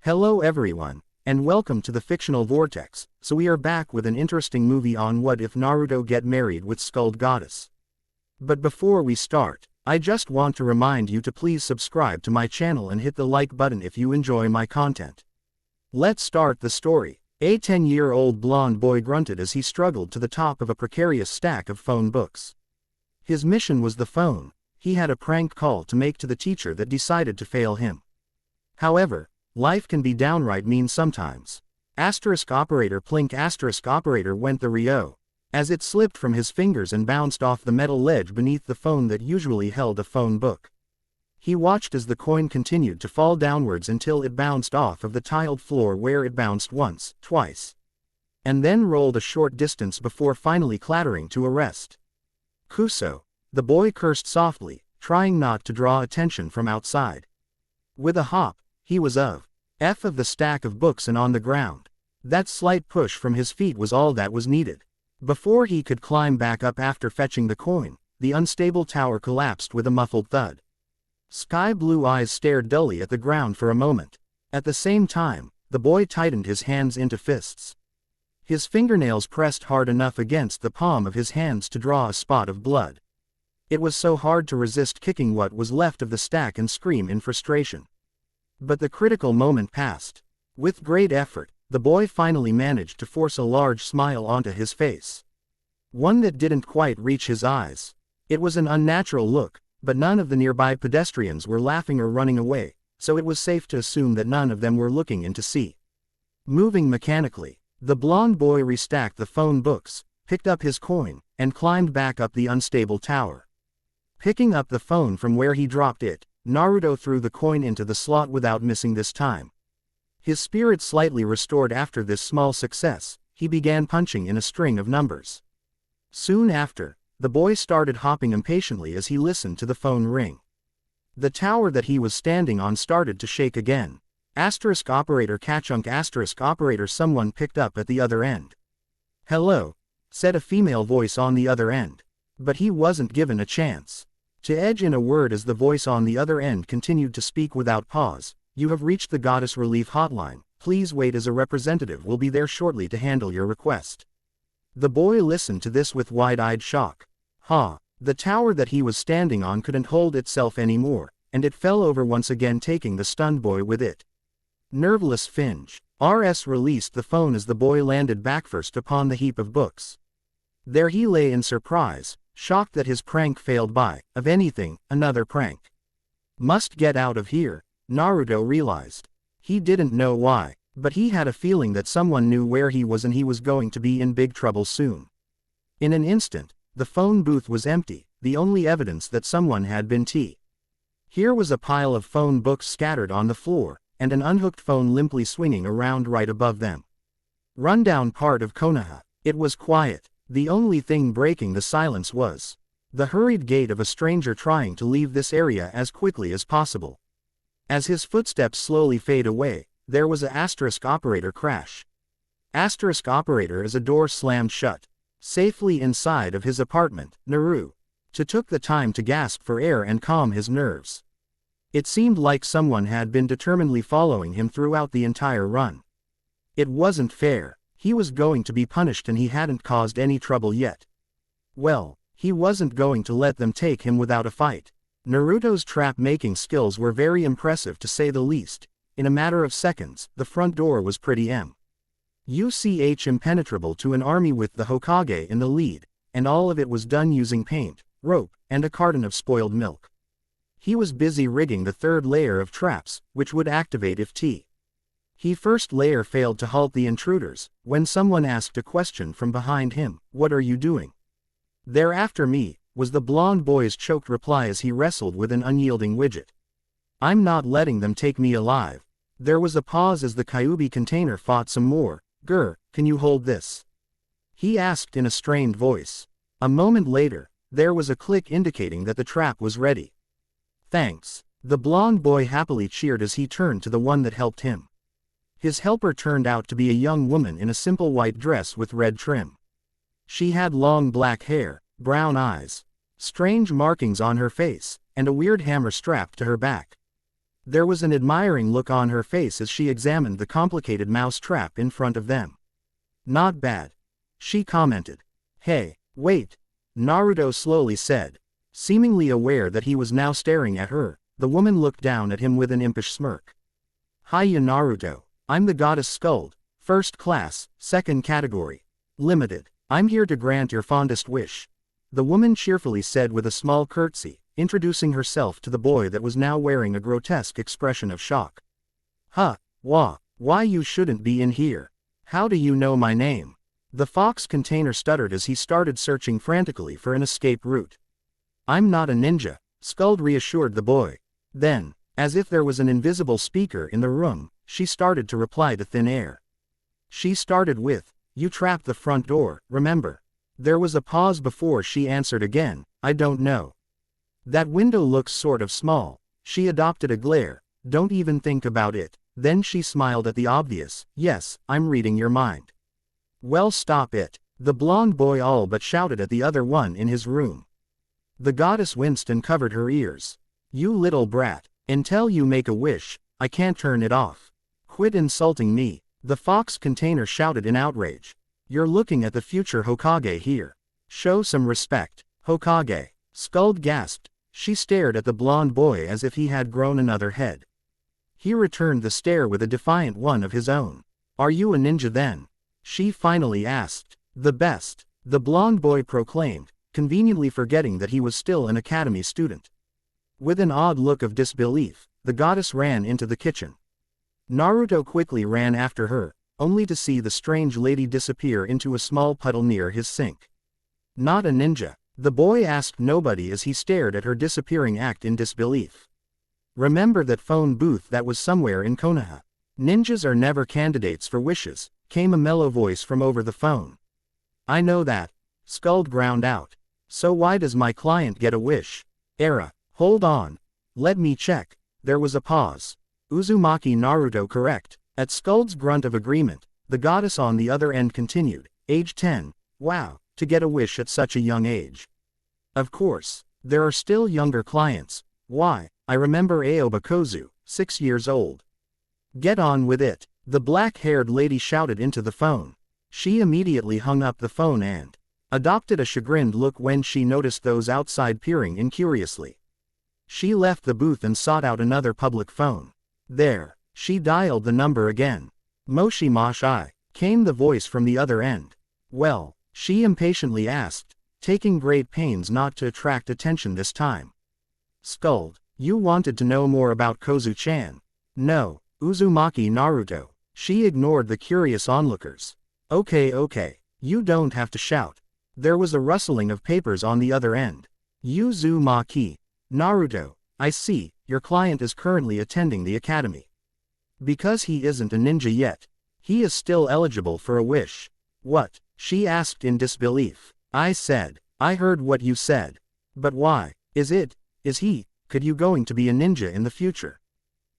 Hello everyone, and welcome to the Fictional Vortex. So we are back with an interesting movie on what if Naruto get married with Skuld goddess. But before we start, I just want to remind you to please subscribe to my channel and hit the like button if you enjoy my content. Let's start the story. A 10-year-old blonde boy grunted as he struggled to the top of a precarious stack of phone books. His mission was the phone. He had a prank call to make to the teacher that decided to fail him. However, life can be downright mean sometimes. Operator plink operator went the Rio, as it slipped from his fingers and bounced off the metal ledge beneath the phone that usually held a phone book. He watched as the coin continued to fall downwards until it bounced off of the tiled floor where it bounced once, twice, and then rolled a short distance before finally clattering to a rest. Kuso, the boy cursed softly, trying not to draw attention from outside. With a hop, he was of the stack of books and on the ground. That slight push from his feet was all that was needed. Before he could climb back up after fetching the coin, the unstable tower collapsed with a muffled thud. Sky blue eyes stared dully at the ground for a moment. At the same time, the boy tightened his hands into fists. His fingernails pressed hard enough against the palm of his hands to draw a spot of blood. It was so hard to resist kicking what was left of the stack and scream in frustration. But the critical moment passed. With great effort, the boy finally managed to force a large smile onto his face. One that didn't quite reach his eyes. It was an unnatural look, but none of the nearby pedestrians were laughing or running away, so it was safe to assume that none of them were looking in to see. Moving mechanically, the blonde boy restacked the phone books, picked up his coin, and climbed back up the unstable tower. Picking up the phone from where he dropped it, Naruto threw the coin into the slot without missing this time. His spirit slightly restored after this small success, he began punching in a string of numbers. Soon after, the boy started hopping impatiently as he listened to the phone ring. The tower that he was standing on started to shake again. Operator catchunk operator someone picked up at the other end. "Hello," said a female voice on the other end. But he wasn't given a chance to edge in a word as the voice on the other end continued to speak without pause. "You have reached the Goddess Relief Hotline. Please wait as a representative will be there shortly to handle your request." The boy listened to this with wide-eyed shock. The tower that he was standing on couldn't hold itself anymore, and it fell over once again, taking the stunned boy with it. Nerveless Finge. Released the phone as the boy landed backfirst upon the heap of books. There he lay in surprise, shocked that his prank failed by, of anything, another prank. Must get out of here, Naruto realized. He didn't know why, but he had a feeling that someone knew where he was and he was going to be in big trouble soon. In an instant, the phone booth was empty, the only evidence that someone had been Here was a pile of phone books scattered on the floor, and an unhooked phone limply swinging around right above them. Rundown part of Konoha. It was quiet. The only thing breaking the silence was the hurried gait of a stranger trying to leave this area as quickly as possible. As his footsteps slowly fade away, there was a operator crash. Operator as a door slammed shut. Safely inside of his apartment, Naruto took the time to gasp for air and calm his nerves. It seemed like someone had been determinedly following him throughout the entire run. It wasn't fair. He was going to be punished and he hadn't caused any trouble yet. Well, he wasn't going to let them take him without a fight. Naruto's trap-making skills were very impressive to say the least. In a matter of seconds, the front door was pretty impenetrable to an army with the Hokage in the lead, and all of it was done using paint, rope, and a carton of spoiled milk. He was busy rigging the third layer of traps, which would activate if He first layer failed to halt the intruders, when someone asked a question from behind him. "What are you doing?" "They're after me," was the blonde boy's choked reply as he wrestled with an unyielding widget. "I'm not letting them take me alive." There was a pause as the Kyuubi container fought some more. Can you hold this?" he asked in a strained voice. A moment later, there was a click indicating that the trap was ready. "Thanks." The blonde boy happily cheered as he turned to the one that helped him. His helper turned out to be a young woman in a simple white dress with red trim. She had long black hair, brown eyes, strange markings on her face, and a weird hammer strapped to her back. There was an admiring look on her face as she examined the complicated mouse trap in front of them. Not bad, she commented. Hey, wait, Naruto slowly said. Seemingly aware that he was now staring at her, the woman looked down at him with an impish smirk. Hiya Naruto, I'm the goddess Skuld, first class, second category. Limited. I'm here to grant your fondest wish. The woman cheerfully said with a small curtsy, introducing herself to the boy that was now wearing a grotesque expression of shock. Huh, why you shouldn't be in here. How do you know my name? The fox container stuttered as he started searching frantically for an escape route. I'm not a ninja, Skuld reassured the boy. Then, as if there was an invisible speaker in the room, she started to reply to thin air. She started with, you trapped the front door, remember? There was a pause before she answered again, I don't know. That window looks sort of small. She adopted a glare, don't even think about it. Then she smiled at the obvious, yes, I'm reading your mind. Well, stop it, the blonde boy all but shouted at the other one in his room. The goddess winced and covered her ears. You little brat, until you make a wish, I can't turn it off. Quit insulting me, the fox container shouted in outrage. You're looking at the future Hokage here. Show some respect, Hokage. Skuld gasped. She stared at the blonde boy as if he had grown another head. He returned the stare with a defiant one of his own. Are you a ninja then? She finally asked. The best, the blonde boy proclaimed, conveniently forgetting that he was still an academy student. With an odd look of disbelief, the goddess ran into the kitchen. Naruto quickly ran after her, only to see the strange lady disappear into a small puddle near his sink. Not a ninja, the boy asked nobody as he stared at her disappearing act in disbelief. Remember that phone booth that was somewhere in Konoha. Ninjas are never candidates for wishes, came a mellow voice from over the phone. I know that, Skuld ground out. So why does my client get a wish? Hold on. Let me check. There was a pause. Uzumaki Naruto correct. At Skuld's grunt of agreement, the goddess on the other end continued, age 10, wow, to get a wish at such a young age. Of course, there are still younger clients. Why, I remember Aoba Kozu, 6 years old. Get on with it, the black-haired lady shouted into the phone. She immediately hung up the phone and adopted a chagrined look when she noticed those outside peering in curiously. She left the booth and sought out another public phone. There, she dialed the number again. Moshi Moshi, came the voice from the other end. Well, she impatiently asked, taking great pains not to attract attention this time. Skuld, you wanted to know more about Kozu-chan? No, Uzumaki Naruto. She ignored the curious onlookers. Okay, you don't have to shout. There was a rustling of papers on the other end. Uzumaki Naruto, I see, your client is currently attending the academy. Because he isn't a ninja yet, he is still eligible for a wish. What? She asked in disbelief. I heard what you said. But why? Is he, could you going to be a ninja in the future?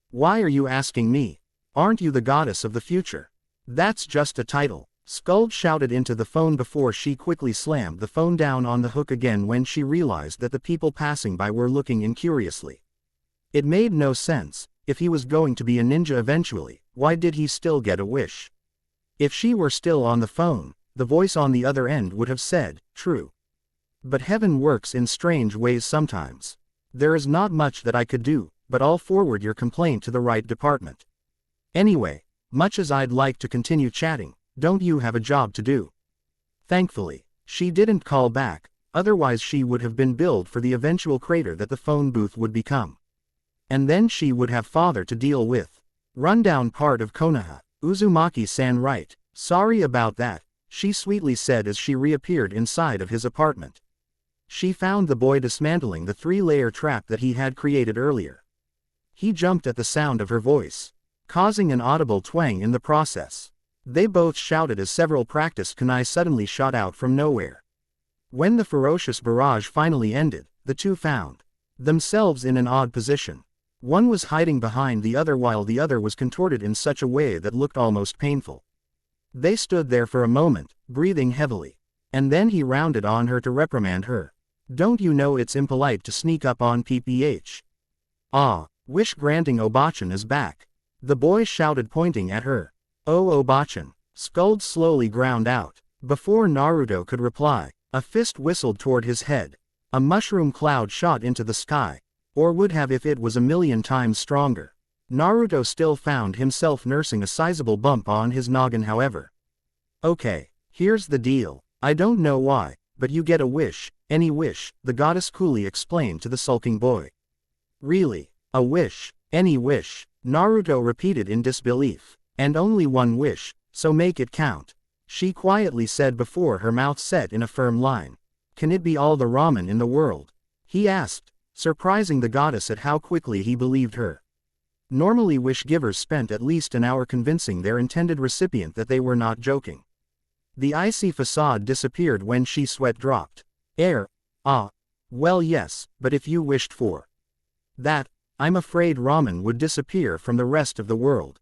Why are you asking me? Aren't you the goddess of the future? That's just a title. Skuld shouted into the phone before she quickly slammed the phone down on the hook again when she realized that the people passing by were looking in curiously. It made no sense. If he was going to be a ninja eventually, why did he still get a wish? If she were still on the phone, the voice on the other end would have said, true. But heaven works in strange ways sometimes. There is not much that I could do, but I'll forward your complaint to the right department. Anyway, much as I'd like to continue chatting, don't you have a job to do? Thankfully, she didn't call back, otherwise she would have been billed for the eventual crater that the phone booth would become. And then she would have father to deal with. Rundown part of Konoha, Uzumaki-san right. Sorry about that, she sweetly said as she reappeared inside of his apartment. She found the boy dismantling the 3-layer trap that he had created earlier. He jumped at the sound of her voice, causing an audible twang in the process. They both shouted as several practiced kunai suddenly shot out from nowhere. When the ferocious barrage finally ended, the two found themselves in an odd position. One was hiding behind the other while the other was contorted in such a way that looked almost painful. They stood there for a moment, breathing heavily. And then he rounded on her to reprimand her. Don't you know it's impolite to sneak up on PPH? Ah, Wish-granting Obachan is back. The boy shouted, pointing at her. Oh, Obachan. Skuld slowly ground out. Before Naruto could reply, a fist whistled toward his head. A mushroom cloud shot into the sky. Or would have if it was a million times stronger. Naruto still found himself nursing a sizable bump on his noggin, however. Okay, here's the deal. I don't know why, but you get a wish, any wish, the goddess coolly explained to the sulking boy. Really? A wish, any wish? Naruto repeated in disbelief. And only one wish, so make it count. She quietly said before her mouth set in a firm line. Can it be all the ramen in the world? He asked, surprising the goddess at how quickly he believed her. Normally wish givers spent at least an hour convincing their intended recipient that they were not joking. The icy facade disappeared when she sweat dropped. Well yes, but if you wished for that, I'm afraid ramen would disappear from the rest of the world.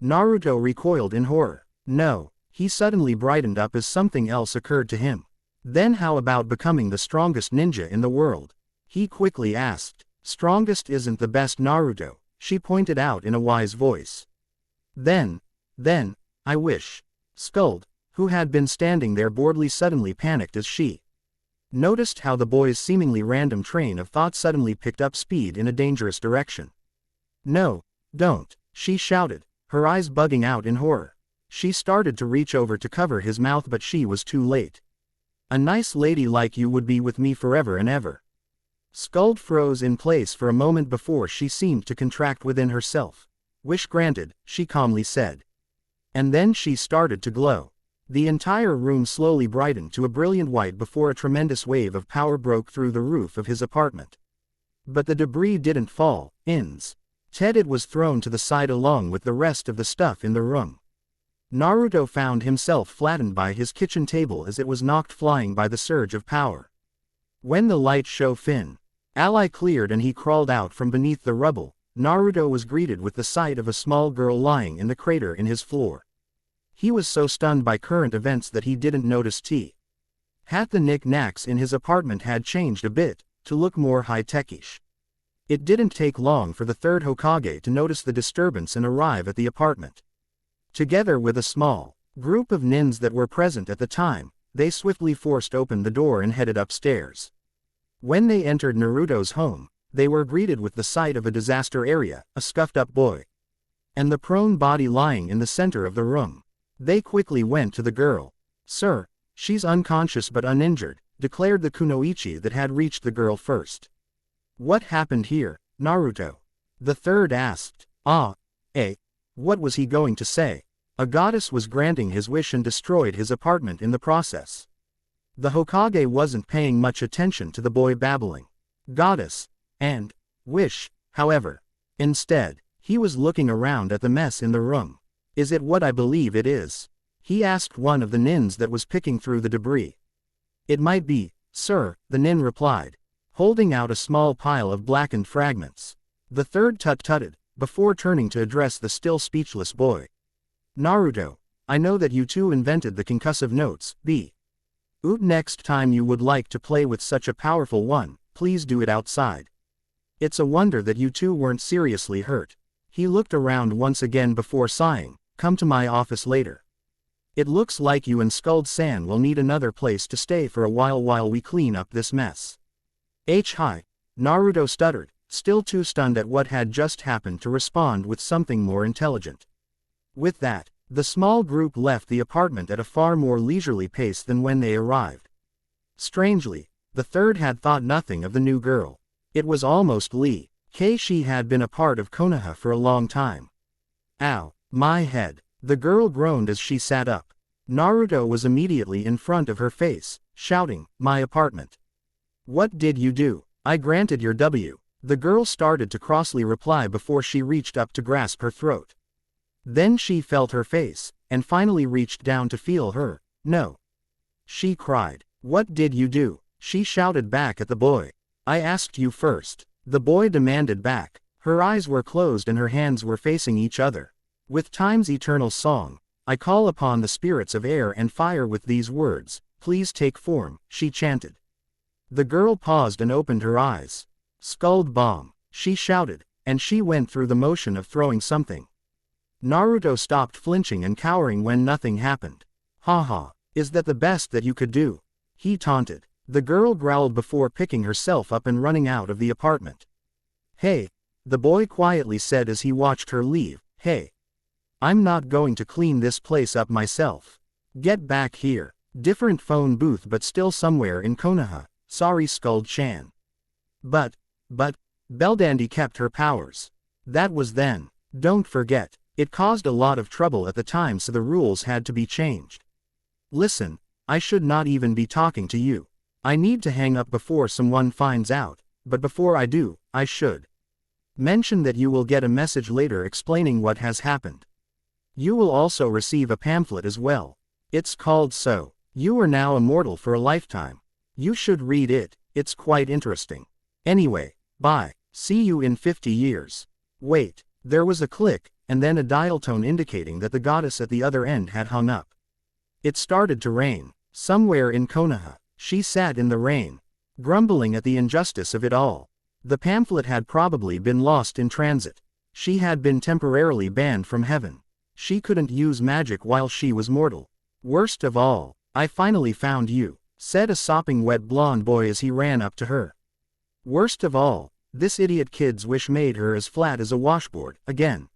Naruto recoiled in horror. No, he suddenly brightened up as something else occurred to him. Then how about becoming the strongest ninja in the world? He quickly asked. Strongest isn't the best, Naruto, she pointed out in a wise voice. Then, I wish. Skuld, who had been standing there boredly, suddenly panicked as she noticed how the boy's seemingly random train of thought suddenly picked up speed in a dangerous direction. No, don't, she shouted, her eyes bugging out in horror. She started to reach over to cover his mouth, but she was too late. A nice lady like you would be with me forever and ever. Skuld froze in place for a moment before she seemed to contract within herself. Wish granted, she calmly said. And then she started to glow. The entire room slowly brightened to a brilliant white before a tremendous wave of power broke through the roof of his apartment. But the debris didn't fall, instead it was thrown to the side along with the rest of the stuff in the room. Naruto found himself flattened by his kitchen table as it was knocked flying by the surge of power. When the light show fin ally cleared and he crawled out from beneath the rubble, Naruto was greeted with the sight of a small girl lying in the crater in his floor. He was so stunned by current events that he didn't notice the knick-knacks in his apartment had changed a bit, to look more high-techish. It didn't take long for the third Hokage to notice the disturbance and arrive at the apartment. Together with a small group of nins that were present at the time, they swiftly forced open the door and headed upstairs. When they entered Naruto's home, they were greeted with the sight of a disaster area, a scuffed-up boy, and the prone body lying in the center of the room. They quickly went to the girl. Sir, she's unconscious but uninjured, declared the kunoichi that had reached the girl first. What happened here, Naruto? The third asked. What was he going to say? A goddess was granting his wish and destroyed his apartment in the process. The Hokage wasn't paying much attention to the boy babbling goddess and wish, however. Instead, he was looking around at the mess in the room. Is it what I believe it is? He asked one of the nins that was picking through the debris. It might be, sir, the nin replied, holding out a small pile of blackened fragments. The third tut-tutted, before turning to address the still speechless boy. Naruto, I know that you two invented the concussive notes, next time you would like to play with such a powerful one, please do it outside. It's a wonder that you two weren't seriously hurt. He looked around once again before sighing, come to my office later. It looks like you and Skuld-san will need another place to stay for a while we clean up this mess. Hi, Naruto stuttered, still too stunned at what had just happened to respond with something more intelligent. With that, the small group left the apartment at a far more leisurely pace than when they arrived. Strangely, the third had thought nothing of the new girl. It was almost Lee. She had been a part of Konoha for a long time. Ow, my head. The girl groaned as she sat up. Naruto was immediately in front of her face, shouting, my apartment. What did you do? I granted your W. The girl started to crossly reply before she reached up to grasp her throat. Then she felt her face, and finally reached down to feel her. No. She cried. What did you do? She shouted back at the boy. I asked you first. The boy demanded back. Her eyes were closed and her hands were facing each other. With time's eternal song, I call upon the spirits of air and fire with these words, please take form, she chanted. The girl paused and opened her eyes. Skuld bomb, she shouted, and she went through the motion of throwing something. Naruto stopped flinching and cowering when nothing happened. Haha, is that the best that you could do? He taunted. The girl growled before picking herself up and running out of the apartment. Hey, the boy quietly said as he watched her leave, hey. I'm not going to clean this place up myself. Get back here. Different phone booth but still somewhere in Konoha. Sorry Skuld-chan. But, Belldandy kept her powers. That was then. Don't forget, it caused a lot of trouble at the time so the rules had to be changed. Listen, I should not even be talking to you. I need to hang up before someone finds out, but before I do, I should mention that you will get a message later explaining what has happened. You will also receive a pamphlet as well. It's called So, You Are Now Immortal for a Lifetime. You should read it, it's quite interesting. Anyway, bye, see you in 50 years. Wait, there was a click, and then a dial tone indicating that the goddess at the other end had hung up. It started to rain. Somewhere in Konoha, she sat in the rain, grumbling at the injustice of it all. The pamphlet had probably been lost in transit. She had been temporarily banned from heaven. She couldn't use magic while she was mortal. Worst of all, I finally found you, said a sopping wet blonde boy as he ran up to her. Worst of all, this idiot kid's wish made her as flat as a washboard, again.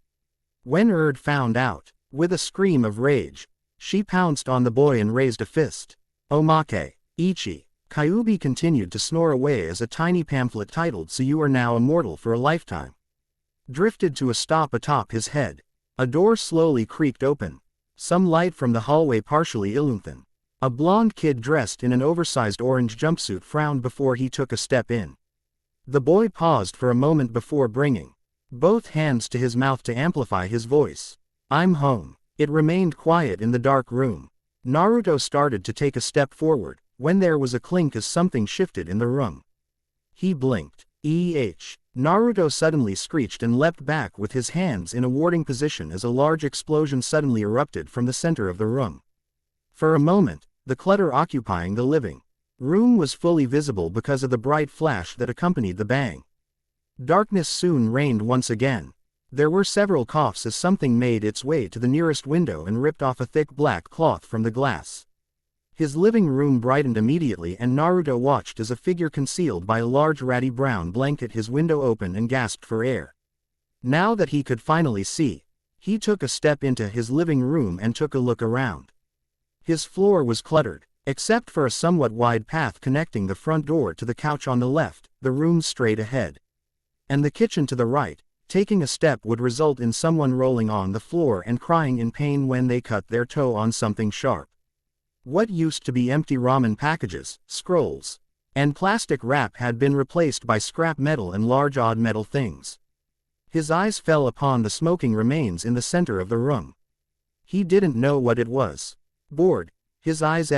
When found out, with a scream of rage, she pounced on the boy and raised a fist. Omake, Ichi. Kyuubi continued to snore away as a tiny pamphlet titled So You Are Now Immortal for a Lifetime drifted to a stop atop his head. A door slowly creaked open. Some light from the hallway partially illumined. A blonde kid dressed in an oversized orange jumpsuit frowned before he took a step in. The boy paused for a moment before bringing both hands to his mouth to amplify his voice. I'm home. It remained quiet in the dark room. Naruto started to take a step forward, when there was a clink as something shifted in the room. He blinked. Naruto suddenly screeched and leapt back with his hands in a warding position as a large explosion suddenly erupted from the center of the room. For a moment, the clutter occupying the living room was fully visible because of the bright flash that accompanied the bang. Darkness soon reigned once again. There were several coughs as something made its way to the nearest window and ripped off a thick black cloth from the glass. His living room brightened immediately and Naruto watched as a figure concealed by a large ratty brown blanket his window opened and gasped for air. Now that he could finally see, he took a step into his living room and took a look around. His floor was cluttered, except for a somewhat wide path connecting the front door to the couch on the left, the room straight ahead, and the kitchen to the right. Taking a step would result in someone rolling on the floor and crying in pain when they cut their toe on something sharp. What used to be empty ramen packages, scrolls, and plastic wrap had been replaced by scrap metal and large odd metal things. His eyes fell upon the smoking remains in the center of the room. He didn't know what it was. Bored, his eyes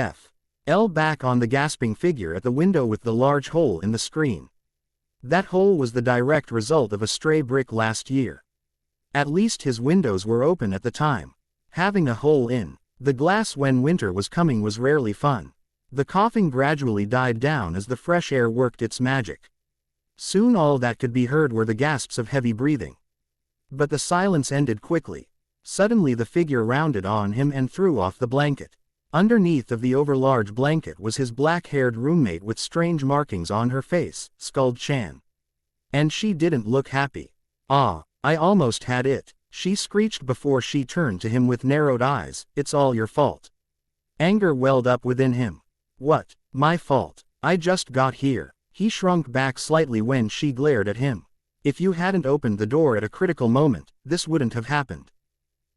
fell back on the gasping figure at the window with the large hole in the screen. That hole was the direct result of a stray brick last year. At least his windows were open at the time. Having a hole in the glass when winter was coming was rarely fun. The coughing gradually died down as the fresh air worked its magic. Soon all that could be heard were the gasps of heavy breathing. But the silence ended quickly. Suddenly the figure rounded on him and threw off the blanket. Underneath of the overlarge blanket was his black-haired roommate with strange markings on her face, Skuld-chan. And she didn't look happy. Ah, I almost had it, she screeched before she turned to him with narrowed eyes. It's all your fault. Anger welled up within him. What, my fault? I just got here. He shrunk back slightly when she glared at him. If you hadn't opened the door at a critical moment, this wouldn't have happened.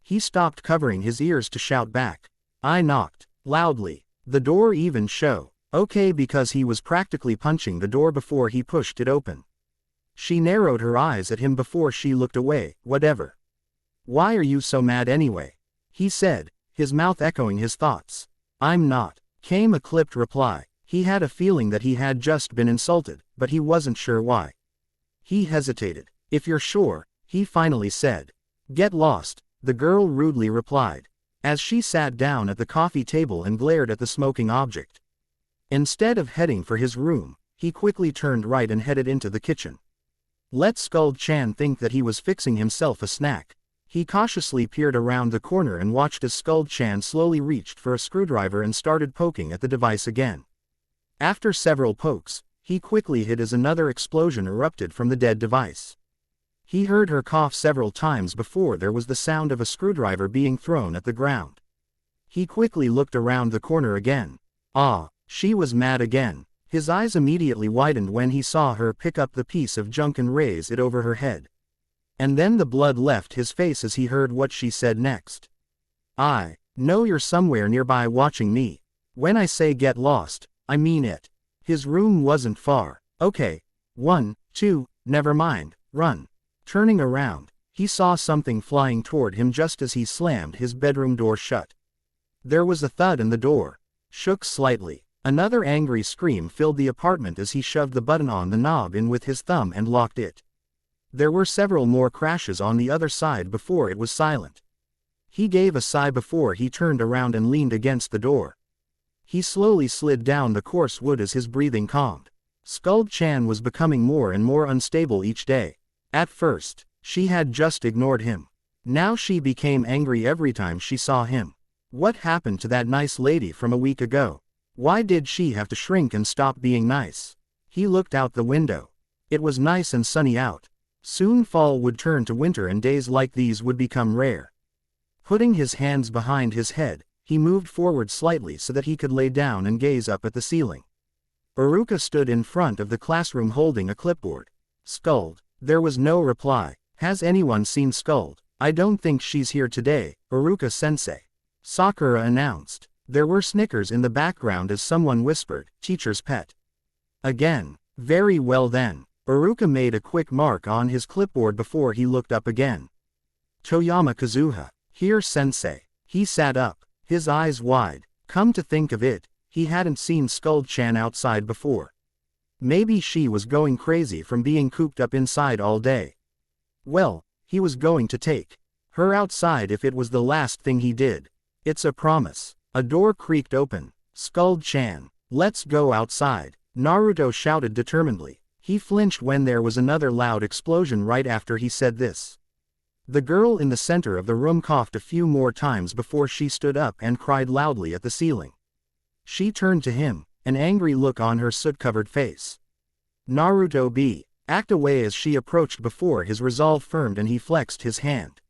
He stopped covering his ears to shout back. I knocked loudly. The door even show. Okay, because he was practically punching the door before he pushed it open. She narrowed her eyes at him before she looked away. Whatever. Why are you so mad anyway? He said, his mouth echoing his thoughts. I'm not, came a clipped reply. He had a feeling that he had just been insulted, but he wasn't sure why. He hesitated. If you're sure, he finally said. Get lost, the girl rudely replied, as she sat down at the coffee table and glared at the smoking object. Instead of heading for his room, he quickly turned right and headed into the kitchen. Let Skuld-chan think that he was fixing himself a snack. He cautiously peered around the corner and watched as Skuld-chan slowly reached for a screwdriver and started poking at the device again. After several pokes, he quickly hid as another explosion erupted from the dead device. He heard her cough several times before there was the sound of a screwdriver being thrown at the ground. He quickly looked around the corner again. Ah, she was mad again. His eyes immediately widened when he saw her pick up the piece of junk and raise it over her head. And then the blood left his face as he heard what she said next. I know you're somewhere nearby watching me. When I say get lost, I mean it. His room wasn't far. Okay. 1, 2, never mind, run. Turning around, he saw something flying toward him just as he slammed his bedroom door shut. There was a thud and the door shook slightly. Another angry scream filled the apartment as he shoved the button on the knob in with his thumb and locked it. There were several more crashes on the other side before it was silent. He gave a sigh before he turned around and leaned against the door. He slowly slid down the coarse wood as his breathing calmed. Skuld-chan was becoming more and more unstable each day. At first, she had just ignored him. Now she became angry every time she saw him. What happened to that nice lady from a week ago? Why did she have to shrink and stop being nice? He looked out the window. It was nice and sunny out. Soon fall would turn to winter and days like these would become rare. Putting his hands behind his head, he moved forward slightly so that he could lay down and gaze up at the ceiling. Iruka stood in front of the classroom holding a clipboard. Skuld. There was no reply. Has anyone seen Skuld? I don't think she's here today, Iruka-sensei. Sakura announced. There were snickers in the background as someone whispered, teacher's pet. Again. Very well then. Iruka made a quick mark on his clipboard before he looked up again. Toyama Kazuha. Here sensei. He sat up, his eyes wide. Come to think of it, he hadn't seen Skuld-chan outside before. Maybe she was going crazy from being cooped up inside all day. Well, he was going to take her outside if it was the last thing he did. It's a promise. A door creaked open. Skuld-chan. Let's go outside, Naruto shouted determinedly. He flinched when there was another loud explosion right after he said this. The girl in the center of the room coughed a few more times before she stood up and cried loudly at the ceiling. She turned to him, an angry look on her soot-covered face. Naruto backed away as she approached before his resolve firmed and he flexed his hand.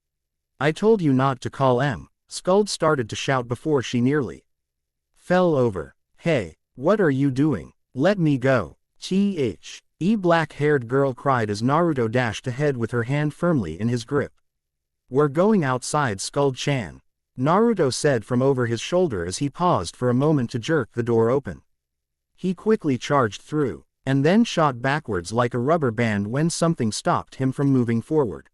I told you not to call M. Skuld started to shout before she nearly fell over. Hey, what are you doing? Let me go. Black-haired girl cried as Naruto dashed ahead with her hand firmly in his grip. We're going outside, Skuld-chan, Naruto said from over his shoulder as he paused for a moment to jerk the door open. He quickly charged through, and then shot backwards like a rubber band when something stopped him from moving forward.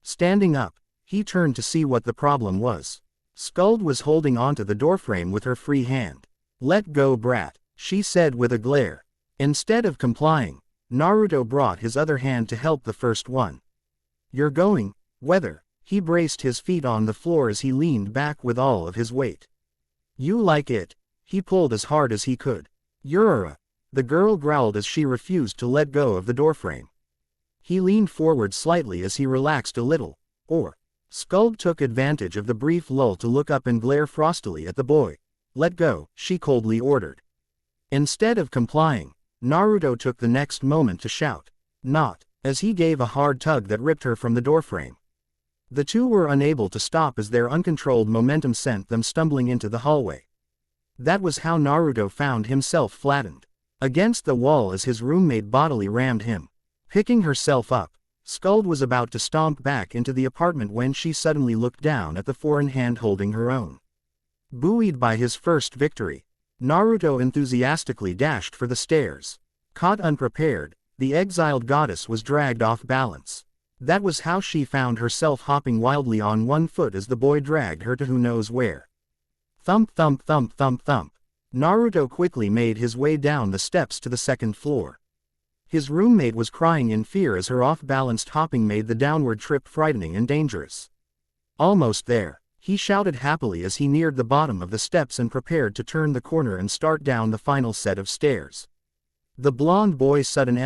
Standing up, he turned to see what the problem was. Skuld was holding onto the doorframe with her free hand. Let go, brat, she said with a glare. Instead of complying, Naruto brought his other hand to help the first one. You're going, whether. He braced his feet on the floor as he leaned back with all of his weight. You like it? He pulled as hard as he could. You're the girl growled as she refused to let go of the doorframe. He leaned forward slightly as he relaxed a little. Skuld took advantage of the brief lull to look up and glare frostily at the boy. Let go, she coldly ordered. Instead of complying, Naruto took the next moment to shout. Not, as he gave a hard tug that ripped her from the doorframe. The two were unable to stop as their uncontrolled momentum sent them stumbling into the hallway. That was how Naruto found himself flattened against the wall as his roommate bodily rammed him. Picking herself up, Skuld was about to stomp back into the apartment when she suddenly looked down at the foreign hand holding her own. Buoyed by his first victory, Naruto enthusiastically dashed for the stairs. Caught unprepared, the exiled goddess was dragged off balance. That was how she found herself hopping wildly on one foot as the boy dragged her to who knows where. Thump thump thump thump thump. Naruto quickly made his way down the steps to the second floor. His roommate was crying in fear as her off-balanced hopping made the downward trip frightening and dangerous. Almost there, he shouted happily as he neared the bottom of the steps and prepared to turn the corner and start down the final set of stairs. The blonde boy's sudden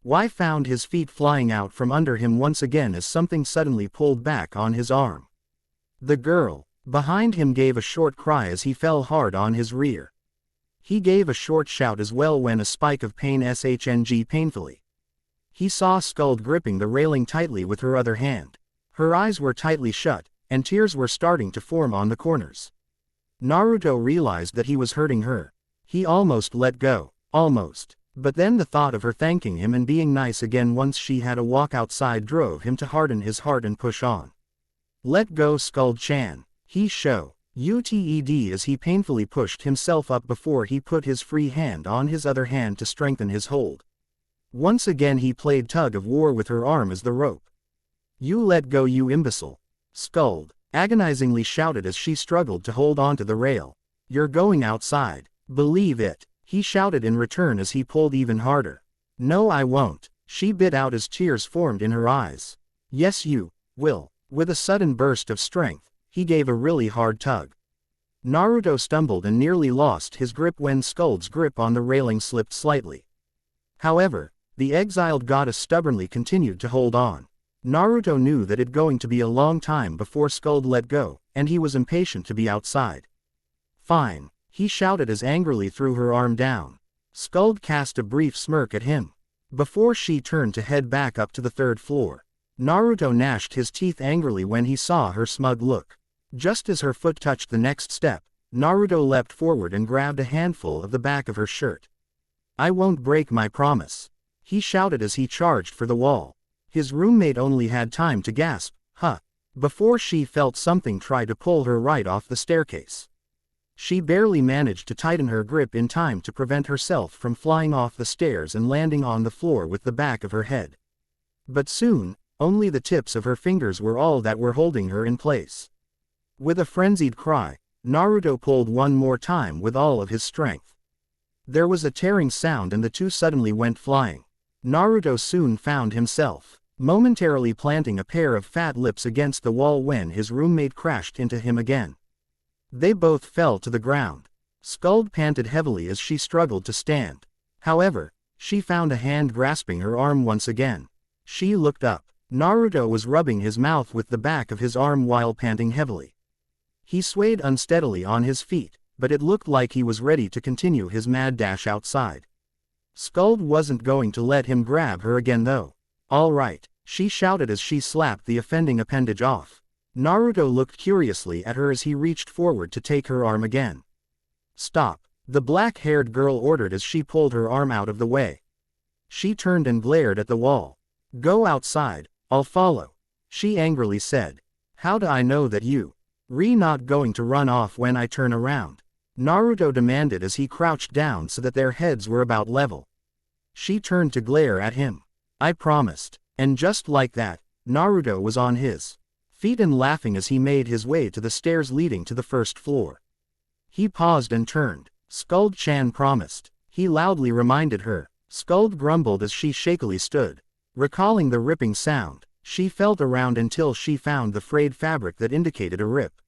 Why found his feet flying out from under him once again as something suddenly pulled back on his arm. The girl behind him gave a short cry as he fell hard on his rear. He gave a short shout as well when a spike of pain shng painfully. He saw Skuld gripping the railing tightly with her other hand. Her eyes were tightly shut, and tears were starting to form on the corners. Naruto realized that he was hurting her. He almost let go. Almost. But then the thought of her thanking him and being nice again once she had a walk outside drove him to harden his heart and push on. Let go, Skuld-chan. He utted as he painfully pushed himself up before he put his free hand on his other hand to strengthen his hold. Once again he played tug of war with her arm as the rope. You let go, you imbecile. Skuld agonizingly shouted as she struggled to hold onto the rail. You're going outside. Believe it. He shouted in return as he pulled even harder. No, I won't, she bit out as tears formed in her eyes. Yes, you will. With a sudden burst of strength, he gave a really hard tug. Naruto stumbled and nearly lost his grip when Skuld's grip on the railing slipped slightly. However, the exiled goddess stubbornly continued to hold on. Naruto knew that it'd going to be a long time before Skuld let go, and he was impatient to be outside. Fine. He shouted as angrily threw her arm down. Skuld cast a brief smirk at him. Before she turned to head back up to the third floor. Naruto gnashed his teeth angrily when he saw her smug look. Just as her foot touched the next step, Naruto leapt forward and grabbed a handful of the back of her shirt. I won't break my promise. He shouted as he charged for the wall. His roommate only had time to gasp, huh, before she felt something try to pull her right off the staircase. She barely managed to tighten her grip in time to prevent herself from flying off the stairs and landing on the floor with the back of her head. But soon, only the tips of her fingers were all that were holding her in place. With a frenzied cry, Naruto pulled one more time with all of his strength. There was a tearing sound and the two suddenly went flying. Naruto soon found himself momentarily planting a pair of fat lips against the wall when his roommate crashed into him again. They both fell to the ground. Skuld panted heavily as she struggled to stand. However, she found a hand grasping her arm once again. She looked up. Naruto was rubbing his mouth with the back of his arm while panting heavily. He swayed unsteadily on his feet, but it looked like he was ready to continue his mad dash outside. Skuld wasn't going to let him grab her again though. All right, she shouted as she slapped the offending appendage off. Naruto looked curiously at her as he reached forward to take her arm again. Stop, the black-haired girl ordered as she pulled her arm out of the way. She turned and glared at the wall. Go outside, I'll follow, she angrily said. How do I know that you're not going to run off when I turn around? Naruto demanded as he crouched down so that their heads were about level. She turned to glare at him. I promised. And just like that, Naruto was on his feet and laughing as he made his way to the stairs leading to the first floor. He paused and turned. Skuld-chan promised. He loudly reminded her. Skuld grumbled as she shakily stood. Recalling the ripping sound, she felt around until she found the frayed fabric that indicated a rip.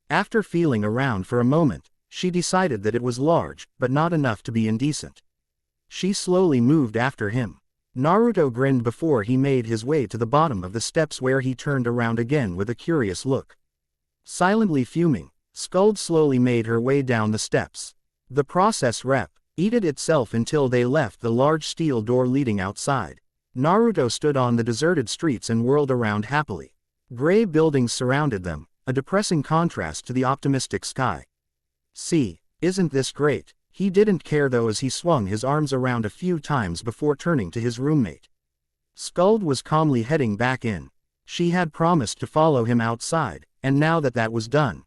After feeling around for a moment, she decided that it was large, but not enough to be indecent. She slowly moved after him. Naruto grinned before he made his way to the bottom of the steps where he turned around again with a curious look. Silently fuming, Skuld slowly made her way down the steps. The process repeated itself until they left the large steel door leading outside. Naruto stood on the deserted streets and whirled around happily. Gray buildings surrounded them, a depressing contrast to the optimistic sky. See, isn't this great? He didn't care though as he swung his arms around a few times before turning to his roommate. Skuld was calmly heading back in. She had promised to follow him outside, and now that that was done,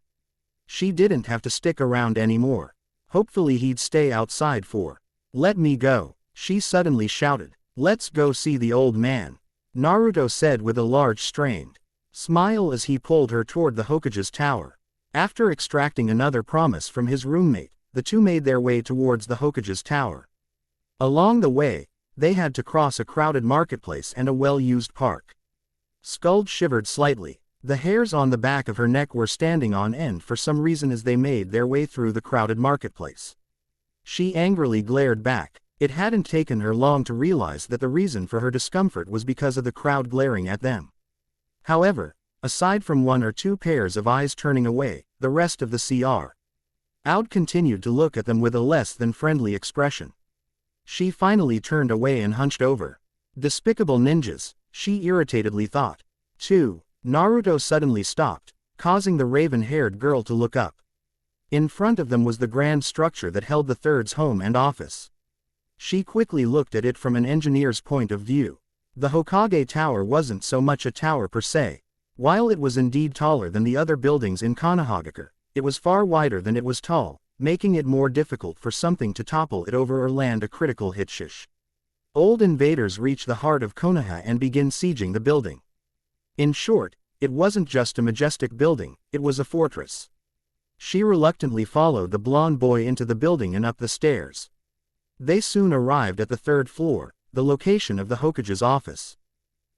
she didn't have to stick around anymore. Hopefully he'd stay outside for. Let me go, she suddenly shouted. Let's go see the old man, Naruto said with a large strained smile as he pulled her toward the Hokage's tower. After extracting another promise from his roommate, the two made their way towards the Hokage's tower. Along the way, they had to cross a crowded marketplace and a well-used park. Skuld shivered slightly. The hairs on the back of her neck were standing on end for some reason as they made their way through the crowded marketplace. She angrily glared back. It hadn't taken her long to realize that the reason for her discomfort was because of the crowd glaring at them. However, aside from one or two pairs of eyes turning away, the rest of the crowd continued to look at them with a less than friendly expression. She finally turned away and hunched over. Despicable ninjas, she irritatedly thought. 2. Naruto suddenly stopped, causing the raven-haired girl to look up. In front of them was the grand structure that held the third's home and office. She quickly looked at it from an engineer's point of view. The Hokage Tower wasn't so much a tower per se. While it was indeed taller than the other buildings in Konohagakure, it was far wider than it was tall, making it more difficult for something to topple it over or land a critical hit. Old invaders reach the heart of Konoha and begin sieging the building. In short, it wasn't just a majestic building, it was a fortress. She reluctantly followed the blonde boy into the building and up the stairs. They soon arrived at the third floor, the location of the Hokage's office.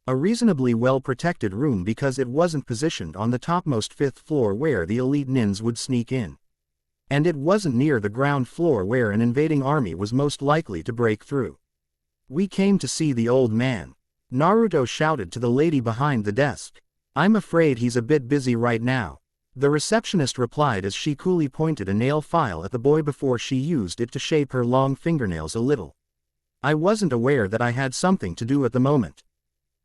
A reasonably well-protected room because it wasn't positioned on the topmost fifth floor where the elite nins would sneak in. And it wasn't near the ground floor where an invading army was most likely to break through. "We came to see the old man," Naruto shouted to the lady behind the desk. "I'm afraid he's a bit busy right now," the receptionist replied as she coolly pointed a nail file at the boy before she used it to shape her long fingernails a little. "I wasn't aware that I had something to do at the moment."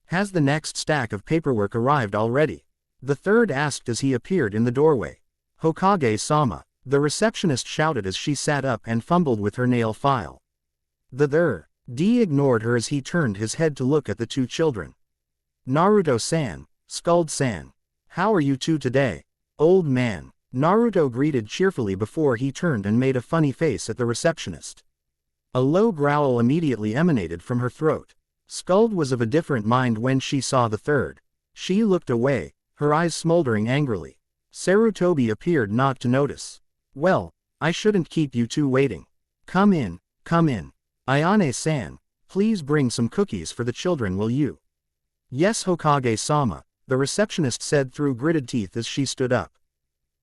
"Has the next stack of paperwork arrived already?" the third asked as he appeared in the doorway. "Hokage-sama," the receptionist shouted as she sat up and fumbled with her nail file. The D ignored her as he turned his head to look at the two children. "Naruto-san, Skuld-san. How are you two today, old man?" Naruto greeted cheerfully before he turned and made a funny face at the receptionist. A low growl immediately emanated from her throat. Skuld was of a different mind when she saw the third. She looked away, her eyes smoldering angrily. Sarutobi appeared not to notice. "Well, I shouldn't keep you two waiting. Come in, come in. Ayane-san, please bring some cookies for the children, will you?" "Yes, Hokage-sama," the receptionist said through gritted teeth as she stood up.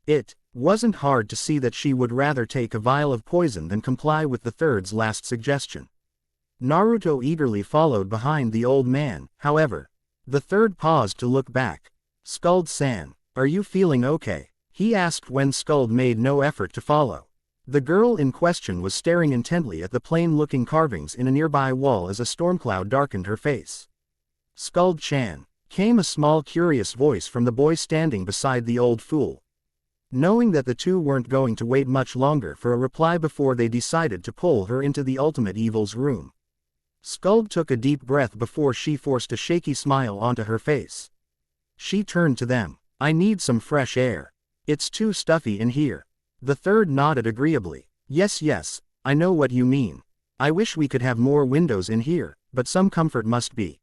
It wasn't hard to see that she would rather take a vial of poison than comply with the third's last suggestion. Naruto eagerly followed behind the old man, however. The third paused to look back. "Skuld-san, are you feeling okay?" he asked when Skuld made no effort to follow. The girl in question was staring intently at the plain-looking carvings in a nearby wall as a storm cloud darkened her face. "Skuld-chan," came a small curious voice from the boy standing beside the old fool. Knowing that the two weren't going to wait much longer for a reply before they decided to pull her into the ultimate evil's room, Skuld took a deep breath before she forced a shaky smile onto her face. She turned to them. "I need some fresh air. It's too stuffy in here." The third nodded agreeably. Yes, I know what you mean. I wish we could have more windows in here, but some comfort must be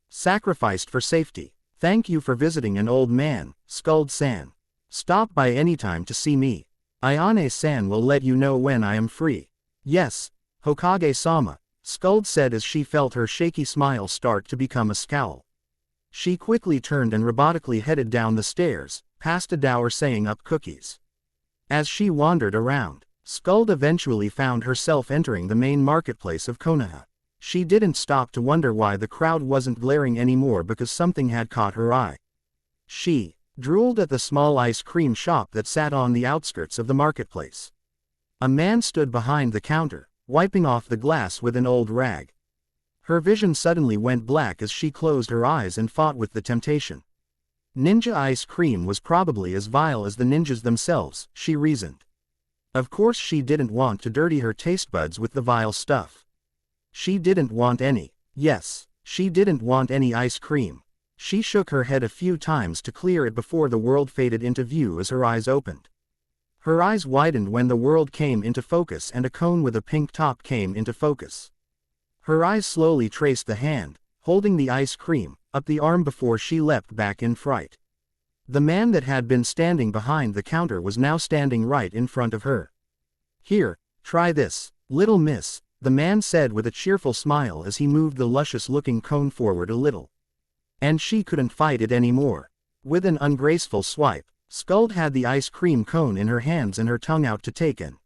sacrificed for safety. Thank you for visiting an old man, Skuld-san. Stop by any time to see me. Ayane-san will let you know when I am free." "Yes, Hokage-sama," Skuld said as she felt her shaky smile start to become a scowl. She quickly turned and robotically headed down the stairs, past a dour saying up cookies. As she wandered around, Skuld eventually found herself entering the main marketplace of Konoha. She didn't stop to wonder why the crowd wasn't glaring anymore because something had caught her eye. She drooled at the small ice cream shop that sat on the outskirts of the marketplace. A man stood behind the counter, wiping off the glass with an old rag. Her vision suddenly went black as she closed her eyes and fought with the temptation. Ninja ice cream was probably as vile as the ninjas themselves, she reasoned. Of course she didn't want to dirty her taste buds with the vile stuff. She didn't want any. Yes, she didn't want any ice cream. She shook her head a few times to clear it before the world faded into view as her eyes opened. Her eyes widened when the world came into focus and a cone with a pink top came into focus. Her eyes slowly traced the hand, holding the ice cream, up the arm before she leapt back in fright. The man that had been standing behind the counter was now standing right in front of her. "Here, try this, little miss," the man said with a cheerful smile as he moved the luscious-looking cone forward a little. And she couldn't fight it anymore. With an ungraceful swipe, Skuld had the ice cream cone in her hands and her tongue out to take an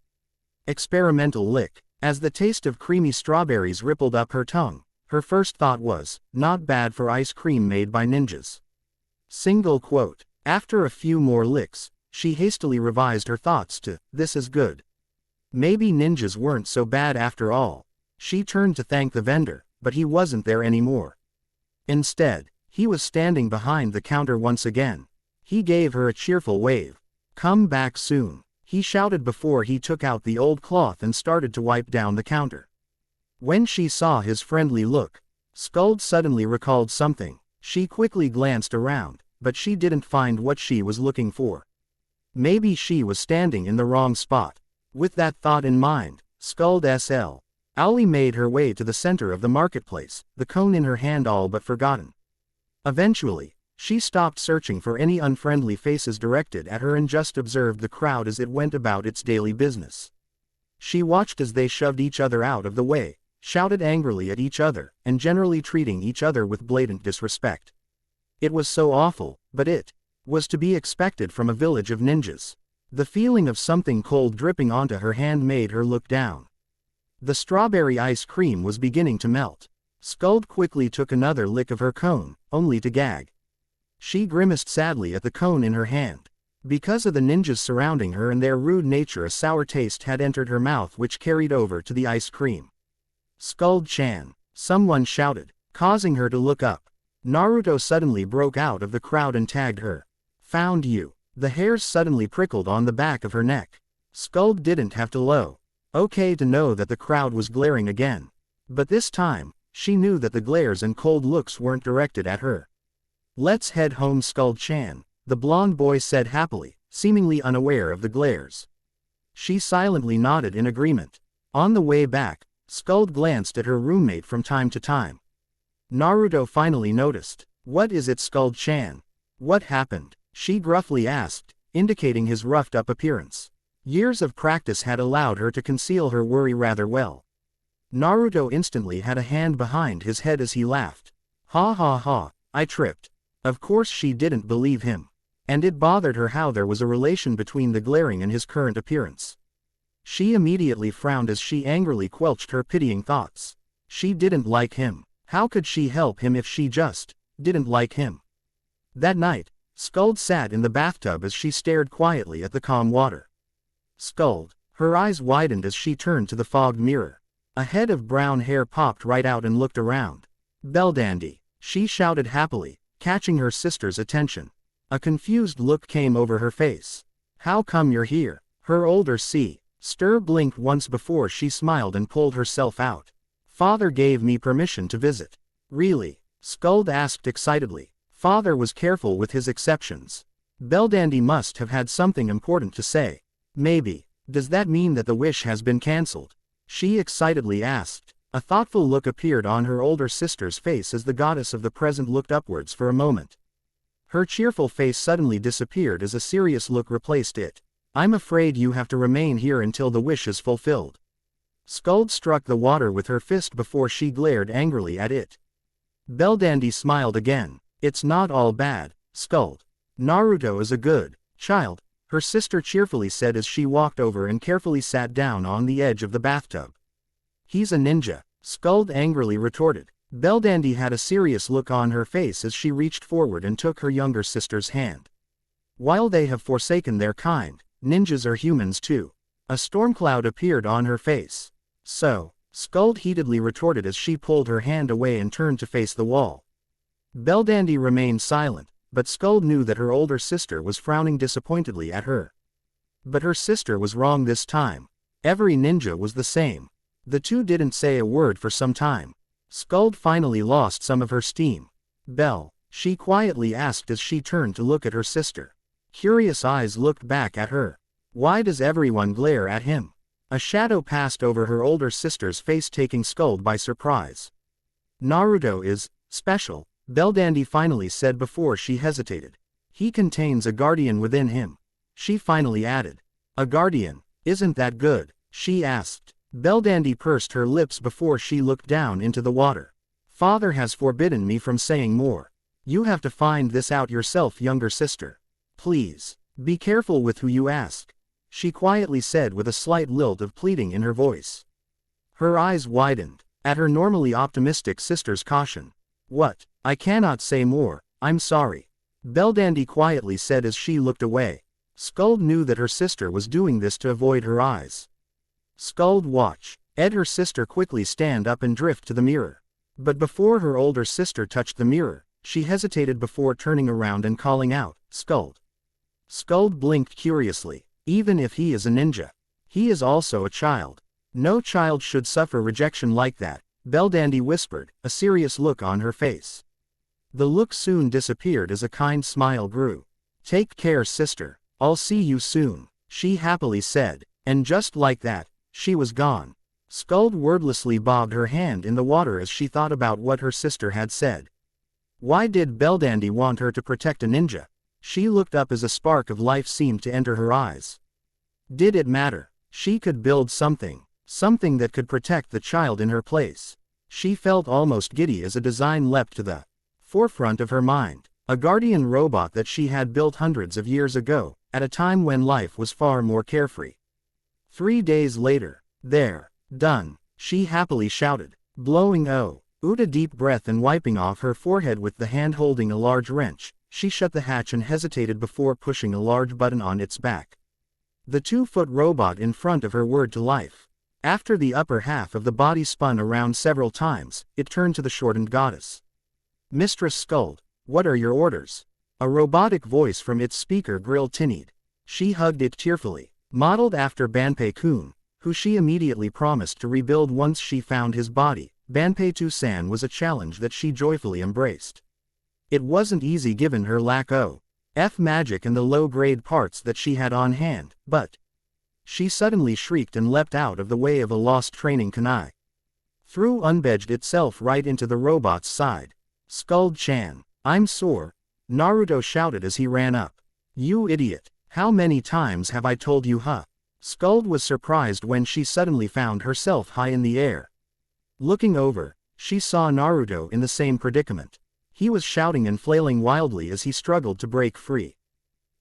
experimental lick. As the taste of creamy strawberries rippled up her tongue, her first thought was, not bad for ice cream made by ninjas. Single quote. After a few more licks, she hastily revised her thoughts to, this is good. Maybe ninjas weren't so bad after all. She turned to thank the vendor, but he wasn't there anymore. Instead, he was standing behind the counter once again. He gave her a cheerful wave. Come back soon, he shouted before he took out the old cloth and started to wipe down the counter. When she saw his friendly look, Skuld suddenly recalled something. She quickly glanced around, but she didn't find what she was looking for. Maybe she was standing in the wrong spot. With that thought in mind, Skuld SL. Owlie made her way to the center of the marketplace, the cone in her hand all but forgotten. Eventually, she stopped searching for any unfriendly faces directed at her and just observed the crowd as it went about its daily business. She watched as they shoved each other out of the way, shouted angrily at each other, and generally treating each other with blatant disrespect. It was so awful, but it was to be expected from a village of ninjas. The feeling of something cold dripping onto her hand made her look down. The strawberry ice cream was beginning to melt. Skuld quickly took another lick of her cone, only to gag. She grimaced sadly at the cone in her hand. Because of the ninjas surrounding her and their rude nature, a sour taste had entered her mouth which carried over to the ice cream. Skuld-chan, someone shouted, causing her to look up. Naruto suddenly broke out of the crowd and tagged her. Found you. The hairs suddenly prickled on the back of her neck. Skuld didn't have to low. Okay to know that the crowd was glaring again. But this time, she knew that the glares and cold looks weren't directed at her. Let's head home, Skuld-chan, the blonde boy said happily, seemingly unaware of the glares. She silently nodded in agreement. On the way back, Skuld glanced at her roommate from time to time. Naruto finally noticed. What is it, Skuld-chan? What happened? She gruffly asked, indicating his roughed-up appearance. Years of practice had allowed her to conceal her worry rather well. Naruto instantly had a hand behind his head as he laughed. Ha ha ha, I tripped. Of course she didn't believe him. And it bothered her how there was a relation between the glaring and his current appearance. She immediately frowned as she angrily quelched her pitying thoughts. She didn't like him. How could she help him if she just didn't like him? That night, Skuld sat in the bathtub as she stared quietly at the calm water. Skuld, her eyes widened as she turned to the fogged mirror. A head of brown hair popped right out and looked around. Belldandy, she shouted happily, catching her sister's attention. A confused look came over her face. How come you're here? Her older sister blinked once before she smiled and pulled herself out. Father gave me permission to visit. Really? Skuld asked excitedly. Father was careful with his exceptions. Belldandy must have had something important to say. Maybe. Does that mean that the wish has been cancelled? She excitedly asked. A thoughtful look appeared on her older sister's face as the goddess of the present looked upwards for a moment. Her cheerful face suddenly disappeared as a serious look replaced it. I'm afraid you have to remain here until the wish is fulfilled. Skuld struck the water with her fist before she glared angrily at it. Belldandy smiled again. It's not all bad, Skuld. Naruto is a good child, her sister cheerfully said as she walked over and carefully sat down on the edge of the bathtub. He's a ninja, Skuld angrily retorted. Belldandy had a serious look on her face as she reached forward and took her younger sister's hand. While they have forsaken their kind, ninjas are humans too. A storm cloud appeared on her face. So, Skuld heatedly retorted as she pulled her hand away and turned to face the wall. Belldandy remained silent, but Skuld knew that her older sister was frowning disappointedly at her. But her sister was wrong this time. Every ninja was the same. The two didn't say a word for some time. Skuld finally lost some of her steam. Bell, she quietly asked as she turned to look at her sister. Curious eyes looked back at her. Why does everyone glare at him? A shadow passed over her older sister's face, taking Skuld by surprise. Naruto is special, Belldandy finally said before she hesitated. He contains a guardian within him. She finally added. A guardian, isn't that good? She asked. Belldandy pursed her lips before she looked down into the water. Father has forbidden me from saying more. You have to find this out yourself, younger sister. Please, be careful with who you ask, she quietly said with a slight lilt of pleading in her voice. Her eyes widened at her normally optimistic sister's caution. What? I cannot say more, I'm sorry. Belldandy quietly said as she looked away. Skuld knew that her sister was doing this to avoid her eyes. Skuld watch. Ed her sister quickly stand up and drift to the mirror. But before her older sister touched the mirror, she hesitated before turning around and calling out, Skuld. Skuld blinked curiously. Even if he is a ninja, he is also a child. No child should suffer rejection like that, Belldandy whispered, a serious look on her face. The look soon disappeared as a kind smile grew. Take care, sister. I'll see you soon, she happily said, and just like that, she was gone. Skuld wordlessly bobbed her hand in the water as she thought about what her sister had said. Why did Belldandy want her to protect a ninja? She looked up as a spark of life seemed to enter her eyes. Did it matter? She could build something that could protect the child in her place. She felt almost giddy as a design leapt to the forefront of her mind. A guardian robot that she had built hundreds of years ago, at a time when life was far more carefree. 3 days later. There. Done. She happily shouted, blowing out a deep breath and wiping off her forehead with the hand holding a large wrench. She shut the hatch and hesitated before pushing a large button on its back. The 2-foot robot in front of her whirred to life. After the upper half of the body spun around several times, it turned to the shortened goddess. Mistress Skuld, what are your orders? A robotic voice from its speaker grilled tinnied. She hugged it tearfully. Modeled after Banpei-kun, who she immediately promised to rebuild once she found his body, Banpei-san was a challenge that she joyfully embraced. It wasn't easy given her lack of magic and the low-grade parts that she had on hand, but she suddenly shrieked and leapt out of the way of a lost training kunai. Threw unbedged itself right into the robot's side. Skuld-chan, I'm sore, Naruto shouted as he ran up. You idiot, how many times have I told you huh? Skuld was surprised when she suddenly found herself high in the air. Looking over, she saw Naruto in the same predicament. He was shouting and flailing wildly as he struggled to break free.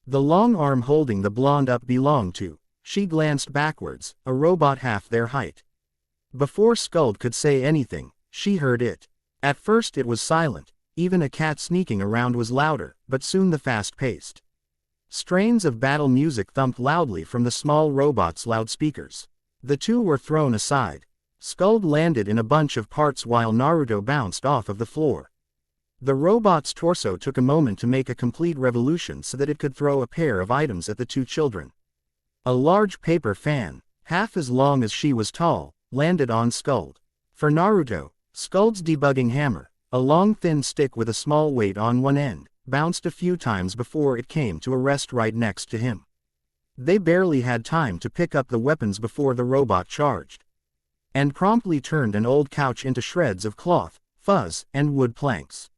The long arm holding the blonde up belonged to. She glanced backwards, a robot half their height. Before Skuld could say anything, she heard it. At first it was silent, even a cat sneaking around was louder, but soon the fast-paced strains of battle music thumped loudly from the small robot's loudspeakers. The two were thrown aside. Skuld landed in a bunch of parts while Naruto bounced off of the floor. The robot's torso took a moment to make a complete revolution so that it could throw a pair of items at the two children. A large paper fan, half as long as she was tall, landed on Skuld. For Naruto, Skuld's debugging hammer, a long thin stick with a small weight on one end, bounced a few times before it came to a rest right next to him. They barely had time to pick up the weapons before the robot charged. And promptly turned an old couch into shreds of cloth, fuzz, and wood planks.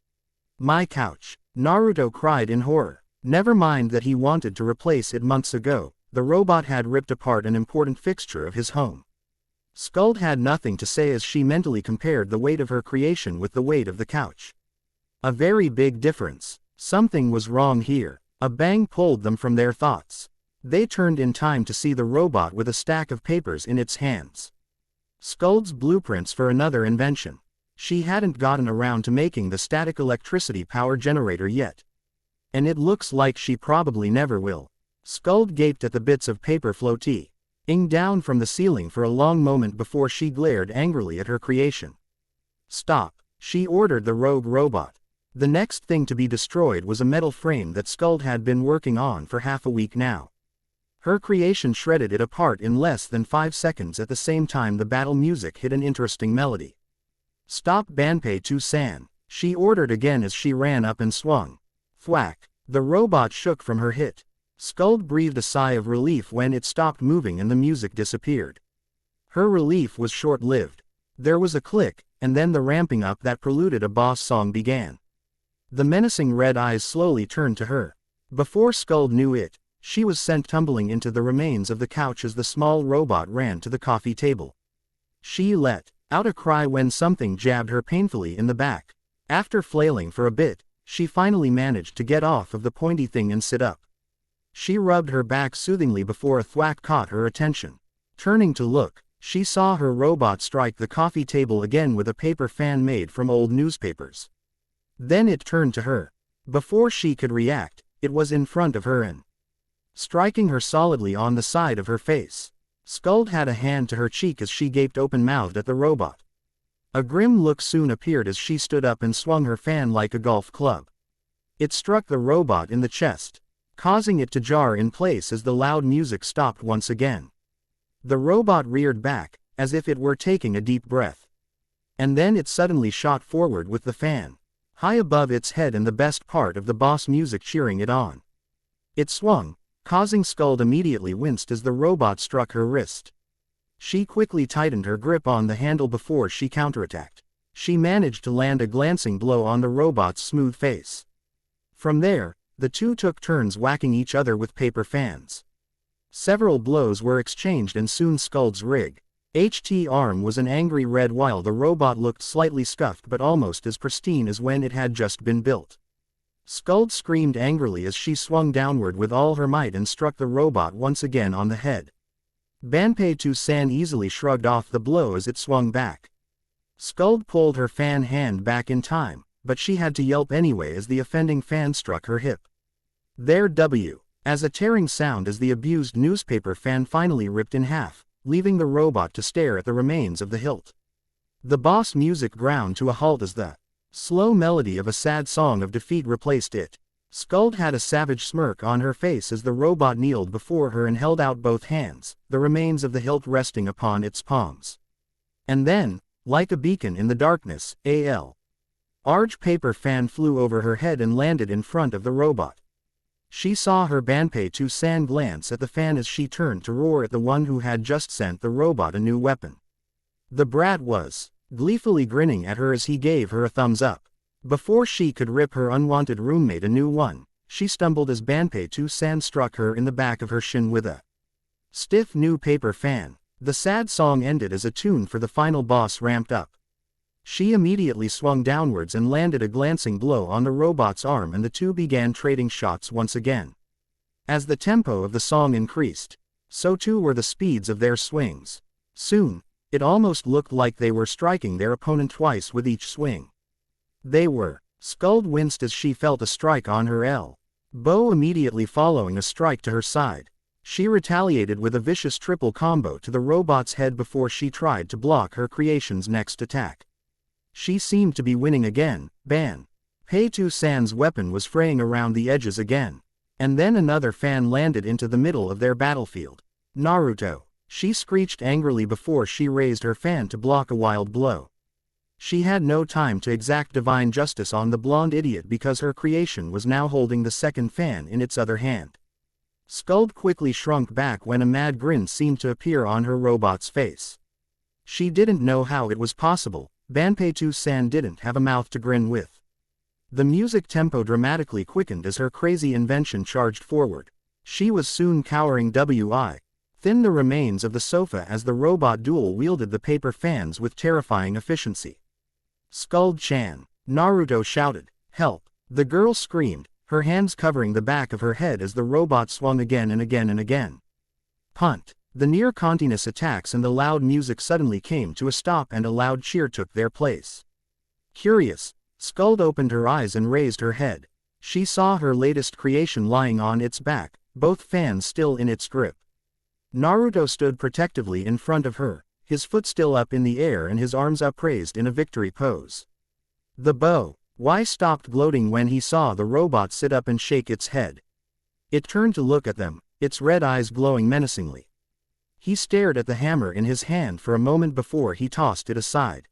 My couch, Naruto cried in horror. Never mind that he wanted to replace it months ago, the robot had ripped apart an important fixture of his home. Skuld had nothing to say as she mentally compared the weight of her creation with the weight of the couch. A very big difference. Something was wrong here. A bang pulled them from their thoughts. They turned in time to see the robot with a stack of papers in its hands. Skuld's blueprints for another invention. She hadn't gotten around to making the static electricity power generator yet. And it looks like she probably never will. Skuld gaped at the bits of paper floating down from the ceiling for a long moment before she glared angrily at her creation. Stop, she ordered the rogue robot. The next thing to be destroyed was a metal frame that Skuld had been working on for half a week now. Her creation shredded it apart in less than 5 seconds. At the same time the battle music hit an interesting melody. Stop Banpei-san, she ordered again as she ran up and swung. Thwack, the robot shook from her hit. Skuld breathed a sigh of relief when it stopped moving and the music disappeared. Her relief was short-lived. There was a click, and then the ramping up that preluded a boss song began. The menacing red eyes slowly turned to her. Before Skuld knew it, she was sent tumbling into the remains of the couch as the small robot ran to the coffee table. She let out a cry when something jabbed her painfully in the back. After flailing for a bit, she finally managed to get off of the pointy thing and sit up. She rubbed her back soothingly before a thwack caught her attention. Turning to look, She saw her robot strike the coffee table again with a paper fan made from old newspapers. Then it turned to her. Before she could react, it was in front of her and striking her solidly on the side of her face. Skuld had a hand to her cheek as she gaped open-mouthed at the robot. A grim look soon appeared as she stood up and swung her fan like a golf club. It struck the robot in the chest, causing it to jar in place as the loud music stopped once again. The robot reared back, as if it were taking a deep breath. And then it suddenly shot forward with the fan high above its head and the best part of the boss music cheering it on. It swung, causing Skuld immediately winced as the robot struck her wrist. She quickly tightened her grip on the handle before she counterattacked. She managed to land a glancing blow on the robot's smooth face. From there, the two took turns whacking each other with paper fans. Several blows were exchanged and soon Skuld's HT arm was an angry red while the robot looked slightly scuffed but almost as pristine as when it had just been built. Skuld screamed angrily as she swung downward with all her might and struck the robot once again on the head. Banpei-to-san easily shrugged off the blow as it swung back. Skuld pulled her fan hand back in time, but she had to yelp anyway as the offending fan struck her hip. There as a tearing sound as the abused newspaper fan finally ripped in half, leaving the robot to stare at the remains of the hilt. The boss music ground to a halt as the slow melody of a sad song of defeat replaced it. Skuld had a savage smirk on her face as the robot kneeled before her and held out both hands, the remains of the hilt resting upon its palms. And then, like a beacon in the darkness, a large paper fan flew over her head and landed in front of the robot. She saw her Banpei-to-san glance at the fan as she turned to roar at the one who had just sent the robot a new weapon. The brat was gleefully grinning at her as he gave her a thumbs up. Before she could rip her unwanted roommate a new one, she stumbled as Banpei-to-san struck her in the back of her shin with a stiff new paper fan. The sad song ended as a tune for the final boss ramped up. She immediately swung downwards and landed a glancing blow on the robot's arm and the two began trading shots once again. As the tempo of the song increased, so too were the speeds of their swings. Soon, it almost looked like they were striking their opponent twice with each swing. Skuld winced as she felt a strike on her elbow immediately following a strike to her side. She retaliated with a vicious triple combo to the robot's head before she tried to block her creation's next attack. She seemed to be winning again. Banpei-to-san's weapon was fraying around the edges again. And then another fan landed into the middle of their battlefield. Naruto, she screeched angrily before she raised her fan to block a wild blow. She had no time to exact divine justice on the blonde idiot because her creation was now holding the second fan in its other hand. Skuld quickly shrunk back when a mad grin seemed to appear on her robot's face. She didn't know how it was possible. Banpei-to-san didn't have a mouth to grin with. The music tempo dramatically quickened as her crazy invention charged forward. She was soon cowering within the remains of the sofa as the robot dual-wielded the paper fans with terrifying efficiency. Skuld-chan, Naruto shouted, "Help!" The girl screamed, her hands covering the back of her head as the robot swung again and again and again. Punt. The near-continuous attacks and the loud music suddenly came to a stop and a loud cheer took their place. Curious, Skuld opened her eyes and raised her head. She saw her latest creation lying on its back, both fans still in its grip. Naruto stood protectively in front of her, his foot still up in the air and his arms upraised in a victory pose. The boy stopped gloating when he saw the robot sit up and shake its head. It turned to look at them, its red eyes glowing menacingly. He stared at the hammer in his hand for a moment before he tossed it aside.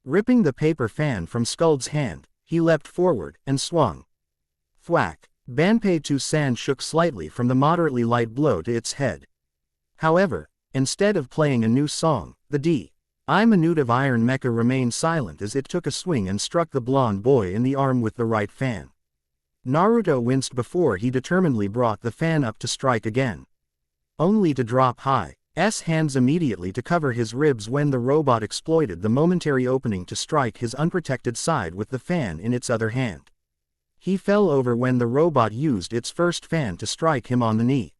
Ripping the paper fan from Skuld's hand, he leapt forward and swung. Thwack! Banpei-to-san shook slightly from the moderately light blow to its head. However, instead of playing a new song, the diminutive iron mecha remained silent as it took a swing and struck the blonde boy in the arm with the right fan. Naruto winced before he determinedly brought the fan up to strike again. Only to drop his hands immediately to cover his ribs when the robot exploited the momentary opening to strike his unprotected side with the fan in its other hand. He fell over when the robot used its first fan to strike him on the knee.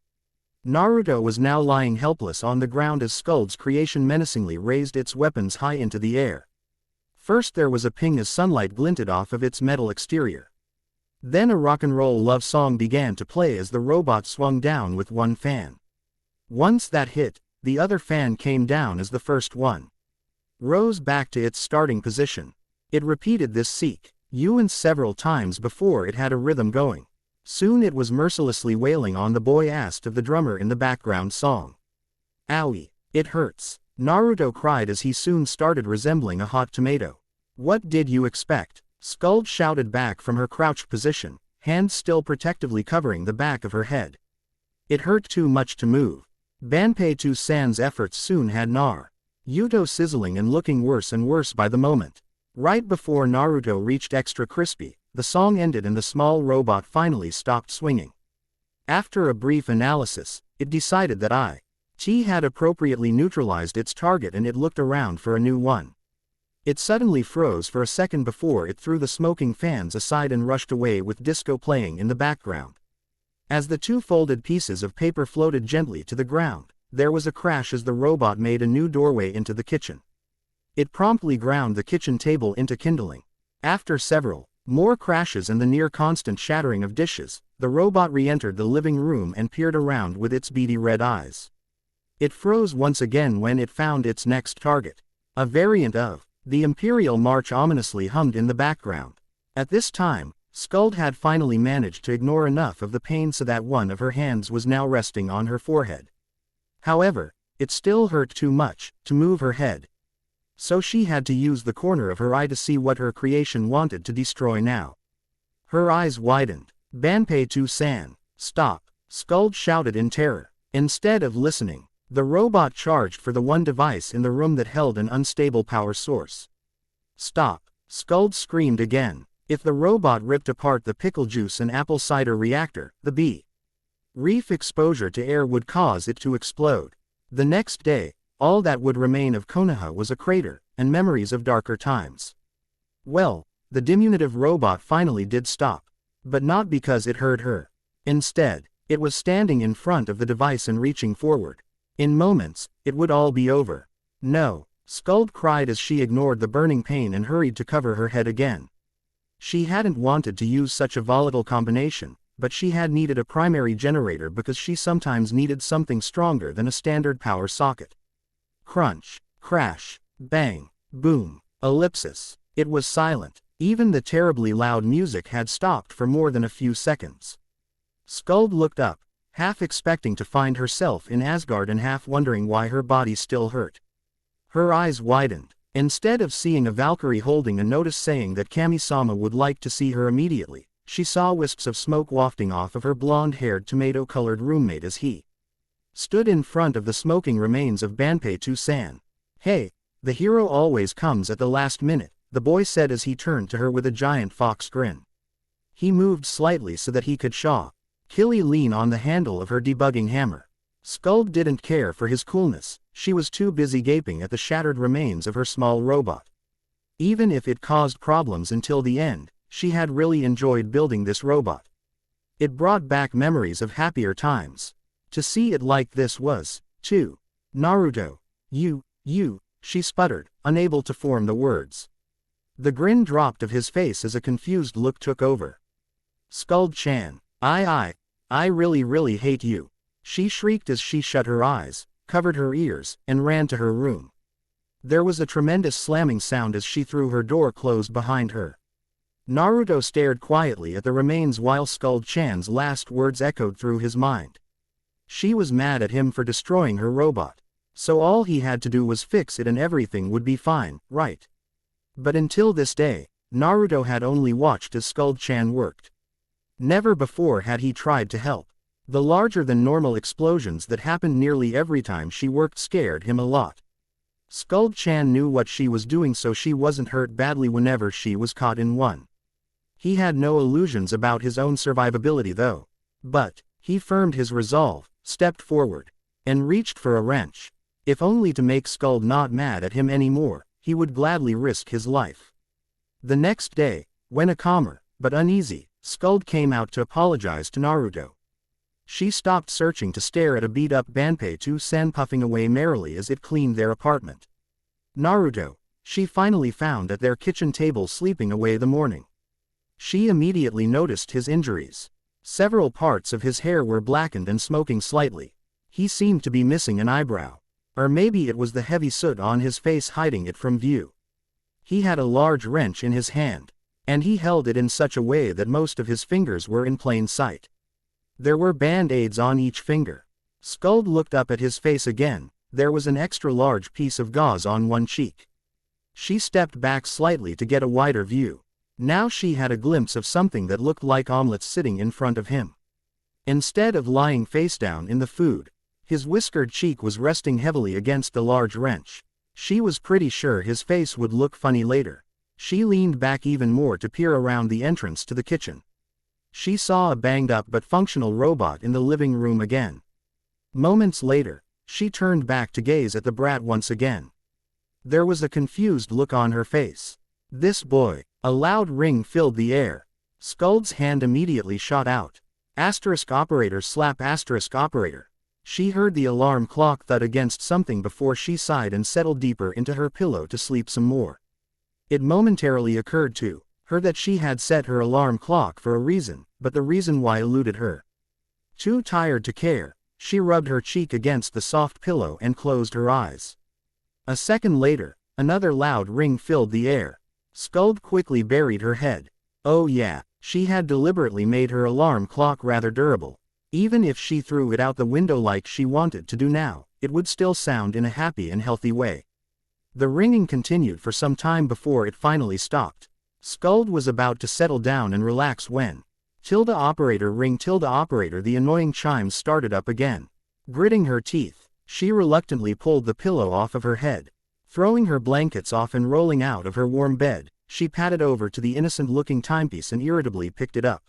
Naruto was now lying helpless on the ground as Skuld's creation menacingly raised its weapons high into the air. First there was a ping as sunlight glinted off of its metal exterior. Then a rock-and-roll love song began to play as the robot swung down with one fan. Once that hit, the other fan came down as the first one rose back to its starting position. It repeated this sequence several times before it had a rhythm going. Soon it was mercilessly wailing on the boy asked of the drummer in the background song. "Owie, it hurts," Naruto cried as he soon started resembling a hot tomato. "What did you expect?" Skuld shouted back from her crouched position, hands still protectively covering the back of her head. It hurt too much to move. Banpei-san's efforts soon had Naruto sizzling and looking worse and worse by the moment. Right before Naruto reached extra crispy, the song ended and the small robot finally stopped swinging. After a brief analysis, it decided that it had appropriately neutralized its target and it looked around for a new one. It suddenly froze for a second before it threw the smoking fans aside and rushed away with disco playing in the background. As the two folded pieces of paper floated gently to the ground, there was a crash as the robot made a new doorway into the kitchen. It promptly ground the kitchen table into kindling. After several more crashes and the near-constant shattering of dishes, the robot re-entered the living room and peered around with its beady red eyes. It froze once again when it found its next target. A variant of the Imperial March ominously hummed in the background. At this time, Skuld had finally managed to ignore enough of the pain so that one of her hands was now resting on her forehead. However, it still hurt too much to move her head. So she had to use the corner of her eye to see what her creation wanted to destroy now. Her eyes widened. "Banpei-san, stop!" Skuld shouted in terror. Instead of listening, the robot charged for the one device in the room that held an unstable power source. "Stop!" Skuld screamed again. If the robot ripped apart the pickle juice and apple cider reactor, the brief exposure to air would cause it to explode. The next day, all that would remain of Konoha was a crater, and memories of darker times. Well, the diminutive robot finally did stop. But not because it hurt her. Instead, it was standing in front of the device and reaching forward. In moments, it would all be over. "No!" Skuld cried as she ignored the burning pain and hurried to cover her head again. She hadn't wanted to use such a volatile combination, but she had needed a primary generator because she sometimes needed something stronger than a standard power socket. Crunch, crash, bang, boom, ellipsis. It was silent. Even the terribly loud music had stopped for more than a few seconds. Skuld looked up, half expecting to find herself in Asgard and half wondering why her body still hurt. Her eyes widened. Instead of seeing a Valkyrie holding a notice saying that Kami-sama would like to see her immediately, she saw wisps of smoke wafting off of her blonde-haired tomato-colored roommate as he stood in front of the smoking remains of Banpei-san. "Hey, the hero always comes at the last minute," the boy said as he turned to her with a giant fox grin. He moved slightly so that he could Killy lean on the handle of her debugging hammer. Skuld didn't care for his coolness. She was too busy gaping at the shattered remains of her small robot. Even if it caused problems until the end, she had really enjoyed building this robot. It brought back memories of happier times. To see it like this was, too. "Naruto, you, she sputtered, unable to form the words. The grin dropped of his face as a confused look took over. "Skuld-chan, I really hate you," she shrieked as she shut her eyes, covered her ears, and ran to her room. There was a tremendous slamming sound as she threw her door closed behind her. Naruto stared quietly at the remains while Skuld-chan's last words echoed through his mind. She was mad at him for destroying her robot. So all he had to do was fix it and everything would be fine, right? But until this day, Naruto had only watched as Skuld-chan worked. Never before had he tried to help. The larger-than-normal explosions that happened nearly every time she worked scared him a lot. Skuld-chan knew what she was doing so she wasn't hurt badly whenever she was caught in one. He had no illusions about his own survivability though. But he firmed his resolve, stepped forward, and reached for a wrench. If only to make Skuld not mad at him anymore, he would gladly risk his life. The next day, when a calmer, but uneasy, Skuld came out to apologize to Naruto. She stopped searching to stare at a beat-up Banpei-san puffing away merrily as it cleaned their apartment. Naruto, she finally found at their kitchen table sleeping away the morning. She immediately noticed his injuries. Several parts of his hair were blackened and smoking slightly. He seemed to be missing an eyebrow. Or maybe it was the heavy soot on his face hiding it from view. He had a large wrench in his hand, and he held it in such a way that most of his fingers were in plain sight. There were band-aids on each finger. Skuld looked up at his face again. There was an extra large piece of gauze on one cheek. She stepped back slightly to get a wider view. Now she had a glimpse of something that looked like omelets sitting in front of him. Instead of lying face down in the food, his whiskered cheek was resting heavily against the large wrench. She was pretty sure his face would look funny later. She leaned back even more to peer around the entrance to the kitchen. She saw a banged-up but functional robot in the living room again. Moments later, she turned back to gaze at the brat once again. There was a confused look on her face. This boy. A loud ring filled the air. Skuld's hand immediately shot out. *operator slap *operator. She heard the alarm clock thud against something before she sighed and settled deeper into her pillow to sleep some more. It momentarily occurred to her that she had set her alarm clock for a reason, but the reason why eluded her. Too tired to care, she rubbed her cheek against the soft pillow and closed her eyes. A second later, another loud ring filled the air. Skuld quickly buried her head. Oh yeah, she had deliberately made her alarm clock rather durable. Even if she threw it out the window like she wanted to do now, it would still sound in a happy and healthy way. The ringing continued for some time before it finally stopped. Skuld was about to settle down and relax when *operator ring *operator the annoying chimes started up again. Gritting her teeth, she reluctantly pulled the pillow off of her head. Throwing her blankets off and rolling out of her warm bed, she padded over to the innocent-looking timepiece and irritably picked it up.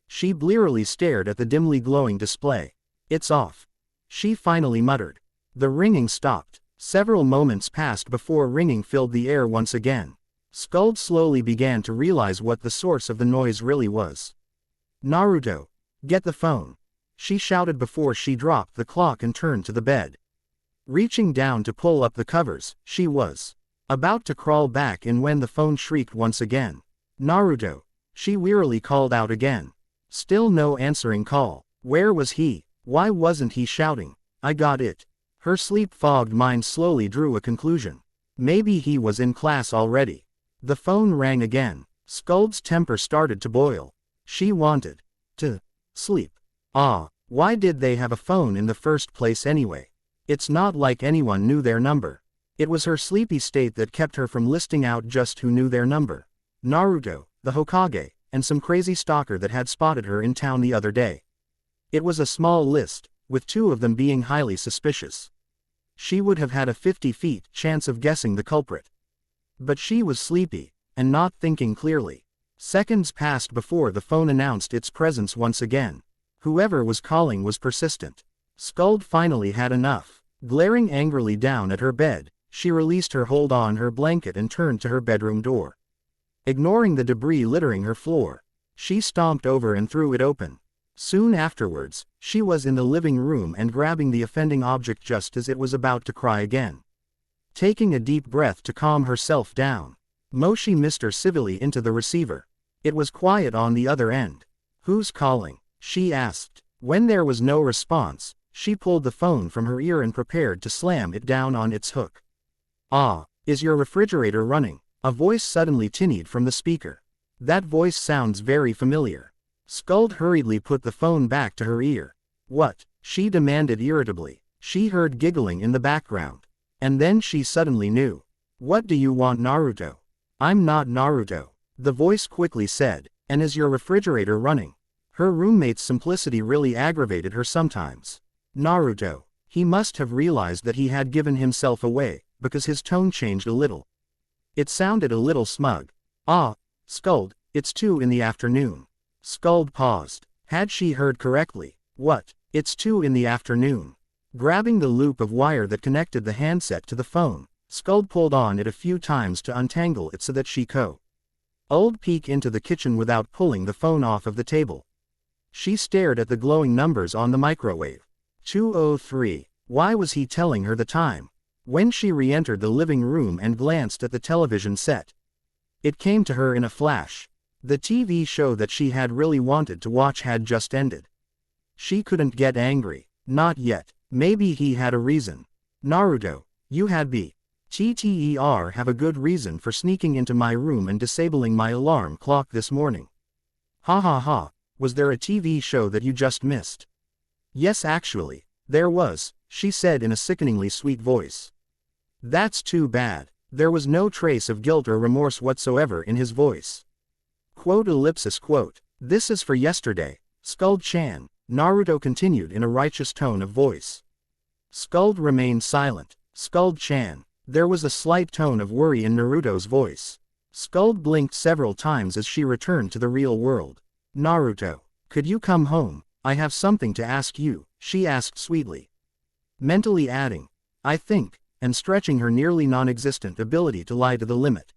She blearily stared at the dimly glowing display. "It's off," she finally muttered. The ringing stopped. Several moments passed before ringing filled the air once again. Skuld slowly began to realize what the source of the noise really was. "Naruto, get the phone," she shouted before she dropped the clock and turned to the bed. Reaching down to pull up the covers, she was about to crawl back in when the phone shrieked once again. "Naruto," she wearily called out again. Still no answering call. Where was he? Why wasn't he shouting? "I got it." Her sleep-fogged mind slowly drew a conclusion. Maybe he was in class already. The phone rang again. Skuld's temper started to boil. She wanted to sleep. Why did they have a phone in the first place anyway? It's not like anyone knew their number. It was her sleepy state that kept her from listing out just who knew their number. Naruto, the Hokage, and some crazy stalker that had spotted her in town the other day. It was a small list, with two of them being highly suspicious. She would have had a 50-50 chance of guessing the culprit. But she was sleepy, and not thinking clearly. Seconds passed before the phone announced its presence once again. Whoever was calling was persistent. Skuld finally had enough. Glaring angrily down at her bed, she released her hold on her blanket and turned to her bedroom door. Ignoring the debris littering her floor, she stomped over and threw it open. Soon afterwards, she was in the living room and grabbing the offending object just as it was about to cry again. Taking a deep breath to calm herself down, Moshi missed her civilly into the receiver. It was quiet on the other end. "Who's calling?" she asked. When there was no response, she pulled the phone from her ear and prepared to slam it down on its hook. Is your refrigerator running?" A voice suddenly tinnied from the speaker. "That voice sounds very familiar." Skuld hurriedly put the phone back to her ear. "What?" she demanded irritably. She heard giggling in the background. And then she suddenly knew. "What do you want, Naruto?" "I'm not Naruto," the voice quickly said. "And is your refrigerator running?" Her roommate's simplicity really aggravated her sometimes. Naruto. He must have realized that he had given himself away, because his tone changed a little. It sounded a little smug. Skuld, it's 2 in the afternoon. Skuld paused. Had she heard correctly? What? It's 2 in the afternoon. Grabbing the loop of wire that connected the handset to the phone, Skuld pulled on it a few times to untangle it so that she could peek into the kitchen without pulling the phone off of the table. She stared at the glowing numbers on the microwave. 2:03. Why was he telling her the time? When she re-entered the living room and glanced at the television set, it came to her in a flash. The TV show that she had really wanted to watch had just ended. She couldn't get angry. Not yet. Maybe he had a reason. Naruto, you had better have a good reason for sneaking into my room and disabling my alarm clock this morning. Ha ha ha, was there a TV show that you just missed? Yes, actually, there was, she said in a sickeningly sweet voice. That's too bad. There was no trace of guilt or remorse whatsoever in his voice. Quote. This is for yesterday, Skuld-chan, Naruto continued in a righteous tone of voice. Skuld remained silent. Skuld-chan. There was a slight tone of worry in Naruto's voice. Skuld blinked several times as she returned to the real world. Naruto, could you come home? I have something to ask you, she asked sweetly. Mentally adding, I think, and stretching her nearly non-existent ability to lie to the limit.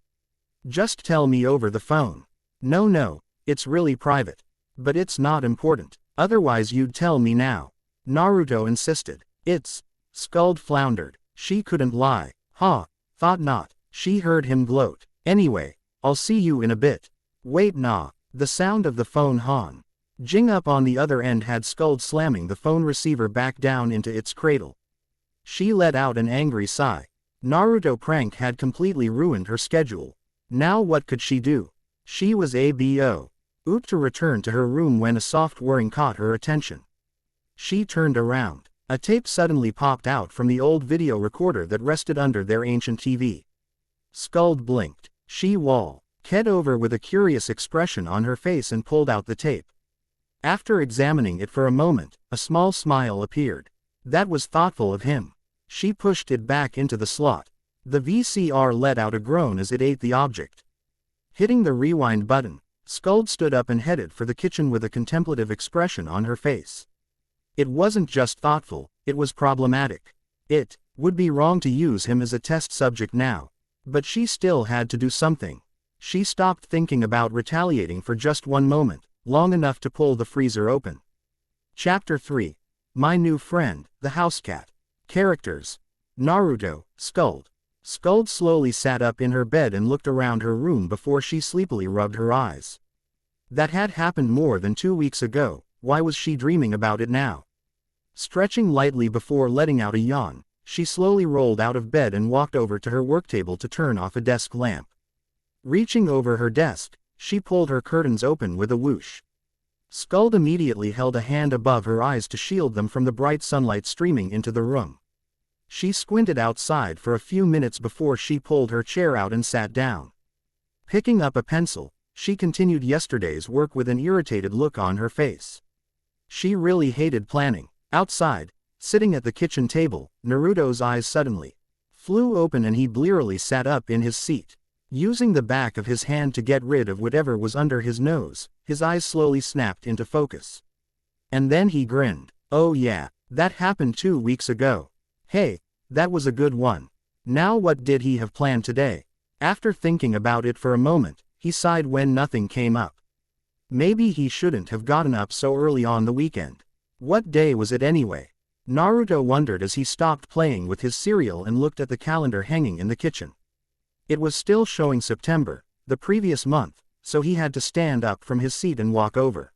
Just tell me over the phone. No, it's really private. But it's not important. Otherwise you'd tell me now. Naruto insisted. Skuld floundered. She couldn't lie. Thought not. She heard him gloat. Anyway, I'll see you in a bit. Wait, nah. The sound of the phone hung up on the other end had Skuld slamming the phone receiver back down into its cradle. She let out an angry sigh. Naruto prank had completely ruined her schedule. Now what could she do? She was about to return to her room when a soft whirring caught her attention. She turned around. A tape suddenly popped out from the old video recorder that rested under their ancient TV. Skuld blinked. She walked over with a curious expression on her face and pulled out the tape. After examining it for a moment, a small smile appeared. That was thoughtful of him. She pushed it back into the slot. The VCR let out a groan as it ate the object. Hitting the rewind button, Skuld stood up and headed for the kitchen with a contemplative expression on her face. It wasn't just thoughtful, it was problematic. It would be wrong to use him as a test subject now. But she still had to do something. She stopped thinking about retaliating for just one moment, long enough to pull the freezer open. Chapter 3. My New Friend, the House Cat. Characters. Naruto, Skuld. Skuld slowly sat up in her bed and looked around her room before she sleepily rubbed her eyes. That had happened more than 2 weeks ago. Why was she dreaming about it now? Stretching lightly before letting out a yawn, she slowly rolled out of bed and walked over to her work table to turn off a desk lamp. Reaching over her desk, she pulled her curtains open with a whoosh. Skuld immediately held a hand above her eyes to shield them from the bright sunlight streaming into the room. She squinted outside for a few minutes before she pulled her chair out and sat down. Picking up a pencil, she continued yesterday's work with an irritated look on her face. She really hated planning. Outside, sitting at the kitchen table, Naruto's eyes suddenly flew open and he blearily sat up in his seat. Using the back of his hand to get rid of whatever was under his nose, his eyes slowly snapped into focus. And then he grinned. Oh yeah, that happened 2 weeks ago. Hey, that was a good one. Now what did he have planned today? After thinking about it for a moment, he sighed when nothing came up. Maybe he shouldn't have gotten up so early on the weekend. What day was it anyway? Naruto wondered as he stopped playing with his cereal and looked at the calendar hanging in the kitchen. It was still showing September, the previous month, so he had to stand up from his seat and walk over.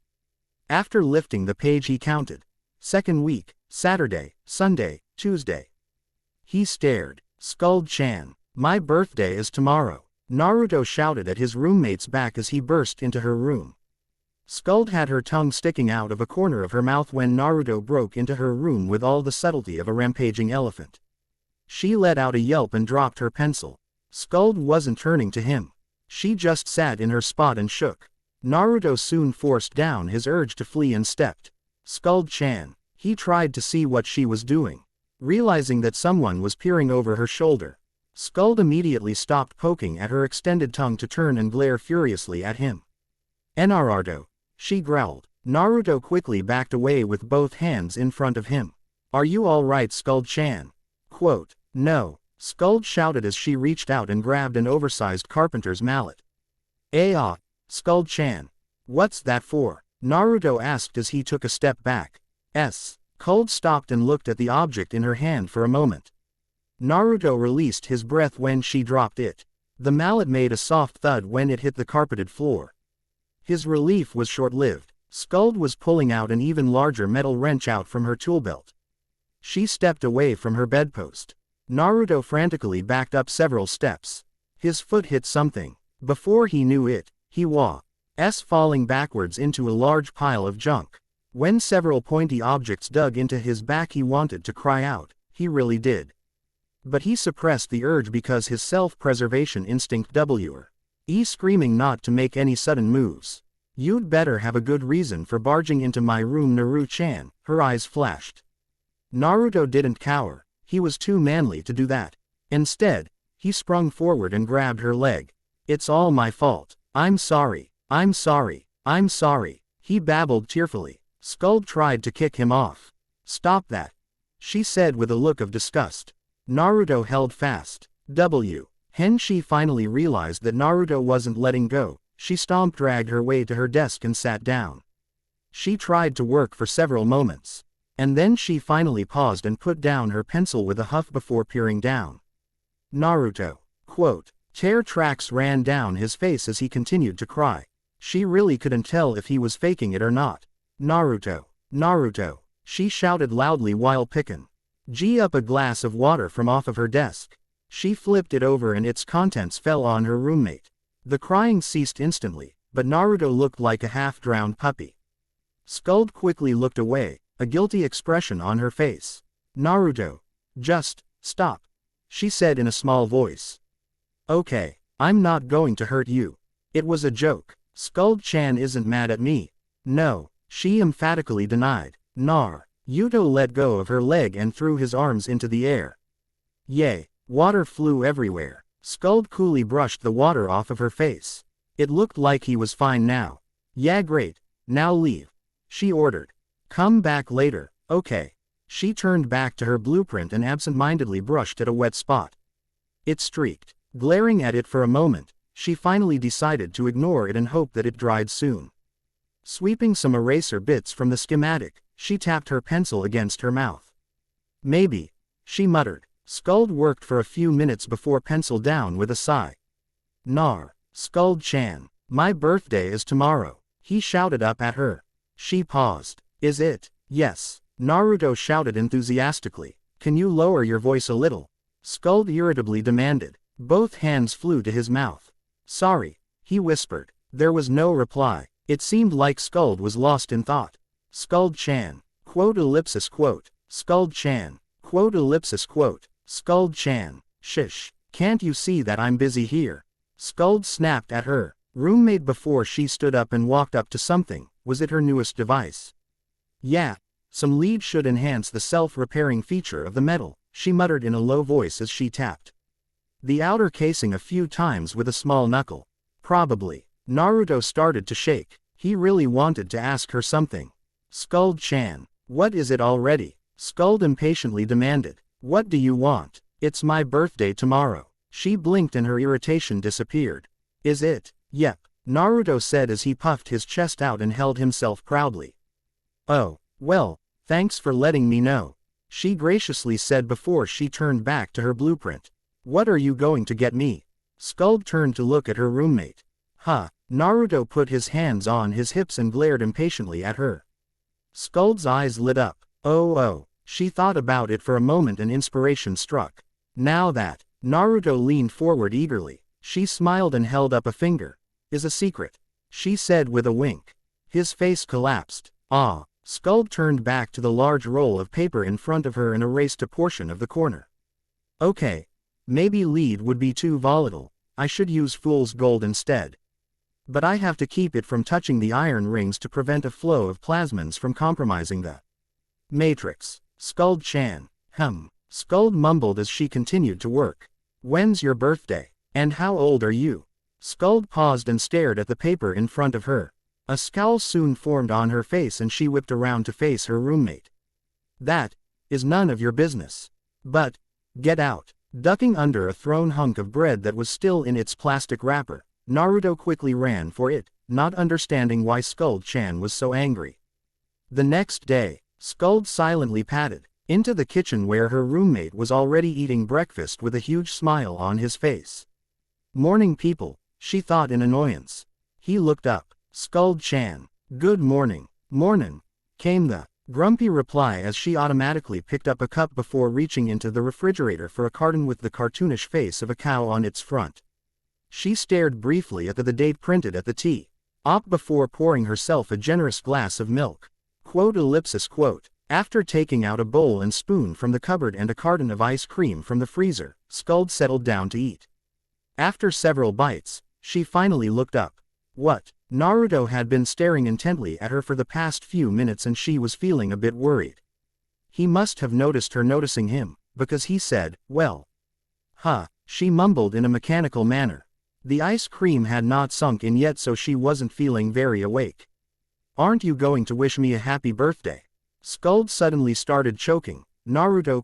After lifting the page he counted. Second week, Saturday, Sunday, Tuesday. He stared. Skuld-chan. My birthday is tomorrow. Naruto shouted at his roommate's back as he burst into her room. Skuld had her tongue sticking out of a corner of her mouth when Naruto broke into her room with all the subtlety of a rampaging elephant. She let out a yelp and dropped her pencil. Skuld wasn't turning to him. She just sat in her spot and shook. Naruto soon forced down his urge to flee and stepped. Skuld-chan. He tried to see what she was doing. Realizing that someone was peering over her shoulder, Skuld immediately stopped poking at her extended tongue to turn and glare furiously at him. Naruto, she growled. Naruto quickly backed away with both hands in front of him. Are you all right, Skuld-chan? Quote, no, Skuld shouted as she reached out and grabbed an oversized carpenter's mallet. Skuld-chan. What's that for? Naruto asked as he took a step back. Skuld stopped and looked at the object in her hand for a moment. Naruto released his breath when she dropped it. The mallet made a soft thud when it hit the carpeted floor. His relief was short-lived. Skuld was pulling out an even larger metal wrench out from her tool belt. She stepped away from her bedpost. Naruto frantically backed up several steps. His foot hit something. Before he knew it, he was falling backwards into a large pile of junk. When several pointy objects dug into his back, he wanted to cry out. He really did. But he suppressed the urge because his self-preservation instinct was screaming not to make any sudden moves. You'd better have a good reason for barging into my room, Naru-chan. Her eyes flashed. Naruto didn't cower. He was too manly to do that. Instead, he sprung forward and grabbed her leg. It's all my fault. I'm sorry. I'm sorry. I'm sorry. He babbled tearfully. Skuld tried to kick him off. Stop that, she said with a look of disgust. Naruto held fast. When she finally realized that Naruto wasn't letting go, she dragged her way to her desk and sat down. She tried to work for several moments. And then she finally paused and put down her pencil with a huff before peering down. Naruto. Tear tracks ran down his face as he continued to cry. She really couldn't tell if he was faking it or not. Naruto. Naruto. She shouted loudly while picking up a glass of water from off of her desk. She flipped it over and its contents fell on her roommate. The crying ceased instantly, but Naruto looked like a half-drowned puppy. Skuld quickly looked away, a guilty expression on her face. Naruto. Just stop, she said in a small voice. Okay, I'm not going to hurt you. It was a joke. Skuld-chan isn't mad at me. No, she emphatically denied. Yuto let go of her leg and threw his arms into the air. Yay, water flew everywhere. Skuld coolly brushed the water off of her face. It looked like he was fine now. Yeah, great, now leave, she ordered. Come back later, okay. She turned back to her blueprint and absent-mindedly brushed at a wet spot. It streaked. Glaring at it for a moment, she finally decided to ignore it and hope that it dried soon. Sweeping some eraser bits from the schematic, she tapped her pencil against her mouth. Maybe, she muttered. Skuld worked for a few minutes before pencil down with a sigh. Skuld-chan, my birthday is tomorrow, he shouted up at her. She paused. Is it? Yes, Naruto shouted enthusiastically. Can you lower your voice a little? Skuld irritably demanded. Both hands flew to his mouth. Sorry, he whispered. There was no reply. It seemed like Skuld was lost in thought. Skuld-chan. Skuld-chan. Skuld-chan. Shish. Can't you see that I'm busy here? Skuld snapped at her roommate before she stood up and walked up to something. Was it her newest device? Yeah. Some lead should enhance the self-repairing feature of the metal, she muttered in a low voice as she tapped the outer casing a few times with a small knuckle. Probably. Naruto started to shake. He really wanted to ask her something. Skuld-chan. What is it already? Skuld impatiently demanded. What do you want? It's my birthday tomorrow. She blinked and her irritation disappeared. Is it? Yep, Naruto said as he puffed his chest out and held himself proudly. Oh, well, thanks for letting me know, she graciously said before she turned back to her blueprint. What are you going to get me? Skuld turned to look at her roommate. Naruto put his hands on his hips and glared impatiently at her. Skuld's eyes lit up. Oh, she thought about it for a moment and inspiration struck. Now that, Naruto leaned forward eagerly. She smiled and held up a finger. Is a secret, she said with a wink. His face collapsed. Skuld turned back to the large roll of paper in front of her and erased a portion of the corner. Okay. Maybe lead would be too volatile. I should use fool's gold instead. But I have to keep it from touching the iron rings to prevent a flow of plasmons from compromising the matrix. Skuld-chan. Skuld mumbled as she continued to work. When's your birthday? And how old are you? Skuld paused and stared at the paper in front of her. A scowl soon formed on her face and she whipped around to face her roommate. That is none of your business. But, get out. Ducking under a thrown hunk of bread that was still in its plastic wrapper, Naruto quickly ran for it. not understanding why Skuld-chan was so angry. The next day, Skuld silently padded into the kitchen where her roommate was already eating breakfast with a huge smile on his face. "Morning people," she thought in annoyance. He looked up. "Skuld-chan. Good morning." "Mornin'," came the grumpy reply as she automatically picked up a cup before reaching into the refrigerator for a carton with the cartoonish face of a cow on its front. She stared briefly at the date printed at the tea op before pouring herself a generous glass of milk. Quote. After taking out a bowl and spoon from the cupboard and a carton of ice cream from the freezer, Skuld settled down to eat. After several bites, she finally looked up. What? Naruto had been staring intently at her for the past few minutes and she was feeling a bit worried. He must have noticed her noticing him, because he said, "Well." She mumbled in a mechanical manner. The ice cream had not sunk in yet so she wasn't feeling very awake. "Aren't you going to wish me a happy birthday?" Skuld suddenly started choking. Naruto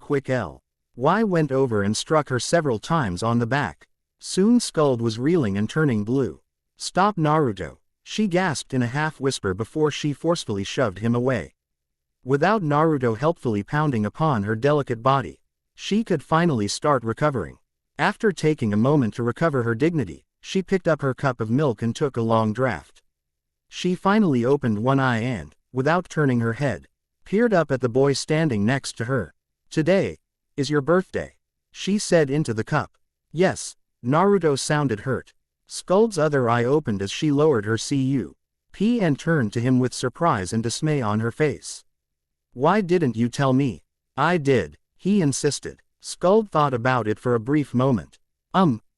went over and struck her several times on the back. Soon Skuld was reeling and turning blue. "Stop, Naruto," she gasped in a half-whisper before she forcefully shoved him away. Without Naruto helpfully pounding upon her delicate body, she could finally start recovering. After taking a moment to recover her dignity, she picked up her cup of milk and took a long draught. She finally opened one eye and, without turning her head, peered up at the boy standing next to her. "Today is your birthday," she said into the cup. "Yes." Naruto sounded hurt. Skuld's other eye opened as she lowered her cup and turned to him with surprise and dismay on her face. "Why didn't you tell me?" "I did," he insisted. Skuld thought about it for a brief moment.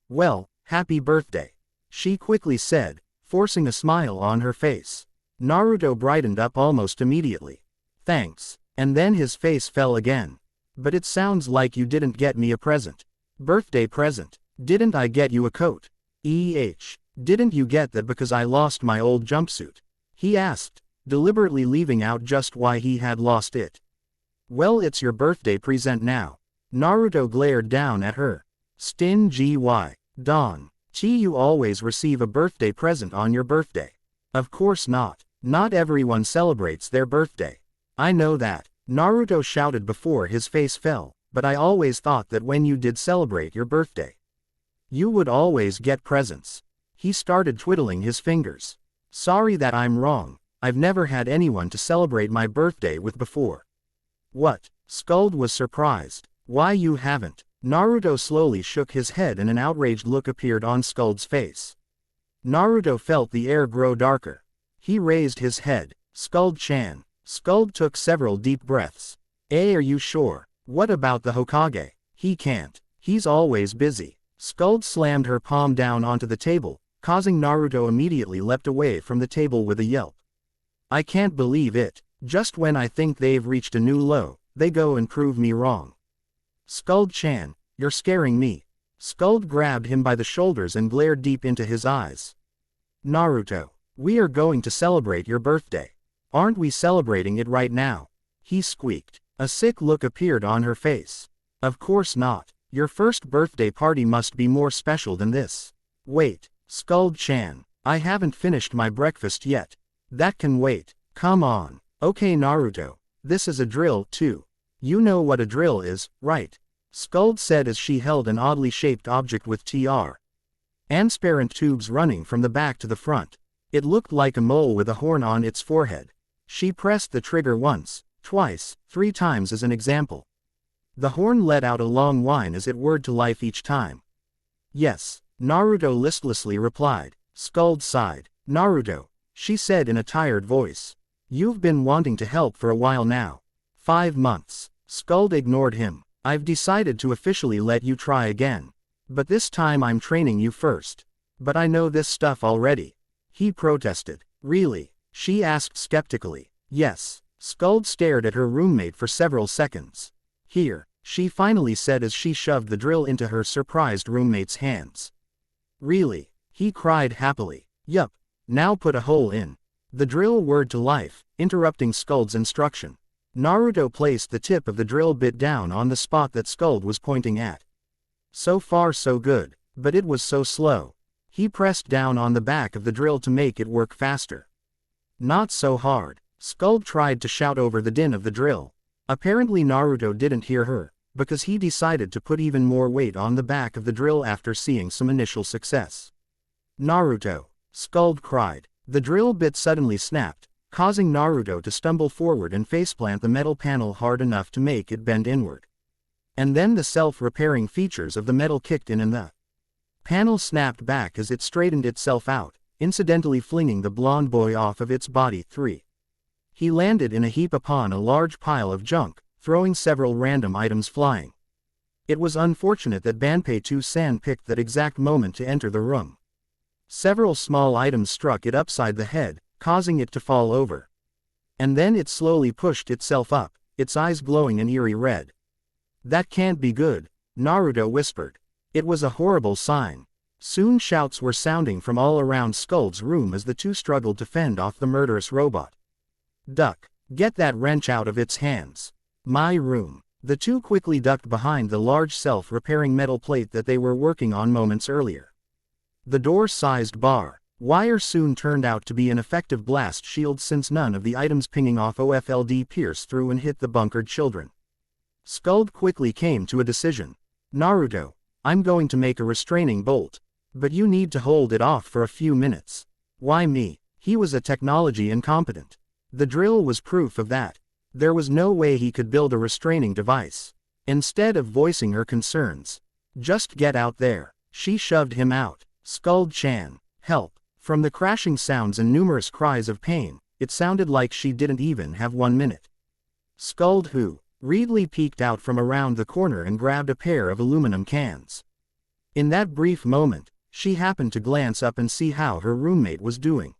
Well, happy birthday," she quickly said, forcing a smile on her face. Naruto brightened up almost immediately. "Thanks." And then his face fell again. "But it sounds like you didn't get me a present." "Birthday present? Didn't I get you a coat?" Didn't you get that because I lost my old jumpsuit?" he asked, deliberately leaving out just why he had lost it. "Well, it's your birthday present now." Naruto glared down at her. Stingy. Dawn. You always receive a birthday present on your birthday." "Of course not. Not everyone celebrates their birthday." "I know that," Naruto shouted before his face fell, "but I always thought that when you did celebrate your birthday, you would always get presents." He started twiddling his fingers. "Sorry that I'm wrong. I've never had anyone to celebrate my birthday with before." "What?" Skuld was surprised. "Why you haven't?" Naruto slowly shook his head and an outraged look appeared on Skuld's face. Naruto felt the air grow darker. He raised his head. "Skuld-chan." Skuld took several deep breaths. Are you sure?" "What about the Hokage?" "He can't. He's always busy." Skuld slammed her palm down onto the table, causing Naruto immediately leapt away from the table with a yelp. "I can't believe it. Just when I think they've reached a new low, they go and prove me wrong." "Skuld-chan, you're scaring me." Skuld grabbed him by the shoulders and glared deep into his eyes. "Naruto, we are going to celebrate your birthday. Aren't we celebrating it right now?" he squeaked. A sick look appeared on her face. "Of course not. Your first birthday party must be more special than this." "Wait, Skuld-chan, I haven't finished my breakfast yet." "That can wait. Come on." "Okay Naruto, this is a drill too. You know what a drill is, right?" Skuld said as she held an oddly shaped object with transparent tubes running from the back to the front. It looked like a mole with a horn on its forehead. She pressed the trigger once, twice, 3 times as an example. The horn let out a long whine as it whirred to life each time. "Yes," Naruto listlessly replied. Skuld sighed. "Naruto," she said in a tired voice. "You've been wanting to help for a while now." 5 months. Skuld ignored him. "I've decided to officially let you try again. But this time I'm training you first." "But I know this stuff already," he protested. "Really?" she asked skeptically. "Yes." Skuld stared at her roommate for several seconds. "Here," she finally said as she shoved the drill into her surprised roommate's hands. "Really?" he cried happily. "Yup. Now put a hole in." The drill whirred to life, interrupting Skuld's instruction. Naruto placed the tip of the drill bit down on the spot that Skuld was pointing at. So far so good, but it was so slow. He pressed down on the back of the drill to make it work faster. Not so hard. Skuld tried to shout over the din of the drill. Apparently Naruto didn't hear her, because he decided to put even more weight on the back of the drill after seeing some initial success. Naruto! Skuld cried. The drill bit suddenly snapped, causing Naruto to stumble forward and faceplant the metal panel hard enough to make it bend inward. And then the self-repairing features of the metal kicked in and the panel snapped back as it straightened itself out, incidentally flinging the blonde boy off of its body. 3. He landed in a heap upon a large pile of junk, throwing several random items flying. It was unfortunate that Banpei-san picked that exact moment to enter the room. Several small items struck it upside the head, causing it to fall over. And then it slowly pushed itself up, its eyes glowing an eerie red. "That can't be good," Naruto whispered. It was a horrible sign. Soon shouts were sounding from all around Skuld's room as the two struggled to fend off the murderous robot. "Duck! Get that wrench out of its hands." "My room." The two quickly ducked behind the large self-repairing metal plate that they were working on moments earlier. The door-sized bar wire soon turned out to be an effective blast shield since none of the items pinging off OFLD pierced through and hit the bunkered children. Skuld quickly came to a decision. "Naruto, I'm going to make a restraining bolt. But you need to hold it off for a few minutes." "Why me?" He was a technology incompetent. The drill was proof of that. There was no way he could build a restraining device. Instead of voicing her concerns, "Just get out there," she shoved him out. "Skuld-chan, help." From the crashing sounds and numerous cries of pain, it sounded like she didn't even have 1 minute. "Skuld who?" Reedley peeked out from around the corner and grabbed a pair of aluminum cans. In that brief moment, she happened to glance up and see how her roommate was doing.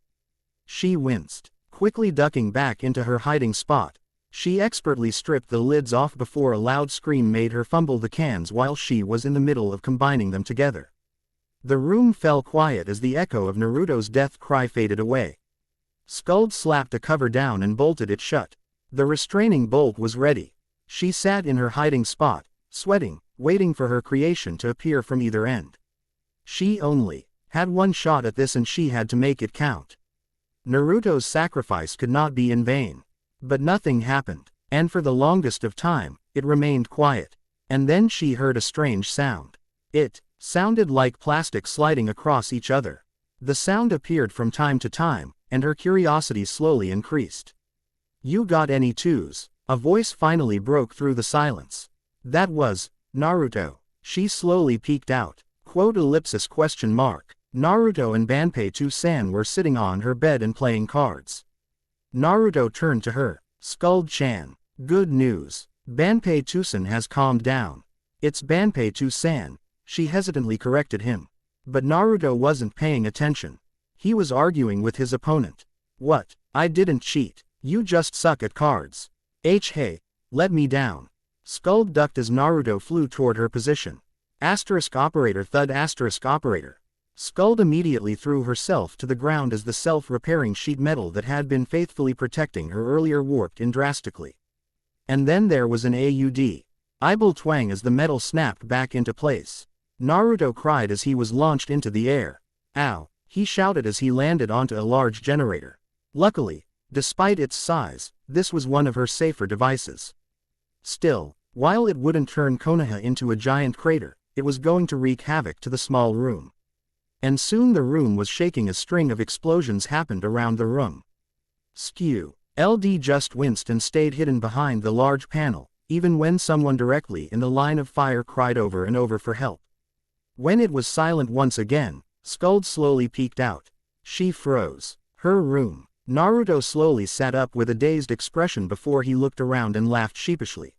She winced. Quickly ducking back into her hiding spot, she expertly stripped the lids off before a loud scream made her fumble the cans while she was in the middle of combining them together. The room fell quiet as the echo of Naruto's death cry faded away. Skuld slapped a cover down and bolted it shut. The restraining bolt was ready. She sat in her hiding spot, sweating, waiting for her creation to appear from either end. She only had one shot at this and she had to make it count. Naruto's sacrifice could not be in vain. But nothing happened, and for the longest of time, it remained quiet. And then she heard a strange sound. It sounded like plastic sliding across each other. The sound appeared from time to time, and her curiosity slowly increased. "You got any twos?" A voice finally broke through the silence. That was Naruto. She slowly peeked out. Naruto and Banpei-san were sitting on her bed and playing cards. Naruto turned to her. "Skuld-chan. Good news. Banpei-san has calmed down." "It's Banpei-san," she hesitantly corrected him. But Naruto wasn't paying attention. He was arguing with his opponent. "What? I didn't cheat. You just suck at cards." Hey, let me down." Skuld ducked as Naruto flew toward her position. *operator thud *operator. Skuld immediately threw herself to the ground as the self-repairing sheet metal that had been faithfully protecting her earlier warped in drastically. And then there was an AUD. Eyeball twang as the metal snapped back into place. Naruto cried as he was launched into the air. "Ow!" he shouted as he landed onto a large generator. Luckily, despite its size, this was one of her safer devices. Still, while it wouldn't turn Konoha into a giant crater, it was going to wreak havoc to the small room. And soon the room was shaking as a string of explosions happened around the room. Skew. LD just winced and stayed hidden behind the large panel, even when someone directly in the line of fire cried over and over for help. When it was silent once again, Skuld slowly peeked out. She froze. Her room. Naruto slowly sat up with a dazed expression before he looked around and laughed sheepishly.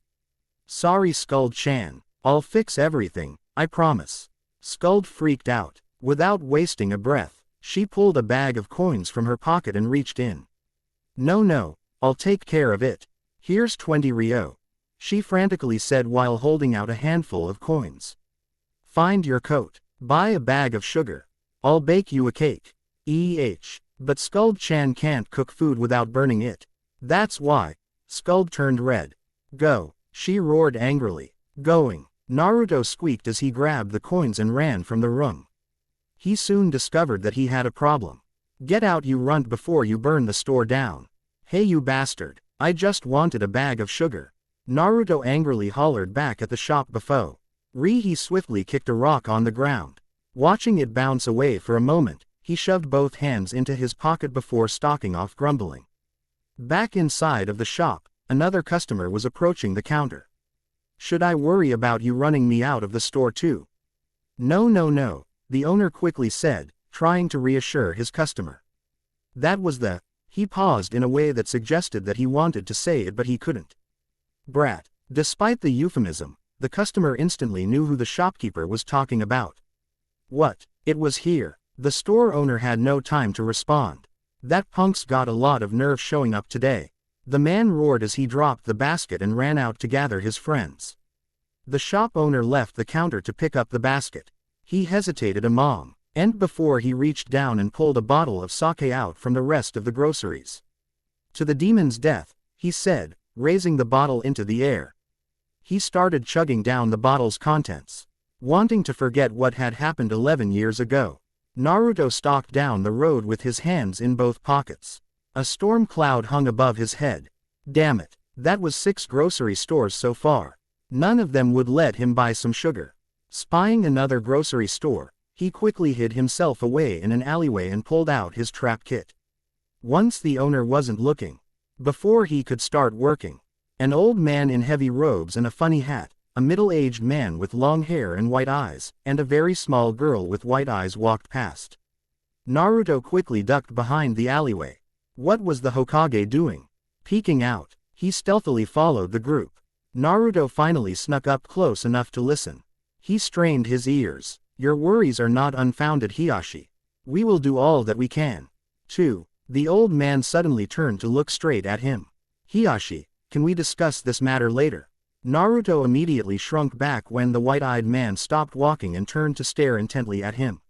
"Sorry Skuld-chan. I'll fix everything, I promise." Skuld freaked out. Without wasting a breath, she pulled a bag of coins from her pocket and reached in. No, I'll take care of it. Here's 20 ryo," she frantically said while holding out a handful of coins. "Find your coat. Buy a bag of sugar. I'll bake you a cake. But Skuld-chan can't cook food without burning it. That's why." Skuld turned red. "Go," she roared angrily. "Going." Naruto squeaked as he grabbed the coins and ran from the room. He soon discovered that he had a problem. Get out, you runt, before you burn the store down. Hey you bastard, I just wanted a bag of sugar. Naruto angrily hollered back at the shop before. He swiftly kicked a rock on the ground. Watching it bounce away for a moment, he shoved both hands into his pocket before stalking off, grumbling. Back inside of the shop, another customer was approaching the counter. Should I worry about you running me out of the store too? No, no, no, the owner quickly said, trying to reassure his customer. That was the... He paused in a way that suggested that he wanted to say it but he couldn't. Brat. Despite the euphemism, the customer instantly knew who the shopkeeper was talking about. What? It was here. The store owner had no time to respond. That punk's got a lot of nerve showing up today. The man roared as he dropped the basket and ran out to gather his friends. The shop owner left the counter to pick up the basket. He hesitated a moment before he reached down and pulled a bottle of sake out from the rest of the groceries. To the demon's death, he said, raising the bottle into the air. He started chugging down the bottle's contents. Wanting to forget what had happened 11 years ago, Naruto stalked down the road with his hands in both pockets. A storm cloud hung above his head. Damn it, that was 6 grocery stores so far. None of them would let him buy some sugar. Spying another grocery store, he quickly hid himself away in an alleyway and pulled out his trap kit. Once the owner wasn't looking, before he could start working, an old man in heavy robes and a funny hat, a middle-aged man with long hair and white eyes, and a very small girl with white eyes walked past. Naruto quickly ducked behind the alleyway. What was the Hokage doing? Peeking out, he stealthily followed the group. Naruto finally snuck up close enough to listen. He strained his ears. Your worries are not unfounded, Hiyashi. We will do all that we can. 2. The old man suddenly turned to look straight at him. Hiyashi, can we discuss this matter later? Naruto immediately shrunk back when the white-eyed man stopped walking and turned to stare intently at him.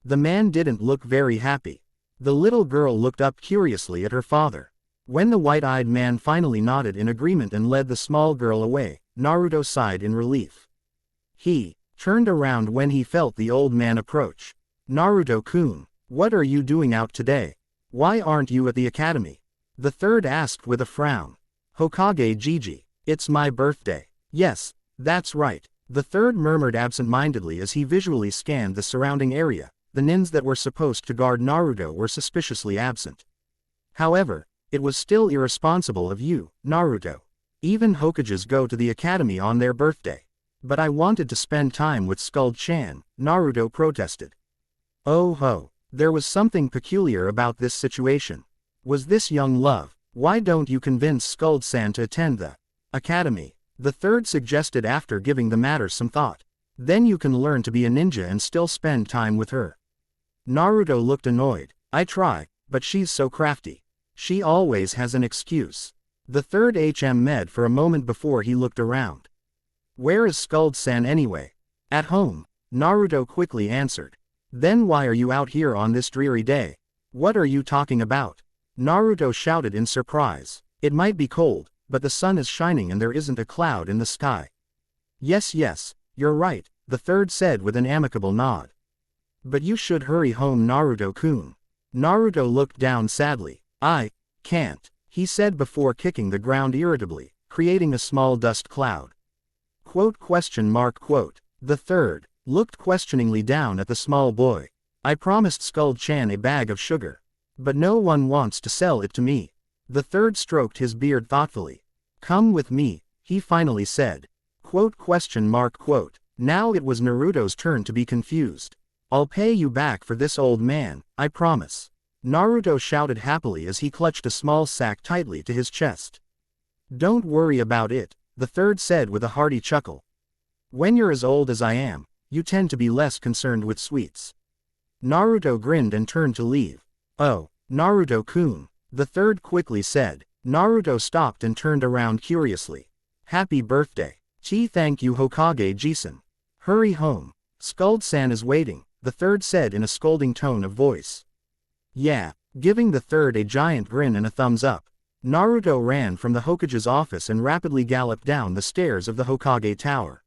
The man didn't look very happy. The little girl looked up curiously at her father. When the white-eyed man finally nodded in agreement and led the small girl away, Naruto sighed in relief. He turned around when he felt the old man approach. Naruto-kun, what are you doing out today? Why aren't you at the academy? The third asked with a frown. Hokage Gigi, it's my birthday. Yes, that's right. The third murmured absent-mindedly as he visually scanned the surrounding area. The nins that were supposed to guard Naruto were suspiciously absent. However, it was still irresponsible of you, Naruto. Even Hokages go to the academy on their birthday. But I wanted to spend time with Skuld-chan, Naruto protested. Oh ho, there was something peculiar about this situation. Was this young love? Why don't you convince Skuld-san to attend the academy? The third suggested after giving the matter some thought. Then you can learn to be a ninja and still spend time with her. Naruto looked annoyed. I try, but she's so crafty. She always has an excuse. The third med for a moment before he looked around. Where is Skuld-san anyway? At home, Naruto quickly answered. Then why are you out here on this dreary day? What are you talking about? Naruto shouted in surprise. It might be cold, but the sun is shining and there isn't a cloud in the sky. Yes, you're right, the third said with an amicable nod. But you should hurry home, Naruto-kun. Naruto looked down sadly. I can't, he said before kicking the ground irritably, creating a small dust cloud. Quote? The third looked questioningly down at the small boy. I promised Skuld-chan a bag of sugar. But no one wants to sell it to me. The third stroked his beard thoughtfully. Come with me, he finally said. Quote? Now it was Naruto's turn to be confused. I'll pay you back for this, old man, I promise. Naruto shouted happily as he clutched a small sack tightly to his chest. Don't worry about it, the third said with a hearty chuckle. When you're as old as I am, you tend to be less concerned with sweets. Naruto grinned and turned to leave. Oh, Naruto-kun, the third quickly said. Naruto stopped and turned around curiously. Happy birthday. Thank you, Hokage Jisun. Hurry home. Skuld-san is waiting, the third said in a scolding tone of voice. Yeah, giving the third a giant grin and a thumbs up. Naruto ran from the Hokage's office and rapidly galloped down the stairs of the Hokage Tower.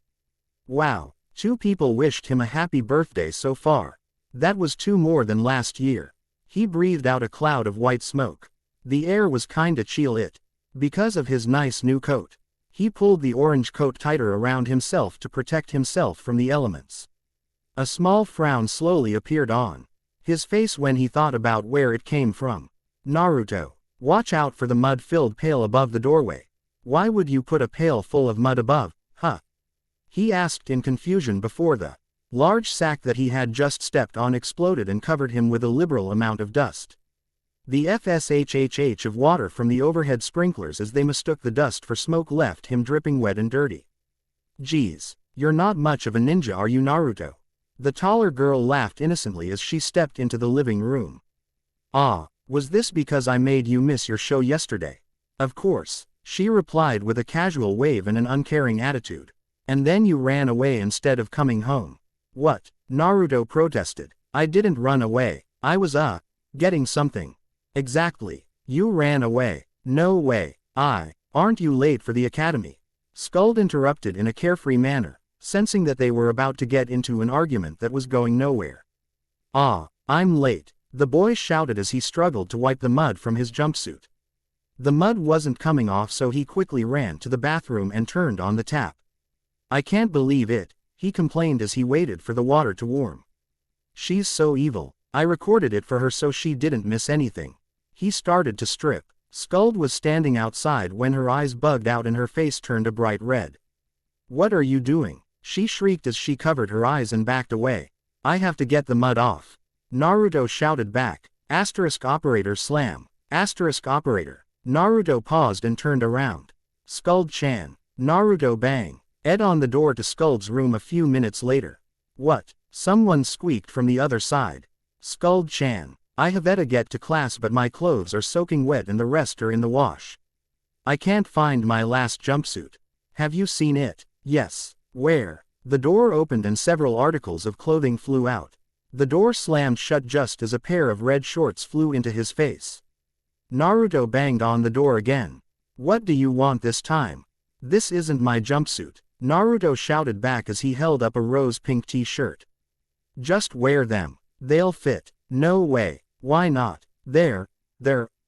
Wow, 2 people wished him a happy birthday so far. That was 2 more than last year. He breathed out a cloud of white smoke. The air was kinda chill because of his nice new coat. He pulled the orange coat tighter around himself to protect himself from the elements. A small frown slowly appeared on his face when he thought about where it came from. Naruto, watch out for the mud-filled pail above the doorway. Why would you put a pail full of mud above, huh? He asked in confusion before the large sack that he had just stepped on exploded and covered him with a liberal amount of dust. The fshhh of water from the overhead sprinklers as they mistook the dust for smoke left him dripping wet and dirty. Geez, you're not much of a ninja, are you, Naruto? The taller girl laughed innocently as she stepped into the living room. Ah, was this because I made you miss your show yesterday? Of course, she replied with a casual wave and an uncaring attitude. And then you ran away instead of coming home. What? Naruto protested. I didn't run away. I was, getting something. Exactly. You ran away. No way. Aren't you late for the academy? Skuld interrupted in a carefree manner, sensing that they were about to get into an argument that was going nowhere. I'm late, the boy shouted as he struggled to wipe the mud from his jumpsuit. The mud wasn't coming off, so he quickly ran to the bathroom and turned on the tap. I can't believe it, he complained as he waited for the water to warm. She's so evil. I recorded it for her so she didn't miss anything. He started to strip. Skuld was standing outside when her eyes bugged out and her face turned a bright red. What are you doing? She shrieked as she covered her eyes and backed away. I have to get the mud off. Naruto shouted back. Operator slam. Operator. Naruto paused and turned around. Skuld-chan. Naruto bang. Ed on the door to Skuld's room a few minutes later. What? Someone squeaked from the other side. Skuld-chan. I have to get to class but my clothes are soaking wet and the rest are in the wash. I can't find my last jumpsuit. Have you seen it? Yes. Where? The door opened and several articles of clothing flew out. The door slammed shut just as a pair of red shorts flew into his face. Naruto banged on the door again. What do you want this time? This isn't my jumpsuit, Naruto shouted back as he held up a rose-pink t-shirt. Just wear them. They'll fit. No way. Why not? There.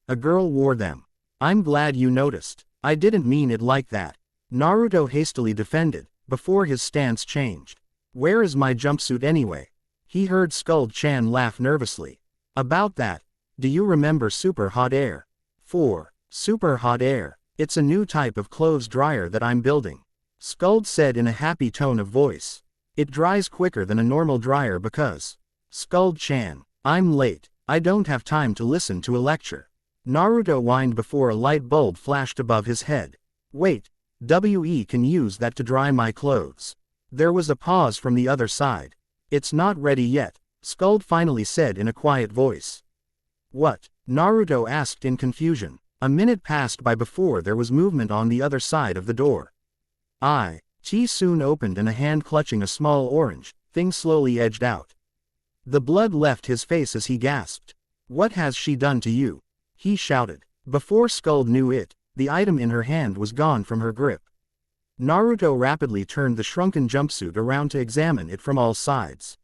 A girl wore them. I'm glad you noticed. I didn't mean it like that. Naruto hastily defended, before his stance changed. Where is my jumpsuit anyway? He heard Skuld-chan laugh nervously. About that. Do you remember Super Hot Air? 4. Super Hot Air. It's a new type of clothes dryer that I'm building. Skuld said in a happy tone of voice. It dries quicker than a normal dryer because. Skuld-chan. I'm late. I don't have time to listen to a lecture. Naruto whined before a light bulb flashed above his head. Wait. We can use that to dry my clothes. There was a pause from the other side. It's not ready yet, Skuld finally said in a quiet voice. What? Naruto asked in confusion. A minute passed by before there was movement on the other side of the door. Tea soon opened and a hand clutching a small orange thing slowly edged out. The blood left his face as he gasped. What has she done to you? He shouted. Before Skuld knew it, the item in her hand was gone from her grip. Naruto rapidly turned the shrunken jumpsuit around to examine it from all sides.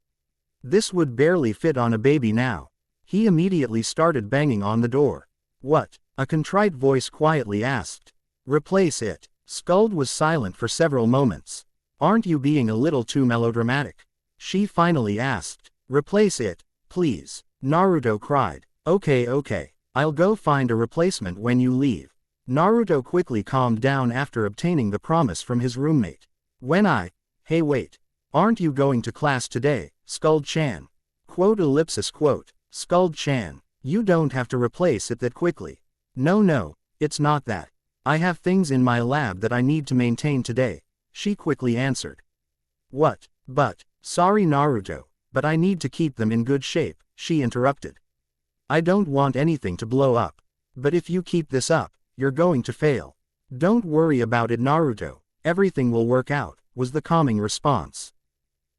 This would barely fit on a baby now. He immediately started banging on the door. What? A contrite voice quietly asked. Replace it. Skuld was silent for several moments. Aren't you being a little too melodramatic? She finally asked. Replace it, please. Naruto cried. Okay. I'll go find a replacement when you leave. Naruto quickly calmed down after obtaining the promise from his roommate. Hey wait. Aren't you going to class today, Skuld-chan? Quote. Skuld-chan. You don't have to replace it that quickly. No, it's not that. I have things in my lab that I need to maintain today, she quickly answered. What? But, sorry Naruto, but I need to keep them in good shape, she interrupted. I don't want anything to blow up. But if you keep this up, you're going to fail. Don't worry about it Naruto, everything will work out, was the calming response.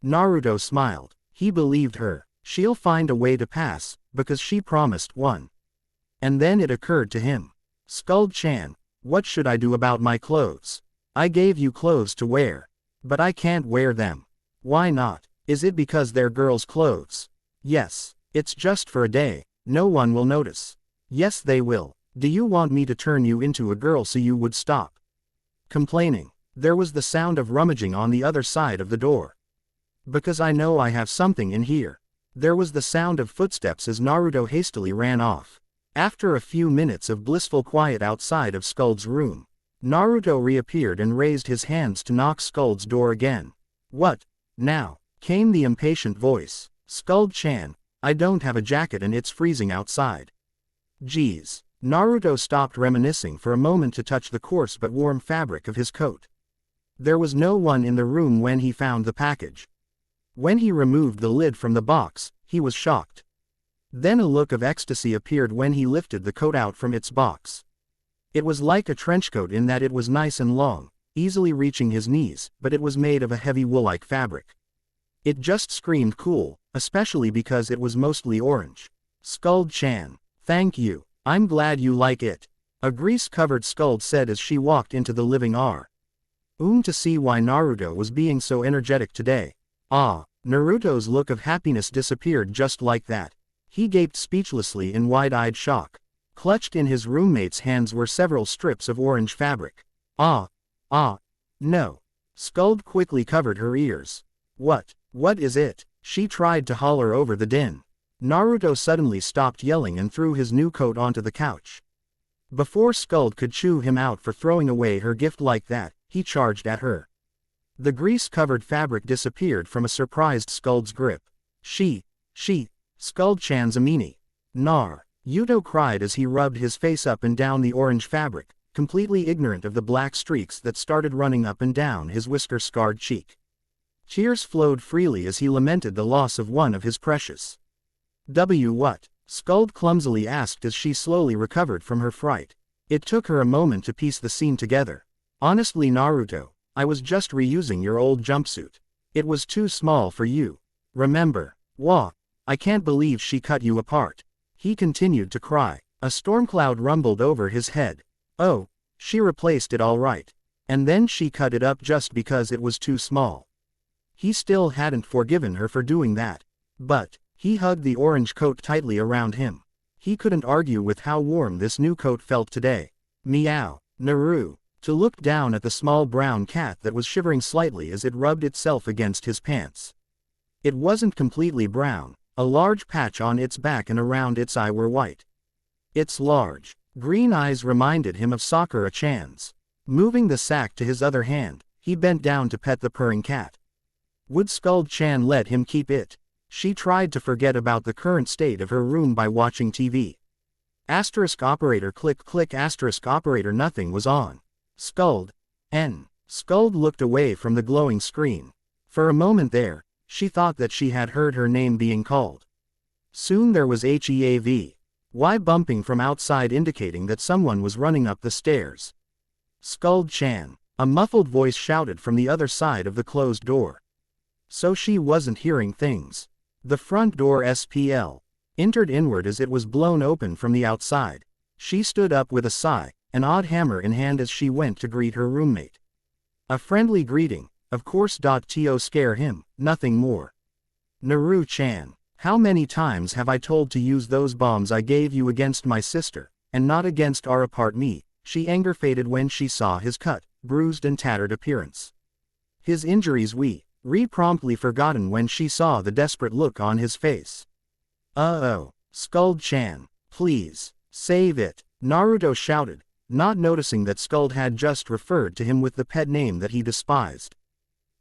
Naruto smiled. He believed her. She'll find a way to pass, because she promised one. And then it occurred to him. Skuld-chan, what should I do about my clothes? I gave you clothes to wear. But I can't wear them. Why not? Is it because they're girls' clothes? Yes, it's just for a day, no one will notice. Yes they will. Do you want me to turn you into a girl so you would stop complaining? There was the sound of rummaging on the other side of the door. Because I know I have something in here. There was the sound of footsteps as Naruto hastily ran off. After a few minutes of blissful quiet outside of Skuld's room, Naruto reappeared and raised his hands to knock Skuld's door again. What? Now? Came the impatient voice. Skuld-chan, I don't have a jacket and it's freezing outside. Geez. Naruto stopped reminiscing for a moment to touch the coarse but warm fabric of his coat. There was no one in the room when he found the package. When he removed the lid from the box, he was shocked. Then a look of ecstasy appeared when he lifted the coat out from its box. It was like a trenchcoat in that it was nice and long, easily reaching his knees, but it was made of a heavy wool-like fabric. It just screamed cool, especially because it was mostly orange. Skuld-chan, thank you. I'm glad you like it. A grease-covered Skuld said as she walked into the living room to see why Naruto was being so energetic today. Ah, Naruto's look of happiness disappeared just like that. He gaped speechlessly in wide-eyed shock. Clutched in his roommate's hands were several strips of orange fabric. No. Skuld quickly covered her ears. What is it? She tried to holler over the din. Naruto suddenly stopped yelling and threw his new coat onto the couch. Before Skuld could chew him out for throwing away her gift like that, he charged at her. The grease-covered fabric disappeared from a surprised Skuld's grip. Skuld-chan's a meanie. Yuto cried as he rubbed his face up and down the orange fabric, completely ignorant of the black streaks that started running up and down his whisker-scarred cheek. Tears flowed freely as he lamented the loss of one of his precious. What? Skuld clumsily asked as she slowly recovered from her fright. It took her a moment to piece the scene together. Honestly Naruto, I was just reusing your old jumpsuit. It was too small for you. Remember? Wah! I can't believe she cut you apart. He continued to cry. A storm cloud rumbled over his head. Oh, she replaced it all right. And then she cut it up just because it was too small. He still hadn't forgiven her for doing that. But he hugged the orange coat tightly around him. He couldn't argue with how warm this new coat felt today. Meow. Naru. To look down at the small brown cat that was shivering slightly as it rubbed itself against his pants. It wasn't completely brown. A large patch on its back and around its eye were white. Its large, green eyes reminded him of Sakura-chan's. Moving the sack to his other hand, he bent down to pet the purring cat. Would Skuld-chan let him keep it? She tried to forget about the current state of her room by watching TV. *operator click *operator nothing was on. Skuld. Skuld looked away from the glowing screen. For a moment there, she thought that she had heard her name being called. Soon there was HEAV. Y bumping from outside indicating that someone was running up the stairs. Skuld-chan. A muffled voice shouted from the other side of the closed door. So she wasn't hearing things. The front door SPL entered inward as it was blown open from the outside. She stood up with a sigh, an odd hammer in hand as she went to greet her roommate. A friendly greeting, of course. To scare him, nothing more. Naru-chan, how many times have I told to use those bombs I gave you against my sister, and not against our apart me? She anger faded when she saw his cut, bruised and tattered appearance. His injuries promptly forgotten when she saw the desperate look on his face. Skuld-chan, please, save it, Naruto shouted, not noticing that Skuld had just referred to him with the pet name that he despised.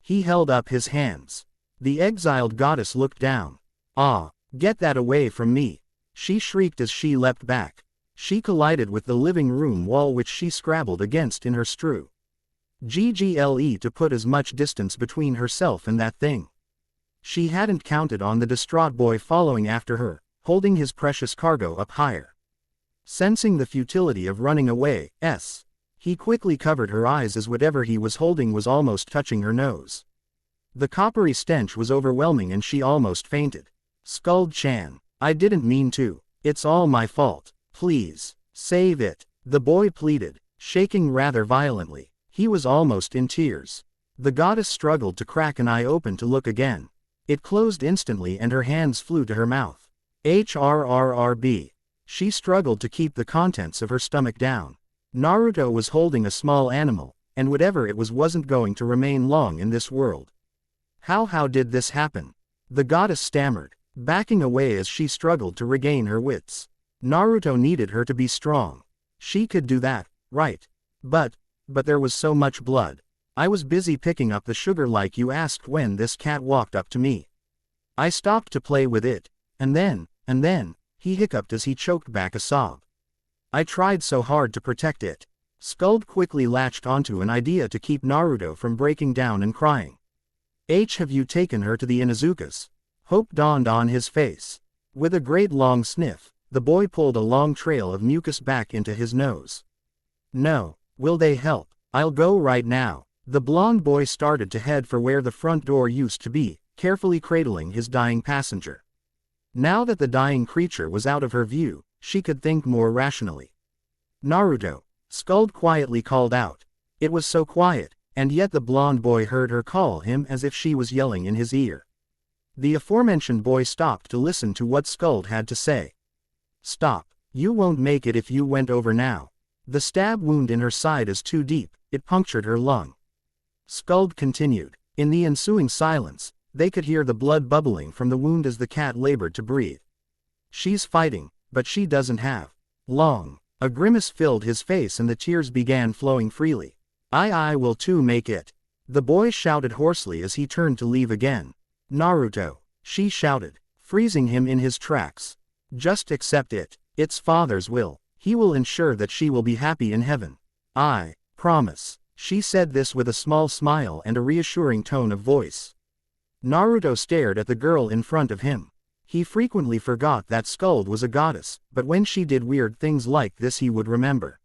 He held up his hands. The exiled goddess looked down. Get that away from me, she shrieked as she leapt back. She collided with the living room wall which she scrabbled against in her GGLE to put as much distance between herself and that thing. She hadn't counted on the distraught boy following after her, holding his precious cargo up higher. Sensing the futility of running away, he quickly covered her eyes as whatever he was holding was almost touching her nose. The coppery stench was overwhelming and she almost fainted. Skuld-chan, I didn't mean to. It's all my fault. Please, save it, the boy pleaded, shaking rather violently. He was almost in tears. The goddess struggled to crack an eye open to look again. It closed instantly and her hands flew to her mouth. HRRRB. She struggled to keep the contents of her stomach down. Naruto was holding a small animal, and whatever it was wasn't going to remain long in this world. How did this happen? The goddess stammered, backing away as she struggled to regain her wits. Naruto needed her to be strong. She could do that, right? But there was so much blood. I was busy picking up the sugar like you asked when this cat walked up to me. I stopped to play with it, and then, he hiccuped as he choked back a sob. I tried so hard to protect it. Skuld quickly latched onto an idea to keep Naruto from breaking down and crying. Have you taken her to the Inuzukas? Hope dawned on his face. With a great long sniff, the boy pulled a long trail of mucus back into his nose. No, will they help? I'll go right now. The blonde boy started to head for where the front door used to be, carefully cradling his dying passenger. Now that the dying creature was out of her view, she could think more rationally. Naruto, Skuld quietly called out. It was so quiet, and yet the blonde boy heard her call him as if she was yelling in his ear. The aforementioned boy stopped to listen to what Skuld had to say. Stop, you won't make it if you went over now. The stab wound in her side is too deep, it punctured her lung. Skuld continued. In the ensuing silence, they could hear the blood bubbling from the wound as the cat labored to breathe. She's fighting, but she doesn't have long. A grimace filled his face and the tears began flowing freely. I will too make it. The boy shouted hoarsely as he turned to leave again. Naruto, she shouted, freezing him in his tracks. Just accept it. It's father's will. He will ensure that she will be happy in heaven. I promise. She said this with a small smile and a reassuring tone of voice. Naruto stared at the girl in front of him. He frequently forgot that Skuld was a goddess, but when she did weird things like this he would remember.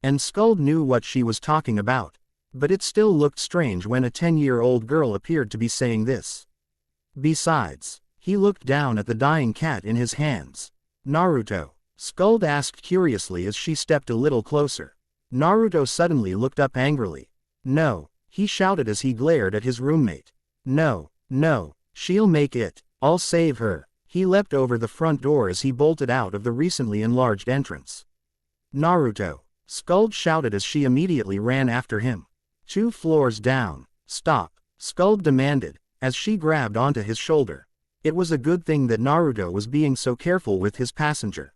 And Skuld knew what she was talking about. But it still looked strange when a 10-year-old girl appeared to be saying this. Besides, he looked down at the dying cat in his hands. Naruto, Skuld asked curiously as she stepped a little closer. Naruto suddenly looked up angrily. No, he shouted as he glared at his roommate. No, she'll make it. I'll save her. He leapt over the front door as he bolted out of the recently enlarged entrance. Naruto, Skuld shouted as she immediately ran after him. 2 floors down. Stop, Skuld demanded, as she grabbed onto his shoulder. It was a good thing that Naruto was being so careful with his passenger.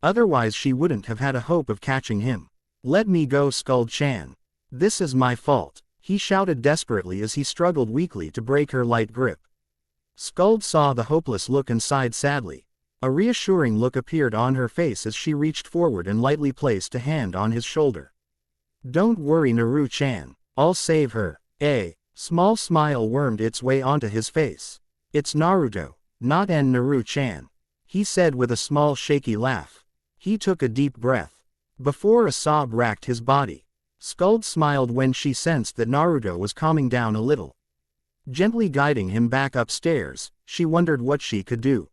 Otherwise she wouldn't have had a hope of catching him. Let me go, Skuld-chan. This is my fault, he shouted desperately as he struggled weakly to break her light grip. Skuld saw the hopeless look and sighed sadly. A reassuring look appeared on her face as she reached forward and lightly placed a hand on his shoulder. Don't worry, Naru-chan, I'll save her. A small smile wormed its way onto his face. It's Naruto, not Naru-chan, he said with a small shaky laugh. He took a deep breath. Before a sob racked his body. Skuld smiled when she sensed that Naruto was calming down a little. Gently guiding him back upstairs, she wondered what she could do.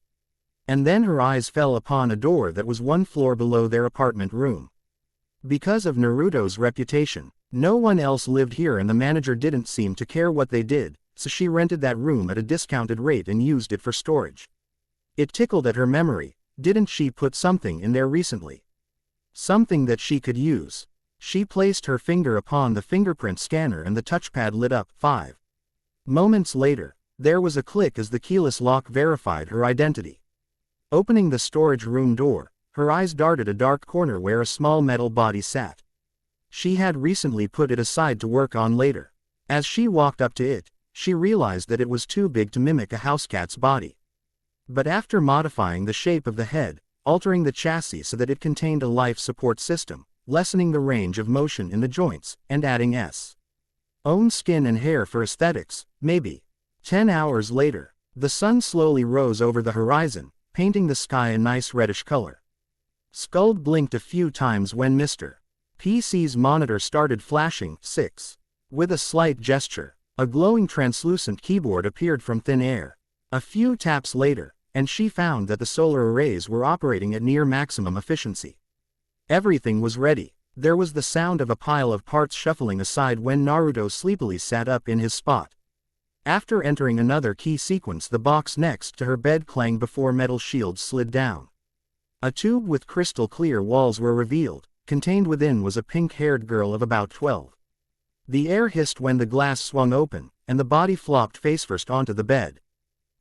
And then her eyes fell upon a door that was 1 floor below their apartment room. Because of Naruto's reputation, no one else lived here and the manager didn't seem to care what they did, so she rented that room at a discounted rate and used it for storage. It tickled at her memory. Didn't she put something in there recently? Something that she could use. She placed her finger upon the fingerprint scanner and the touchpad lit up. 5 moments later, there was a click as the keyless lock verified her identity. Opening the storage room door, her eyes darted a dark corner where a small metal body sat. She had recently put it aside to work on later. As she walked up to it, she realized that it was too big to mimic a house cat's body. But after modifying the shape of the head, altering the chassis so that it contained a life support system, lessening the range of motion in the joints, and adding own skin and hair for aesthetics, maybe. 10 hours later, the sun slowly rose over the horizon, painting the sky a nice reddish color. Skuld blinked a few times when Mr. PC's monitor started flashing. 6 With a slight gesture, a glowing translucent keyboard appeared from thin air. A few taps later, and she found that the solar arrays were operating at near maximum efficiency. Everything was ready. There was the sound of a pile of parts shuffling aside when Naruto sleepily sat up in his spot. After entering another key sequence, the box next to her bed clanged before metal shields slid down. A tube with crystal clear walls were revealed. Contained within was a pink-haired girl of about 12. The air hissed when the glass swung open, and the body flopped face-first onto the bed.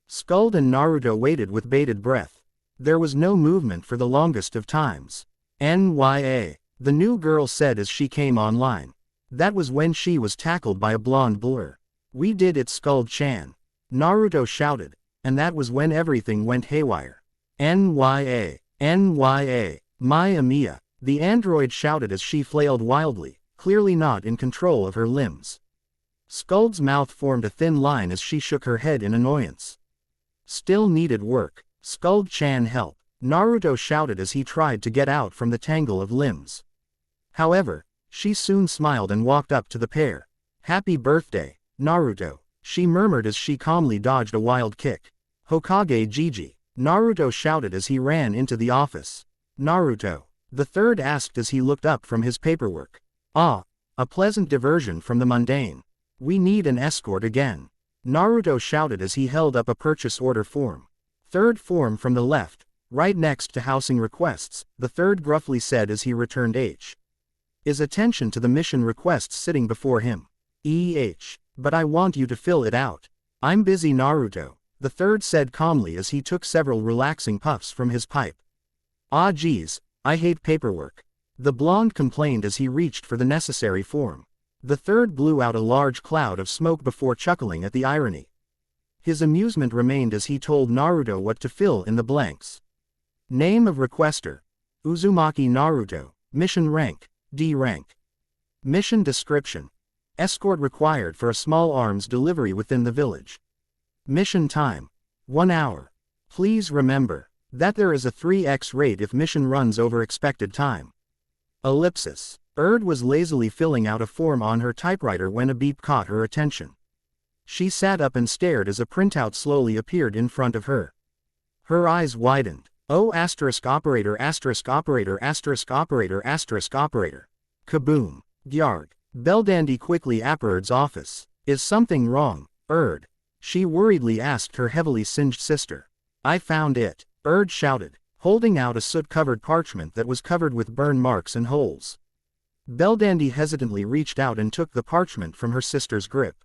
Skuld and Naruto waited with bated breath. There was no movement for the longest of times. "NYA," the new girl said as she came online. That was when she was tackled by a blonde blur. "We did it, Skuld-chan," Naruto shouted, and that was when everything went haywire. "NYA, NYA, Maya Mia," the android shouted as she flailed wildly, clearly not in control of her limbs. Skuld's mouth formed a thin line as she shook her head in annoyance. "Still needed work. Skuld-chan, help," Naruto shouted as he tried to get out from the tangle of limbs. However, she soon smiled and walked up to the pair. "Happy birthday, Naruto," she murmured as she calmly dodged a wild kick. "Hokage Gigi," Naruto shouted as he ran into the office. "Naruto?" the third asked as he looked up from his paperwork. "Ah, a pleasant diversion from the mundane. We need an escort again," Naruto shouted as he held up a purchase order form. "Third form from the left, right next to housing requests," the third gruffly said as he returned his attention to the mission requests sitting before him. But I want you to fill it out." "I'm busy, Naruto," the third said calmly as he took several relaxing puffs from his pipe. "Ah geez, I hate paperwork," the blonde complained as he reached for the necessary form. The third blew out a large cloud of smoke before chuckling at the irony. His amusement remained as he told Naruto what to fill in the blanks. Name of requester: Uzumaki Naruto. Mission rank: D rank. Mission description: escort required for a small arms delivery within the village. Mission time: 1 hour. Please remember that there is a 3x rate if mission runs over expected time. Ellipsis. Erd was lazily filling out a form on her typewriter when a beep caught her attention. She sat up and stared as a printout slowly appeared in front of her. Her eyes widened. "Oh, operator, operator, operator, operator. Kaboom. Gyarg." Belldandy quickly at Erd's office. "Is something wrong, Erd?" she worriedly asked her heavily singed sister. "I found it," Erd shouted, holding out a soot-covered parchment that was covered with burn marks and holes. Belldandy hesitantly reached out and took the parchment from her sister's grip.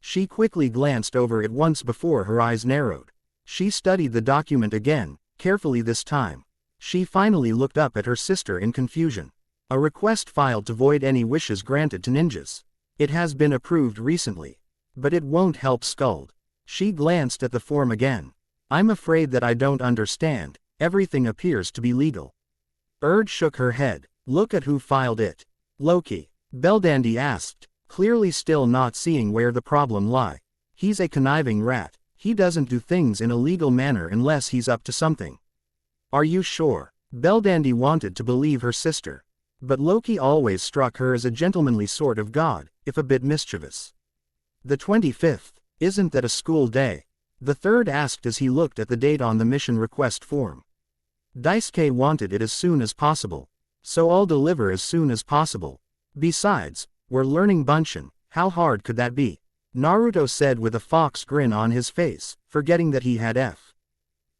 She quickly glanced over it once before her eyes narrowed. She studied the document again, carefully this time. She finally looked up at her sister in confusion. "A request filed to void any wishes granted to ninjas. It has been approved recently. But it won't help Skuld." She glanced at the form again. "I'm afraid that I don't understand. Everything appears to be legal." Erd shook her head. "Look at who filed it." "Loki?" Belldandy asked, clearly still not seeing where the problem lay. "He's a conniving rat. He doesn't do things in a legal manner unless he's up to something." "Are you sure?" Belldandy wanted to believe her sister. But Loki always struck her as a gentlemanly sort of god, if a bit mischievous. "The 25th, isn't that a school day?" the third asked as he looked at the date on the mission request form. Daisuke wanted it as soon as possible. "So I'll deliver as soon as possible. Besides, we're learning Bunshin, how hard could that be?" Naruto said with a fox grin on his face, forgetting that he had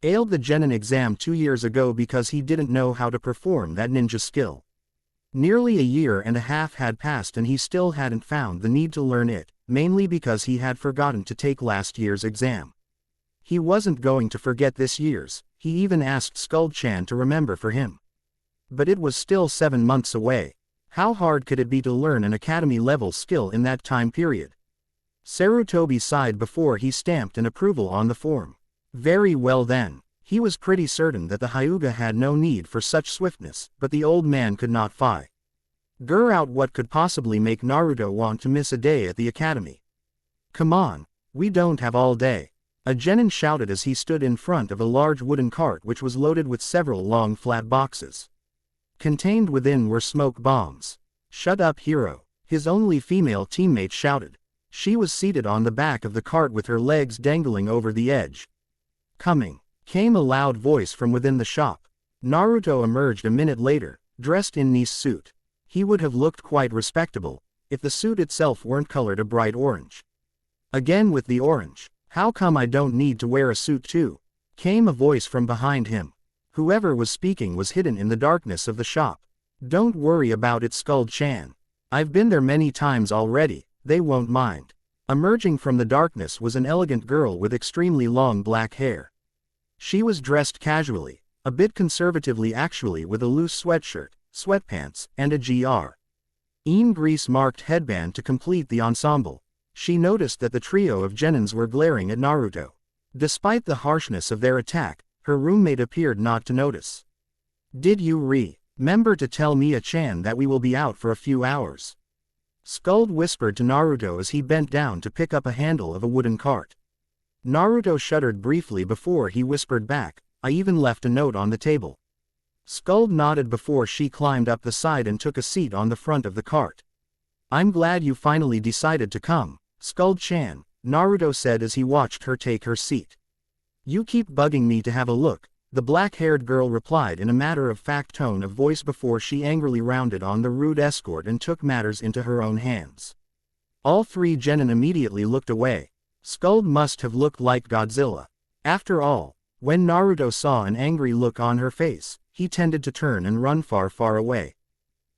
failed the Genin exam 2 years ago because he didn't know how to perform that ninja skill. Nearly a year and a half had passed and he still hadn't found the need to learn it, mainly because he had forgotten to take last year's exam. He wasn't going to forget this year's, he even asked Skuld-chan to remember for him. But it was still 7 months away. How hard could it be to learn an academy-level skill in that time period? Sarutobi sighed before he stamped an approval on the form. Very well then. He was pretty certain that the Hyuga had no need for such swiftness, but the old man could not figure out what could possibly make Naruto want to miss a day at the academy. "Come on, we don't have all day," a genin shouted as he stood in front of a large wooden cart which was loaded with several long flat boxes. Contained within were smoke bombs. "Shut up, hero," his only female teammate shouted. She was seated on the back of the cart with her legs dangling over the edge. "Coming," came a loud voice from within the shop. Naruto emerged a minute later, dressed in Nice suit. He would have looked quite respectable, if the suit itself weren't colored a bright orange. Again with the orange. How come I don't need to wear a suit too? Came a voice from behind him. Whoever was speaking was hidden in the darkness of the shop. Don't worry about it, Skuld-chan. I've been there many times already, they won't mind. Emerging from the darkness was an elegant girl with extremely long black hair. She was dressed casually, a bit conservatively actually, with a loose sweatshirt, sweatpants, and a grease-marked headband to complete the ensemble. She noticed that the trio of genins were glaring at Naruto. Despite the harshness of their attack, her roommate appeared not to notice. Did you remember to tell Mia-chan that we will be out for a few hours? Skuld whispered to Naruto as he bent down to pick up a handle of a wooden cart. Naruto shuddered briefly before he whispered back, I even left a note on the table. Skuld nodded before she climbed up the side and took a seat on the front of the cart. I'm glad you finally decided to come, Skuld-chan, Naruto said as he watched her take her seat. You keep bugging me to have a look, the black-haired girl replied in a matter-of-fact tone of voice before she angrily rounded on the rude escort and took matters into her own hands. All three genin immediately looked away. Skuld must have looked like Godzilla. After all, when Naruto saw an angry look on her face, he tended to turn and run far, far away.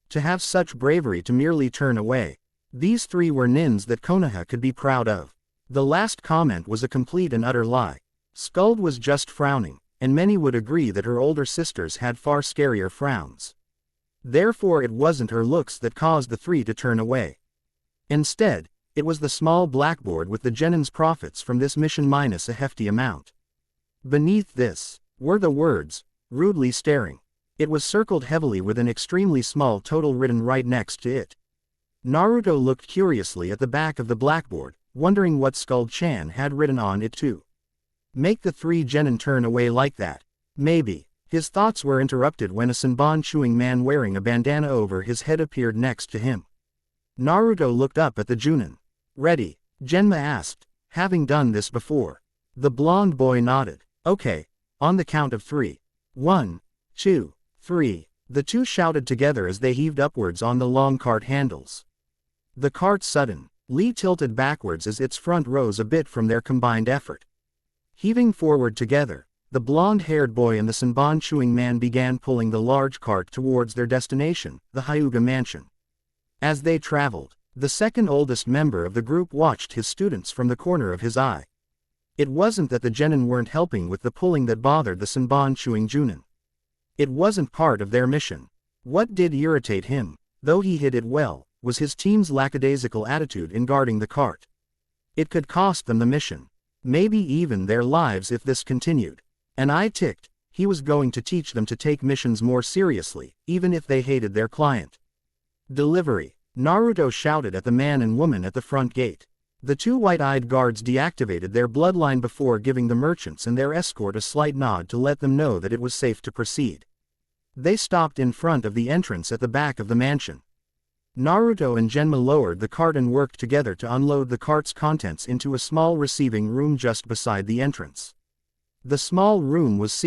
To have such bravery to merely turn away. These three were nins that Konoha could be proud of. The last comment was a complete and utter lie. Skuld was just frowning, and many would agree that her older sisters had far scarier frowns. Therefore it wasn't her looks that caused the three to turn away. Instead, it was the small blackboard with the genin's profits from this mission minus a hefty amount. Beneath this were the words, rudely staring. It was circled heavily with an extremely small total written right next to it. Naruto looked curiously at the back of the blackboard, wondering what Skuld-chan had written on it too. Make the three genin turn away like that. Maybe. His thoughts were interrupted when a senbon-chewing man wearing a bandana over his head appeared next to him. Naruto looked up at the Junin. Ready? Genma asked, having done this before. The blonde boy nodded. Okay, on the count of 3. 1, 2, 3. The two shouted together as they heaved upwards on the long cart handles. The cart suddenly tilted backwards as its front rose a bit from their combined effort. Heaving forward together, the blonde-haired boy and the senbon-chewing man began pulling the large cart towards their destination, the Hyuga mansion. As they traveled, the second oldest member of the group watched his students from the corner of his eye. It wasn't that the genin weren't helping with the pulling that bothered the senbon-chewing Junin. It wasn't part of their mission. What did irritate him, though he hid it well, was his team's lackadaisical attitude in guarding the cart. It could cost them the mission. Maybe even their lives if this continued. An eye ticked, he was going to teach them to take missions more seriously, even if they hated their client. Delivery. Naruto shouted at the man and woman at the front gate. The two white-eyed guards deactivated their bloodline before giving the merchants and their escort a slight nod to let them know that it was safe to proceed. They stopped in front of the entrance at the back of the mansion. Naruto and Genma lowered the cart and worked together to unload the cart's contents into a small receiving room just beside the entrance. The small room was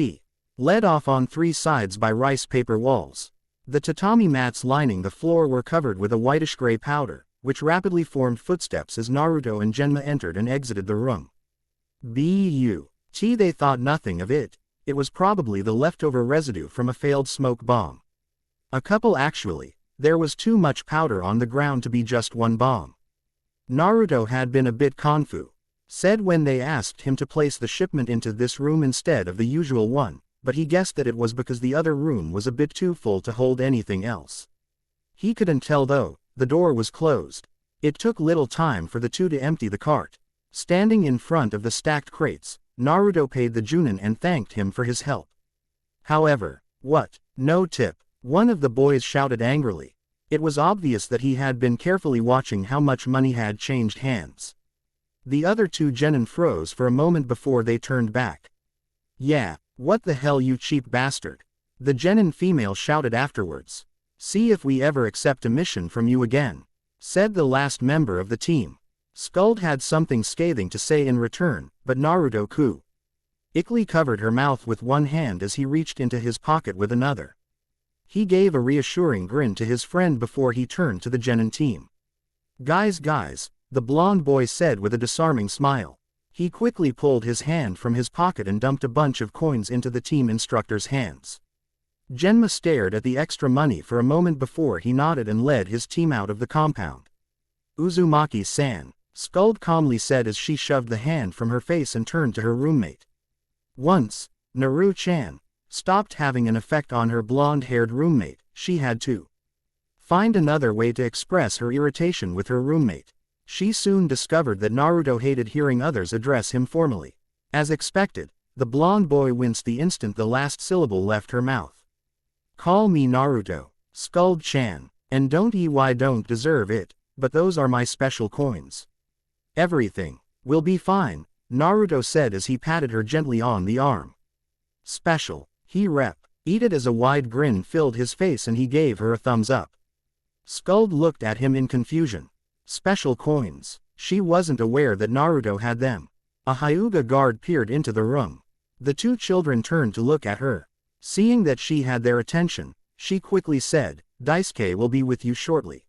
led off on 3 sides by rice paper walls. The tatami mats lining the floor were covered with a whitish-gray powder, which rapidly formed footsteps as Naruto and Genma entered and exited the room. They thought nothing of it. It was probably the leftover residue from a failed smoke bomb. A couple actually. There was too much powder on the ground to be just one bomb. Naruto had been a bit said when they asked him to place the shipment into this room instead of the usual one, but he guessed that it was because the other room was a bit too full to hold anything else. He couldn't tell though, the door was closed. It took little time for the two to empty the cart. Standing in front of the stacked crates, Naruto paid the Junin and thanked him for his help. However, what? No tip. One of the boys shouted angrily. It was obvious that he had been carefully watching how much money had changed hands. The other two genin froze for a moment before they turned back. Yeah, what the hell you cheap bastard? The genin female shouted afterwards. See if we ever accept a mission from you again, said the last member of the team. Skuld had something scathing to say in return, but Naruto quickly covered her mouth with one hand as he reached into his pocket with another. He gave a reassuring grin to his friend before he turned to the genin team. Guys, the blond boy said with a disarming smile. He quickly pulled his hand from his pocket and dumped a bunch of coins into the team instructor's hands. Genma stared at the extra money for a moment before he nodded and led his team out of the compound. Uzumaki-san, Skuld calmly said as she shoved the hand from her face and turned to her roommate. Once, Naru-chan stopped having an effect on her blonde-haired roommate, she had to find another way to express her irritation with her roommate. She soon discovered that Naruto hated hearing others address him formally. As expected, the blonde boy winced the instant the last syllable left her mouth. Call me Naruto, Skuld-chan, and don't deserve it, but those are my special coins. Everything will be fine, Naruto said as he patted her gently on the arm. Special, he rep. Eat it as a wide grin filled his face and he gave her a thumbs up. Skuld looked at him in confusion. Special coins. She wasn't aware that Naruto had them. A Hyuga guard peered into the room. The two children turned to look at her. Seeing that she had their attention, she quickly said, Daisuke will be with you shortly.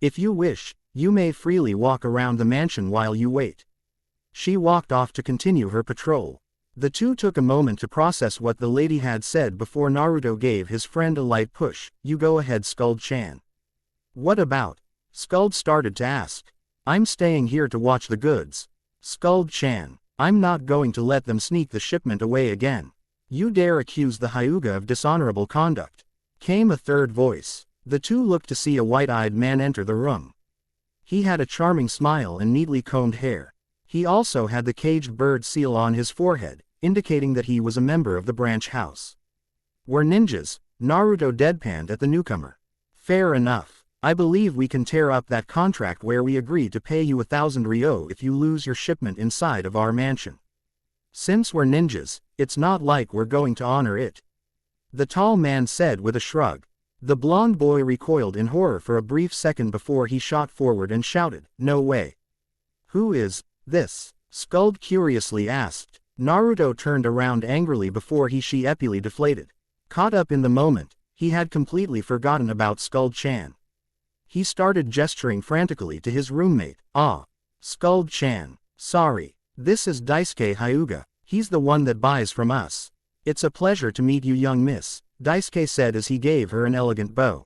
If you wish, you may freely walk around the mansion while you wait. She walked off to continue her patrol. The two took a moment to process what the lady had said before Naruto gave his friend a light push. You go ahead, Skuld-chan. What about? Skuld started to ask. I'm staying here to watch the goods. Skuld-chan, I'm not going to let them sneak the shipment away again. You dare accuse the Hyuga of dishonorable conduct? Came a third voice. The two looked to see a white-eyed man enter the room. He had a charming smile and neatly combed hair. He also had the caged bird seal on his forehead, indicating that he was a member of the branch house. We're ninjas, Naruto deadpanned at the newcomer. Fair enough. I believe we can tear up that contract where we agreed to pay you 1,000 ryo if you lose your shipment inside of our mansion. Since we're ninjas, it's not like we're going to honor it. The tall man said with a shrug. The blond boy recoiled in horror for a brief second before he shot forward and shouted, No way. Who is this? Skuld curiously asked. Naruto turned around angrily before she epically deflated. Caught up in the moment, he had completely forgotten about Skuld-chan. He started gesturing frantically to his roommate. Ah. Skuld-chan. Sorry. This is Daisuke Hyuga. He's the one that buys from us. It's a pleasure to meet you, young miss, Daisuke said as he gave her an elegant bow.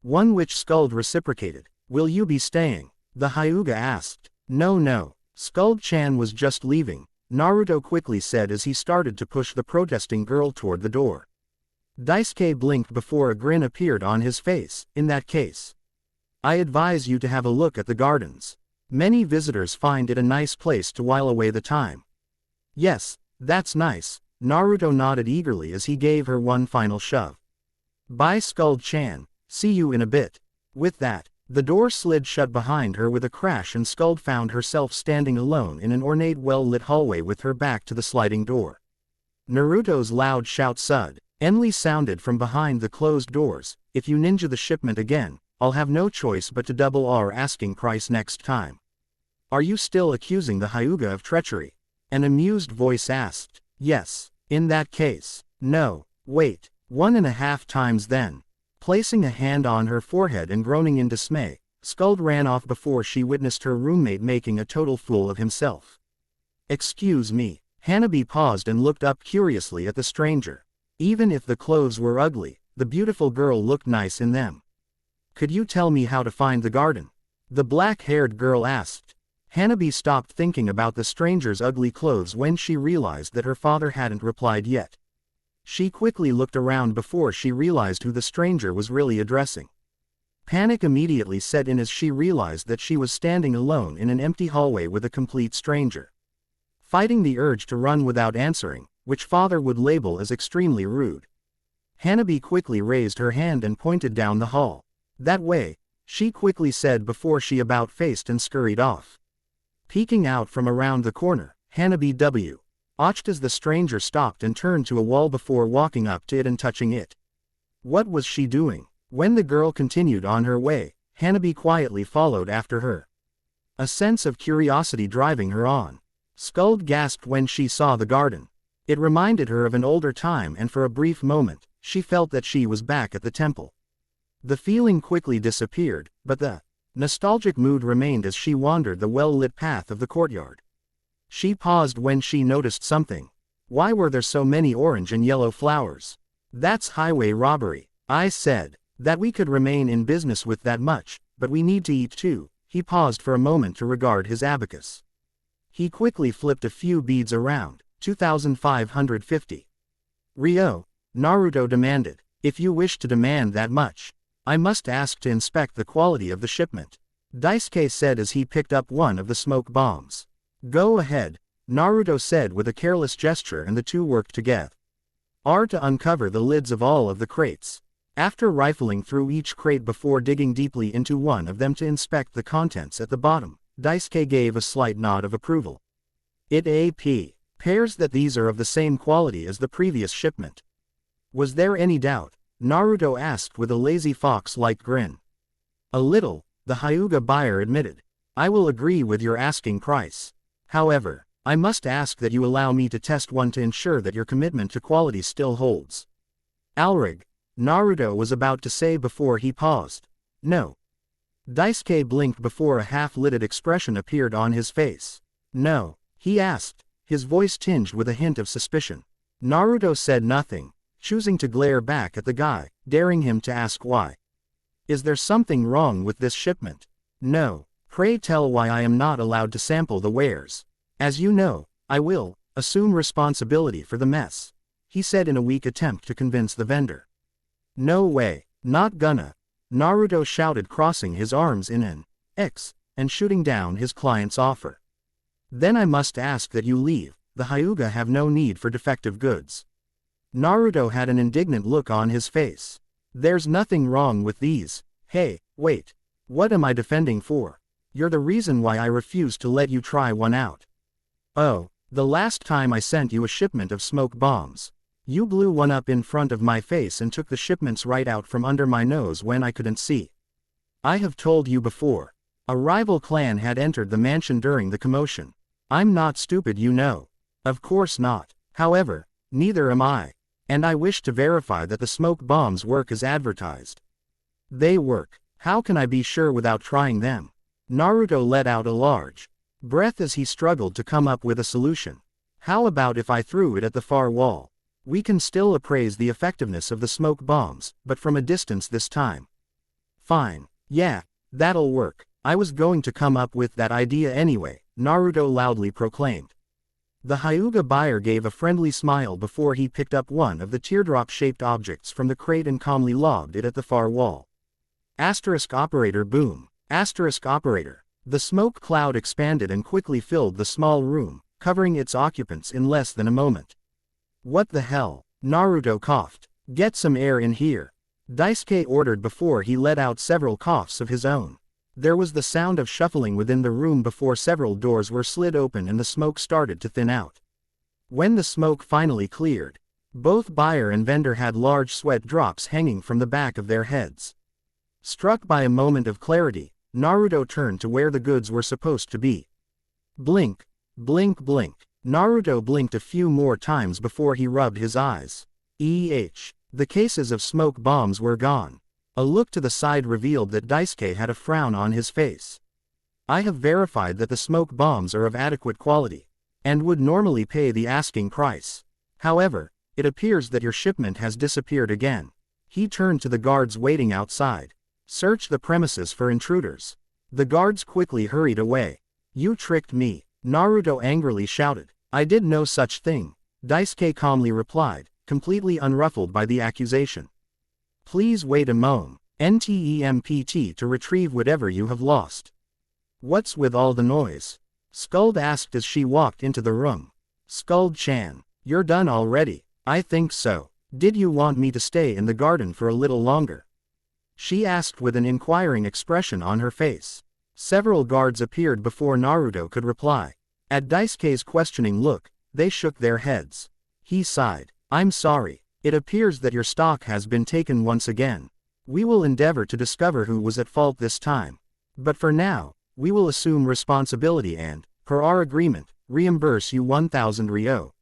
One which Skuld reciprocated. Will you be staying? The Hyuga asked. No. Skuld-chan was just leaving, Naruto quickly said as he started to push the protesting girl toward the door. Daisuke blinked before a grin appeared on his face. In that case, I advise you to have a look at the gardens. Many visitors find it a nice place to while away the time. Yes, that's nice, Naruto nodded eagerly as he gave her one final shove. Bye, Skuld-chan, see you in a bit. With that, the door slid shut behind her with a crash and Skuld found herself standing alone in an ornate well-lit hallway with her back to the sliding door. Naruto's loud shout suddenly sounded from behind the closed doors. If you ninja the shipment again, I'll have no choice but to double our asking price next time. Are you still accusing the Hyuga of treachery? An amused voice asked. Yes. In that case. No. Wait. 1.5 times then. Placing a hand on her forehead and groaning in dismay, Skuld ran off before she witnessed her roommate making a total fool of himself. Excuse me. Hanabi paused and looked up curiously at the stranger. Even if the clothes were ugly, the beautiful girl looked nice in them. Could you tell me how to find the garden? The black-haired girl asked. Hanabi stopped thinking about the stranger's ugly clothes when she realized that her father hadn't replied yet. She quickly looked around before she realized who the stranger was really addressing. Panic immediately set in as she realized that she was standing alone in an empty hallway with a complete stranger. Fighting the urge to run without answering, which father would label as extremely rude. Hanabi quickly raised her hand and pointed down the hall. That way, she quickly said before she about-faced and scurried off. Peeking out from around the corner, Hanabi watched as the stranger stopped and turned to a wall before walking up to it and touching it. What was she doing? When the girl continued on her way, Hanabi quietly followed after her. A sense of curiosity driving her on. Skuld gasped when she saw the garden. It reminded her of an older time and for a brief moment, she felt that she was back at the temple. The feeling quickly disappeared, but the Nostalgic mood remained as she wandered the well-lit path of the courtyard. She paused when she noticed something. Why were there so many orange and yellow flowers? That's highway robbery. I said that we could remain in business with that much, but we need to eat too. He paused for a moment to regard his abacus. He quickly flipped a few beads around. 2,550. Ryo, Naruto demanded. If you wish to demand that much, I must ask to inspect the quality of the shipment. Daisuke said as he picked up one of the smoke bombs. Go ahead, Naruto said with a careless gesture, and the two worked together. To uncover the lids of all of the crates. After rifling through each crate before digging deeply into one of them to inspect the contents at the bottom, Daisuke gave a slight nod of approval. It appears that these are of the same quality as the previous shipment. Was there any doubt? Naruto asked with a lazy fox-like grin. A little, the Hyuga buyer admitted. I will agree with your asking price. However, I must ask that you allow me to test one to ensure that your commitment to quality still holds. Alrig, Naruto was about to say before he paused. No. Daisuke blinked before a half-lidded expression appeared on his face. No, he asked, his voice tinged with a hint of suspicion. Naruto said nothing, choosing to glare back at the guy, daring him to ask why. Is there something wrong with this shipment? No. Pray tell why I am not allowed to sample the wares. As you know, I will assume responsibility for the mess, he said in a weak attempt to convince the vendor. No way, not gonna, Naruto shouted, crossing his arms in an X and shooting down his client's offer. Then I must ask that you leave. The Hyuga have no need for defective goods. Naruto had an indignant look on his face. There's nothing wrong with these. Hey, wait. What am I defending for? You're the reason why I refused to let you try one out. Oh, the last time I sent you a shipment of smoke bombs. You blew one up in front of my face and took the shipments right out from under my nose when I couldn't see. I have told you before. A rival clan had entered the mansion during the commotion. I'm not stupid, you know. Of course not. However, neither am I. And I wish to verify that the smoke bombs work as advertised. They work. How can I be sure without trying them? Naruto let out a large breath as he struggled to come up with a solution. How about if I threw it at the far wall? We can still appraise the effectiveness of the smoke bombs, but from a distance this time. Fine. Yeah, that'll work. I was going to come up with that idea anyway, Naruto loudly proclaimed. The Hyuga buyer gave a friendly smile before he picked up one of the teardrop-shaped objects from the crate and calmly lobbed it at the far wall. Asterisk operator boom. Asterisk operator. The smoke cloud expanded and quickly filled the small room, covering its occupants in less than a moment. What the hell? Naruto coughed. Get some air in here. Daisuke ordered before he let out several coughs of his own. There was the sound of shuffling within the room before several doors were slid open and the smoke started to thin out. When the smoke finally cleared, both buyer and vendor had large sweat drops hanging from the back of their heads. Struck by a moment of clarity, Naruto turned to where the goods were supposed to be. Blink, blink, blink. Naruto blinked a few more times before he rubbed his eyes. The cases of smoke bombs were gone. A look to the side revealed that Daisuke had a frown on his face. I have verified that the smoke bombs are of adequate quality, and would normally pay the asking price. However, it appears that your shipment has disappeared again. He turned to the guards waiting outside. Search the premises for intruders. The guards quickly hurried away. You tricked me, Naruto angrily shouted. I did no such thing, Daisuke calmly replied, completely unruffled by the accusation. Please wait a moment. NTEMPT to retrieve whatever you have lost. What's with all the noise? Skuld asked as she walked into the room. Skuld-chan, you're done already. I think so. Did you want me to stay in the garden for a little longer? She asked with an inquiring expression on her face. Several guards appeared before Naruto could reply. At Daisuke's questioning look, they shook their heads. He sighed. I'm sorry. It appears that your stock has been taken once again. We will endeavor to discover who was at fault this time. But for now, we will assume responsibility and, per our agreement, reimburse you 1,000 ryo.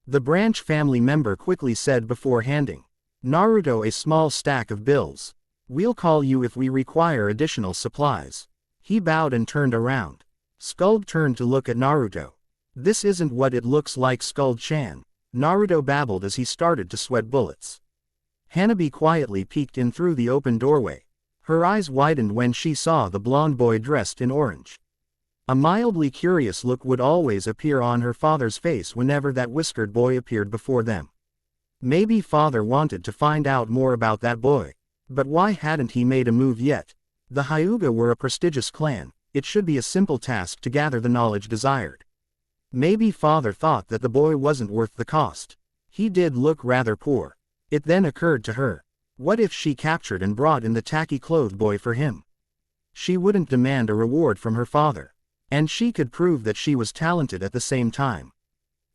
The branch family member quickly said before handing Naruto a small stack of bills. We'll call you if we require additional supplies. He bowed and turned around. Skuld turned to look at Naruto. This isn't what it looks like, Skuld-chan. Naruto babbled as he started to sweat bullets. Hanabi quietly peeked in through the open doorway. Her eyes widened when she saw the blonde boy dressed in orange. A mildly curious look would always appear on her father's face whenever that whiskered boy appeared before them. Maybe father wanted to find out more about that boy. But why hadn't he made a move yet? The Hyuga were a prestigious clan. It should be a simple task to gather the knowledge desired. Maybe father thought that the boy wasn't worth the cost. He did look rather poor. It then occurred to her. What if she captured and brought in the tacky-clothed boy for him? She wouldn't demand a reward from her father. And she could prove that she was talented at the same time.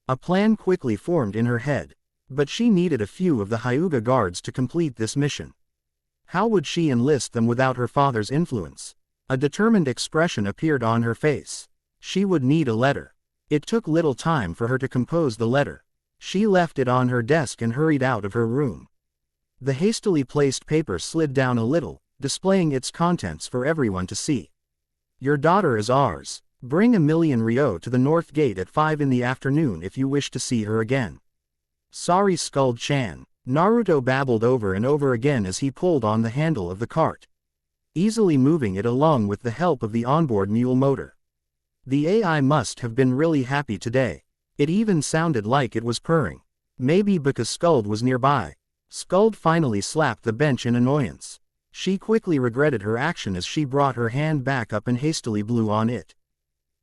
A plan quickly formed in her head. But she needed a few of the Hyuga guards to complete this mission. How would she enlist them without her father's influence? A determined expression appeared on her face. She would need a letter. It took little time for her to compose the letter. She left it on her desk and hurried out of her room. The hastily placed paper slid down a little, displaying its contents for everyone to see. Your daughter is ours. Bring 1,000,000 ryo to the North Gate at 5 in the afternoon if you wish to see her again. Sorry, Skuld-chan. Naruto babbled over and over again as he pulled on the handle of the cart, easily moving it along with the help of the onboard mule motor. The AI must have been really happy today. It even sounded like it was purring. Maybe because Skuld was nearby. Skuld finally slapped the bench in annoyance. She quickly regretted her action as she brought her hand back up and hastily blew on it.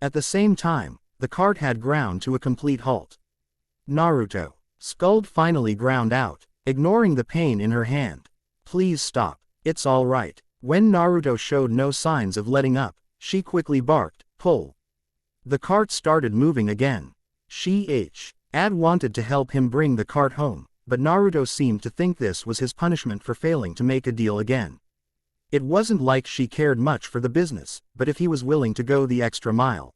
At the same time, the cart had ground to a complete halt. Naruto. Skuld finally ground out, ignoring the pain in her hand. Please stop. It's all right. When Naruto showed no signs of letting up, she quickly barked, pull. The cart started moving again. Ad wanted to help him bring the cart home, but Naruto seemed to think this was his punishment for failing to make a deal again. It wasn't like she cared much for the business, but if he was willing to go the extra mile,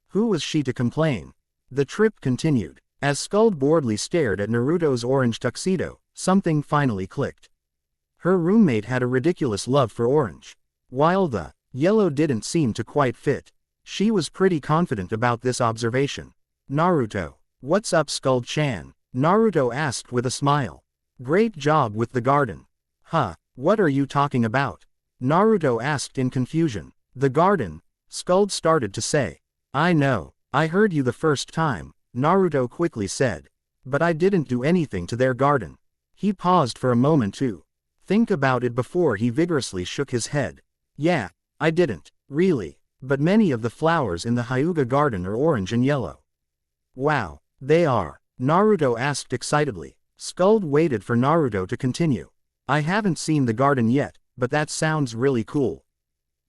who was she to complain? The trip continued. As Skuld boredly stared at Naruto's orange tuxedo, something finally clicked. Her roommate had a ridiculous love for orange, while the yellow didn't seem to quite fit. She was pretty confident about this observation. Naruto. What's up, Skuld-chan? Naruto asked with a smile. Great job with the garden. Huh, what are you talking about? Naruto asked in confusion. The garden, Skuld started to say. I know, I heard you the first time, Naruto quickly said. But I didn't do anything to their garden. He paused for a moment to think about it before he vigorously shook his head. Yeah, I didn't, really. But many of the flowers in the Hyuga garden are orange and yellow. Wow, they are? Naruto asked excitedly. Skuld waited for Naruto to continue. I haven't seen the garden yet, but that sounds really cool.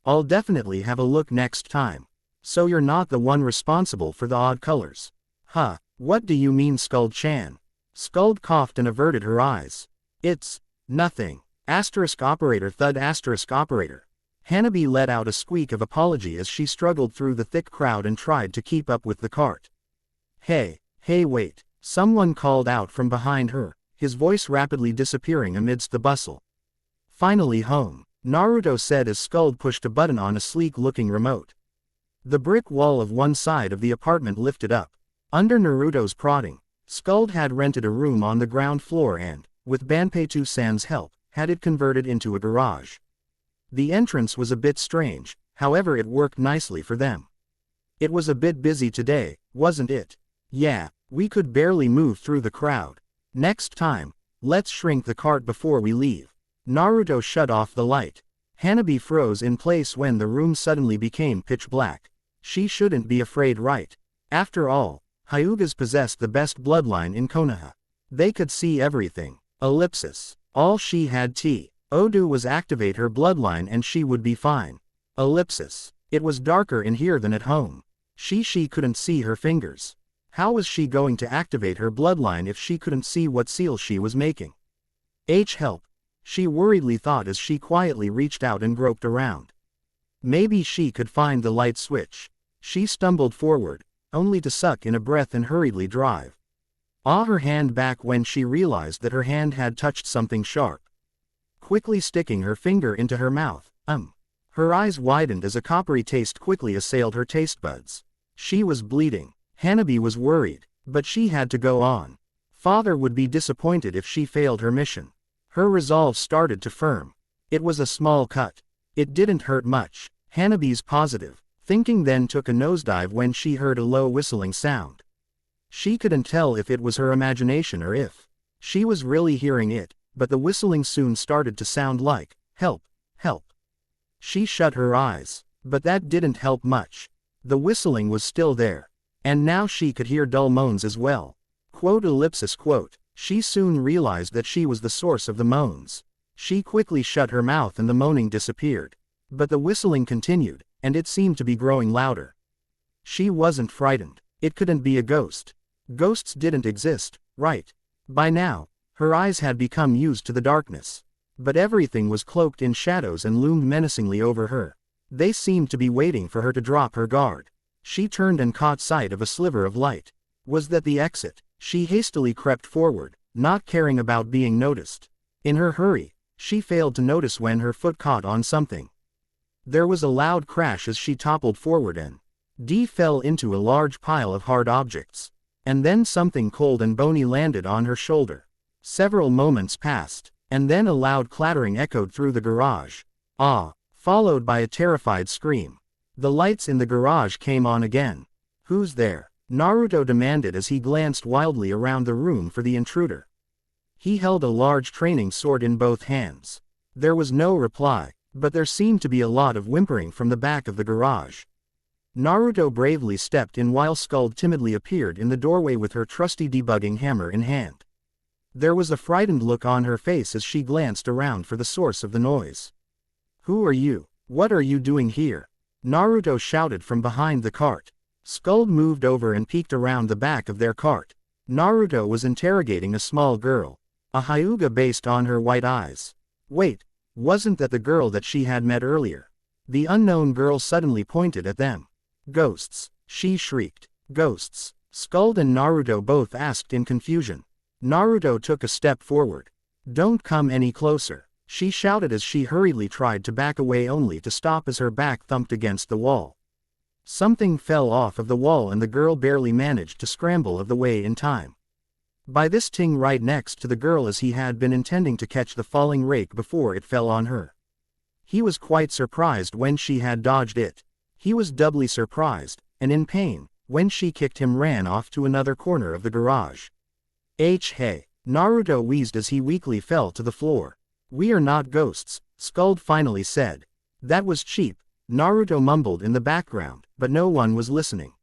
I'll definitely have a look next time. So you're not the one responsible for the odd colors. Huh, what do you mean, Skuld-chan? Skuld coughed and averted her eyes. It's nothing. Operator thud operator. Hanabi let out a squeak of apology as she struggled through the thick crowd and tried to keep up with the cart. Hey wait, someone called out from behind her, his voice rapidly disappearing amidst the bustle. Finally home, Naruto said as Skuld pushed a button on a sleek-looking remote. The brick wall of one side of the apartment lifted up. Under Naruto's prodding, Skuld had rented a room on the ground floor and, with Banpei-san's help, had it converted into a garage. The entrance was a bit strange, however it worked nicely for them. It was a bit busy today, wasn't it? Yeah, we could barely move through the crowd. Next time, let's shrink the cart before we leave. Naruto shut off the light. Hanabi froze in place when the room suddenly became pitch black. She shouldn't be afraid, right? After all, Hyugas possessed the best bloodline in Konoha. They could see everything. All she had to do was activate her bloodline and she would be fine. It was darker in here than at home. She couldn't see her fingers. How was she going to activate her bloodline if she couldn't see what seal she was making? Help, she worriedly thought as she quietly reached out and groped around. Maybe she could find the light switch. She stumbled forward, only to suck in a breath and hurriedly drive her hand back when she realized that her hand had touched something sharp. quickly sticking her finger into her mouth. Her eyes widened as a coppery taste quickly assailed her taste buds. She was bleeding. Hanabi was worried, but she had to go on. Father would be disappointed if she failed her mission. Her resolve started to firm. It was a small cut. It didn't hurt much. Hanabi's positive thinking then took a nosedive when she heard a low whistling sound. She couldn't tell if it was her imagination or if she was really hearing it, but the whistling soon started to sound like, "Help, help." She shut her eyes, but that didn't help much. The whistling was still there. And now she could hear dull moans as well. Quote. She soon realized that she was the source of the moans. She quickly shut her mouth and the moaning disappeared. But the whistling continued, and it seemed to be growing louder. She wasn't frightened. It couldn't be a ghost. Ghosts didn't exist, right? By now, her eyes had become used to the darkness. But everything was cloaked in shadows and loomed menacingly over her. They seemed to be waiting for her to drop her guard. She turned and caught sight of a sliver of light. Was that the exit? She hastily crept forward, not caring about being noticed. In her hurry, she failed to notice when her foot caught on something. There was a loud crash as she toppled forward and fell into a large pile of hard objects. And then something cold and bony landed on her shoulder. Several moments passed, and then a loud clattering echoed through the garage. Followed by a terrified scream. The lights in the garage came on again. "Who's there?" Naruto demanded as he glanced wildly around the room for the intruder. He held a large training sword in both hands. There was no reply, but there seemed to be a lot of whimpering from the back of the garage. Naruto bravely stepped in while Skuld timidly appeared in the doorway with her trusty debugging hammer in hand. There was a frightened look on her face as she glanced around for the source of the noise. "Who are you? What are you doing here?" Naruto shouted from behind the cart. Skuld moved over and peeked around the back of their cart. Naruto was interrogating a small girl. A Hyuga based on her white eyes. Wait, wasn't that the girl that she had met earlier? The unknown girl suddenly pointed at them. "Ghosts," she shrieked. "Ghosts." Skuld and Naruto both asked in confusion. Naruto took a step forward. "Don't come any closer," she shouted as she hurriedly tried to back away only to stop as her back thumped against the wall. Something fell off of the wall and the girl barely managed to scramble of the way in time. By this ting right next to the girl as he had been intending to catch the falling rake before it fell on her. He was quite surprised when she had dodged it. He was doubly surprised, and in pain, when she kicked him ran off to another corner of the garage. Hey, Naruto wheezed as he weakly fell to the floor. "We are not ghosts," Skuld finally said. "That was cheap," Naruto mumbled in the background, but no one was listening.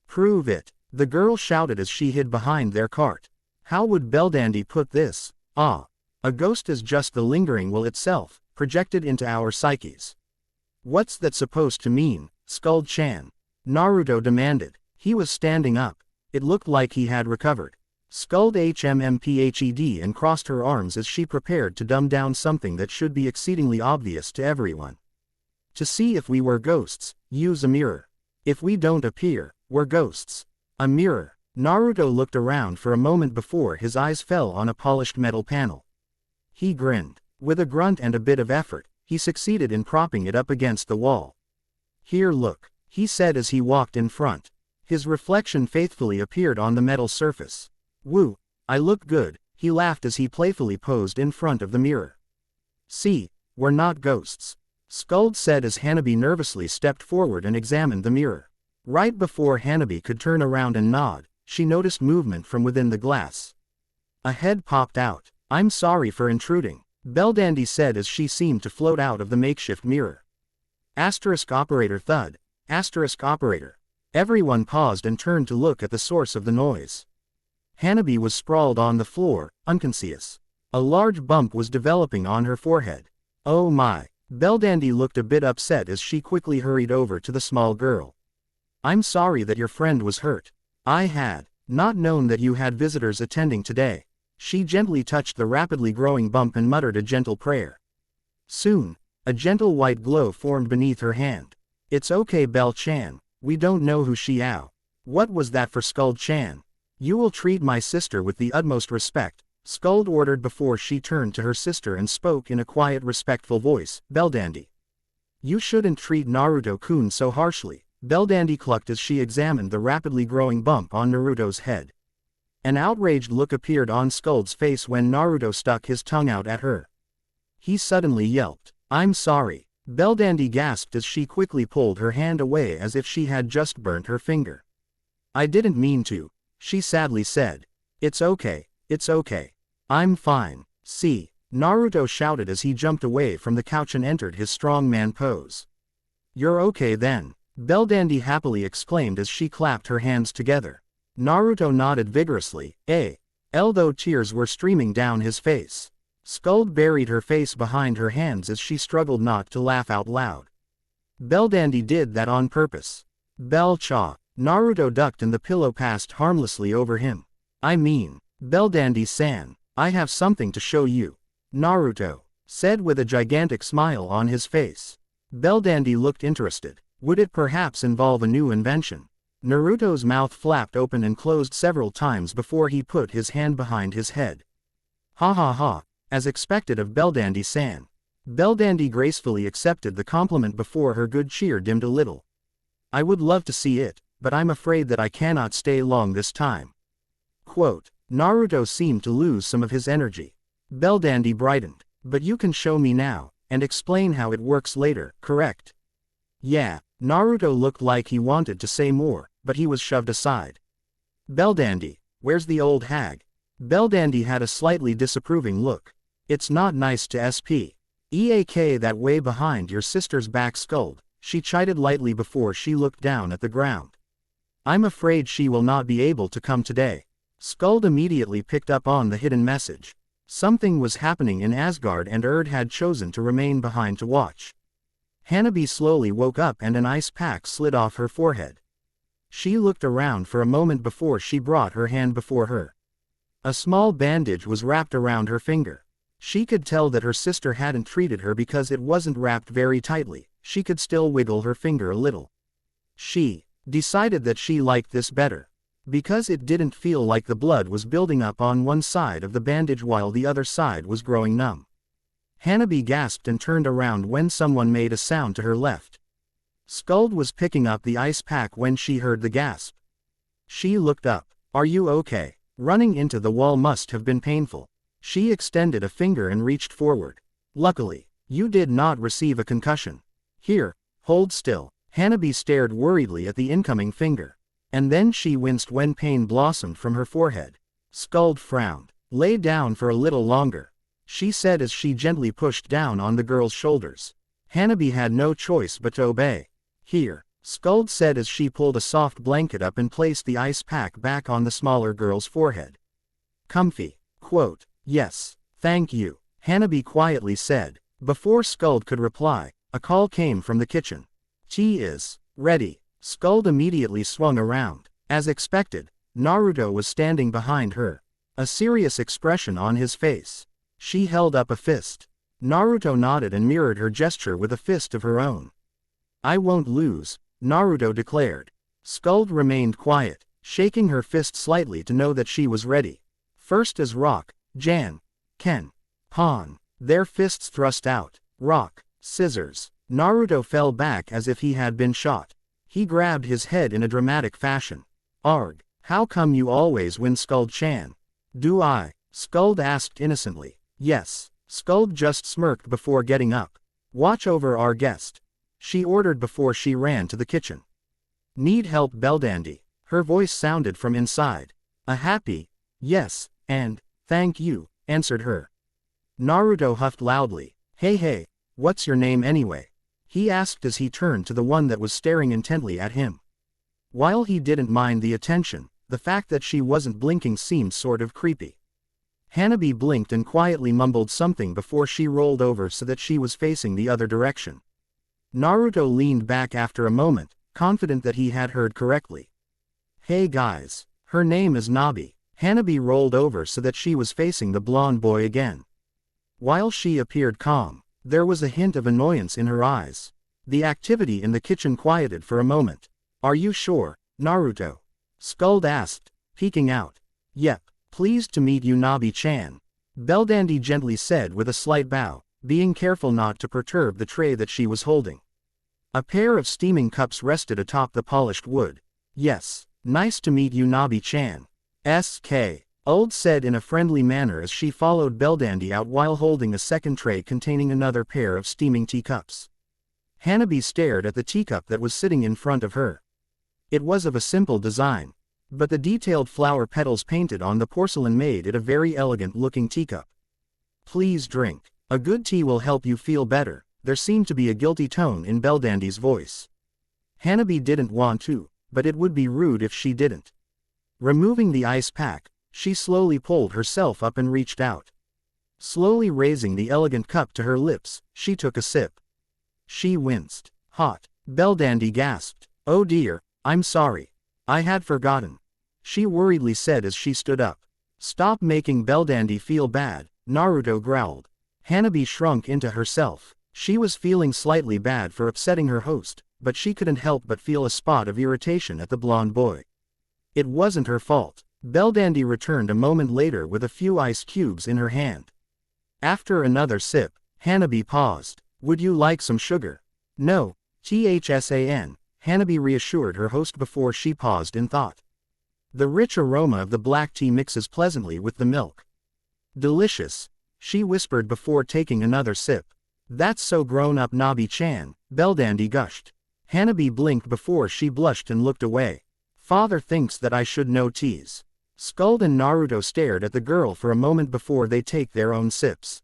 "Prove it," the girl shouted as she hid behind their cart. "How would Belldandy put this? A ghost is just the lingering will itself, projected into our psyches." "What's that supposed to mean, Skuld-chan?" Naruto demanded. He was standing up. It looked like he had recovered. Skuld hmmphed and crossed her arms as she prepared to dumb down something that should be exceedingly obvious to everyone. "To see if we were ghosts, use a mirror. If we don't appear, we're ghosts." A mirror. Naruto looked around for a moment before his eyes fell on a polished metal panel. He grinned. With a grunt and a bit of effort, he succeeded in propping it up against the wall. "Here look," he said as he walked in front. His reflection faithfully appeared on the metal surface. "Woo, I look good," he laughed as he playfully posed in front of the mirror. "See, we're not ghosts," Skuld said as Hanabi nervously stepped forward and examined the mirror. Right before Hanabi could turn around and nod, she noticed movement from within the glass. A head popped out. "I'm sorry for intruding," Belldandy said as she seemed to float out of the makeshift mirror. Operator thud. Operator. Everyone paused and turned to look at the source of the noise. Hanabi was sprawled on the floor, unconscious. A large bump was developing on her forehead. "Oh my." Belldandy looked a bit upset as she quickly hurried over to the small girl. "I'm sorry that your friend was hurt. I had not known that you had visitors attending today." She gently touched the rapidly growing bump and muttered a gentle prayer. Soon, a gentle white glow formed beneath her hand. "It's okay, Bell-chan, we don't know who she ow." "What was that for, Skuld-chan? You will treat my sister with the utmost respect," Skuld ordered before she turned to her sister and spoke in a quiet respectful voice, Belldandy. You shouldn't treat Naruto-kun so harshly, Belldandy clucked as she examined the rapidly growing bump on Naruto's head. An outraged look appeared on Skuld's face when Naruto stuck his tongue out at her. He suddenly yelped, I'm sorry. Belldandy gasped as she quickly pulled her hand away as if she had just burnt her finger. I didn't mean to, she sadly said. It's okay, it's okay. I'm fine. See, Naruto shouted as he jumped away from the couch and entered his strongman pose. You're okay then, Belldandy happily exclaimed as she clapped her hands together. Naruto nodded vigorously, although tears were streaming down his face. Skuld buried her face behind her hands as she struggled not to laugh out loud. Belldandy did that on purpose. Bell-cha, Naruto ducked and the pillow passed harmlessly over him. I mean, Belldandy-san, I have something to show you, Naruto said with a gigantic smile on his face. Belldandy looked interested. Would it perhaps involve a new invention? Naruto's mouth flapped open and closed several times before he put his hand behind his head. Ha ha ha, as expected of Belldandy-san. Belldandy gracefully accepted the compliment before her good cheer dimmed a little. I would love to see it, but I'm afraid that I cannot stay long this time. Quote, Naruto seemed to lose some of his energy. Belldandy brightened. But you can show me now, and explain how it works later, correct? Yeah, Naruto looked like he wanted to say more, but he was shoved aside. Belldandy, where's the old hag? Belldandy had a slightly disapproving look. It's not nice to eak that way behind your sister's back, Skuld, she chided lightly before she looked down at the ground. I'm afraid she will not be able to come today. Skuld immediately picked up on the hidden message. Something was happening in Asgard and had chosen to remain behind to watch. Hanabi slowly woke up and an ice pack slid off her forehead. She looked around for a moment before she brought her hand before her. A small bandage was wrapped around her finger. She could tell that her sister hadn't treated her because it wasn't wrapped very tightly. She could still wiggle her finger a little. She decided that she liked this better, because it didn't feel like the blood was building up on one side of the bandage while the other side was growing numb. Hanabi gasped and turned around when someone made a sound to her left. Skuld was picking up the ice pack when she heard the gasp. She looked up. Are you okay? Running into the wall must have been painful. She extended a finger and reached forward. Luckily, you did not receive a concussion. Here, hold still. Hanabi stared worriedly at the incoming finger. And then she winced when pain blossomed from her forehead. Skuld frowned. Lay down for a little longer, she said as she gently pushed down on the girl's shoulders. Hanabi had no choice but to obey. Here, Skuld said as she pulled a soft blanket up and placed the ice pack back on the smaller girl's forehead. Comfy. Quote, yes, thank you, Hanabi quietly said. Before Skuld could reply, a call came from the kitchen. Tea is ready. Skuld immediately swung around. As expected, Naruto was standing behind her, a serious expression on his face. She held up a fist. Naruto nodded and mirrored her gesture with a fist of her own. I won't lose, Naruto declared. Skuld remained quiet, shaking her fist slightly to know that she was ready. First as Rock, Jan, Ken, Han. Their fists thrust out. Rock, scissors. Naruto fell back as if he had been shot. He grabbed his head in a dramatic fashion. Arg, how come you always win, Skuld-chan? Do I? Skuld asked innocently. Yes. Skuld just smirked before getting up. Watch over our guest, she ordered before she ran to the kitchen. Need help, Belldandy? Her voice sounded from inside. A happy, yes, and, thank you, answered her. Naruto huffed loudly. Hey, what's your name anyway? He asked as he turned to the one that was staring intently at him. While he didn't mind the attention, the fact that she wasn't blinking seemed sort of creepy. Hanabi blinked and quietly mumbled something before she rolled over so that she was facing the other direction. Naruto leaned back after a moment, confident that he had heard correctly. Hey guys, her name is Nabi. Hanabi rolled over so that she was facing the blonde boy again. While she appeared calm, there was a hint of annoyance in her eyes. The activity in the kitchen quieted for a moment. Are you sure, Naruto? Skuld asked, peeking out. Yep, Pleased to meet you, Nabi-chan. Belldandy gently said with a slight bow, being careful not to perturb the tray that she was holding. A pair of steaming cups rested atop the polished wood. Yes, nice to meet you, Nabi-chan. S.K. Old said in a friendly manner as she followed Belldandy out while holding a second tray containing another pair of steaming teacups. Hanabi stared at the teacup that was sitting in front of her. It was of a simple design, but the detailed flower petals painted on the porcelain made it a very elegant-looking teacup. Please drink. A good tea will help you feel better. There seemed to be a guilty tone in Belldandy's voice. Hanabi didn't want to, but it would be rude if she didn't. Removing the ice pack, she slowly pulled herself up and reached out. Slowly raising the elegant cup to her lips, she took a sip. She winced. Hot. Belldandy gasped. Oh dear, I'm sorry. I had forgotten. She worriedly said as she stood up. Stop making Belldandy feel bad, Naruto growled. Hanabi shrunk into herself. She was feeling slightly bad for upsetting her host, but she couldn't help but feel a spot of irritation at the blonde boy. It wasn't her fault. Belldandy returned a moment later with a few ice cubes in her hand. After another sip, Hanabi paused. Would you like some sugar? No, THSAN, Hanabi reassured her host before she paused in thought. The rich aroma of the black tea mixes pleasantly with the milk. Delicious, she whispered before taking another sip. That's so grown-up, Nabi-chan, Belldandy gushed. Hanabi blinked before she blushed and looked away. Father thinks that I should know teas. Skuld and Naruto stared at the girl for a moment before they take their own sips.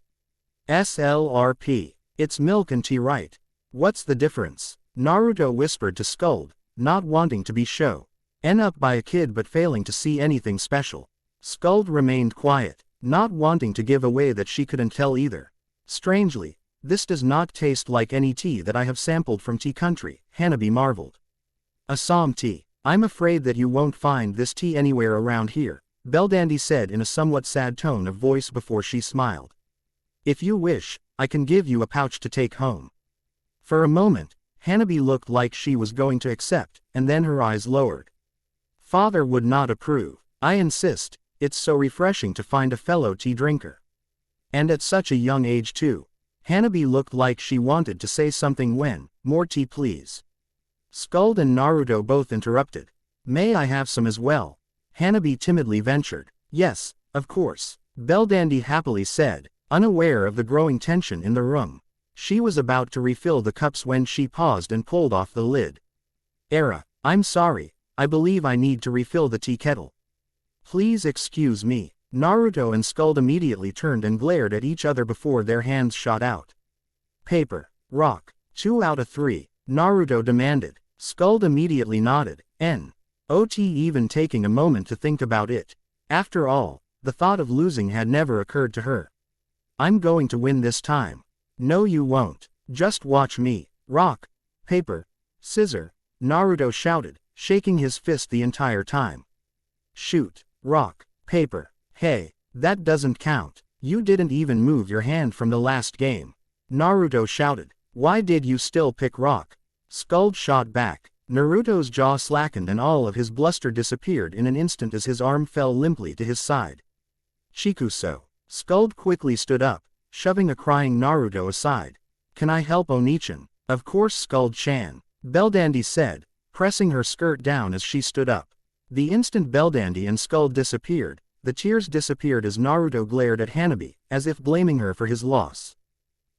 SLRP. It's milk and tea, right? What's the difference? Naruto whispered to Skuld, not wanting to be shown up by a kid but failing to see anything special. Skuld remained quiet, not wanting to give away that she couldn't tell either. Strangely, this does not taste like any tea that I have sampled from Tea Country, Hanabi marveled. Assam tea. I'm afraid that you won't find this tea anywhere around here, Belldandy said in a somewhat sad tone of voice before she smiled. If you wish, I can give you a pouch to take home. For a moment, Hanabi looked like she was going to accept, and then her eyes lowered. Father would not approve. I insist, it's so refreshing to find a fellow tea drinker. And at such a young age too. Hanabi looked like she wanted to say something when, more tea please. Skuld and Naruto both interrupted. May I have some as well? Hanabi timidly ventured. Yes, of course, Belldandy happily said, unaware of the growing tension in the room. She was about to refill the cups when she paused and pulled off the lid. I'm sorry, I believe I need to refill the tea kettle. Please excuse me. Naruto and Skuld immediately turned and glared at each other before their hands shot out. Paper, rock, 2 out of 3, Naruto demanded. Skuld immediately nodded, not even taking a moment to think about it. After all, the thought of losing had never occurred to her. I'm going to win this time. No you won't, just watch me. Rock, paper, scissor, Naruto shouted, shaking his fist the entire time. Shoot, rock, paper. Hey, that doesn't count. You didn't even move your hand from the last game. Naruto shouted. Why did you still pick rock? Skuld shot back. Naruto's jaw slackened and all of his bluster disappeared in an instant as his arm fell limply to his side. Chikuso. Skuld quickly stood up, shoving a crying Naruto aside. Can I help Onichan? Of course Skuld-chan, Belldandy said, pressing her skirt down as she stood up. The instant Belldandy and Skuld disappeared, the tears disappeared as Naruto glared at Hanabi, as if blaming her for his loss.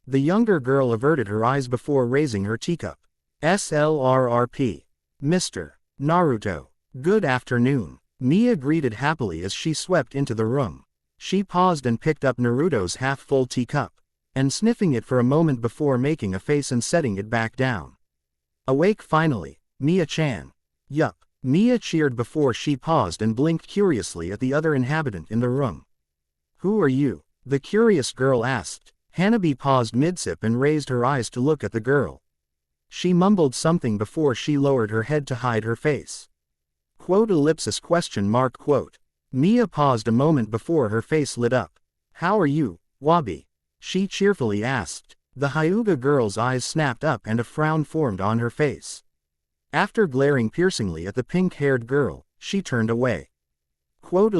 The younger girl averted her eyes before raising her teacup. SLRRP. Mr. Naruto. Good afternoon. Mia greeted happily as she swept into the room. She paused and picked up Naruto's half-full teacup, and sniffing it for a moment before making a face and setting it back down. Awake finally, Mia-chan. Yup. Mia cheered before she paused and blinked curiously at the other inhabitant in the room. Who are you? The curious girl asked. Hanabi paused mid-sip and raised her eyes to look at the girl. She mumbled something before she lowered her head to hide her face. Quote. Mia paused a moment before her face lit up. How are you, Wabi? She cheerfully asked. The Hyuga girl's eyes snapped up and a frown formed on her face. After glaring piercingly at the pink-haired girl, she turned away. Quote.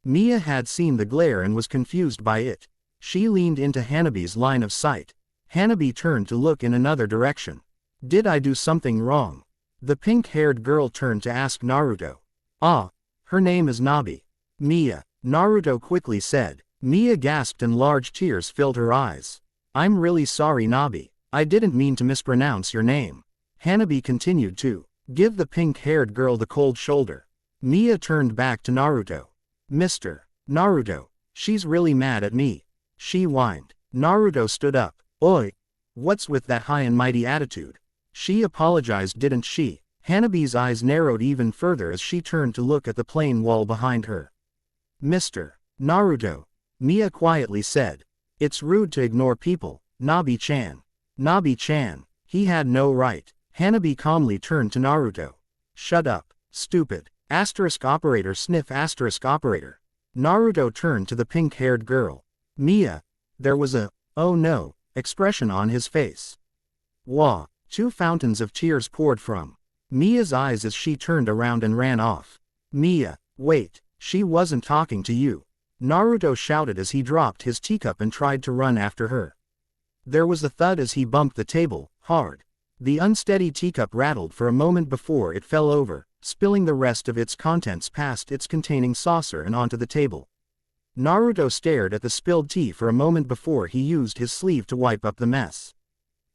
Mia had seen the glare and was confused by it. She leaned into Hanabi's line of sight. Hanabi turned to look in another direction. Did I do something wrong? The pink-haired girl turned to ask Naruto. Ah, her name is Nabi. Mia, Naruto quickly said. Mia gasped and large tears filled her eyes. I'm really sorry, Nabi. I didn't mean to mispronounce your name. Hanabi continued to give the pink-haired girl the cold shoulder. Mia turned back to Naruto. Mr. Naruto, she's really mad at me. She whined. Naruto stood up. Oi! What's with that high and mighty attitude? She apologized, didn't she? Hanabi's eyes narrowed even further as she turned to look at the plain wall behind her. Mr. Naruto, Mia quietly said. It's rude to ignore people, Nabi-chan. Nabi-chan, he had no right. Hanabi calmly turned to Naruto. Shut up, stupid. Asterisk operator sniff asterisk operator. Naruto turned to the pink-haired girl. Mia. There was a, oh no, expression on his face. Wah. Two fountains of tears poured from Mia's eyes as she turned around and ran off. Mia, wait, she wasn't talking to you. Naruto shouted as he dropped his teacup and tried to run after her. There was a thud as he bumped the table, hard. The unsteady teacup rattled for a moment before it fell over, spilling the rest of its contents past its containing saucer and onto the table. Naruto stared at the spilled tea for a moment before he used his sleeve to wipe up the mess.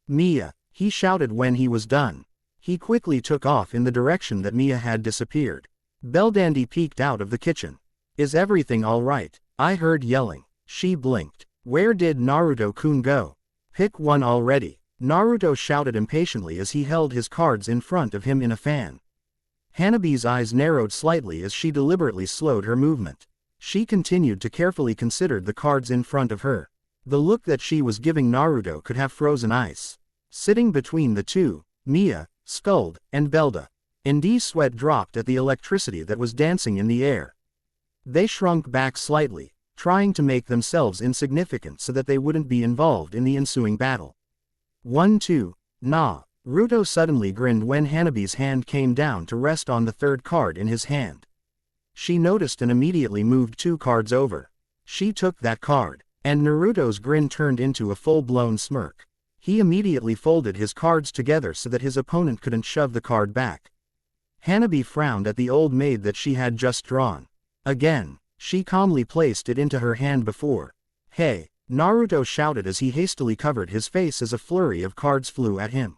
Mia, he shouted when he was done. He quickly took off in the direction that Mia had disappeared. Belldandy peeked out of the kitchen. Is everything all right? I heard yelling. She blinked. Where did Naruto-kun go? Pick one already. Naruto shouted impatiently as he held his cards in front of him in a fan. Hanabi's eyes narrowed slightly as she deliberately slowed her movement. She continued to carefully consider the cards in front of her. The look that she was giving Naruto could have frozen ice. Sitting between the two, Mia, Skuld, and Belda. Indy's sweat dropped at the electricity that was dancing in the air. They shrunk back slightly, trying to make themselves insignificant so that they wouldn't be involved in the ensuing battle. 1-2, nah. Ruto suddenly grinned when Hanabi's hand came down to rest on the third card in his hand. She noticed and immediately moved 2 cards over. She took that card, and Naruto's grin turned into a full-blown smirk. He immediately folded his cards together so that his opponent couldn't shove the card back. Hanabi frowned at the old maid that she had just drawn. Again, she calmly placed it into her hand before. Hey, Naruto shouted as he hastily covered his face as a flurry of cards flew at him.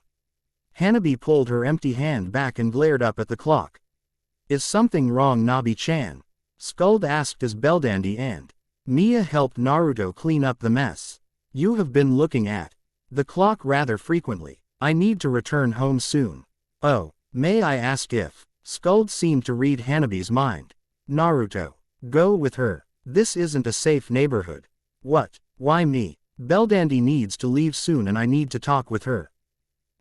Hanabi pulled her empty hand back and glared up at the clock. Is something wrong, Nabi-chan? Skuld asked as Belldandy and Mia helped Naruto clean up the mess. You have been looking at the clock rather frequently. I need to return home soon. Oh, may I ask if? Skuld seemed to read Hanabi's mind. Naruto, go with her. This isn't a safe neighborhood. What? Why me? Belldandy needs to leave soon and I need to talk with her.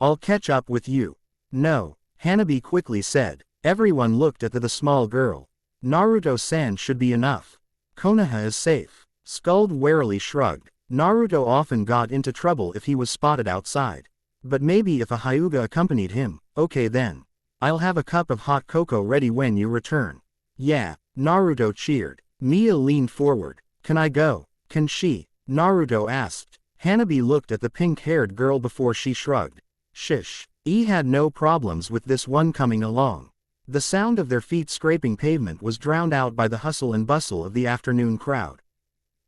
I'll catch up with you. No, Hanabi quickly said. Everyone looked at the small girl. Naruto-san should be enough. Konoha is safe. Skuld warily shrugged. Naruto often got into trouble if he was spotted outside. But maybe if a Hyuga accompanied him, okay then. I'll have a cup of hot cocoa ready when you return. Yeah, Naruto cheered. Mia leaned forward. Can I go? Can she? Naruto asked. Hanabi looked at the pink-haired girl before she shrugged. Shish. He had no problems with this one coming along. The sound of their feet scraping pavement was drowned out by the hustle and bustle of the afternoon crowd.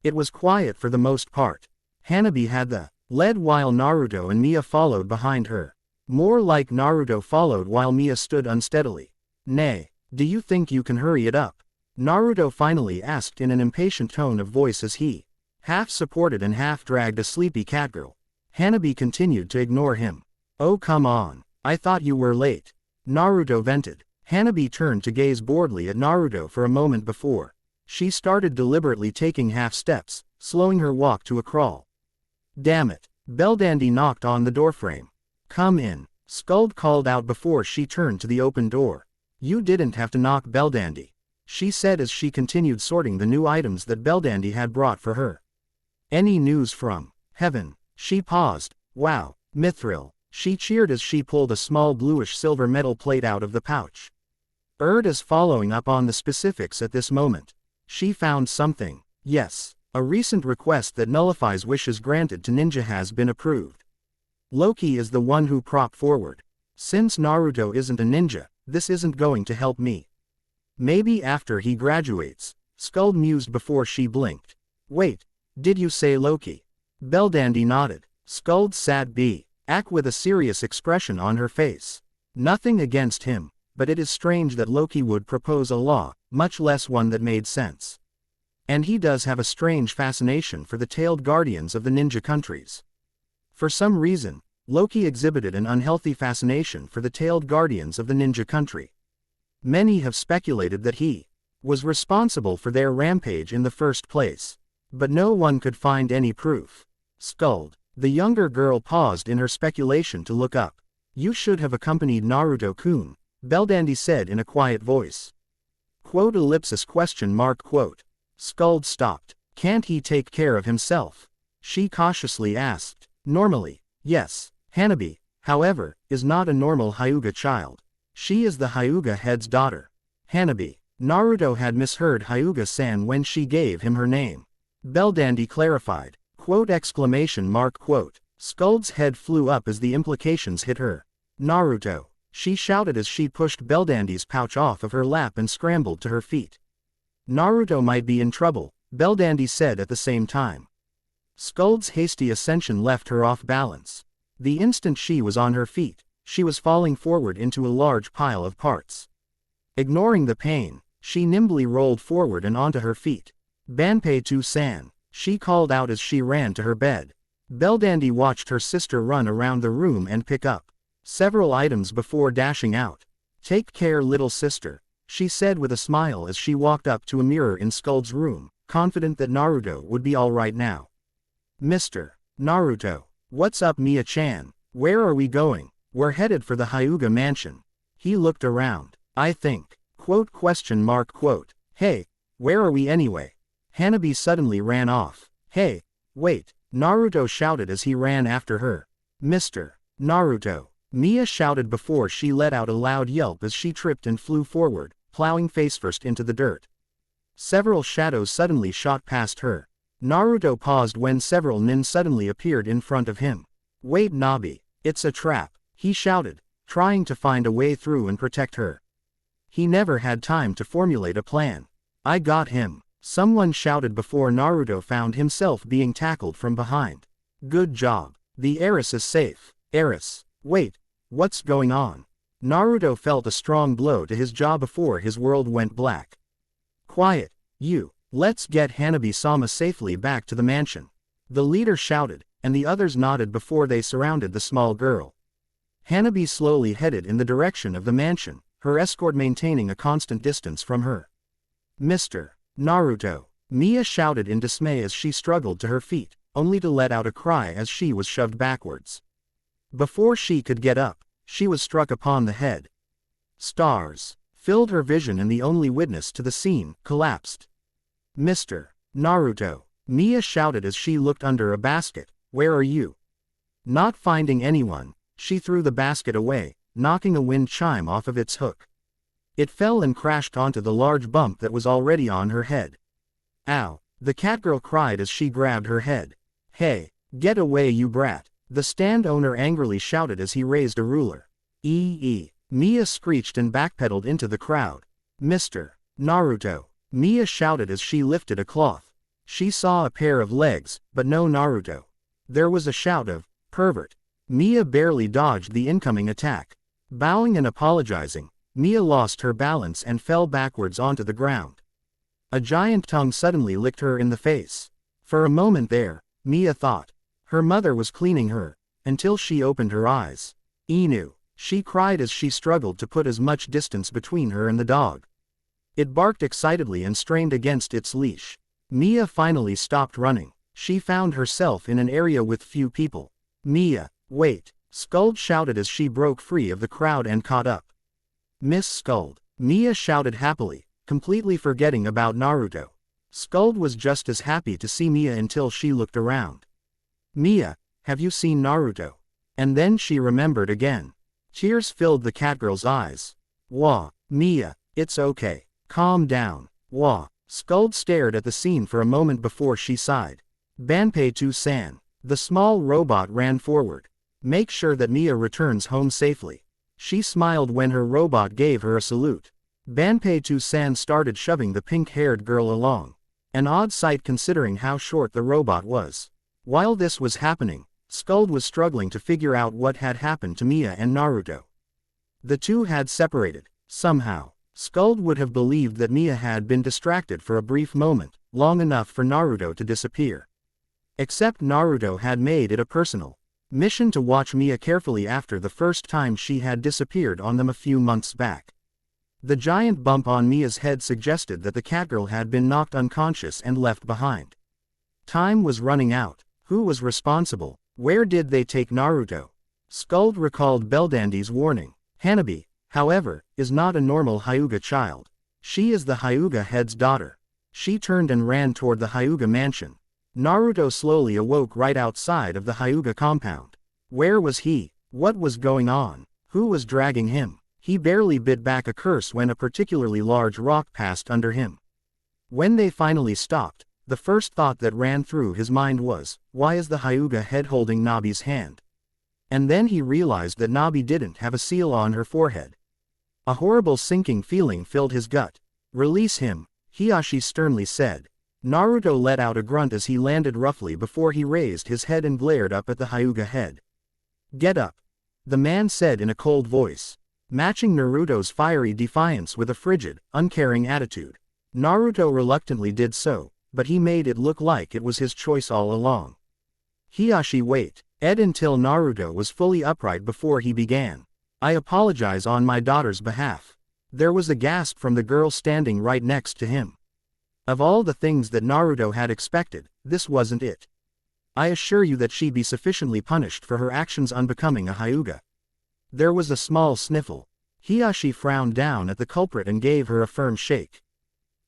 It was quiet for the most part. Hanabi had the lead while Naruto and Mia followed behind her. More like Naruto followed while Mia stood unsteadily. Nay, do you think you can hurry it up? Naruto finally asked in an impatient tone of voice as he half-supported and half-dragged a sleepy catgirl. Hanabi continued to ignore him. Oh come on, I thought you were late. Naruto vented. Hanabi turned to gaze boredly at Naruto for a moment before she started deliberately taking half steps, slowing her walk to a crawl. Damn it. Belldandy knocked on the doorframe. Come in. Skuld called out before she turned to the open door. You didn't have to knock, Belldandy, she said as she continued sorting the new items that Belldandy had brought for her. Any news from heaven? She paused. Wow, Mithril. She cheered as she pulled a small bluish silver metal plate out of the pouch. Erd is following up on the specifics at this moment. She found something. Yes. A recent request that nullifies wishes granted to ninja has been approved. Loki is the one who propped forward. Since Naruto isn't a ninja, this isn't going to help me. Maybe after he graduates, Skuld mused before she blinked. Wait, did you say Loki? Belldandy nodded. Skuld sat back with a serious expression on her face. Nothing against him, but it is strange that Loki would propose a law, much less one that made sense. And he does have a strange fascination for the tailed guardians of the ninja countries. For some reason, Loki exhibited an unhealthy fascination for the tailed guardians of the ninja country. Many have speculated that he was responsible for their rampage in the first place. But no one could find any proof. Skuld. The younger girl paused in her speculation to look up. You should have accompanied Naruto-kun, Belldandy said in a quiet voice. Quote ellipsis question mark quote. Skuld stopped. Can't he take care of himself? She cautiously asked. Normally, yes. Hanabi, however, is not a normal Hyuga child. She is the Hyuga head's daughter. Hanabi. Naruto had misheard Hyuga-san when she gave him her name. Belldandy clarified. Quote exclamation mark quote. Skuld's head flew up as the implications hit her. Naruto. She shouted as she pushed Belldandy's pouch off of her lap and scrambled to her feet. Naruto might be in trouble, Belldandy said at the same time. Skuld's hasty ascension left her off balance. The instant she was on her feet, she was falling forward into a large pile of parts. Ignoring the pain, she nimbly rolled forward and onto her feet. Banpei-tu-san, she called out as she ran to her bed. Belldandy watched her sister run around the room and pick up several items before dashing out. Take care little sister, she said with a smile as she walked up to a mirror in Skuld's room, confident that Naruto would be all right now. Mr. Naruto. What's up Mia-chan? Where are we going? We're headed for the Hyuga mansion. He looked around. I think. Quote question mark quote. Hey, where are we anyway? Hanabi suddenly ran off. Hey, wait, Naruto shouted as he ran after her. Mr. Naruto. Mia shouted before she let out a loud yelp as she tripped and flew forward, plowing face-first into the dirt. Several shadows suddenly shot past her. Naruto paused when several nin suddenly appeared in front of him. Wait Nabi, it's a trap, he shouted, trying to find a way through and protect her. He never had time to formulate a plan. I got him, someone shouted before Naruto found himself being tackled from behind. Good job, the heiress is safe. Heiress, wait, what's going on? Naruto felt a strong blow to his jaw before his world went black. Quiet, you. Let's get Hanabi-sama safely back to the mansion. The leader shouted, and the others nodded before they surrounded the small girl. Hanabi slowly headed in the direction of the mansion, her escort maintaining a constant distance from her. Mr. Naruto. Mia shouted in dismay as she struggled to her feet, only to let out a cry as she was shoved backwards. Before she could get up, she was struck upon the head. Stars filled her vision and the only witness to the scene collapsed. Mr. Naruto. Mia shouted as she looked under a basket. Where are you? Not finding anyone, she threw the basket away, knocking a wind chime off of its hook. It fell and crashed onto the large bump that was already on her head. Ow, the catgirl cried as she grabbed her head. Hey, get away you brat, the stand owner angrily shouted as he raised a ruler. Mia screeched and backpedaled into the crowd. Mr. Naruto. Mia shouted as she lifted a cloth. She saw a pair of legs, but no Naruto. There was a shout of, pervert. Mia barely dodged the incoming attack. Bowing and apologizing, Mia lost her balance and fell backwards onto the ground. A giant tongue suddenly licked her in the face. For a moment there, Mia thought her mother was cleaning her, until she opened her eyes. Inu, she cried as she struggled to put as much distance between her and the dog. It barked excitedly and strained against its leash. Mia finally stopped running. She found herself in an area with few people. Mia, wait, Skuld shouted as she broke free of the crowd and caught up. Miss Skuld. Mia shouted happily, completely forgetting about Naruto. Skuld was just as happy to see Mia until she looked around. Mia, have you seen Naruto? And then she remembered again. Tears filled the catgirl's eyes. Wah, Mia, it's okay. Calm down. Wah. Skuld stared at the scene for a moment before she sighed. Banpei-san. The small robot ran forward. Make sure that Mia returns home safely. She smiled when her robot gave her a salute. Banpei-san started shoving the pink-haired girl along. An odd sight considering how short the robot was. While this was happening, Skuld was struggling to figure out what had happened to Mia and Naruto. The two had separated, somehow. Skuld would have believed that Mia had been distracted for a brief moment, long enough for Naruto to disappear. Except Naruto had made it a personal mission to watch Mia carefully after the first time she had disappeared on them a few months back. The giant bump on Mia's head suggested that the catgirl had been knocked unconscious and left behind. Time was running out. Who was responsible? Where did they take Naruto? Skuld recalled Belldandy's warning. Hanabi, however, is not a normal Hyuga child. She is the Hyuga head's daughter. She turned and ran toward the Hyuga mansion. Naruto slowly awoke right outside of the Hyuga compound. Where was he? What was going on? Who was dragging him? He barely bit back a curse when a particularly large rock passed under him. When they finally stopped, the first thought that ran through his mind was, why is the Hyuga head holding Nabi's hand? And then he realized that Nabi didn't have a seal on her forehead. A horrible sinking feeling filled his gut. Release him, Hiashi sternly said. Naruto let out a grunt as he landed roughly before he raised his head and glared up at the Hyuga head. Get up, the man said in a cold voice, matching Naruto's fiery defiance with a frigid, uncaring attitude. Naruto reluctantly did so, but he made it look like it was his choice all along. Hiashi wait, until Naruto was fully upright before he began. I apologize on my daughter's behalf. There was a gasp from the girl standing right next to him. Of all the things that Naruto had expected, this wasn't it. I assure you that she be sufficiently punished for her actions unbecoming a Hyuga. There was a small sniffle. Hiashi frowned down at the culprit and gave her a firm shake.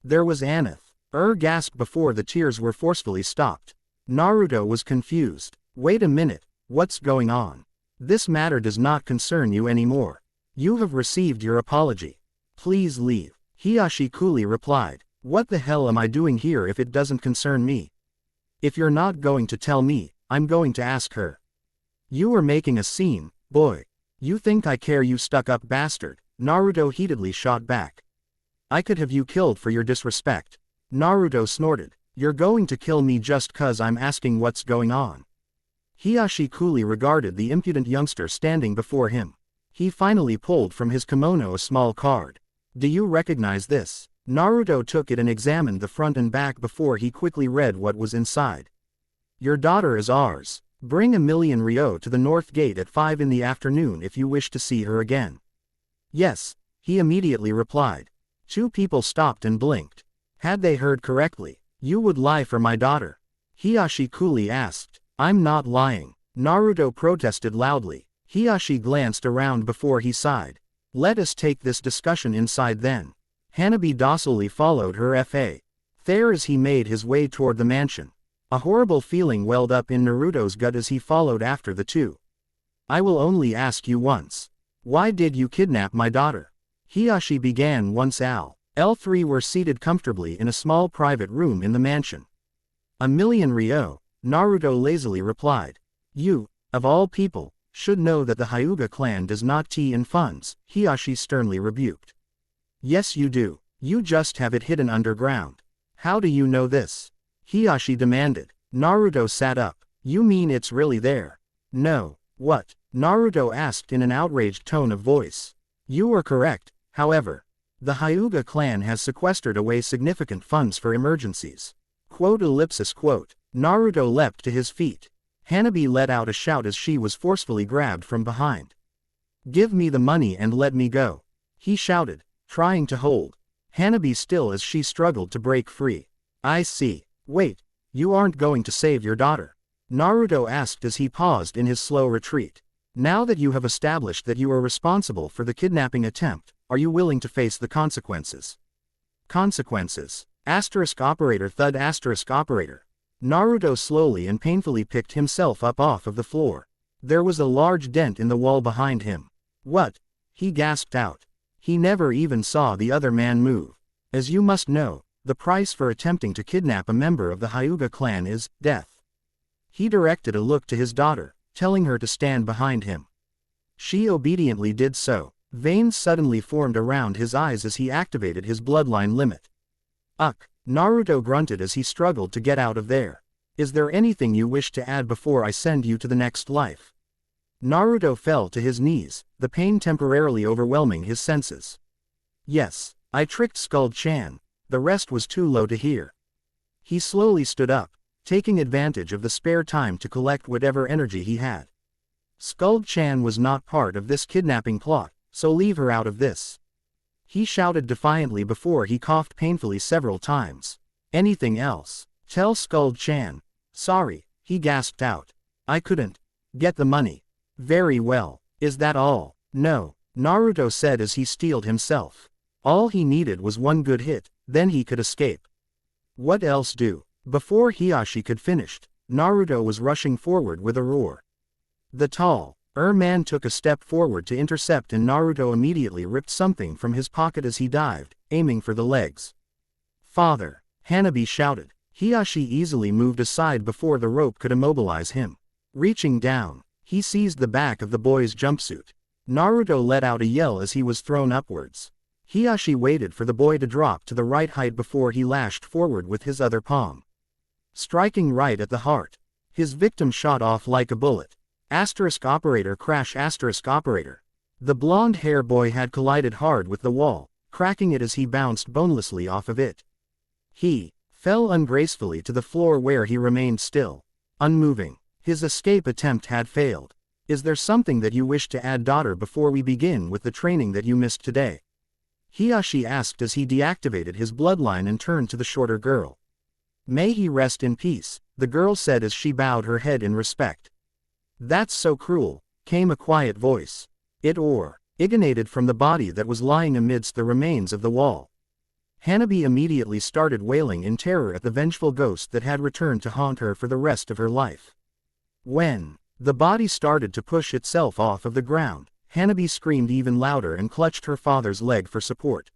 There was Aneth. Gasped before the tears were forcefully stopped. Naruto was confused. Wait a minute, what's going on? This matter does not concern you anymore. You have received your apology. Please leave. Hiashi coolly replied. What the hell am I doing here if it doesn't concern me? If you're not going to tell me, I'm going to ask her. You are making a scene, boy. You think I care, you stuck-up bastard, Naruto heatedly shot back. I could have you killed for your disrespect. Naruto snorted. You're going to kill me just 'cause I'm asking what's going on. Hiashi coolly regarded the impudent youngster standing before him. He finally pulled from his kimono a small card. Do you recognize this? Naruto took it and examined the front and back before he quickly read what was inside. Your daughter is ours. Bring 1,000,000 ryo to the North Gate at 5 in the afternoon if you wish to see her again. Yes, he immediately replied. Two people stopped and blinked. Had they heard correctly? You would lie for my daughter? Hiashi coolly asked. I'm not lying. Naruto protested loudly. Hiashi glanced around before he sighed. Let us take this discussion inside then. Hanabi docilely followed her there as he made his way toward the mansion. A horrible feeling welled up in Naruto's gut as he followed after the two. I will only ask you once. Why did you kidnap my daughter? Hiashi began once L3 were seated comfortably in a small private room in the mansion. 1,000,000 ryo, Naruto lazily replied. You, of all people, should know that the Hyuga clan does not tea in funds, Hiashi sternly rebuked. Yes you do, you just have it hidden underground. How do you know this? Hiashi demanded. Naruto sat up. You mean it's really there? No. What? Naruto asked in an outraged tone of voice. You are correct, however. The Hyuga clan has sequestered away significant funds for emergencies. Quote. Naruto leapt to his feet. Hanabi let out a shout as she was forcefully grabbed from behind. Give me the money and let me go. He shouted, trying to hold Hanabi still as she struggled to break free. I see. Wait, you aren't going to save your daughter? Naruto asked as he paused in his slow retreat. Now that you have established that you are responsible for the kidnapping attempt, are you willing to face the consequences? Consequences. Thud. Naruto slowly and painfully picked himself up off of the floor. There was a large dent in the wall behind him. What? He gasped out. He never even saw the other man move. As you must know, The price for attempting to kidnap a member of the Hyuga clan is death. He directed a look to his daughter, telling her to stand behind him. She obediently did so. Veins suddenly formed around his eyes as he activated his bloodline limit. Ugh! Naruto grunted as he struggled to get out of there. Is there anything you wish to add before I send you to the next life? Naruto fell to his knees, the pain temporarily overwhelming his senses. Yes, I tricked Skuld-chan. The rest was too low to hear. He slowly stood up, taking advantage of the spare time to collect whatever energy he had. Skuld-chan was not part of this kidnapping plot, so leave her out of this. He shouted defiantly before he coughed painfully several times. Anything else? Tell Skuld-chan. Sorry, he gasped out. I couldn't get the money. Very well. Is that all? No, Naruto said as he steeled himself. All he needed was one good hit, then he could escape. What else do? Before Hiashi could finish, Naruto was rushing forward with a roar. The tall man took a step forward to intercept, and Naruto immediately ripped something from his pocket as he dived, aiming for the legs. Father! Hanabi shouted. Hiashi easily moved aside before the rope could immobilize him. Reaching down, he seized the back of the boy's jumpsuit. Naruto let out a yell as he was thrown upwards. Hiashi waited for the boy to drop to the right height before he lashed forward with his other palm, striking right at the heart. His victim shot off like a bullet. Operator crash operator. The blonde hair boy had collided hard with the wall, cracking it as he bounced bonelessly off of it. He fell ungracefully to the floor where he remained still, unmoving. His escape attempt had failed. Is there something that you wish to add, daughter, before we begin with the training that you missed today? Hiashi asked as he deactivated his bloodline and turned to the shorter girl. May he rest in peace, the girl said as she bowed her head in respect. That's so cruel, came a quiet voice. It emanated from the body that was lying amidst the remains of the wall. Hanabi immediately started wailing in terror at the vengeful ghost that had returned to haunt her for the rest of her life. When the body started to push itself off of the ground, Hanabi screamed even louder and clutched her father's leg for support.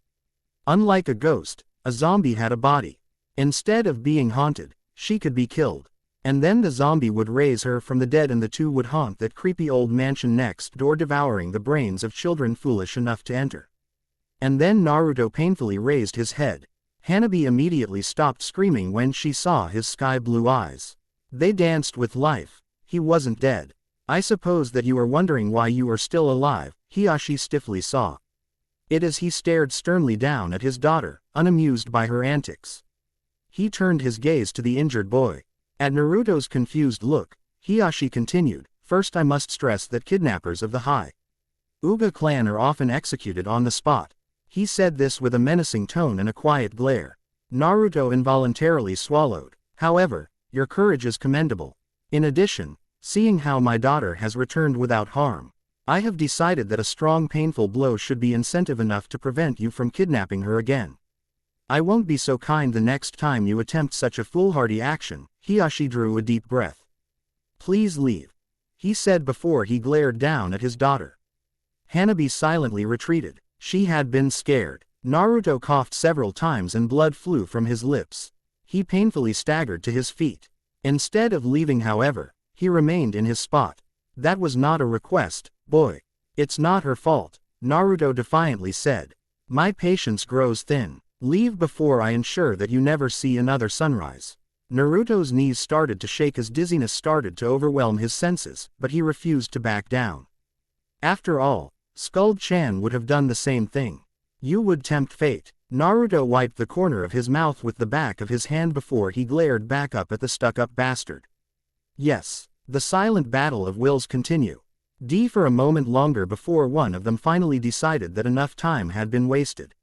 Unlike a ghost, a zombie had a body. Instead of being haunted, she could be killed. And then the zombie would raise her from the dead and the two would haunt that creepy old mansion next door, devouring the brains of children foolish enough to enter. And then Naruto painfully raised his head. Hanabi immediately stopped screaming when she saw his sky-blue eyes. They danced with life. He wasn't dead. I suppose that you are wondering why you are still alive, Hiashi stiffly saw it as he stared sternly down at his daughter, unamused by her antics. He turned his gaze to the injured boy. At Naruto's confused look, Hiashi continued, first I must stress that kidnappers of the Hyuga clan are often executed on the spot. He said this with a menacing tone and a quiet glare. Naruto involuntarily swallowed. However, your courage is commendable. In addition, seeing how my daughter has returned without harm, I have decided that a strong painful blow should be incentive enough to prevent you from kidnapping her again. I won't be so kind the next time you attempt such a foolhardy action. Hiashi drew a deep breath. Please leave, he said before he glared down at his daughter. Hanabi silently retreated. She had been scared. Naruto coughed several times and blood flew from his lips. He painfully staggered to his feet. Instead of leaving, however, he remained in his spot. That was not a request, boy. It's not her fault, Naruto defiantly said. My patience grows thin. Leave before I ensure that you never see another sunrise. Naruto's knees started to shake as dizziness started to overwhelm his senses, but he refused to back down. After all, Skuld-chan would have done the same thing. You would tempt fate. Naruto wiped the corner of his mouth with the back of his hand before he glared back up at the stuck-up bastard. Yes, the silent battle of wills continue. For a moment longer before one of them finally decided that enough time had been wasted.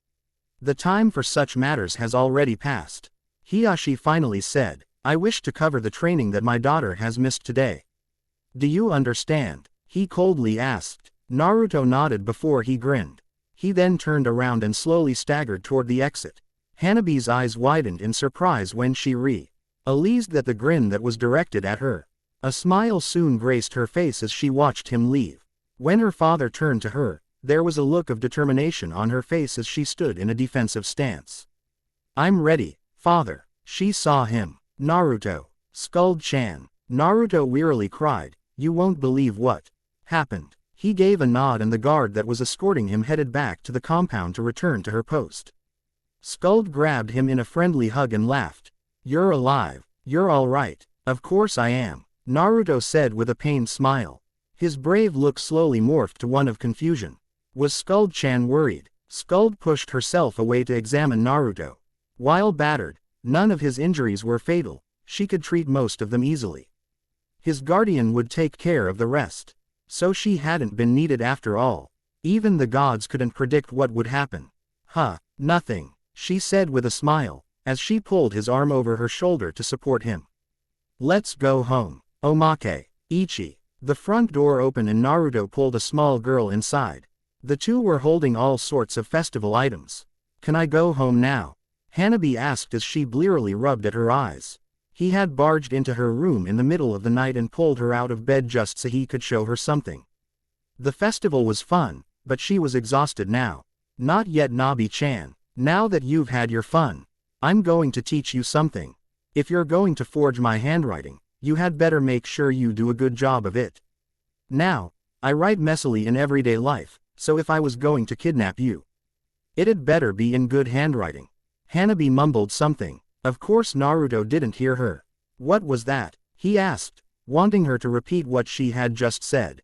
The time for such matters has already passed. Hiashi finally said, I wish to cover the training that my daughter has missed today. Do you understand? He coldly asked. Naruto nodded before he grinned. He then turned around and slowly staggered toward the exit. Hanabi's eyes widened in surprise when she realized that the grin that was directed at her. A smile soon graced her face as she watched him leave. When her father turned to her, there was a look of determination on her face as she stood in a defensive stance. I'm ready, father. She saw him. Naruto. Skuld-chan. Naruto wearily cried, you won't believe what happened. He gave a nod and the guard that was escorting him headed back to the compound to return to her post. Skuld grabbed him in a friendly hug and laughed. You're alive. You're all right. Of course I am, Naruto said with a pained smile. His brave look slowly morphed to one of confusion. Was Skuld-chan worried? Skuld pushed herself away to examine Naruto. While battered, none of his injuries were fatal. She could treat most of them easily. His guardian would take care of the rest. So she hadn't been needed after all. Even the gods couldn't predict what would happen. Nothing, she said with a smile, as she pulled his arm over her shoulder to support him. Let's go home. Omake. Ichi. The front door opened and Naruto pulled a small girl inside. The two were holding all sorts of festival items. Can I go home now? Hanabi asked as she blearily rubbed at her eyes. He had barged into her room in the middle of the night and pulled her out of bed just so he could show her something. The festival was fun, but she was exhausted now. Not yet, Nabi-chan. Now that you've had your fun, I'm going to teach you something. If you're going to forge my handwriting, you had better make sure you do a good job of it. Now, I write messily in everyday life, so if I was going to kidnap you, it'd better be in good handwriting. Hanabi mumbled something. Of course Naruto didn't hear her. What was that? He asked, wanting her to repeat what she had just said.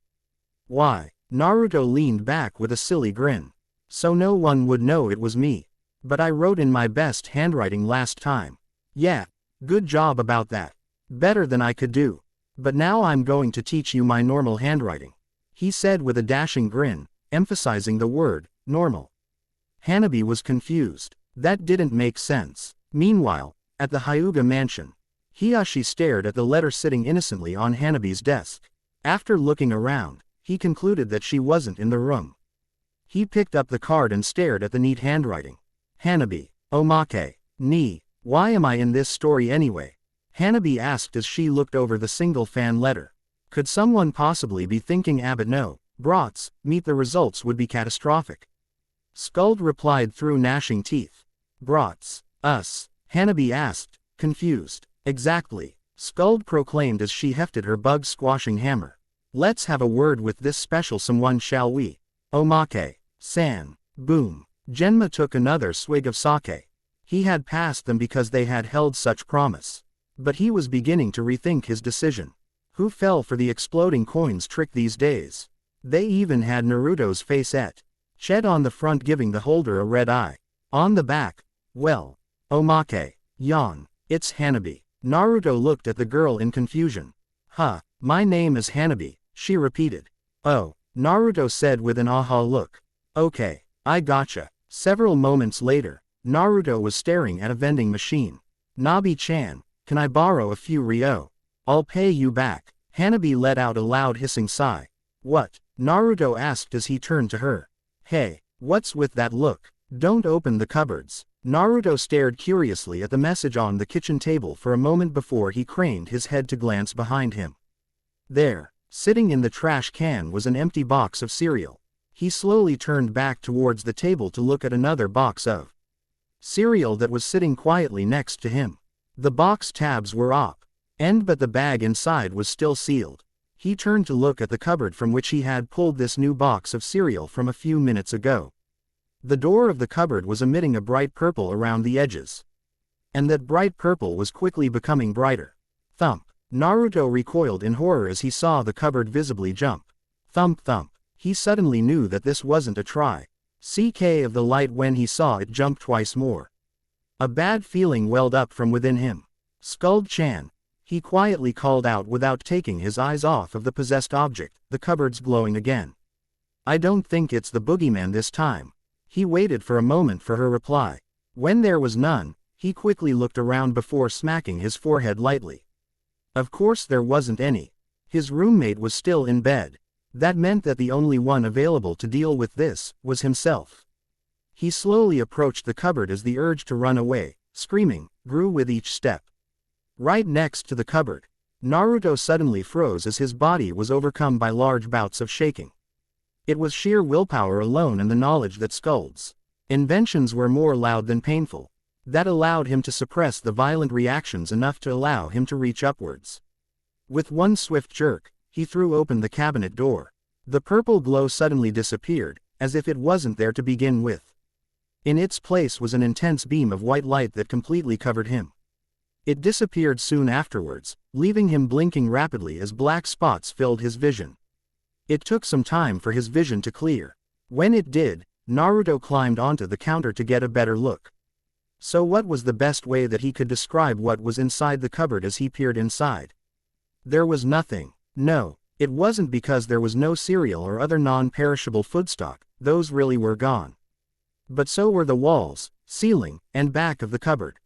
Why? Naruto leaned back with a silly grin. So no one would know it was me. But I wrote in my best handwriting last time. Yeah, good job about that. Better than I could do. But now I'm going to teach you my normal handwriting, he said with a dashing grin, emphasizing the word, normal. Hanabi was confused. That didn't make sense. Meanwhile, at the Hyuga mansion, Hiyashi stared at the letter sitting innocently on Hanabi's desk. After looking around, he concluded that she wasn't in the room. He picked up the card and stared at the neat handwriting. Hanabi. Omake. Ni. Why am I in this story anyway? Hanabi asked as she looked over the single fan letter. Could someone possibly be thinking Abbott no, Brats, meet the results would be catastrophic? Skuld replied through gnashing teeth. Brats. Us? Hanabi asked, confused. Exactly, Skuld proclaimed as she hefted her bug-squashing hammer. Let's have a word with this special someone, shall we? Omake-san. Boom. Genma took another swig of sake. He had passed them because they had held such promise. But he was beginning to rethink his decision. Who fell for the exploding coins trick these days? They even had Naruto's face etched on the front, giving the holder a red eye. On the back, well, Omake. Yawn. It's Hanabi. Naruto looked at the girl in confusion. My name is Hanabi, she repeated. Oh, Naruto said with an aha look. Okay, I gotcha. Several moments later, Naruto was staring at a vending machine. Nabi-chan, can I borrow a few ryo? I'll pay you back. Hanabi let out a loud hissing sigh. What? Naruto asked as he turned to her. Hey, what's with that look? Don't open the cupboards. Naruto stared curiously at the message on the kitchen table for a moment before he craned his head to glance behind him. There, sitting in the trash can, was an empty box of cereal. He slowly turned back towards the table to look at another box of cereal that was sitting quietly next to him. The box tabs were open, but the bag inside was still sealed. He turned to look at the cupboard from which he had pulled this new box of cereal from a few minutes ago. The door of the cupboard was emitting a bright purple around the edges. And that bright purple was quickly becoming brighter. Thump. Naruto recoiled in horror as he saw the cupboard visibly jump. Thump thump. He suddenly knew that this wasn't a CK of the light when he saw it jump twice more. A bad feeling welled up from within him. Skuld-chan, he quietly called out without taking his eyes off of the possessed object, the cupboard's glowing again. I don't think it's the boogeyman this time. He waited for a moment for her reply. When there was none, he quickly looked around before smacking his forehead lightly. Of course there wasn't any. His roommate was still in bed. That meant that the only one available to deal with this was himself. He slowly approached the cupboard as the urge to run away, screaming, grew with each step. Right next to the cupboard, Naruto suddenly froze as his body was overcome by large bouts of shaking. It was sheer willpower alone and the knowledge that Skuld's inventions were more loud than painful. That allowed him to suppress the violent reactions enough to allow him to reach upwards. With one swift jerk, he threw open the cabinet door. The purple glow suddenly disappeared, as if it wasn't there to begin with. In its place was an intense beam of white light that completely covered him. It disappeared soon afterwards, leaving him blinking rapidly as black spots filled his vision. It took some time for his vision to clear. When it did, Naruto climbed onto the counter to get a better look. So what was the best way that he could describe what was inside the cupboard as he peered inside? There was nothing. No, it wasn't because there was no cereal or other non-perishable foodstock, those really were gone. But so were the walls, ceiling, and back of the cupboard.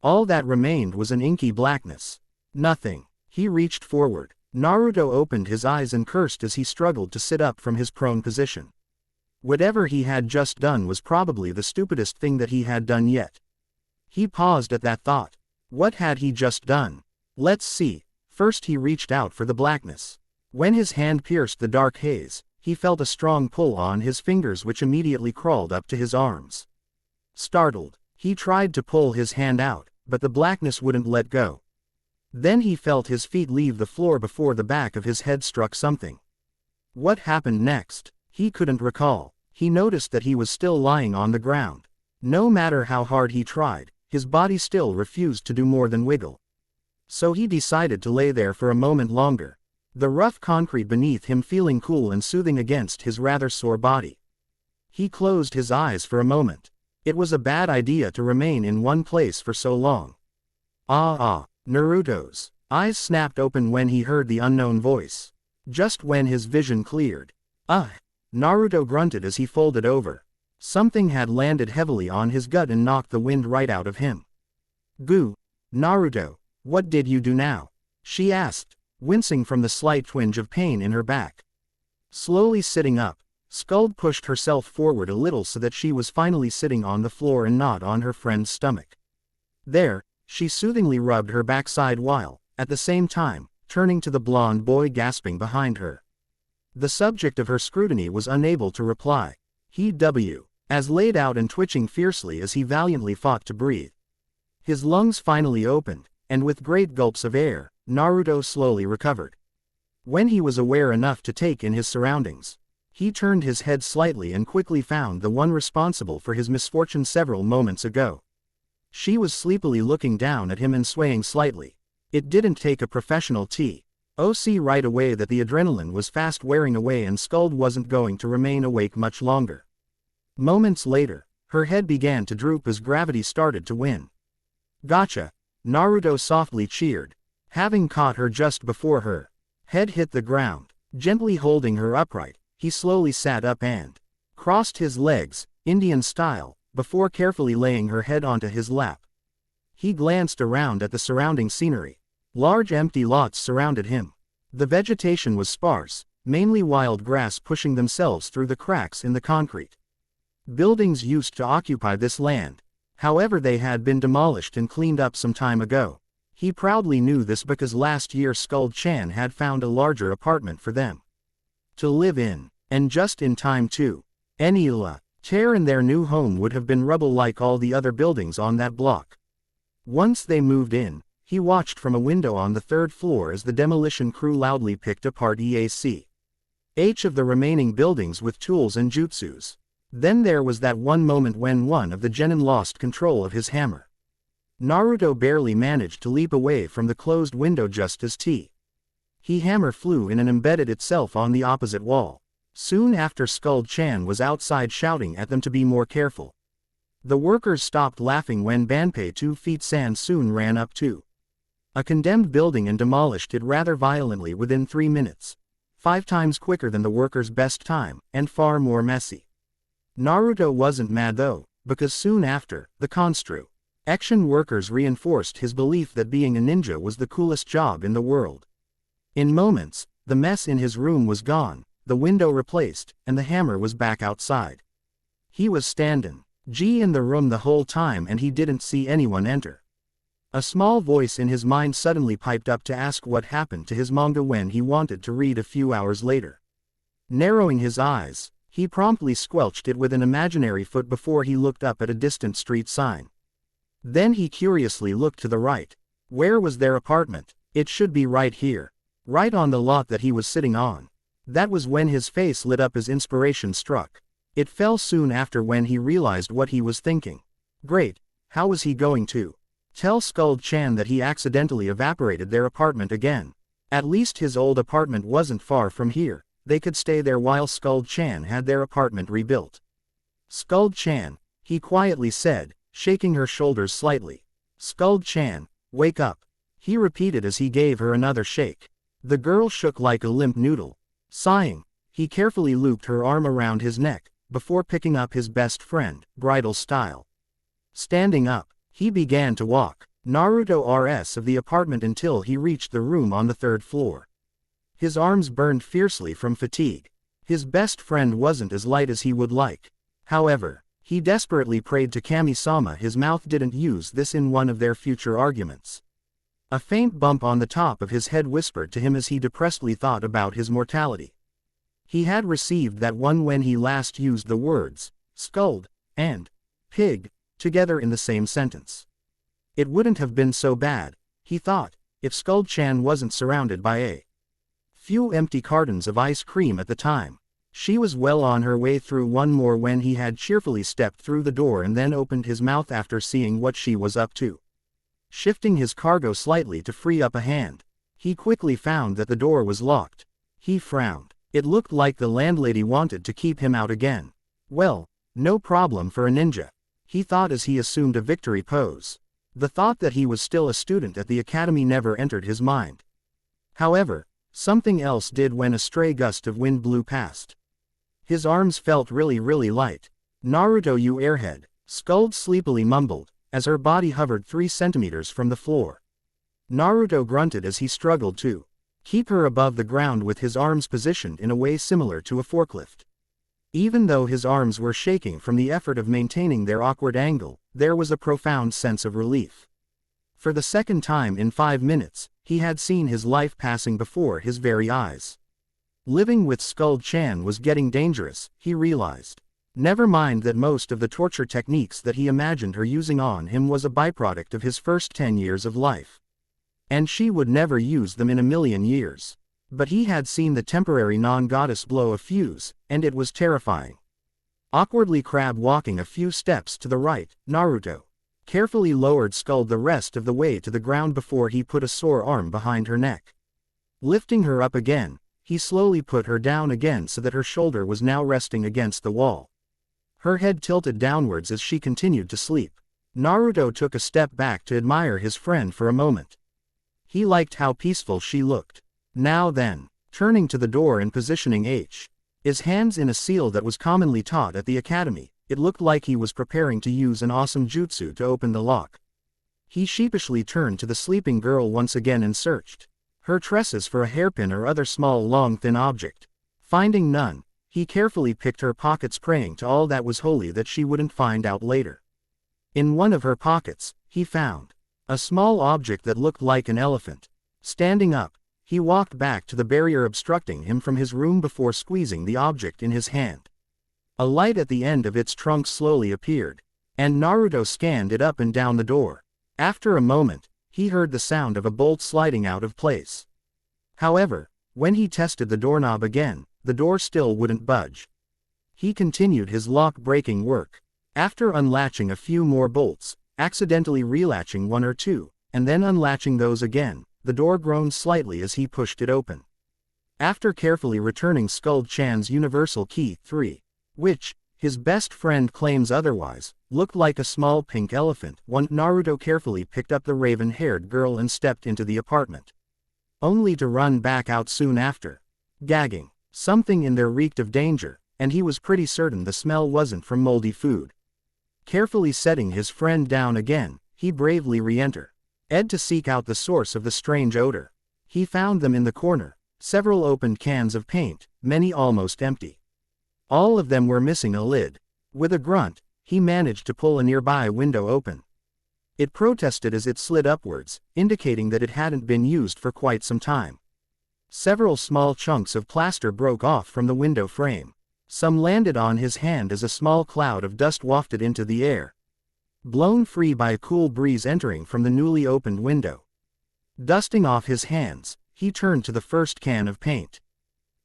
All that remained was an inky blackness. Nothing. He reached forward. Naruto opened his eyes and cursed as he struggled to sit up from his prone position. Whatever he had just done was probably the stupidest thing that he had done yet. He paused at that thought. What had he just done? Let's see. First he reached out for the blackness. When his hand pierced the dark haze, he felt a strong pull on his fingers which immediately crawled up to his arms. Startled, he tried to pull his hand out, but the blackness wouldn't let go. Then he felt his feet leave the floor before the back of his head struck something. What happened next? He couldn't recall. He noticed that he was still lying on the ground. No matter how hard he tried, his body still refused to do more than wiggle. So he decided to lay there for a moment longer, the rough concrete beneath him feeling cool and soothing against his rather sore body. He closed his eyes for a moment. It was a bad idea to remain in one place for so long. Naruto's eyes snapped open when he heard the unknown voice. Just when his vision cleared. Naruto grunted as he folded over. Something had landed heavily on his gut and knocked the wind right out of him. Goo. Naruto, what did you do now? She asked, wincing from the slight twinge of pain in her back. Slowly sitting up, Skuld pushed herself forward a little so that she was finally sitting on the floor and not on her friend's stomach. There, she soothingly rubbed her backside while, at the same time, turning to the blonde boy gasping behind her. The subject of her scrutiny was unable to reply. As laid out and twitching fiercely as he valiantly fought to breathe. His lungs finally opened, and with great gulps of air, Naruto slowly recovered. When he was aware enough to take in his surroundings, he turned his head slightly and quickly found the one responsible for his misfortune several moments ago. She was sleepily looking down at him and swaying slightly. It didn't take a professional TOC right away that the adrenaline was fast wearing away and Skuld wasn't going to remain awake much longer. Moments later, her head began to droop as gravity started to win. Gotcha, Naruto softly cheered, having caught her just before her head hit the ground. Gently holding her upright, he slowly sat up and crossed his legs, Indian style, before carefully laying her head onto his lap. He glanced around at the surrounding scenery. Large empty lots surrounded him. The vegetation was sparse, mainly wild grass pushing themselves through the cracks in the concrete. Buildings used to occupy this land. However, they had been demolished and cleaned up some time ago. He proudly knew this because last year Skuld-chan had found a larger apartment for them to live in, and just in time too. Tear in their new home would have been rubble like all the other buildings on that block. Once they moved in, he watched from a window on the third floor as the demolition crew loudly picked apart each of the remaining buildings with tools and jutsus. Then there was that one moment when one of the genin lost control of his hammer. Naruto barely managed to leap away from the closed window just as hammer flew in and embedded itself on the opposite wall. Soon after, Skuld-chan was outside shouting at them to be more careful. The workers stopped laughing when Banpei 2 feet San soon ran up to a condemned building and demolished it rather violently within 3 minutes. 5 times quicker than the workers' best time, and far more messy. Naruto wasn't mad though, because soon after, the construction workers reinforced his belief that being a ninja was the coolest job in the world. In moments, the mess in his room was gone, the window replaced, and the hammer was back outside. He was standing in the room the whole time and he didn't see anyone enter. A small voice in his mind suddenly piped up to ask what happened to his manga when he wanted to read a few hours later. Narrowing his eyes, he promptly squelched it with an imaginary foot before he looked up at a distant street sign. Then he curiously looked to the right. Where was their apartment? It should be right here. Right on the lot that he was sitting on. That was when his face lit up as inspiration struck. It fell soon after when he realized what he was thinking. Great, how was he going to tell Skuld-chan that he accidentally evaporated their apartment again? At least his old apartment wasn't far from here. They could stay there while Skuld-chan had their apartment rebuilt. Skuld-chan, he quietly said, shaking her shoulders slightly. Skuld-chan, wake up, he repeated as he gave her another shake. The girl shook like a limp noodle. Sighing, he carefully looped her arm around his neck, before picking up his best friend, bridal style. Standing up, he began to walk Naruto RS of the apartment until he reached the room on the 3rd floor. His arms burned fiercely from fatigue. His best friend wasn't as light as he would like. However, he desperately prayed to Kami-sama his mouth didn't use this in one of their future arguments. A faint bump on the top of his head whispered to him as he depressedly thought about his mortality. He had received that one when he last used the words, Skuld, and pig, together in the same sentence. It wouldn't have been so bad, he thought, if Skuld-chan wasn't surrounded by a few empty cartons of ice cream at the time. She was well on her way through one more when he had cheerfully stepped through the door and then opened his mouth after seeing what she was up to. Shifting his cargo slightly to free up a hand, he quickly found that the door was locked. He frowned. It looked like the landlady wanted to keep him out again. Well, no problem for a ninja, he thought as he assumed a victory pose. The thought that he was still a student at the academy never entered his mind. However, something else did when a stray gust of wind blew past. His arms felt really light. Naruto, you airhead, Skuld sleepily mumbled, as her body hovered 3 centimeters from the floor. Naruto grunted as he struggled to keep her above the ground with his arms positioned in a way similar to a forklift. Even though his arms were shaking from the effort of maintaining their awkward angle, there was a profound sense of relief. For the second time in 5 minutes, he had seen his life passing before his very eyes. Living with Skuld-chan was getting dangerous, he realized. Never mind that most of the torture techniques that he imagined her using on him was a byproduct of his first 10 years of life. And she would never use them in a million years. But he had seen the temporary non-goddess blow a fuse, and it was terrifying. Awkwardly crab walking a few steps to the right, Naruto carefully lowered Skuld the rest of the way to the ground before he put a sore arm behind her neck. Lifting her up again, he slowly put her down again so that her shoulder was now resting against the wall. Her head tilted downwards as she continued to sleep. Naruto took a step back to admire his friend for a moment. He liked how peaceful she looked. Now then, turning to the door and positioning his hands in a seal that was commonly taught at the academy, it looked like he was preparing to use an awesome jutsu to open the lock. He sheepishly turned to the sleeping girl once again and searched her tresses for a hairpin or other small long thin object. Finding none, he carefully picked her pockets, praying to all that was holy that she wouldn't find out later. In one of her pockets, he found a small object that looked like an elephant. Standing up, he walked back to the barrier obstructing him from his room before squeezing the object in his hand. A light at the end of its trunk slowly appeared, and Naruto scanned it up and down the door. After a moment, he heard the sound of a bolt sliding out of place. However, when he tested the doorknob again, the door still wouldn't budge. He continued his lock-breaking work. After unlatching a few more bolts, accidentally relatching 1 or 2, and then unlatching those again, the door groaned slightly as he pushed it open. After carefully returning Skuld-chan's universal key 3, which, his best friend claims otherwise, looked like a small pink elephant, Naruto carefully picked up the raven-haired girl and stepped into the apartment. Only to run back out soon after. Gagging. Something in there reeked of danger, and he was pretty certain the smell wasn't from moldy food. Carefully setting his friend down again, he bravely re-entered to seek out the source of the strange odor. He found them in the corner, several opened cans of paint, many almost empty. All of them were missing a lid. With a grunt, he managed to pull a nearby window open. It protested as it slid upwards, indicating that it hadn't been used for quite some time. Several small chunks of plaster broke off from the window frame. Some landed on his hand as a small cloud of dust wafted into the air. blown free by a cool breeze entering from the newly opened window. Dusting off his hands, he turned to the first can of paint.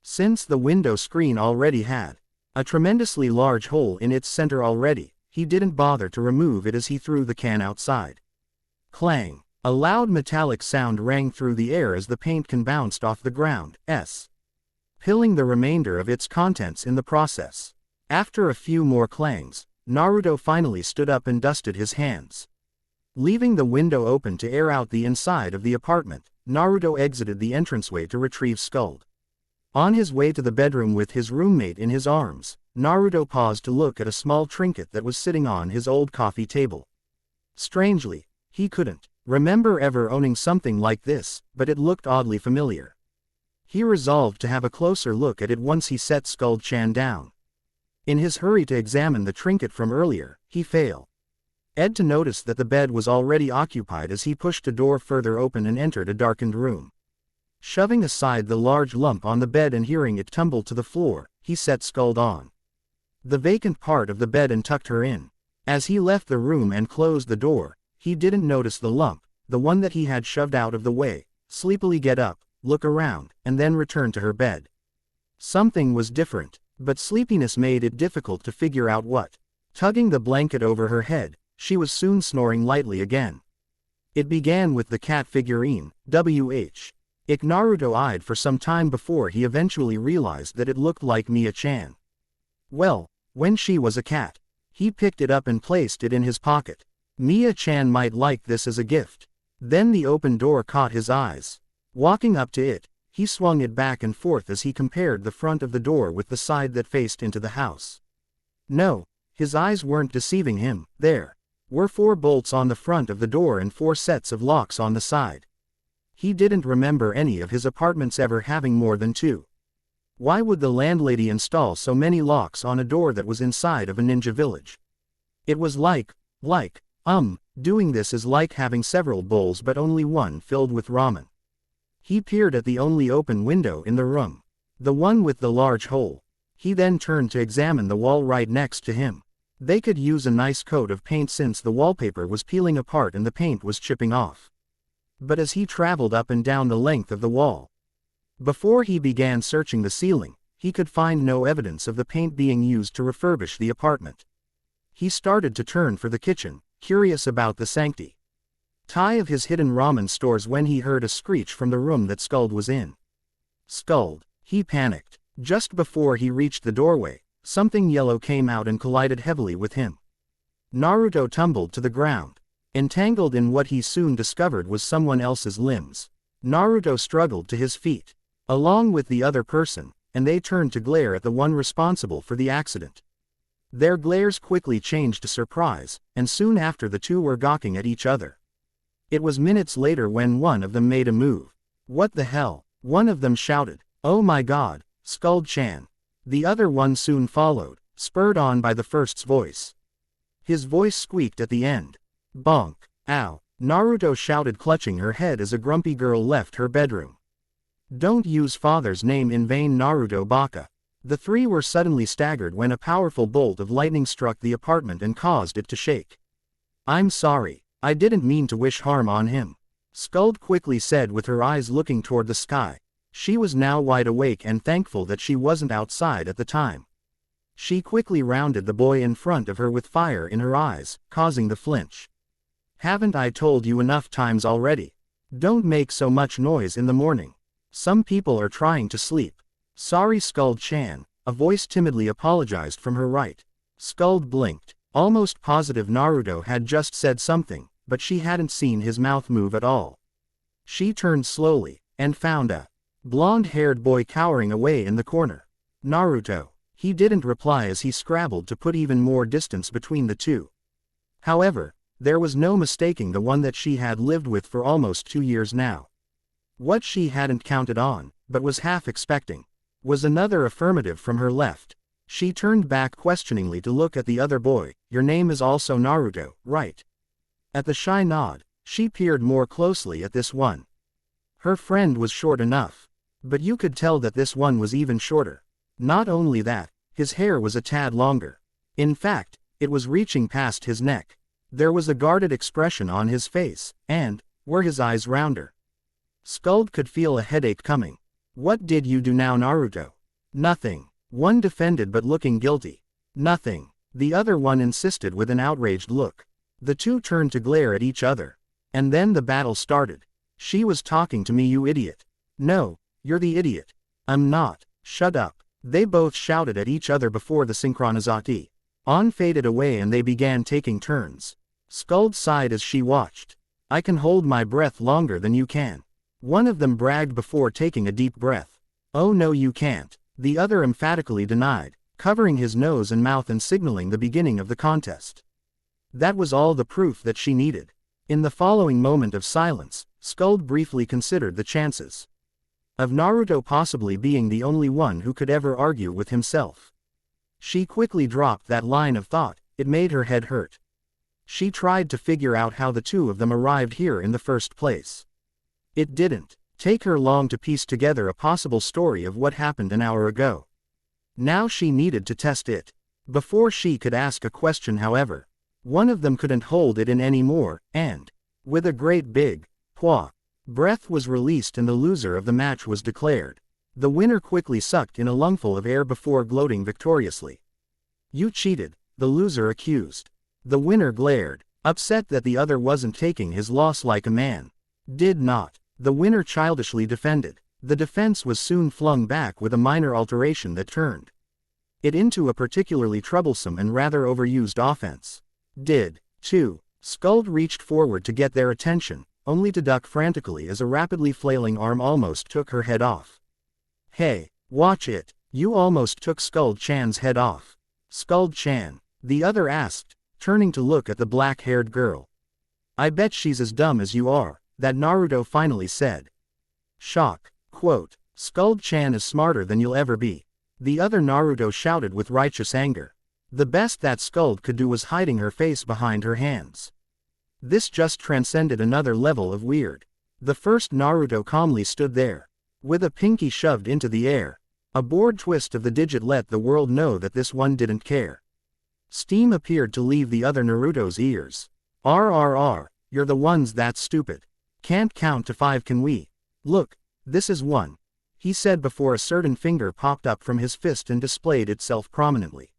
Since the window screen already had a tremendously large hole in its center already, he didn't bother to remove it as he threw the can outside. Clang! A loud metallic sound rang through the air as the paint can bounced off the ground, spilling the remainder of its contents in the process. After a few more clangs, Naruto finally stood up and dusted his hands. Leaving the window open to air out the inside of the apartment, Naruto exited the entranceway to retrieve Skuld. On his way to the bedroom with his roommate in his arms, Naruto paused to look at a small trinket that was sitting on his old coffee table. Strangely, he couldn't remember ever owning something like this, but it looked oddly familiar. He resolved to have a closer look at it once he set Skuld-chan down. In his hurry to examine the trinket from earlier, he failed to notice that the bed was already occupied as he pushed a door further open and entered a darkened room. Shoving aside the large lump on the bed and hearing it tumble to the floor, he set Skuld on the vacant part of the bed and tucked her in. As he left the room and closed the door, he didn't notice the lump, the one that he had shoved out of the way, sleepily get up, look around, and then return to her bed. Something was different, but sleepiness made it difficult to figure out what. Tugging the blanket over her head, she was soon snoring lightly again. It began with the cat figurine, Naruto eyed for some time before he eventually realized that it looked like Mia-chan. Well, when she was a cat, he picked it up and placed it in his pocket. Mia-chan might like this as a gift. Then the open door caught his eyes. Walking up to it, he swung it back and forth as he compared the front of the door with the side that faced into the house. No, his eyes weren't deceiving him. There were 4 bolts on the front of the door and 4 sets of locks on the side. He didn't remember any of his apartments ever having more than 2. Why would the landlady install so many locks on a door that was inside of a ninja village? It was doing this is like having several bowls but only one filled with ramen. He peered at the only open window in the room, the one with the large hole. He then turned to examine the wall right next to him. They could use a nice coat of paint since the wallpaper was peeling apart and the paint was chipping off. But as he traveled up and down the length of the wall, before he began searching the ceiling, he could find no evidence of the paint being used to refurbish the apartment. He started to turn for the kitchen, curious about the sanctity of his hidden ramen stores when he heard a screech from the room that Skuld was in. Skuld! He panicked. Just before he reached the doorway, something yellow came out and collided heavily with him. Naruto tumbled to the ground, entangled in what he soon discovered was someone else's limbs. Naruto struggled to his feet, along with the other person, and they turned to glare at the one responsible for the accident. Their glares quickly changed to surprise, and soon after the two were gawking at each other. It was minutes later when one of them made a move. "What the hell?" one of them shouted. "Oh my god, Skuld-chan." The other one soon followed, spurred on by the first's voice. His voice squeaked at the end. "Bonk. Ow," Naruto shouted, clutching her head as a grumpy girl left her bedroom. "Don't use father's name in vain, Naruto Baka." The 3 were suddenly staggered when a powerful bolt of lightning struck the apartment and caused it to shake. "I'm sorry, I didn't mean to wish harm on him," Skuld quickly said with her eyes looking toward the sky. She was now wide awake and thankful that she wasn't outside at the time. She quickly rounded the boy in front of her with fire in her eyes, causing the flinch. "Haven't I told you enough times already? Don't make so much noise in the morning. Some people are trying to sleep." "Sorry, Skuld-chan," a voice timidly apologized from her right. Skuld blinked, almost positive Naruto had just said something, but she hadn't seen his mouth move at all. She turned slowly, and found a blonde-haired boy cowering away in the corner. "Naruto." He didn't reply as he scrabbled to put even more distance between the two. However, there was no mistaking the one that she had lived with for almost 2 years now. What she hadn't counted on, but was half expecting, was another affirmative from her left. She turned back questioningly to look at the other boy. "Your name is also Naruto, right?" At the shy nod, she peered more closely at this one. Her friend was short enough, but you could tell that this one was even shorter. Not only that, his hair was a tad longer. In fact, it was reaching past his neck. There was a guarded expression on his face, and, were his eyes rounder? Skuld could feel a headache coming. What did you do now, Naruto? Nothing. One defended but looking guilty. Nothing. The other one insisted with an outraged look. The two turned to glare at each other. And then the battle started. She was talking to me, you idiot. No, you're the idiot. I'm not. Shut up. They both shouted at each other before the synchronizati on faded away and they began taking turns. Skuld sighed as she watched. I can hold my breath longer than you can. One of them bragged before taking a deep breath. Oh no, you can't. The other emphatically denied, covering his nose and mouth and signaling the beginning of the contest. That was all the proof that she needed. In the following moment of silence, Skuld briefly considered the chances of Naruto possibly being the only one who could ever argue with himself. She quickly dropped that line of thought. It made her head hurt. She tried to figure out how the two of them arrived here in the first place. It didn't take her long to piece together a possible story of what happened an hour ago. Now she needed to test it. Before she could ask a question, however, one of them couldn't hold it in anymore, and, with a great big pwah, breath was released and the loser of the match was declared. The winner quickly sucked in a lungful of air before gloating victoriously. You cheated, the loser accused. The winner glared, upset that the other wasn't taking his loss like a man. Did not. The winner childishly defended. The defense was soon flung back with a minor alteration that turned it into a particularly troublesome and rather overused offense. Did, too. Skuld reached forward to get their attention, only to duck frantically as a rapidly flailing arm almost took her head off. Hey, watch it. You almost took Skuld-chan's head off. Skuld-chan, the other asked, turning to look at the black-haired girl. I bet she's as dumb as you are, that Naruto finally said. Shock. Quote, Skuld-chan is smarter than you'll ever be. The other Naruto shouted with righteous anger. The best that Skuld could do was hiding her face behind her hands. This just transcended another level of weird. The first Naruto calmly stood there, with a pinky shoved into the air. A bored twist of the digit let the world know that this one didn't care. Steam appeared to leave the other Naruto's ears. RRR, you're the ones that's stupid. Can't count to 5, can we? Look, this is 1. He said before a certain finger popped up from his fist and displayed itself prominently.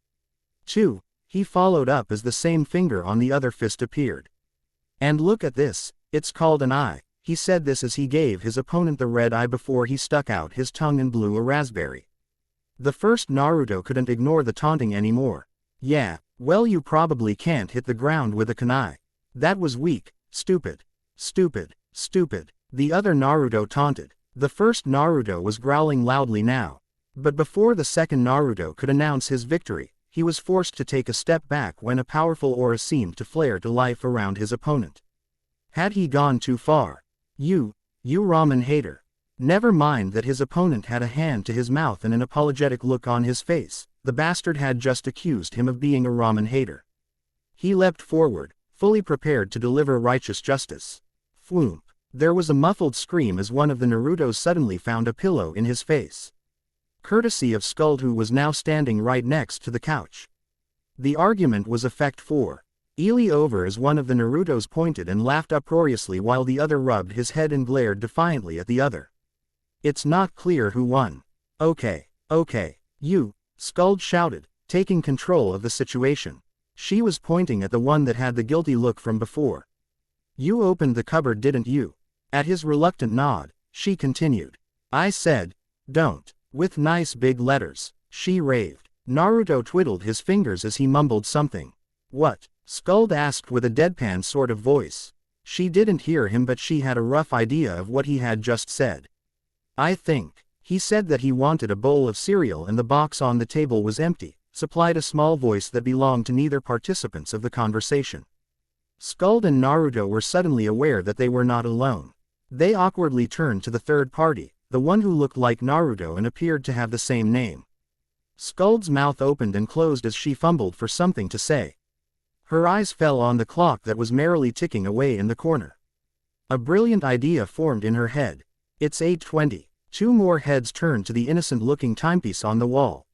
2. He followed up as the same finger on the other fist appeared. And look at this, it's called an eye. He said this as he gave his opponent the red eye before he stuck out his tongue and blew a raspberry. The first Naruto couldn't ignore the taunting anymore. Yeah, well, you probably can't hit the ground with a kunai. That was weak. Stupid. Stupid. Stupid. The other Naruto taunted. The first Naruto was growling loudly now. But before the second Naruto could announce his victory, he was forced to take a step back when a powerful aura seemed to flare to life around his opponent. Had he gone too far? You ramen hater. Never mind that his opponent had a hand to his mouth and an apologetic look on his face. The bastard had just accused him of being a ramen hater. He leapt forward, fully prepared to deliver righteous justice. Floomp. There was a muffled scream as one of the Narutos suddenly found a pillow in his face. Courtesy of Skuld, who was now standing right next to the couch. The argument was effect 4. Ely over as one of the Narutos pointed and laughed uproariously while the other rubbed his head and glared defiantly at the other. It's not clear who won. Okay. You, Skuld shouted, taking control of the situation. She was pointing at the one that had the guilty look from before. You opened the cupboard, didn't you? At his reluctant nod, she continued. I said, don't, with nice big letters, she raved. Naruto twiddled his fingers as he mumbled something. What? Skuld asked with a deadpan sort of voice. She didn't hear him, but she had a rough idea of what he had just said. I think, he said that he wanted a bowl of cereal and the box on the table was empty, supplied a small voice that belonged to neither participants of the conversation. Skuld and Naruto were suddenly aware that they were not alone. They awkwardly turned to the third party, the one who looked like Naruto and appeared to have the same name. Skuld's mouth opened and closed as she fumbled for something to say. Her eyes fell on the clock that was merrily ticking away in the corner. A brilliant idea formed in her head. It's 8:20. 2 more heads turned to the innocent-looking timepiece on the wall.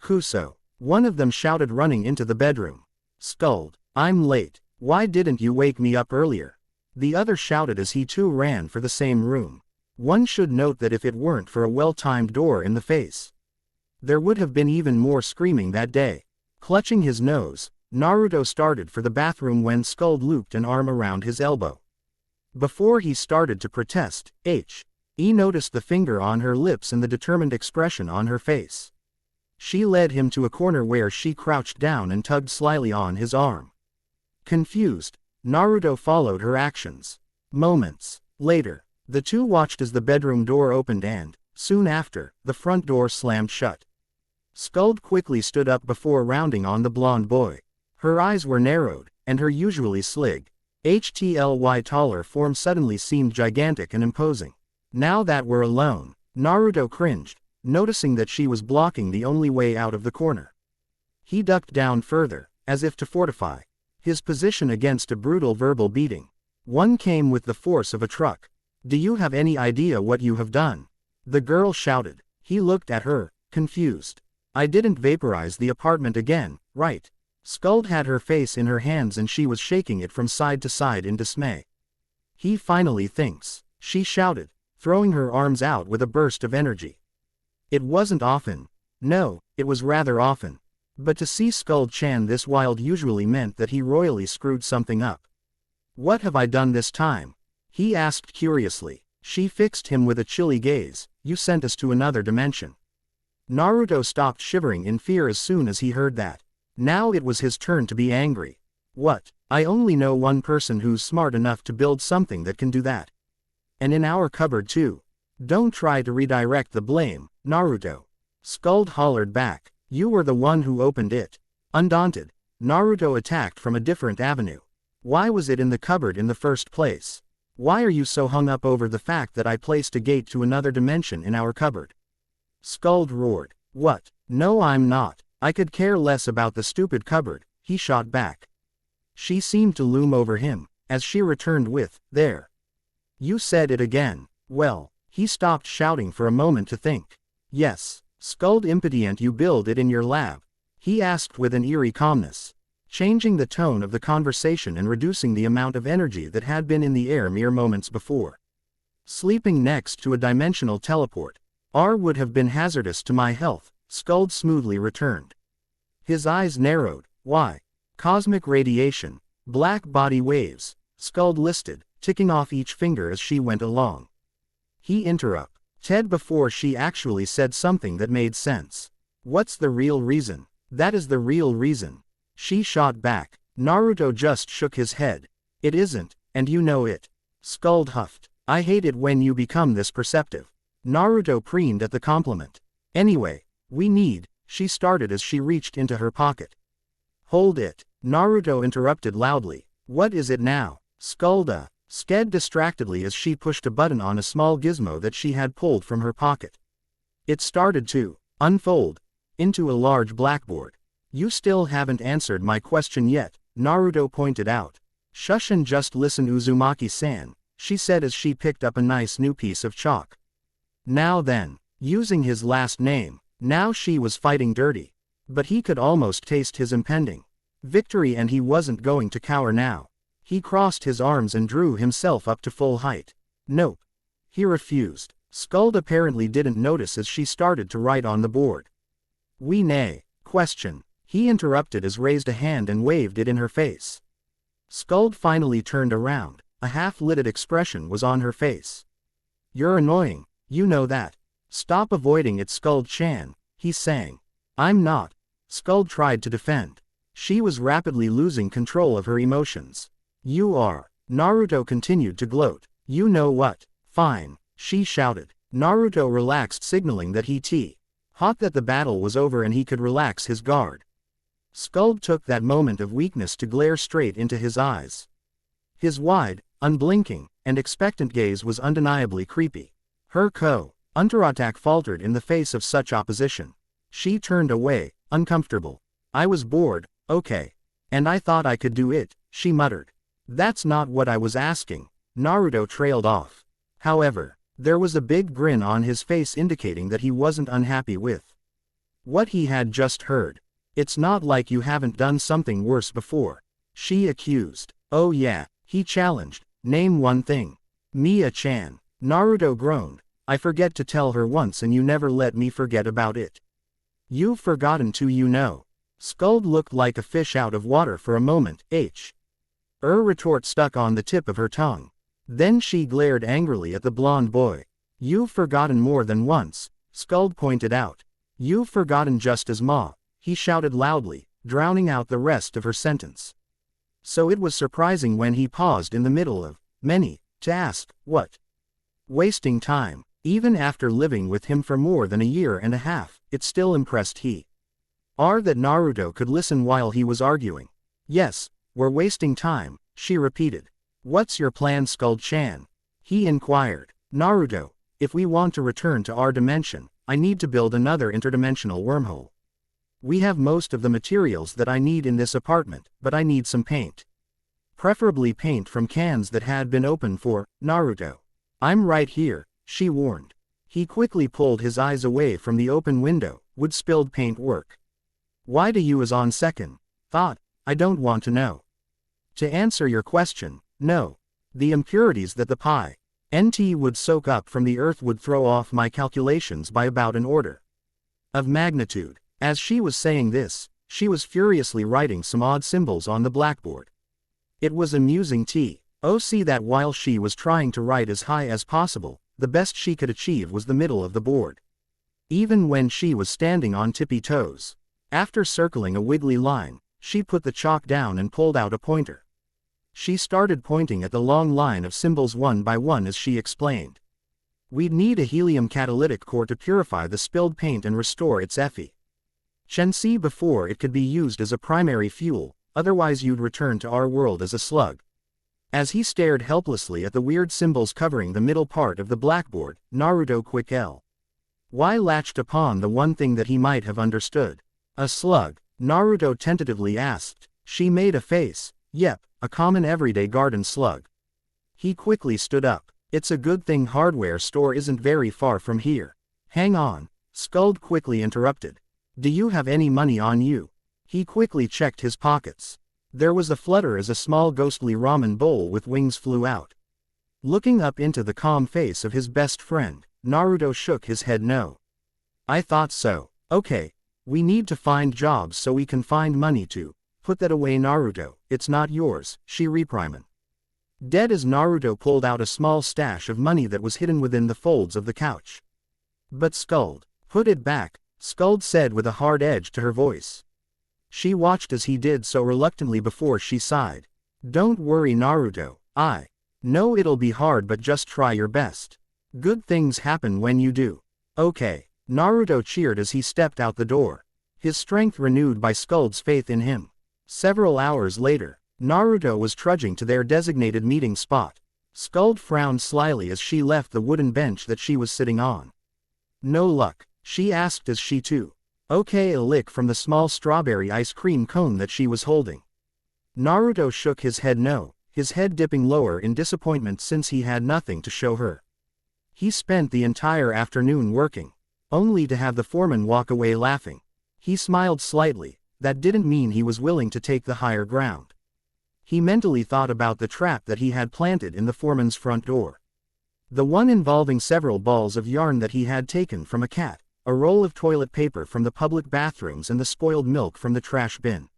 Kuso. One of them shouted, running into the bedroom. Skuld. I'm late. Why didn't you wake me up earlier? The other shouted as he too ran for the same room. One should note that if it weren't for a well-timed door in the face, there would have been even more screaming that day. Clutching his nose, Naruto started for the bathroom when Skuld looped an arm around his elbow. Before he started to protest, he noticed the finger on her lips and the determined expression on her face. She led him to a corner where she crouched down and tugged slyly on his arm. Confused, Naruto followed her actions. Moments later, the two watched as the bedroom door opened and, soon after, the front door slammed shut. Skuld quickly stood up before rounding on the blonde boy. Her eyes were narrowed, and her usually taller form suddenly seemed gigantic and imposing. Now that we're alone, Naruto cringed, noticing that she was blocking the only way out of the corner. He ducked down further, as if to fortify his position against a brutal verbal beating. One came with the force of a truck. Do you have any idea what you have done? The girl shouted. He looked at her, confused. I didn't vaporize the apartment again, right? Skuld had her face in her hands and she was shaking it from side to side in dismay. He finally thinks, she shouted, throwing her arms out with a burst of energy. It wasn't often. No, it was rather often. But to see Skuld-chan this wild usually meant that he royally screwed something up. What have I done this time? He asked curiously. She fixed him with a chilly gaze. You sent us to another dimension. Naruto stopped shivering in fear as soon as he heard that. Now it was his turn to be angry. What? I only know one person who's smart enough to build something that can do that. And in our cupboard too. Don't try to redirect the blame, Naruto. Skuld hollered back. You were the one who opened it. Undaunted, Naruto attacked from a different avenue. Why was it in the cupboard in the first place? Why are you so hung up over the fact that I placed a gate to another dimension in our cupboard? Skuld roared. What? No, I'm not. I could care less about the stupid cupboard, he shot back. She seemed to loom over him, as she returned with, there. You said it again. Well, he stopped shouting for a moment to think. Yes, Skuld impudent, you build it in your lab? He asked with an eerie calmness, changing the tone of the conversation and reducing the amount of energy that had been in the air mere moments before. Sleeping next to a dimensional teleport would have been hazardous to my health, Skuld smoothly returned. His eyes narrowed. Why? Cosmic radiation, black body waves, Skuld listed, ticking off each finger as she went along. He interrupted before she actually said something that made sense. What's the real reason? That is the real reason. She shot back. Naruto just shook his head. It isn't, and you know it. Skuld huffed. I hate it when you become this perceptive. Naruto preened at the compliment. Anyway, she started as she reached into her pocket. Hold it. Naruto interrupted loudly. What is it now? Skuld sked distractedly as she pushed a button on a small gizmo that she had pulled from her pocket. It started to unfold into a large blackboard. You still haven't answered my question yet, Naruto pointed out. Shush and just listen, Uzumaki-san, she said as she picked up a nice new piece of chalk. Now then, using his last name, now she was fighting dirty. But he could almost taste his impending victory and he wasn't going to cower now. He crossed his arms and drew himself up to full height. Nope. He refused. Skuld apparently didn't notice as she started to write on the board. We nay. Question. He interrupted as raised a hand and waved it in her face. Skuld finally turned around. A half-lidded expression was on her face. You're annoying, you know that. Stop avoiding it, Skuld-chan, he sang. I'm not. Skuld tried to defend. She was rapidly losing control of her emotions. You are. Naruto continued to gloat. You know what? Fine, she shouted. Naruto relaxed, signaling that he hot that the battle was over and he could relax his guard. Skuld took that moment of weakness to glare straight into his eyes. His wide, unblinking, and expectant gaze was undeniably creepy. Her counterattack faltered in the face of such opposition. She turned away, uncomfortable. I was bored, okay. And I thought I could do it, she muttered. That's not what I was asking. Naruto trailed off. However, there was a big grin on his face indicating that he wasn't unhappy with what he had just heard. It's not like you haven't done something worse before. she accused. Oh yeah, he challenged. Name one thing. Mia-chan. Naruto groaned. I forget to tell her once and you never let me forget about it. You've forgotten too, you know. Skuld looked like a fish out of water for a moment. Her retort stuck on the tip of her tongue. Then she glared angrily at the blonde boy. You've forgotten more than once, Skuld pointed out. You've forgotten just as Ma, he shouted loudly, drowning out the rest of her sentence. So it was surprising when he paused in the middle of many to ask, what? Wasting time. Even after living with him for more than a year and a half, it still impressed he. That Naruto could listen while he was arguing. Yes, we're wasting time, she repeated. What's your plan, Skuld-chan? He inquired. Naruto, if we want to return to our dimension, I need to build another interdimensional wormhole. We have most of the materials that I need in this apartment, but I need some paint. Preferably paint from cans that had been opened for Naruto. I'm right here, she warned. He quickly pulled his eyes away from the open window. Would spilled paint work? Why do you, as on second thought, I don't want to know. To answer your question, no. The impurities that the nt would soak up from the earth would throw off my calculations by about an order of magnitude. As she was saying this, she was furiously writing some odd symbols on the blackboard. It was amusing to see that while she was trying to write as high as possible, the best she could achieve was the middle of the board. Even when she was standing on tippy toes. After circling a wiggly line, she put the chalk down and pulled out a pointer. She started pointing at the long line of symbols one by one as she explained. We'd need a helium catalytic core to purify the spilled paint and restore its efficiency before it could be used as a primary fuel, otherwise you'd return to our world as a slug. As he stared helplessly at the weird symbols covering the middle part of the blackboard, Naruto latched upon the one thing that he might have understood. A slug, Naruto tentatively asked. She made a face. Yep, a common everyday garden slug. He quickly stood up. It's a good thing hardware store isn't very far from here. Hang on, Skuld quickly interrupted. Do you have any money on you? He quickly checked his pockets. There was a flutter as a small ghostly ramen bowl with wings flew out. Looking up into the calm face of his best friend, Naruto shook his head no. I thought so. Okay, we need to find jobs so we can find money to. Put that away, Naruto, it's not yours, she reprimanded. Dead as Naruto pulled out a small stash of money that was hidden within the folds of the couch. But Skuld, put it back, Skuld said with a hard edge to her voice. She watched as he did so reluctantly before she sighed. Don't worry, Naruto, I know it'll be hard, but just try your best. Good things happen when you do. Okay, Naruto cheered as he stepped out the door. His strength renewed by Skuld's faith in him. Several hours later, Naruto was trudging to their designated meeting spot. Skuld frowned slyly as she left the wooden bench that she was sitting on. No luck, she asked as she too. Okay, a lick from the small strawberry ice cream cone that she was holding. Naruto shook his head no, his head dipping lower in disappointment since he had nothing to show her. He spent the entire afternoon working, only to have the foreman walk away laughing. He smiled slightly. That didn't mean he was willing to take the higher ground. He mentally thought about the trap that he had planted in the foreman's front door. The one involving several balls of yarn that he had taken from a cat, a roll of toilet paper from the public bathrooms and the spoiled milk from the trash bin.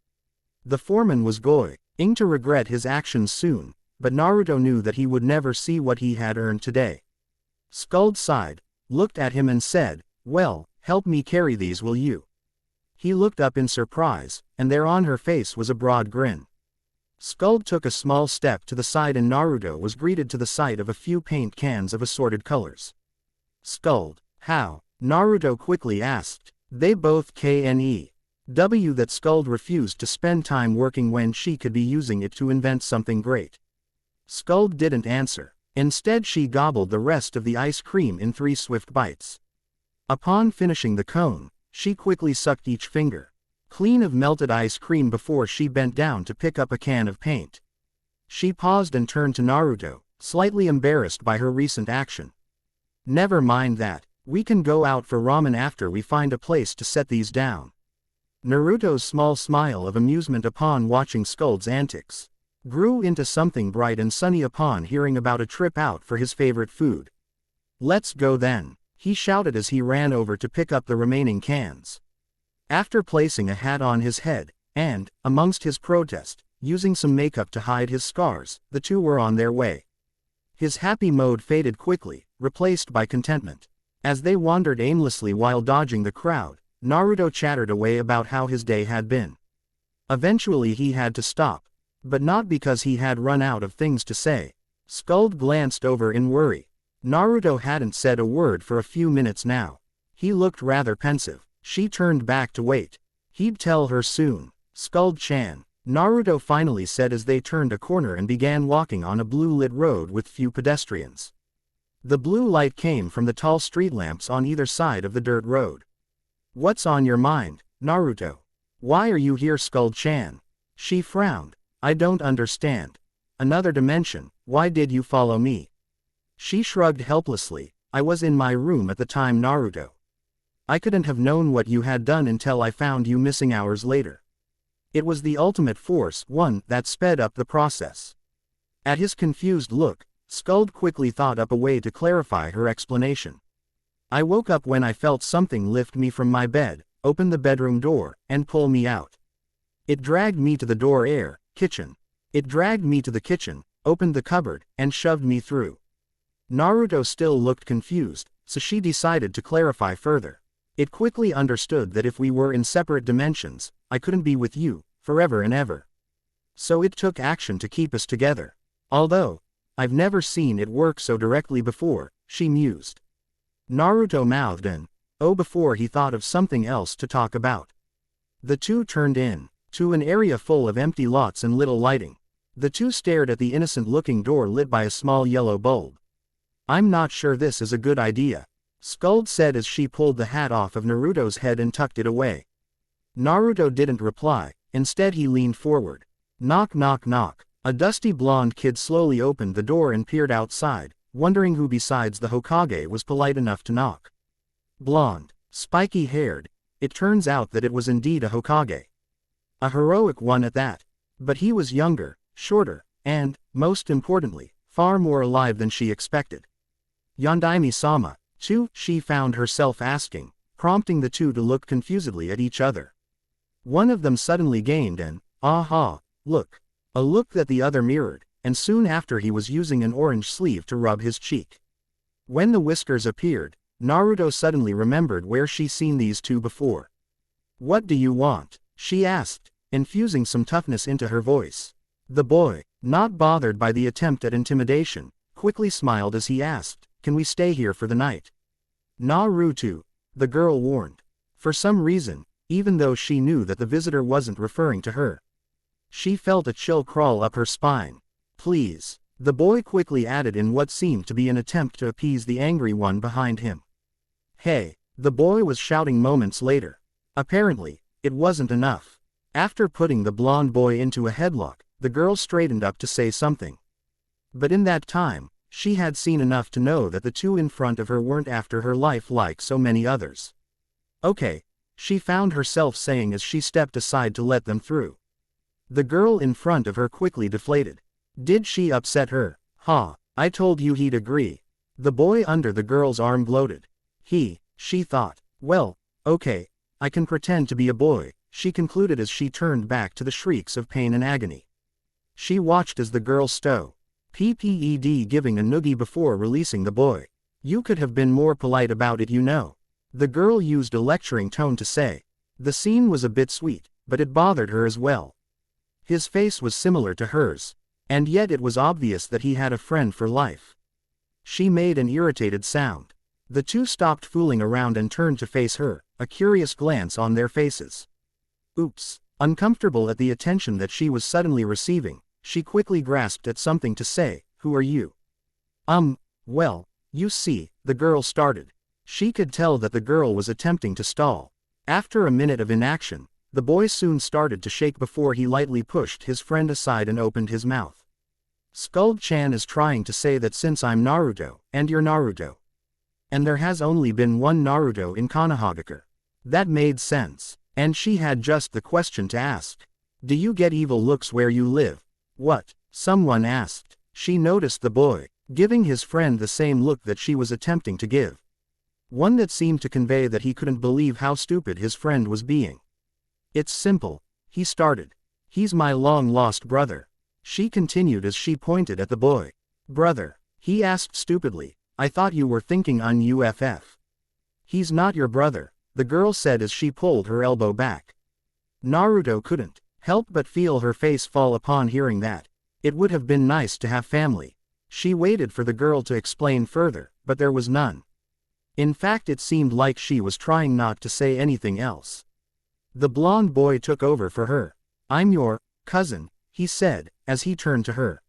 The foreman was going to regret his actions soon, but Naruto knew that he would never see what he had earned today. Skuld sighed, looked at him and said, well, help me carry these, will you? He looked up in surprise, and there on her face was a broad grin. Skuld took a small step to the side and Naruto was greeted to the sight of a few paint cans of assorted colors. Skuld, how? Naruto quickly asked. They both knew that Skuld refused to spend time working when she could be using it to invent something great. Skuld didn't answer. Instead she gobbled the rest of the ice cream in 3 swift bites. Upon finishing the cone, she quickly sucked each finger clean of melted ice cream before she bent down to pick up a can of paint. She paused and turned to Naruto, slightly embarrassed by her recent action. Never mind that. We can go out for ramen after we find a place to set these down. Naruto's small smile of amusement upon watching Skuld's antics grew into something bright and sunny upon hearing about a trip out for his favorite food. "Let's go then," he shouted as he ran over to pick up the remaining cans. After placing a hat on his head, and, amongst his protest, using some makeup to hide his scars, the two were on their way. His happy mode faded quickly, replaced by contentment. As they wandered aimlessly while dodging the crowd, Naruto chattered away about how his day had been. Eventually he had to stop, but not because he had run out of things to say. Skuld glanced over in worry. Naruto hadn't said a word for a few minutes now. He looked rather pensive. She turned back to wait. He'd tell her soon. "Skuld-chan," Naruto finally said as they turned a corner and began walking on a blue-lit road with few pedestrians. The blue light came from the tall street lamps on either side of the dirt road. "What's on your mind, Naruto? Why are you here, Skuld-chan?" She frowned. "I don't understand. Another dimension, why did you follow me?" She shrugged helplessly. "I was in my room at the time, Naruto. I couldn't have known what you had done until I found you missing hours later. It was the ultimate force, one, that sped up the process." At his confused look, Skuld quickly thought up a way to clarify her explanation. "I woke up when I felt something lift me from my bed, open the bedroom door, and pull me out. It dragged me to the kitchen. It dragged me to the kitchen, opened the cupboard, and shoved me through." Naruto still looked confused, so she decided to clarify further. "It quickly understood that if we were in separate dimensions, I couldn't be with you, forever and ever. So it took action to keep us together. Although, I've never seen it work so directly before," she mused. Naruto mouthed before he thought of something else to talk about. The two turned to an area full of empty lots and little lighting. The two stared at the innocent-looking door lit by a small yellow bulb. "I'm not sure this is a good idea," Skuld said as she pulled the hat off of Naruto's head and tucked it away. Naruto didn't reply. Instead he leaned forward. Knock knock knock. A dusty blonde kid slowly opened the door and peered outside, wondering who besides the Hokage was polite enough to knock. Blonde, spiky-haired, it turns out that it was indeed a Hokage. A heroic one at that. But he was younger, shorter, and, most importantly, far more alive than she expected. "Yondaime-sama, too?" she found herself asking, prompting the two to look confusedly at each other. One of them suddenly gained an aha look, a look that the other mirrored, and soon after he was using an orange sleeve to rub his cheek. When the whiskers appeared, Naruto suddenly remembered where she'd seen these two before. "What do you want?" she asked, infusing some toughness into her voice. The boy, not bothered by the attempt at intimidation, quickly smiled as he asked, "Can we stay here for the night?" "Naruto," the girl warned. For some reason, even though she knew that the visitor wasn't referring to her, she felt a chill crawl up her spine. "Please," the boy quickly added in what seemed to be an attempt to appease the angry one behind him. "Hey," the boy was shouting moments later. Apparently, it wasn't enough. After putting the blonde boy into a headlock, the girl straightened up to say something. But in that time, she had seen enough to know that the two in front of her weren't after her life like so many others. "Okay," she found herself saying as she stepped aside to let them through. The girl in front of her quickly deflated. Did she upset her? "Ha, I told you he'd agree." The boy under the girl's arm gloated. She thought. "Well, okay, I can pretend to be a boy," she concluded as she turned back to the shrieks of pain and agony. She watched as the girl PPED giving a noogie before releasing the boy. "You could have been more polite about it, you know," the girl used a lecturing tone to say. The scene was a bit sweet, but it bothered her as well. His face was similar to hers, and yet it was obvious that he had a friend for life. She made an irritated sound. The two stopped fooling around and turned to face her, a curious glance on their faces. Oops. Uncomfortable at the attention that she was suddenly receiving, she quickly grasped at something to say. "Who are you?" Well, you see," the girl started. She could tell that the girl was attempting to stall. After a minute of inaction, the boy soon started to shake before he lightly pushed his friend aside and opened his mouth. "Skuld-chan is trying to say that since I'm Naruto, and you're Naruto, and there has only been one Naruto in Konohagakure. That made sense. And she had just the question to ask. Do you get evil looks where you live? What? Someone asked. She noticed the boy, giving his friend the same look that she was attempting to give. One that seemed to convey that he couldn't believe how stupid his friend was being. It's simple, he started. He's my long-lost brother. She continued as she pointed at the boy. Brother, he asked stupidly, I thought you were thinking on UFF. He's not your brother, the girl said as she pulled her elbow back. Naruto couldn't help but feel her face fall upon hearing that. It would have been nice to have family. She waited for the girl to explain further, but there was none. In fact, it seemed like she was trying not to say anything else. The blonde boy took over for her. I'm your cousin, he said, as he turned to her.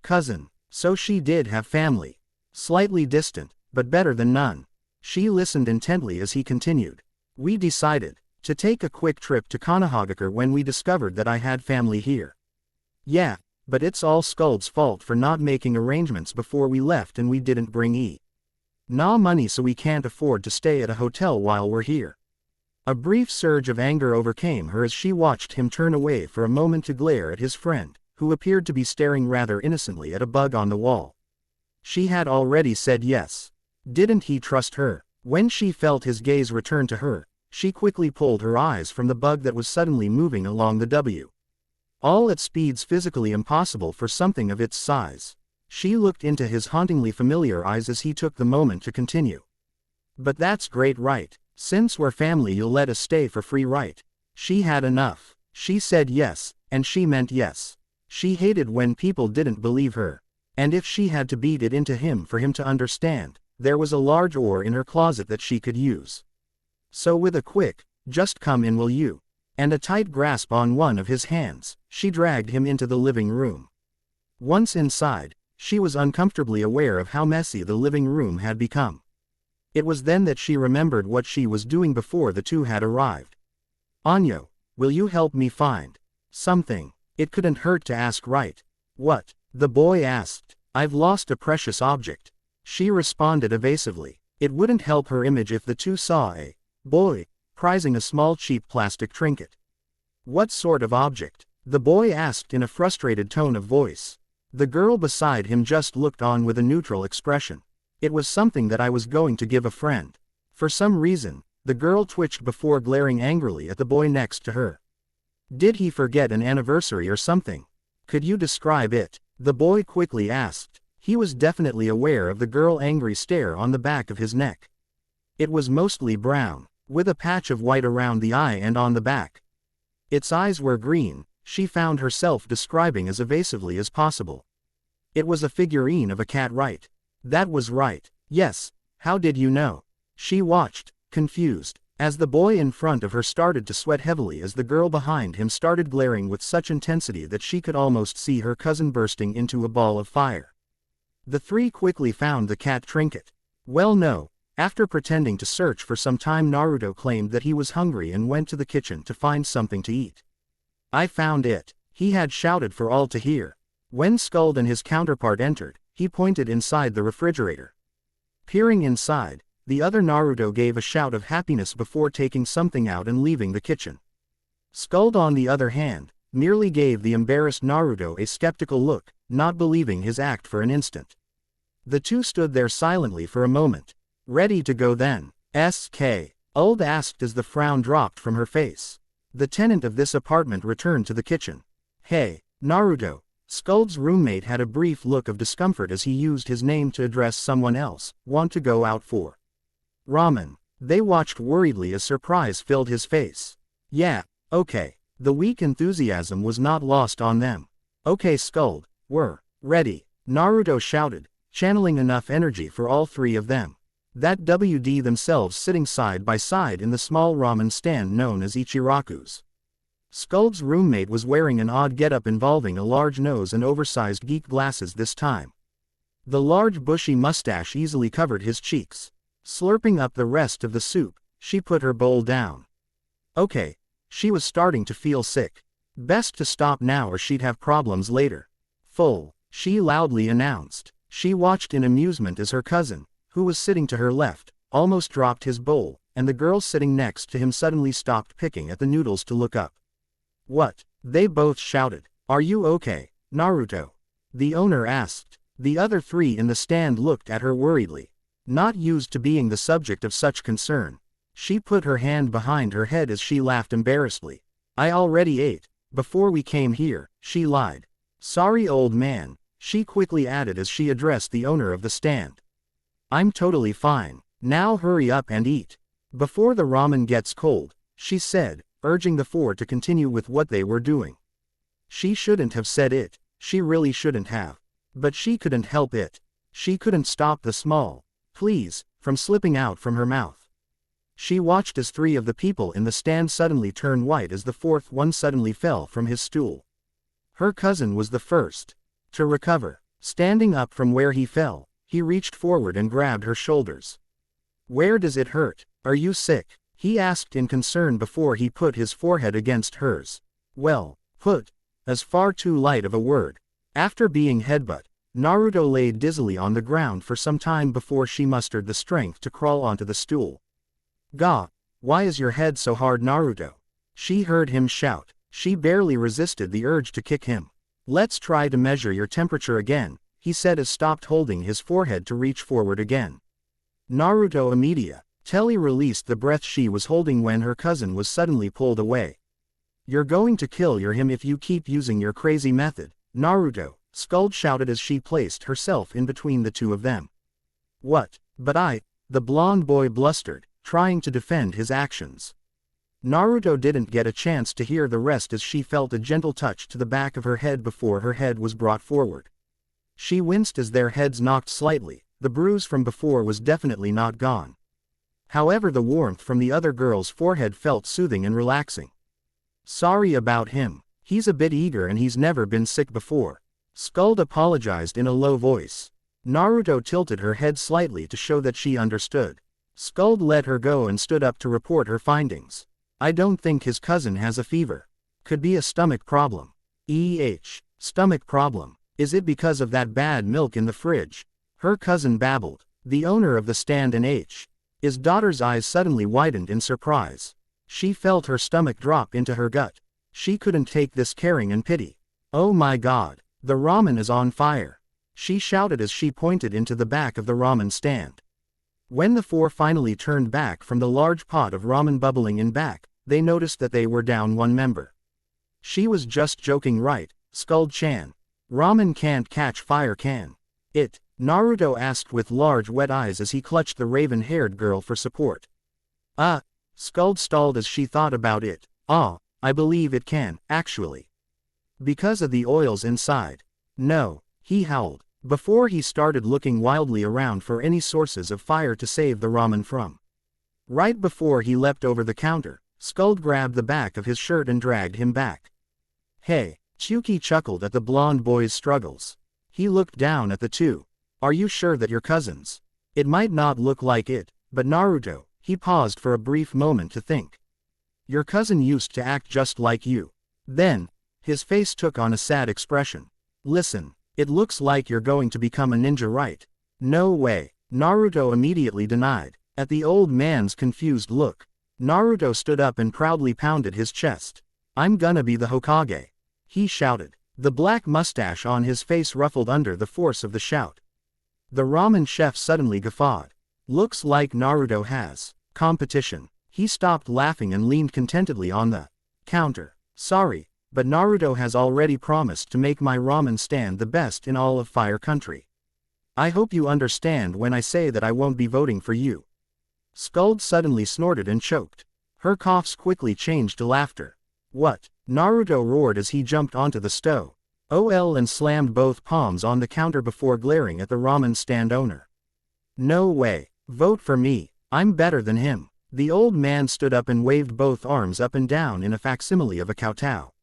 Cousin, so she did have family. Slightly distant, but better than none. She listened intently as he continued. We decided to take a quick trip to Konohagakure when we discovered that I had family here. Yeah, but it's all Skuld's fault for not making arrangements before we left, and we didn't bring money, so we can't afford to stay at a hotel while we're here. A brief surge of anger overcame her as she watched him turn away for a moment to glare at his friend, who appeared to be staring rather innocently at a bug on the wall. She had already said yes. Didn't he trust her? When she felt his gaze return to her, she quickly pulled her eyes from the bug that was suddenly moving along the W. All at speeds physically impossible for something of its size. She looked into his hauntingly familiar eyes as he took the moment to continue. But that's great, right? Since we're family, you'll let us stay for free, right? She had enough. She said yes, and she meant yes. She hated when people didn't believe her. And if she had to beat it into him for him to understand, there was a large oar in her closet that she could use. So with a quick, just come in will you? And a tight grasp on one of his hands, she dragged him into the living room. Once inside, she was uncomfortably aware of how messy the living room had become. It was then that she remembered what she was doing before the two had arrived. Anyo, will you help me find something? It couldn't hurt to ask, right? What? The boy asked. I've lost a precious object. She responded evasively. It wouldn't help her image if the two saw a boy prizing a small cheap plastic trinket. What sort of object? The boy asked in a frustrated tone of voice. The girl beside him just looked on with a neutral expression. It was something that I was going to give a friend. For some reason, the girl twitched before glaring angrily at the boy next to her. Did he forget an anniversary or something? Could you describe it? The boy quickly asked. He was definitely aware of the girl's angry stare on the back of his neck. It was mostly brown, with a patch of white around the eye and on the back. Its eyes were green, she found herself describing as evasively as possible. It was a figurine of a cat, right? That was right. Yes. How did you know? She watched, confused, as the boy in front of her started to sweat heavily as the girl behind him started glaring with such intensity that she could almost see her cousin bursting into a ball of fire. The three quickly found the cat trinket. Well, no. After pretending to search for some time, Naruto claimed that he was hungry and went to the kitchen to find something to eat. I found it, he had shouted for all to hear. When Skuld and his counterpart entered, he pointed inside the refrigerator. Peering inside, the other Naruto gave a shout of happiness before taking something out and leaving the kitchen. Skuld, on the other hand, merely gave the embarrassed Naruto a skeptical look, not believing his act for an instant. The two stood there silently for a moment. Ready to go then? Skuld asked as the frown dropped from her face. The tenant of this apartment returned to the kitchen. Hey, Naruto. Skuld's roommate had a brief look of discomfort as he used his name to address someone else. Want to go out for ramen? They watched worriedly as surprise filled his face. Yeah, okay. The weak enthusiasm was not lost on them. Okay Skuld, we're ready, Naruto shouted, channeling enough energy for all three of them. That WD themselves sitting side by side in the small ramen stand known as Ichiraku's. Skuld's roommate was wearing an odd getup involving a large nose and oversized geek glasses this time. The large bushy mustache easily covered his cheeks. Slurping up the rest of the soup, she put her bowl down. Okay, she was starting to feel sick. Best to stop now or she'd have problems later. Full, she loudly announced. She watched in amusement as her cousin, who was sitting to her left, almost dropped his bowl, and the girl sitting next to him suddenly stopped picking at the noodles to look up. "What?" they both shouted. "Are you okay, Naruto?" the owner asked. The other three in the stand looked at her worriedly. Not used to being the subject of such concern, she put her hand behind her head as she laughed embarrassedly. "I already ate, before we came here," she lied. "Sorry old man," she quickly added as she addressed the owner of the stand. "I'm totally fine. Now hurry up and eat before the ramen gets cold," she said, urging the four to continue with what they were doing. She shouldn't have said it, she really shouldn't have. But she couldn't help it. She couldn't stop the small "please" from slipping out from her mouth. She watched as three of the people in the stand suddenly turn white as the fourth one suddenly fell from his stool. Her cousin was the first to recover. Standing up from where he fell, he reached forward and grabbed her shoulders. "Where does it hurt? Are you sick?" he asked in concern before he put his forehead against hers. "Well, put" is far too light of a word. After being headbutt, Naruto lay dizzily on the ground for some time before she mustered the strength to crawl onto the stool. "Gah, why is your head so hard, Naruto?" she heard him shout. She barely resisted the urge to kick him. "Let's try to measure your temperature again," he said as stopped holding his forehead to reach forward again. Naruto immediately released the breath she was holding when her cousin was suddenly pulled away. "You're going to kill him if you keep using your crazy method, Naruto," Skuld shouted as she placed herself in between the two of them. "What? But the blonde boy blustered, trying to defend his actions. Naruto didn't get a chance to hear the rest as she felt a gentle touch to the back of her head before her head was brought forward. She winced as their heads knocked slightly. The bruise from before was definitely not gone. However, the warmth from the other girl's forehead felt soothing and relaxing. "Sorry about him. He's a bit eager and he's never been sick before," Skuld apologized in a low voice. Naruto tilted her head slightly to show that she understood. Skuld let her go and stood up to report her findings. "I don't think his cousin has a fever. Could be a stomach problem." Stomach problem. Is it because of that bad milk in the fridge?" her cousin babbled. The owner of the stand and his daughter's eyes suddenly widened in surprise. She felt her stomach drop into her gut. She couldn't take this caring and pity. "Oh my god, the ramen is on fire," she shouted as she pointed into the back of the ramen stand. When the four finally turned back from the large pot of ramen bubbling in back, they noticed that they were down one member. "She was just joking, right, Skuld-chan? Ramen can't catch fire, can it?" Naruto asked with large wet eyes as he clutched the raven-haired girl for support. Skuld stalled as she thought about it. I believe it can, actually. Because of the oils inside." "No," he howled, before he started looking wildly around for any sources of fire to save the ramen from. Right before he leapt over the counter, Skuld grabbed the back of his shirt and dragged him back. "Hey," Chuki chuckled at the blonde boy's struggles. He looked down at the two. "Are you sure that you're cousins? It might not look like it, but Naruto," he paused for a brief moment to think. "Your cousin used to act just like you." Then, his face took on a sad expression. "Listen, it looks like you're going to become a ninja, right?" "No way," Naruto immediately denied. At the old man's confused look, Naruto stood up and proudly pounded his chest. "I'm gonna be the Hokage," he shouted. The black mustache on his face ruffled under the force of the shout. The ramen chef suddenly guffawed. "Looks like Naruto has competition." He stopped laughing and leaned contentedly on the counter. "Sorry, but Naruto has already promised to make my ramen stand the best in all of Fire Country. I hope you understand when I say that I won't be voting for you." Skuld suddenly snorted and choked. Her coughs quickly changed to laughter. "What?" Naruto roared as he jumped onto the stove and slammed both palms on the counter before glaring at the ramen stand owner. "No way. Vote for me. I'm better than him." The old man stood up and waved both arms up and down in a facsimile of a kowtow.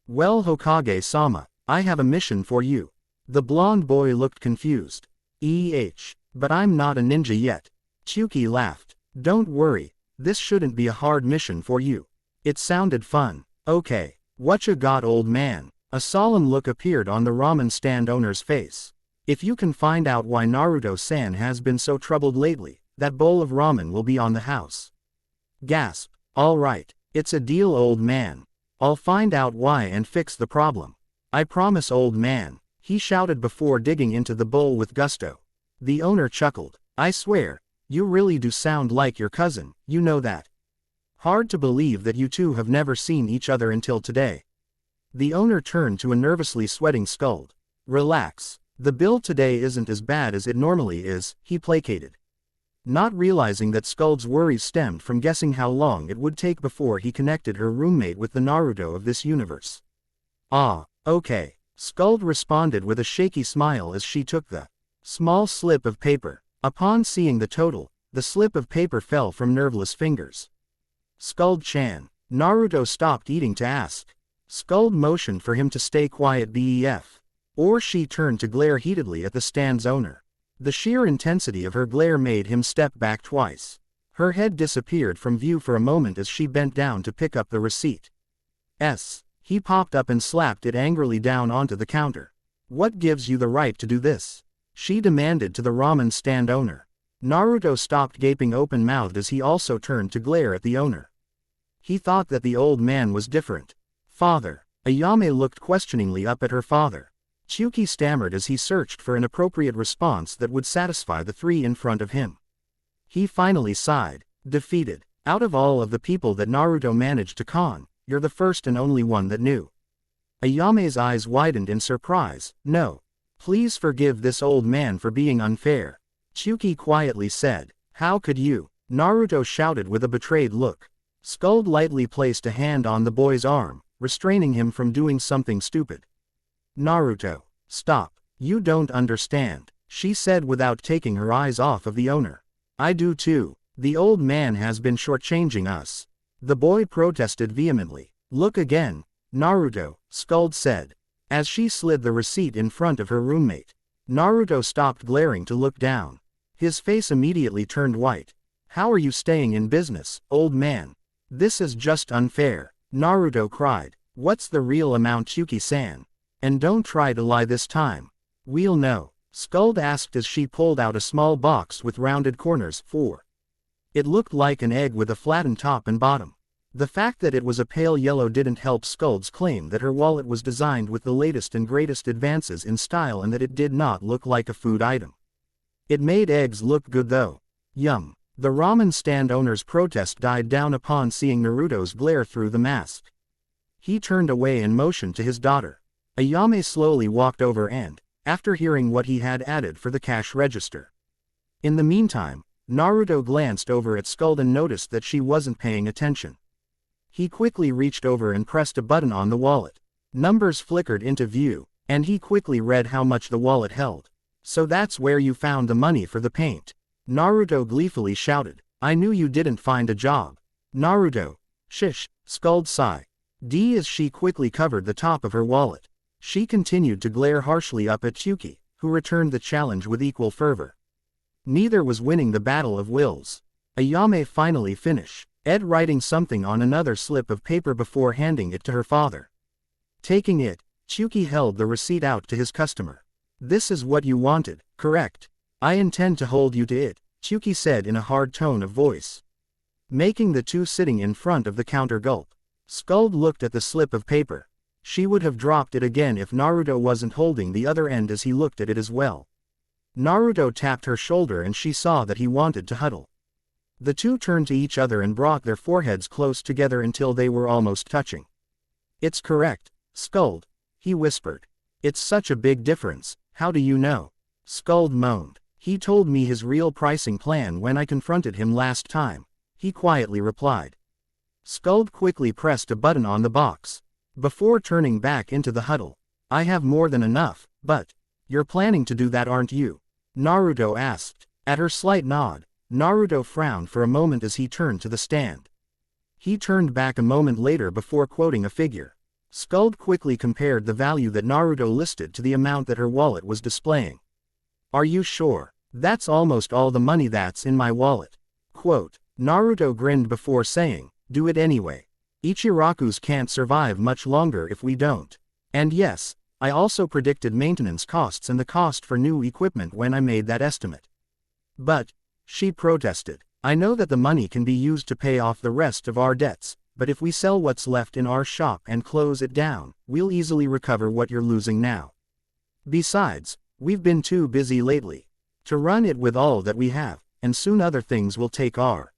"Well, Hokage-sama, I have a mission for you." The blonde boy looked confused. But I'm not a ninja yet." Chuki laughed. "Don't worry, this shouldn't be a hard mission for you. It sounded fun." "Okay, whatcha got, old man?" A solemn look appeared on the ramen stand owner's face. "If you can find out why Naruto-san has been so troubled lately, that bowl of ramen will be on the house." Gasp. All right. It's a deal, old man. I'll find out why and fix the problem. I promise, old man, he shouted before digging into the bowl with gusto. The owner chuckled. I swear, you really do sound like your cousin, you know that. Hard to believe that you two have never seen each other until today. The owner turned to a nervously sweating Skuld. Relax. The bill today isn't as bad as it normally is, he placated. Not realizing that Skuld's worries stemmed from guessing how long it would take before he connected her roommate with the Naruto of this universe. Ah, okay. Skuld responded with a shaky smile as she took the small slip of paper. Upon seeing the total, the slip of paper fell from nerveless fingers. Skuld-chan. Naruto stopped eating to ask. Skuld motioned for him to stay quiet bef. Or she turned to glare heatedly at the stand's owner. The sheer intensity of her glare made him step back twice. Her head disappeared from view for a moment as she bent down to pick up the receipt. He popped up and slapped it angrily down onto the counter. What gives you the right to do this? She demanded to the ramen stand owner. Naruto stopped gaping open-mouthed as he also turned to glare at the owner. He thought that the old man was different. Father. Ayame looked questioningly up at her father. Chuki stammered as he searched for an appropriate response that would satisfy the three in front of him. He finally sighed, defeated. Out of all of the people that Naruto managed to con, you're the first and only one that knew. Ayame's eyes widened in surprise. No. Please forgive this old man for being unfair. Chuki quietly said. How could you? Naruto shouted with a betrayed look. Skuld lightly placed a hand on the boy's arm, restraining him from doing something stupid. Naruto. Stop. You don't understand, she said without taking her eyes off of the owner. I do too. The old man has been shortchanging us. The boy protested vehemently. Look again, Naruto, Skuld said, as she slid the receipt in front of her roommate. Naruto stopped glaring to look down. His face immediately turned white. How are you staying in business, old man? This is just unfair, Naruto cried. What's the real amount, Chuki-san? And don't try to lie this time. We'll know, Skuld asked as she pulled out a small box with rounded corners. It looked like an egg with a flattened top and bottom. The fact that it was a pale yellow didn't help Skuld's claim that her wallet was designed with the latest and greatest advances in style and that it did not look like a food item. It made eggs look good though. Yum. The ramen stand owner's protest died down upon seeing Naruto's glare through the mask. He turned away and motioned to his daughter. Ayame slowly walked over and, after hearing what he had added for the cash register. In the meantime, Naruto glanced over at Skuld and noticed that she wasn't paying attention. He quickly reached over and pressed a button on the wallet. Numbers flickered into view, and he quickly read how much the wallet held. So that's where you found the money for the paint. Naruto gleefully shouted. I knew you didn't find a job. Naruto. Shish, Skuld sighed. As she quickly covered the top of her wallet. She continued to glare harshly up at Chuki, who returned the challenge with equal fervor. Neither was winning the battle of wills. Ayame finally finished, writing something on another slip of paper before handing it to her father. Taking it, Chuki held the receipt out to his customer. This is what you wanted, correct? I intend to hold you to it, Chuki said in a hard tone of voice. Making the two sitting in front of the counter gulp. Skuld looked at the slip of paper. She would have dropped it again if Naruto wasn't holding the other end as he looked at it as well. Naruto tapped her shoulder and she saw that he wanted to huddle. The two turned to each other and brought their foreheads close together until they were almost touching. It's correct, Skuld, he whispered. It's such a big difference, how do you know? Skuld moaned. He told me his real pricing plan when I confronted him last time, he quietly replied. Skuld quickly pressed a button on the box. Before turning back into the huddle. I have more than enough, but you're planning to do that, aren't you? Naruto asked. At her slight nod, Naruto frowned for a moment as he turned to the stand. He turned back a moment later before quoting a figure. Skuld quickly compared the value that Naruto listed to the amount that her wallet was displaying. Are you sure? That's almost all the money that's in my wallet. Quote. Naruto grinned before saying, do it anyway. Ichirakus can't survive much longer if we don't. And yes, I also predicted maintenance costs and the cost for new equipment when I made that estimate. But, she protested, I know that the money can be used to pay off the rest of our debts, but if we sell what's left in our shop and close it down, we'll easily recover what you're losing now. Besides, we've been too busy lately to run it with all that we have, and soon other things will take our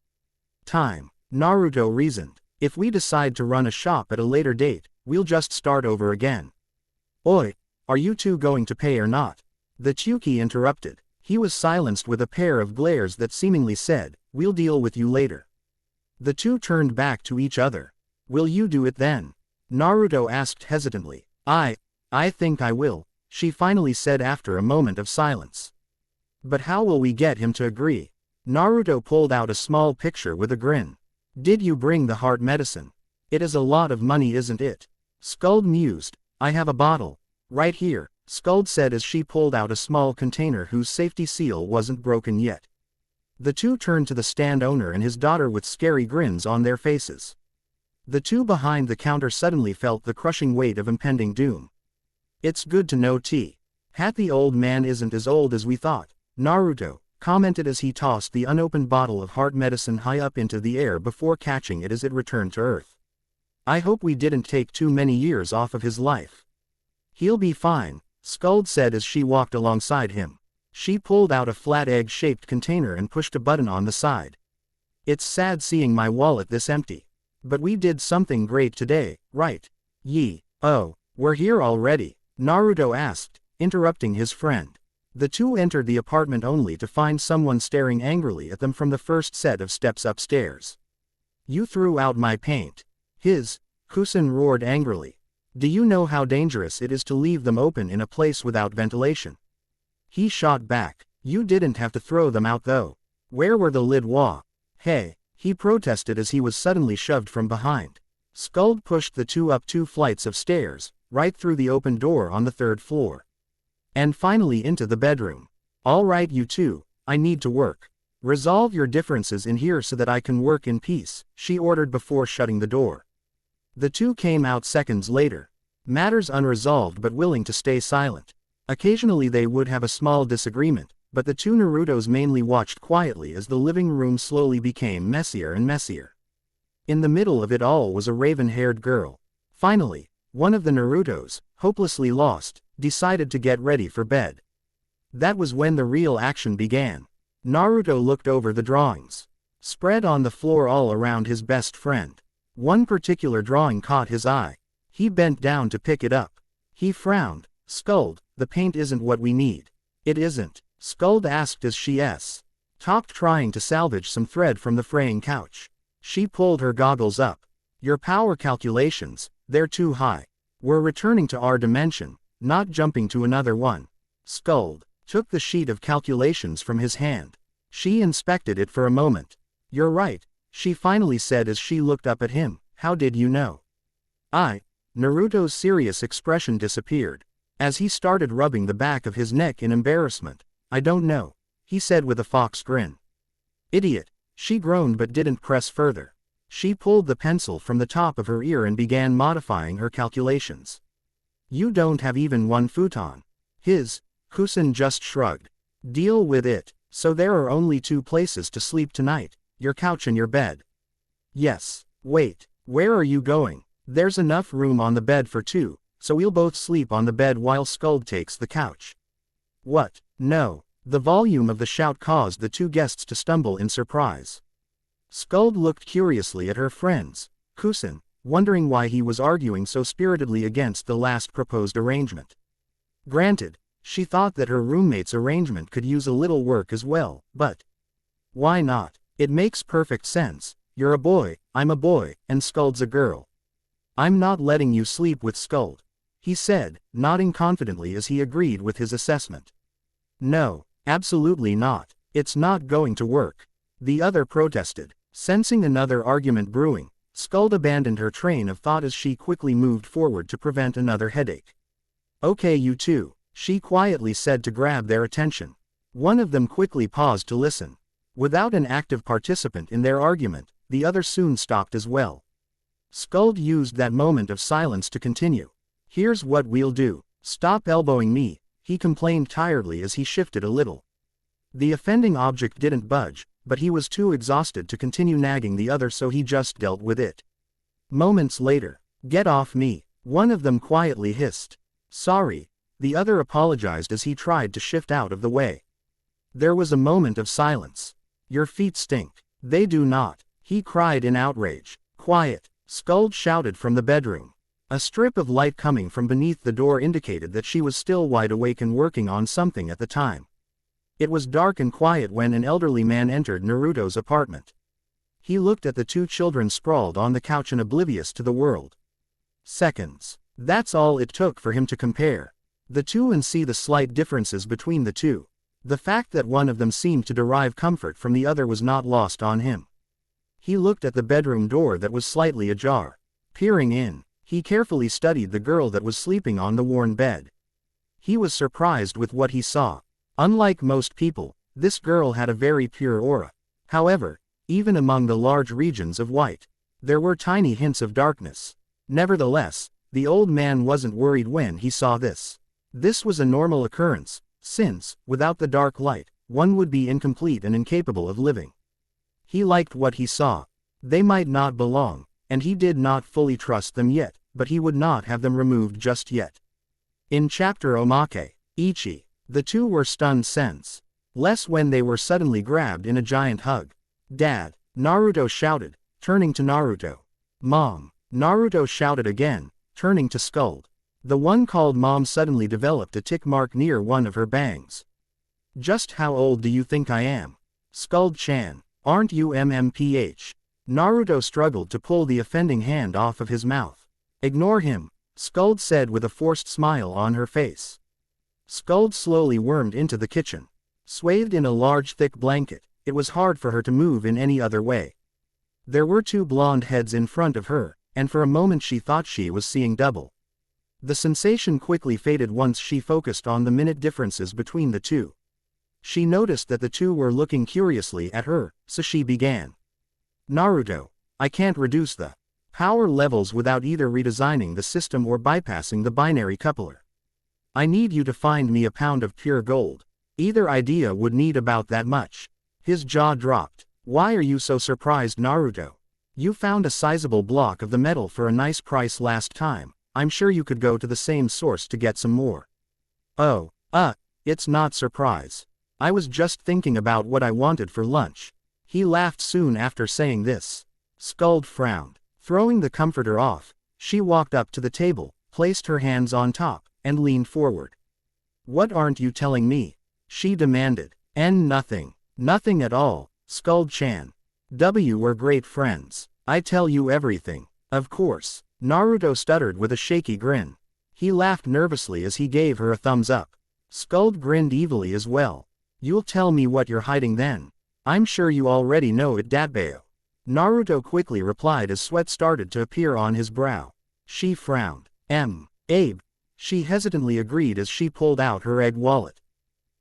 time. Naruto reasoned. If we decide to run a shop at a later date, we'll just start over again. Oi, are you two going to pay or not? The Chuki interrupted. He was silenced with a pair of glares that seemingly said, we'll deal with you later. The two turned back to each other. Will you do it then? Naruto asked hesitantly. I think I will, she finally said after a moment of silence. But how will we get him to agree? Naruto pulled out a small picture with a grin. Did you bring the heart medicine? It is a lot of money, isn't it? Skuld mused. I have a bottle. Right here, Skuld said as she pulled out a small container whose safety seal wasn't broken yet. The two turned to the stand owner and his daughter with scary grins on their faces. The two behind the counter suddenly felt the crushing weight of impending doom. It's good to know the old man isn't as old as we thought, Naruto commented as he tossed the unopened bottle of heart medicine high up into the air before catching it as it returned to Earth. I hope we didn't take too many years off of his life. He'll be fine, Skuld said as she walked alongside him. She pulled out a flat egg-shaped container and pushed a button on the side. It's sad seeing my wallet this empty. But we did something great today, right? Oh, we're here already? Naruto asked, interrupting his friend. The two entered the apartment only to find someone staring angrily at them from the first set of steps upstairs. You threw out my paint. Kusen roared angrily. Do you know how dangerous it is to leave them open in a place without ventilation? He shot back. You didn't have to throw them out though. Where were the lid Hey, he protested as he was suddenly shoved from behind. Skuld pushed the two up 2 flights of stairs, right through the open door on the 3rd floor. And finally into the bedroom. All right you two, I need to work. Resolve your differences in here so that I can work in peace, she ordered before shutting the door. The two came out seconds later. Matters unresolved but willing to stay silent. Occasionally they would have a small disagreement, but the two Narutos mainly watched quietly as the living room slowly became messier and messier. In the middle of it all was a raven-haired girl. Finally, one of the Narutos, hopelessly lost, decided to get ready for bed. That was when the real action began. Naruto looked over the drawings, spread on the floor all around his best friend. One particular drawing caught his eye. He bent down to pick it up. He frowned. Skuld, the paint isn't what we need. It isn't? Skuld asked as she stopped trying to salvage some thread from the fraying couch. She pulled her goggles up. Your power calculations, they're too high. We're returning to our dimension, not jumping to another one. Skuld took the sheet of calculations from his hand. She inspected it for a moment. You're right, she finally said as she looked up at him. How did you know? Naruto's serious expression disappeared. As he started rubbing the back of his neck in embarrassment. I don't know, he said with a fox grin. Idiot, she groaned but didn't press further. She pulled the pencil from the top of her ear and began modifying her calculations. You don't have even one futon. Kusen just shrugged. Deal with it. So there are only 2 places to sleep tonight, your couch and your bed. Yes. Wait, where are you going? There's enough room on the bed for 2, so we'll both sleep on the bed while Skuld takes the couch. What? No. The volume of the shout caused the 2 guests to stumble in surprise. Skuld looked curiously at her friends, Kusen, wondering why he was arguing so spiritedly against the last proposed arrangement. Granted, she thought that her roommate's arrangement could use a little work as well, but why not? It makes perfect sense. You're a boy, I'm a boy, and Skuld's a girl. I'm not letting you sleep with Skuld, he said, nodding confidently as he agreed with his assessment. No, absolutely not. It's not going to work. The other protested. Sensing another argument brewing, Skuld abandoned her train of thought as she quickly moved forward to prevent another headache. Okay you two, she quietly said to grab their attention. One of them quickly paused to listen. Without an active participant in their argument, the other soon stopped as well. Skuld used that moment of silence to continue. Here's what we'll do. Stop elbowing me, he complained tiredly as he shifted a little. The offending object didn't budge, but he was too exhausted to continue nagging the other, so he just dealt with it. Moments later, "Get off me," one of them quietly hissed. "Sorry," the other apologized as he tried to shift out of the way. There was a moment of silence. "Your feet stink." "They do not," he cried in outrage. "Quiet," Skuld shouted from the bedroom. A strip of light coming from beneath the door indicated that she was still wide awake and working on something at the time. It was dark and quiet when an elderly man entered Naruto's apartment. He looked at the two children sprawled on the couch and oblivious to the world. Seconds. That's all it took for him to compare the two and see the slight differences between the two. The fact that one of them seemed to derive comfort from the other was not lost on him. He looked at the bedroom door that was slightly ajar. Peering in, he carefully studied the girl that was sleeping on the worn bed. He was surprised with what he saw. Unlike most people, this girl had a very pure aura. However, even among the large regions of white, there were tiny hints of darkness. Nevertheless, the old man wasn't worried when he saw this. This was a normal occurrence, since, without the dark light, one would be incomplete and incapable of living. He liked what he saw. They might not belong, and he did not fully trust them yet, but he would not have them removed just yet. In chapter Omake, Ichi, the two were stunned less when they were suddenly grabbed in a giant hug. "Dad," Naruto shouted, turning to Naruto. "Mom," Naruto shouted again, turning to Skuld. The one called Mom suddenly developed a tick mark near one of her bangs. "Just how old do you think I am? Skuld-chan, aren't you MMPH?" Naruto struggled to pull the offending hand off of his mouth. "Ignore him," Skuld said with a forced smile on her face. Skuld slowly wormed into the kitchen. Swathed in a large thick blanket, it was hard for her to move in any other way. There were two blonde heads in front of her, and for a moment she thought she was seeing double. The sensation quickly faded once she focused on the minute differences between the two. She noticed that the two were looking curiously at her, so she began. "Naruto, I can't reduce the power levels without either redesigning the system or bypassing the binary coupler. I need you to find me a pound of pure gold. Either idea would need about that much." His jaw dropped. "Why are you so surprised, Naruto? You found a sizable block of the metal for a nice price last time. I'm sure you could go to the same source to get some more." "Oh, it's not surprise. I was just thinking about what I wanted for lunch." He laughed soon after saying this. Skuld frowned. Throwing the comforter off, she walked up to the table, placed her hands on top, and leaned forward. "What aren't you telling me?" she demanded. Nothing. Nothing at all, Skuld-chan. We're great friends. I tell you everything. Of course. Naruto stuttered with a shaky grin. He laughed nervously as he gave her a thumbs up. Skuld grinned evilly as well. "You'll tell me what you're hiding then. I'm sure you already know it, Datbeo." Naruto quickly replied as sweat started to appear on his brow. She frowned. Abe. She hesitantly agreed as she pulled out her egg wallet.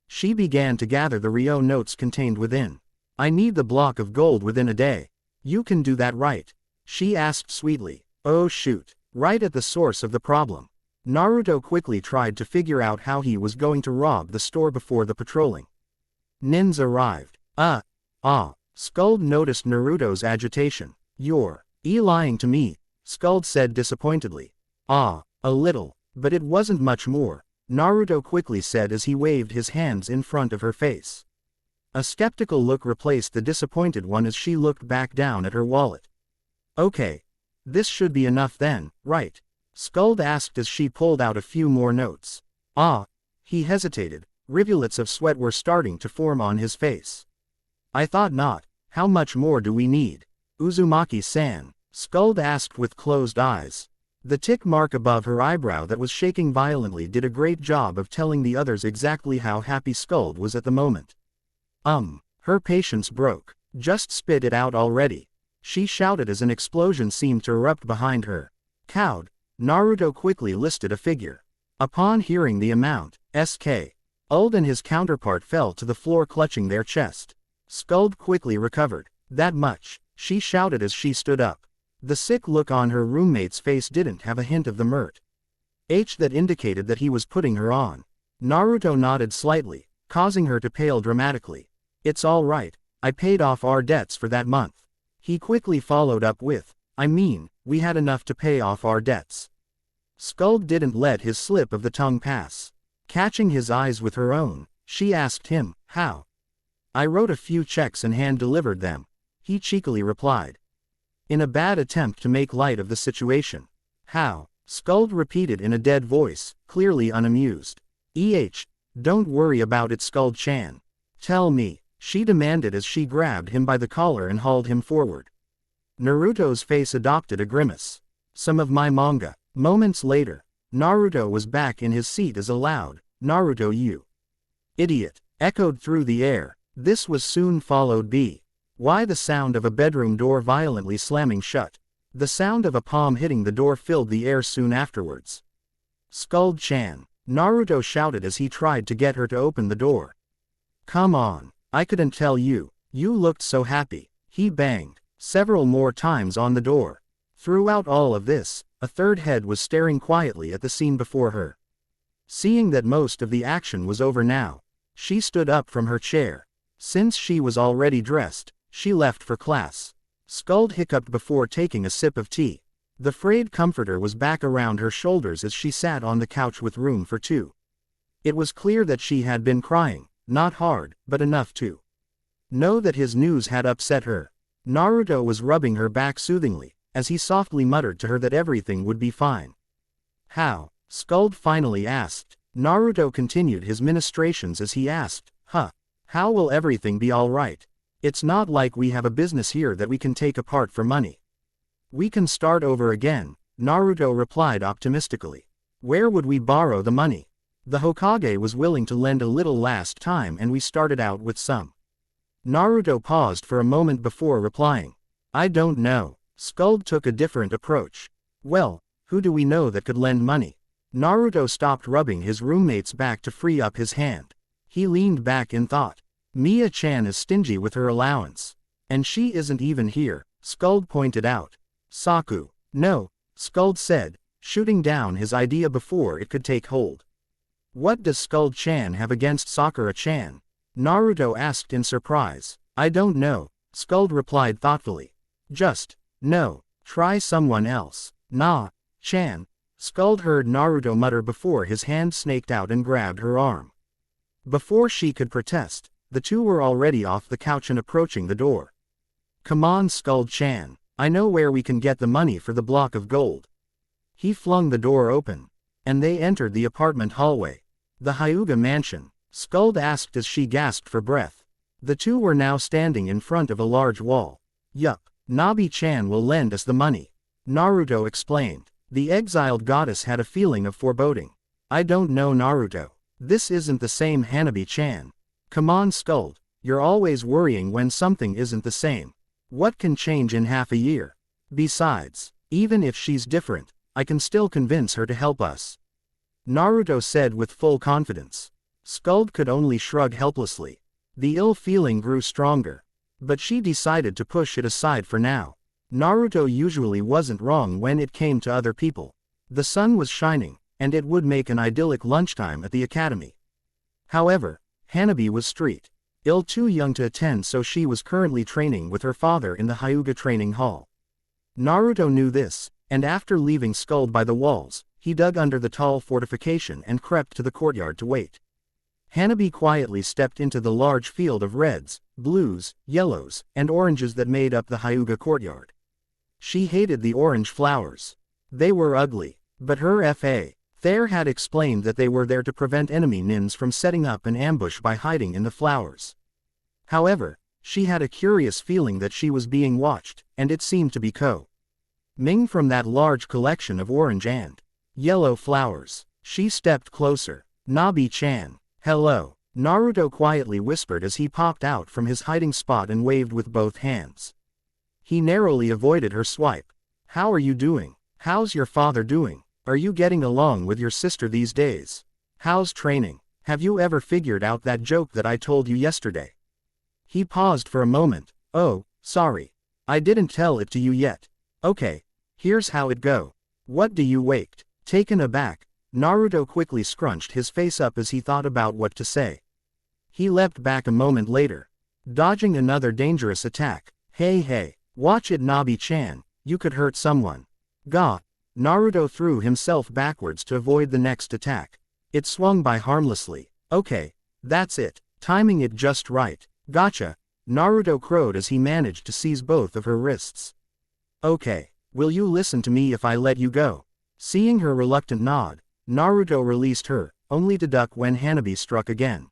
She began to gather the Ryo notes contained within. "I need the block of gold within a day. You can do that, right?" she asked sweetly. "Oh shoot. Right at the source of the problem." Naruto quickly tried to figure out how he was going to rob the store before the patrolling. Nins arrived. Skuld noticed Naruto's agitation. "You're lying to me," Skuld said disappointedly. A little, but it wasn't much more," Naruto quickly said as he waved his hands in front of her face. A skeptical look replaced the disappointed one as she looked back down at her wallet. "Okay. This should be enough then, right?" Skuld asked as she pulled out a few more notes. He hesitated. Rivulets of sweat were starting to form on his face. "I thought not. How much more do we need?" "Uzumaki-san," Skuld asked with closed eyes. The tick mark above her eyebrow that was shaking violently did a great job of telling the others exactly how happy Skuld was at the moment. Her patience broke. "Just spit it out already," she shouted as an explosion seemed to erupt behind her. Cowed, Naruto quickly listed a figure. Upon hearing the amount, Skuld and his counterpart fell to the floor clutching their chest. Skuld quickly recovered. "That much," she shouted as she stood up. The sick look on her roommate's face didn't have a hint of the mirth that indicated that he was putting her on. Naruto nodded slightly, causing her to pale dramatically. "It's all right, I paid off our debts for that month. He quickly followed up with, I mean, we had enough to pay off our debts. Skuld didn't let his slip of the tongue pass. Catching his eyes with her own, she asked him, how? I wrote a few checks and hand-delivered them, he cheekily replied. In a bad attempt to make light of the situation. How? Skuld repeated in a dead voice, clearly unamused. Don't worry about it, Skuld-chan. Tell me, she demanded as she grabbed him by the collar and hauled him forward. Naruto's face adopted a grimace. Some of my manga. Moments later, Naruto was back in his seat as a loud, Naruto you idiot, echoed through the air. This was soon followed by the sound of a bedroom door violently slamming shut. The sound of a palm hitting the door filled the air soon afterwards. Skuld-chan, Naruto shouted as he tried to get her to open the door. Come on, I couldn't tell you, you looked so happy. He banged several more times on the door. Throughout all of this, a third head was staring quietly at the scene before her. Seeing that most of the action was over now, she stood up from her chair. Since she was already dressed, she left for class. Skuld hiccuped before taking a sip of tea. The frayed comforter was back around her shoulders as she sat on the couch with room for two. It was clear that she had been crying, not hard, but enough to know that his news had upset her. Naruto was rubbing her back soothingly, as he softly muttered to her that everything would be fine. How? Skuld finally asked. Naruto continued his ministrations as he asked, how will everything be alright? It's not like we have a business here that we can take apart for money. We can start over again, Naruto replied optimistically. Where would we borrow the money? The Hokage was willing to lend a little last time and we started out with some. Naruto paused for a moment before replying. I don't know. Skuld took a different approach. Well, who do we know that could lend money? Naruto stopped rubbing his roommate's back to free up his hand. He leaned back in thought. Mia-chan is stingy with her allowance. And she isn't even here, Skuld pointed out. Saku. No, Skuld said, shooting down his idea before it could take hold. What does Skuld-chan have against Sakura-chan? Naruto asked in surprise. I don't know, Skuld replied thoughtfully. No, try someone else. Chan. Skuld heard Naruto mutter before his hand snaked out and grabbed her arm. Before she could protest, the two were already off the couch and approaching the door. Come on, Skuld-chan, I know where we can get the money for the block of gold. He flung the door open, and they entered the apartment hallway. The Hyuga mansion, Skuld asked as she gasped for breath. The two were now standing in front of a large wall. Yup. Nabi-chan will lend us the money, Naruto explained. The exiled goddess had a feeling of foreboding. I don't know, Naruto. This isn't the same Hanabi-chan. Come on, Skuld, you're always worrying when something isn't the same. What can change in half a year? Besides, even if she's different, I can still convince her to help us. Naruto said with full confidence. Skuld could only shrug helplessly. The ill feeling grew stronger. But she decided to push it aside for now. Naruto usually wasn't wrong when it came to other people. The sun was shining, and it would make an idyllic lunchtime at the academy. However, Hanabi was too young to attend, so she was currently training with her father in the Hyuga training hall. Naruto knew this, and after leaving Skuld by the walls, he dug under the tall fortification and crept to the courtyard to wait. Hanabi quietly stepped into the large field of reds, blues, yellows, and oranges that made up the Hyuga courtyard. She hated the orange flowers. They were ugly, but her Thayer had explained that they were there to prevent enemy nins from setting up an ambush by hiding in the flowers. However, she had a curious feeling that she was being watched, and it seemed to be Ming from that large collection of orange and yellow flowers. She stepped closer. Nabi-chan. Hello, Naruto quietly whispered as he popped out from his hiding spot and waved with both hands. He narrowly avoided her swipe. How are you doing? How's your father doing? Are you getting along with your sister these days? How's training? Have you ever figured out that joke that I told you yesterday? He paused for a moment. Oh, sorry. I didn't tell it to you yet. Okay, here's how it go. What do you waked? Taken aback, Naruto quickly scrunched his face up as he thought about what to say. He leapt back a moment later. Dodging another dangerous attack. Hey, watch it, Nabi-chan, you could hurt someone. Gah! Naruto threw himself backwards to avoid the next attack. It swung by harmlessly. Okay, that's it, timing it just right. Gotcha, Naruto crowed as he managed to seize both of her wrists. Okay, will you listen to me if I let you go? Seeing her reluctant nod, Naruto released her, only to duck when Hanabi struck again.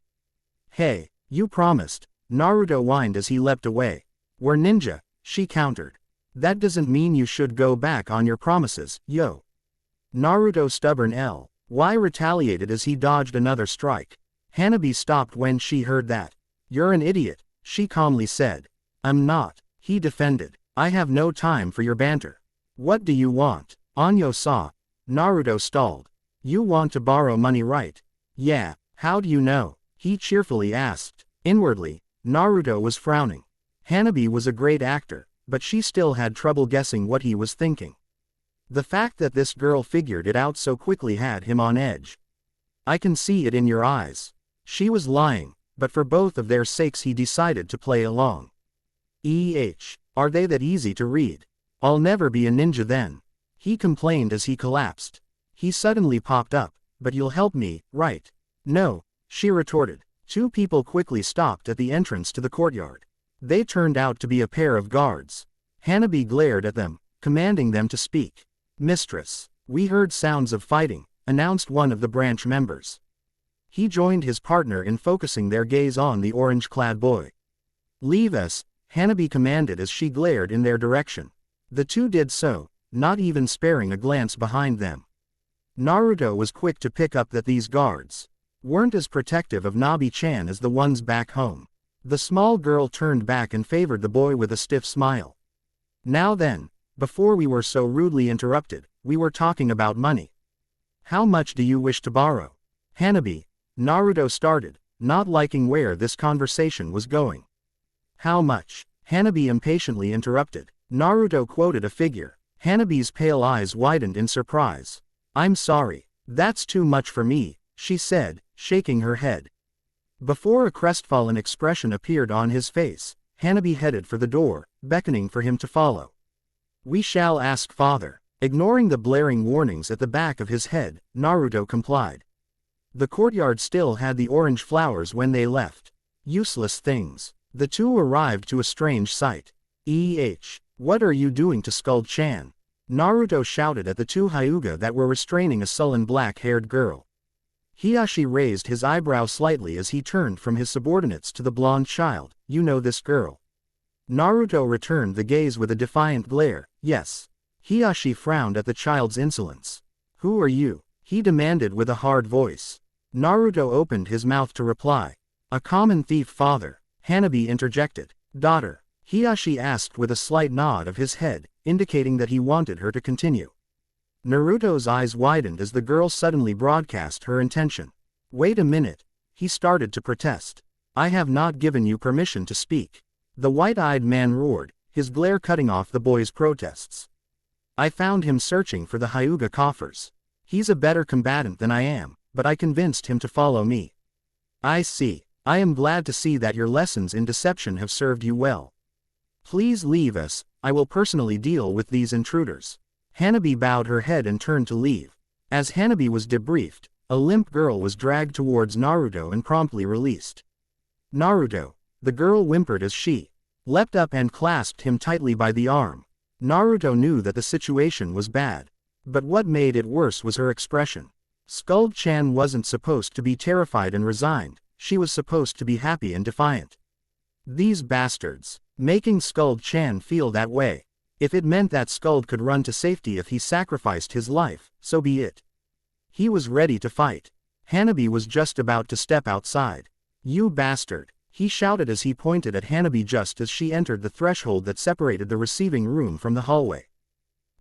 Hey, you promised, Naruto whined as he leapt away. We're ninja, she countered. That doesn't mean you should go back on your promises, yo. Naruto stubborn L.Y. retaliated as he dodged another strike. Hanabi stopped when she heard that. You're an idiot, she calmly said. I'm not, he defended. I have no time for your banter. What do you want? Anyo saw. Naruto stalled. You want to borrow money, right? Yeah, how do you know? He cheerfully asked. Inwardly, Naruto was frowning. Hanabi was a great actor, but she still had trouble guessing what he was thinking. The fact that this girl figured it out so quickly had him on edge. I can see it in your eyes. She was lying, but for both of their sakes he decided to play along. Are they that easy to read? I'll never be a ninja then. He complained as he collapsed. He suddenly popped up, but you'll help me, right? No, she retorted. Two people quickly stopped at the entrance to the courtyard. They turned out to be a pair of guards. Hanabi glared at them, commanding them to speak. Mistress, we heard sounds of fighting, announced one of the branch members. He joined his partner in focusing their gaze on the orange-clad boy. Leave us, Hanabi commanded as she glared in their direction. The two did so, not even sparing a glance behind them. Naruto was quick to pick up that these guards weren't as protective of Nabi-chan as the ones back home. The small girl turned back and favored the boy with a stiff smile. Now then, before we were so rudely interrupted, we were talking about money. How much do you wish to borrow? Hanabi, Naruto started, not liking where this conversation was going. How much? Hanabi impatiently interrupted. Naruto quoted a figure. Hanabi's pale eyes widened in surprise. I'm sorry, that's too much for me, she said, shaking her head. Before a crestfallen expression appeared on his face, Hanabi headed for the door, beckoning for him to follow. We shall ask father. Ignoring the blaring warnings at the back of his head, Naruto complied. The courtyard still had the orange flowers when they left. Useless things. The two arrived to a strange sight. What are you doing to Skuld-chan? Naruto shouted at the two Hyuga that were restraining a sullen black-haired girl. Hiashi raised his eyebrow slightly as he turned from his subordinates to the blonde child. You know this girl? Naruto returned the gaze with a defiant glare. Yes. Hiashi frowned at the child's insolence. Who are you? He demanded with a hard voice. Naruto opened his mouth to reply. A common thief, father. Hanabi interjected. Daughter. Hiashi asked with a slight nod of his head, indicating that he wanted her to continue. Naruto's eyes widened as the girl suddenly broadcast her intention. Wait a minute. He started to protest. I have not given you permission to speak. The white-eyed man roared, his glare cutting off the boy's protests. I found him searching for the Hyuga coffers. He's a better combatant than I am, but I convinced him to follow me. I see. I am glad to see that your lessons in deception have served you well. Please leave us, I will personally deal with these intruders. Hanabi bowed her head and turned to leave. As Hanabi was debriefed, a limp girl was dragged towards Naruto and promptly released. Naruto, the girl whimpered as she leapt up and clasped him tightly by the arm. Naruto knew that the situation was bad. But what made it worse was her expression. Skuld-chan wasn't supposed to be terrified and resigned, she was supposed to be happy and defiant. These bastards, making Skuld-chan feel that way. If it meant that Skuld could run to safety if he sacrificed his life, so be it. He was ready to fight. Hanabi was just about to step outside. You bastard, he shouted as he pointed at Hanabi just as she entered the threshold that separated the receiving room from the hallway.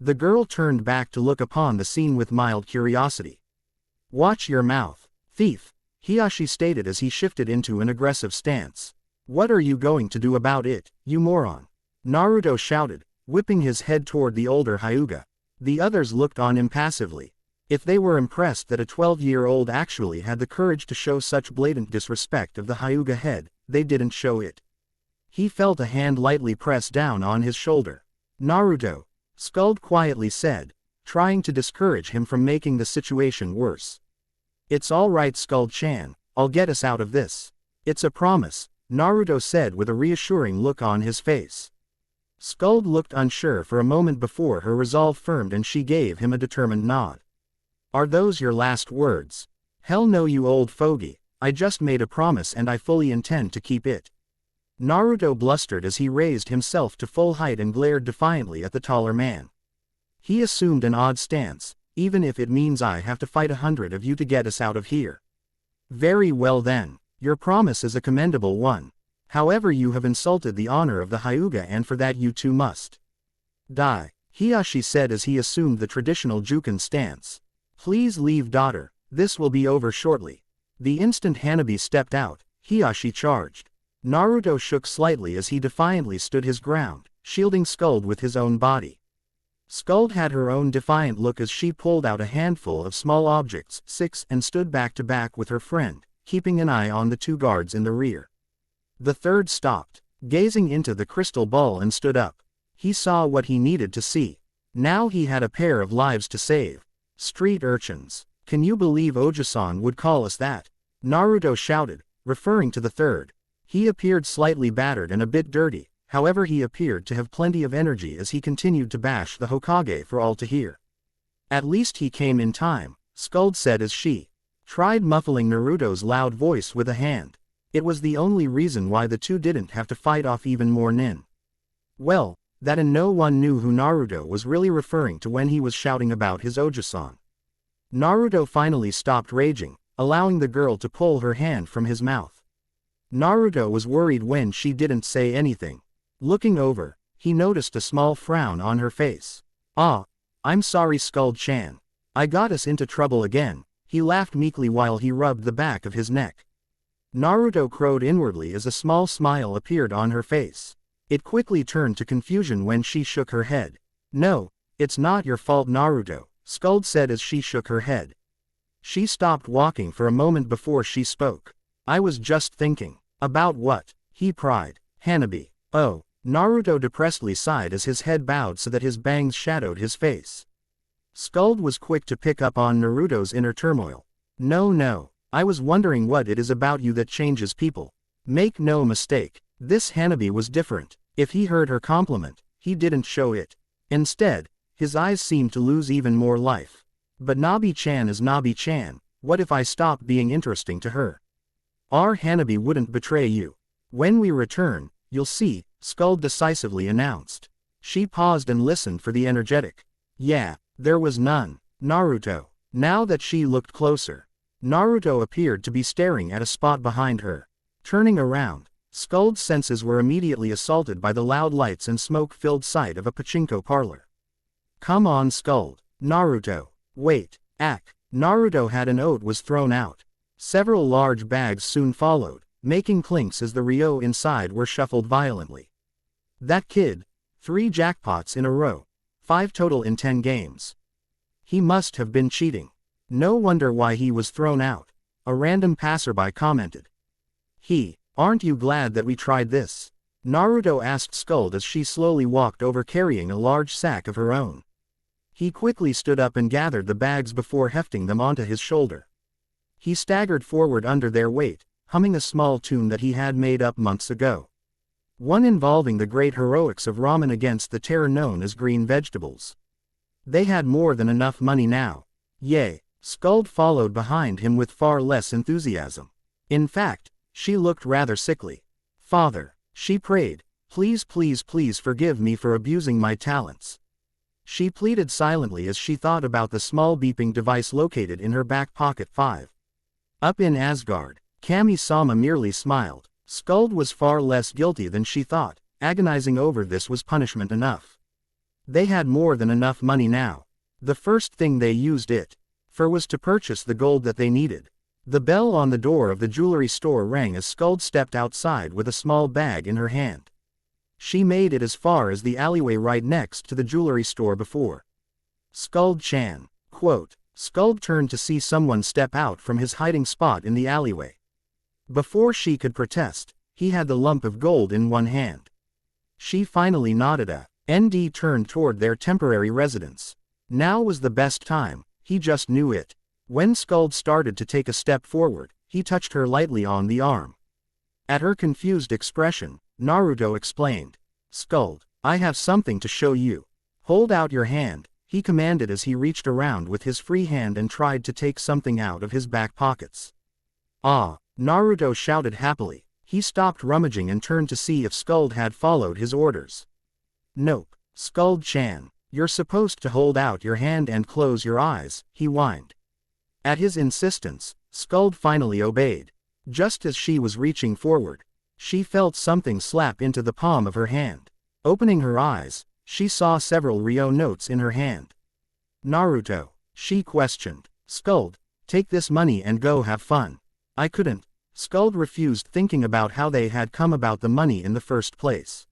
The girl turned back to look upon the scene with mild curiosity. Watch your mouth, thief, Hiashi stated as he shifted into an aggressive stance. What are you going to do about it, you moron? Naruto shouted, whipping his head toward the older Hyuga. The others looked on impassively. If they were impressed that a 12-year-old actually had the courage to show such blatant disrespect of the Hyuga head, they didn't show it. He felt a hand lightly press down on his shoulder. Naruto, Skuld quietly said, trying to discourage him from making the situation worse. It's all right, Skuld-chan, I'll get us out of this. It's a promise, Naruto said with a reassuring look on his face. Skuld looked unsure for a moment before her resolve firmed and she gave him a determined nod. Are those your last words? Hell no, you old fogey, I just made a promise and I fully intend to keep it. Naruto blustered as he raised himself to full height and glared defiantly at the taller man. He assumed an odd stance, even if it means I have to fight 100 of you to get us out of here. Very well then, your promise is a commendable one. However, you have insulted the honor of the Hyuga and for that you too must die, Hiyashi said as he assumed the traditional Juken stance. Please leave, daughter, this will be over shortly. The instant Hanabi stepped out, Hiyashi charged. Naruto shook slightly as he defiantly stood his ground, shielding Skuld with his own body. Skuld had her own defiant look as she pulled out a handful of small objects, 6, and stood back to back with her friend, keeping an eye on the 2 guards in the rear. The third stopped, gazing into the crystal ball and stood up. He saw what he needed to see. Now he had a pair of lives to save. Street urchins. Can you believe Oji-san would call us that? Naruto shouted, referring to the third. He appeared slightly battered and a bit dirty, however he appeared to have plenty of energy as he continued to bash the Hokage for all to hear. At least he came in time, Skuld said as she tried muffling Naruto's loud voice with a hand. It was the only reason why the two didn't have to fight off even more nin. Well, that and no one knew who Naruto was really referring to when he was shouting about his Oji-san. Naruto finally stopped raging, allowing the girl to pull her hand from his mouth. Naruto was worried when she didn't say anything. Looking over, he noticed a small frown on her face. Ah, I'm sorry, Skuld-chan. I got us into trouble again, he laughed meekly while he rubbed the back of his neck. Naruto crowed inwardly as a small smile appeared on her face. It quickly turned to confusion when she shook her head. No, it's not your fault, Naruto, Skuld said as she shook her head. She stopped walking for a moment before she spoke. I was just thinking. About what? He pried. Hanabi. Oh. Naruto depressedly sighed as his head bowed so that his bangs shadowed his face. Skuld was quick to pick up on Naruto's inner turmoil. No, I was wondering what it is about you that changes people. Make no mistake, this Hanabi was different. If he heard her compliment, he didn't show it. Instead, his eyes seemed to lose even more life. But Nabi-chan is Nabi-chan, what if I stopped being interesting to her? Our Hanabi wouldn't betray you. When we return, you'll see, Skuld decisively announced. She paused and listened for the energetic. Yeah, there was none. Naruto. Now that she looked closer, Naruto appeared to be staring at a spot behind her. Turning around, Skuld's senses were immediately assaulted by the loud lights and smoke-filled sight of a pachinko parlor. Come on, Skuld. Naruto. Wait. Naruto had an oath was thrown out. Several large bags soon followed, making clinks as the ryo inside were shuffled violently. That kid. 3 jackpots in a row. 5 total in 10 games. He must have been cheating. No wonder why he was thrown out, a random passerby commented. Aren't you glad that we tried this? Naruto asked Skuld as she slowly walked over carrying a large sack of her own. He quickly stood up and gathered the bags before hefting them onto his shoulder. He staggered forward under their weight, humming a small tune that he had made up months ago. One involving the great heroics of ramen against the terror known as green vegetables. They had more than enough money now. Yay! Skuld followed behind him with far less enthusiasm. In fact, she looked rather sickly. Father, she prayed, please forgive me for abusing my talents. She pleaded silently as she thought about the small beeping device located in her back pocket. 5. Up in Asgard, Kami-sama merely smiled. Skuld was far less guilty than she thought, agonizing over this was punishment enough. They had more than enough money now. The first thing they used it for was to purchase the gold that they needed. The bell on the door of the jewelry store rang as Skuld stepped outside with a small bag in her hand. She made it as far as the alleyway right next to the jewelry store before. Skuld-chan. Quote. Skuld turned to see someone step out from his hiding spot in the alleyway. Before she could protest, he had the lump of gold in one hand. She finally nodded. ND turned toward their temporary residence. Now was the best time, he just knew it. When Skuld started to take a step forward, he touched her lightly on the arm. At her confused expression, Naruto explained. Skuld, I have something to show you. Hold out your hand, he commanded as he reached around with his free hand and tried to take something out of his back pockets. Ah! Naruto shouted happily. He stopped rummaging and turned to see if Skuld had followed his orders. Nope, Skuld-chan, you're supposed to hold out your hand and close your eyes, he whined. At his insistence, Skuld finally obeyed. Just as she was reaching forward, she felt something slap into the palm of her hand. Opening her eyes, she saw several Ryo notes in her hand. Naruto, she questioned. Skuld, take this money and go have fun. I couldn't. Skuld refused, thinking about how they had come about the money in the first place.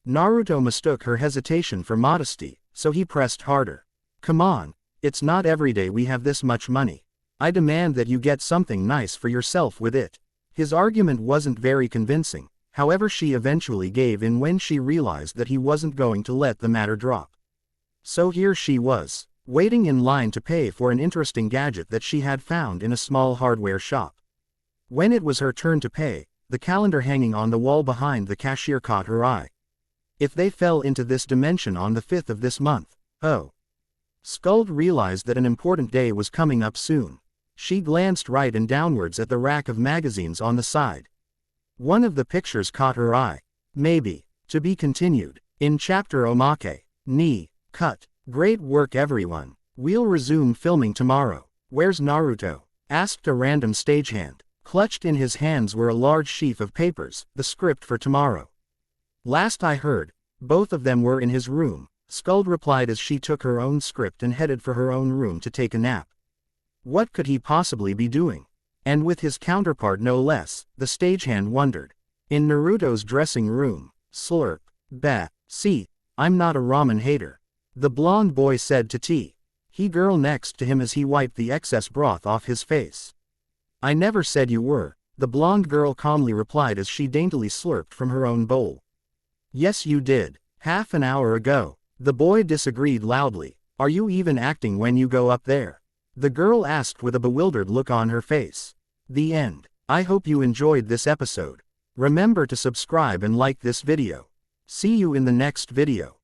Naruto mistook her hesitation for modesty, so he pressed harder. Come on, it's not every day we have this much money. I demand that you get something nice for yourself with it. His argument wasn't very convincing, however she eventually gave in when she realized that he wasn't going to let the matter drop. So here she was, waiting in line to pay for an interesting gadget that she had found in a small hardware shop. When it was her turn to pay, the calendar hanging on the wall behind the cashier caught her eye. If they fell into this dimension on the 5th of this month, oh. Skuld realized that an important day was coming up soon. She glanced right and downwards at the rack of magazines on the side. One of the pictures caught her eye. Maybe. To be continued. In chapter Omake. Ni. Cut. Great work everyone. We'll resume filming tomorrow. Where's Naruto? Asked a random stagehand. Clutched in his hands were a large sheaf of papers, the script for tomorrow. Last I heard, both of them were in his room, Skuld replied as she took her own script and headed for her own room to take a nap. What could he possibly be doing? And with his counterpart no less, the stagehand wondered. In Naruto's dressing room, slurp, bah, see, I'm not a ramen hater. The blonde boy said to T. He girl next to him as he wiped the excess broth off his face. I never said you were, the blonde girl calmly replied as she daintily slurped from her own bowl. Yes you did, half an hour ago. The boy disagreed loudly. Are you even acting when you go up there? The girl asked with a bewildered look on her face. The end. I hope you enjoyed this episode. Remember to subscribe and like this video. See you in the next video.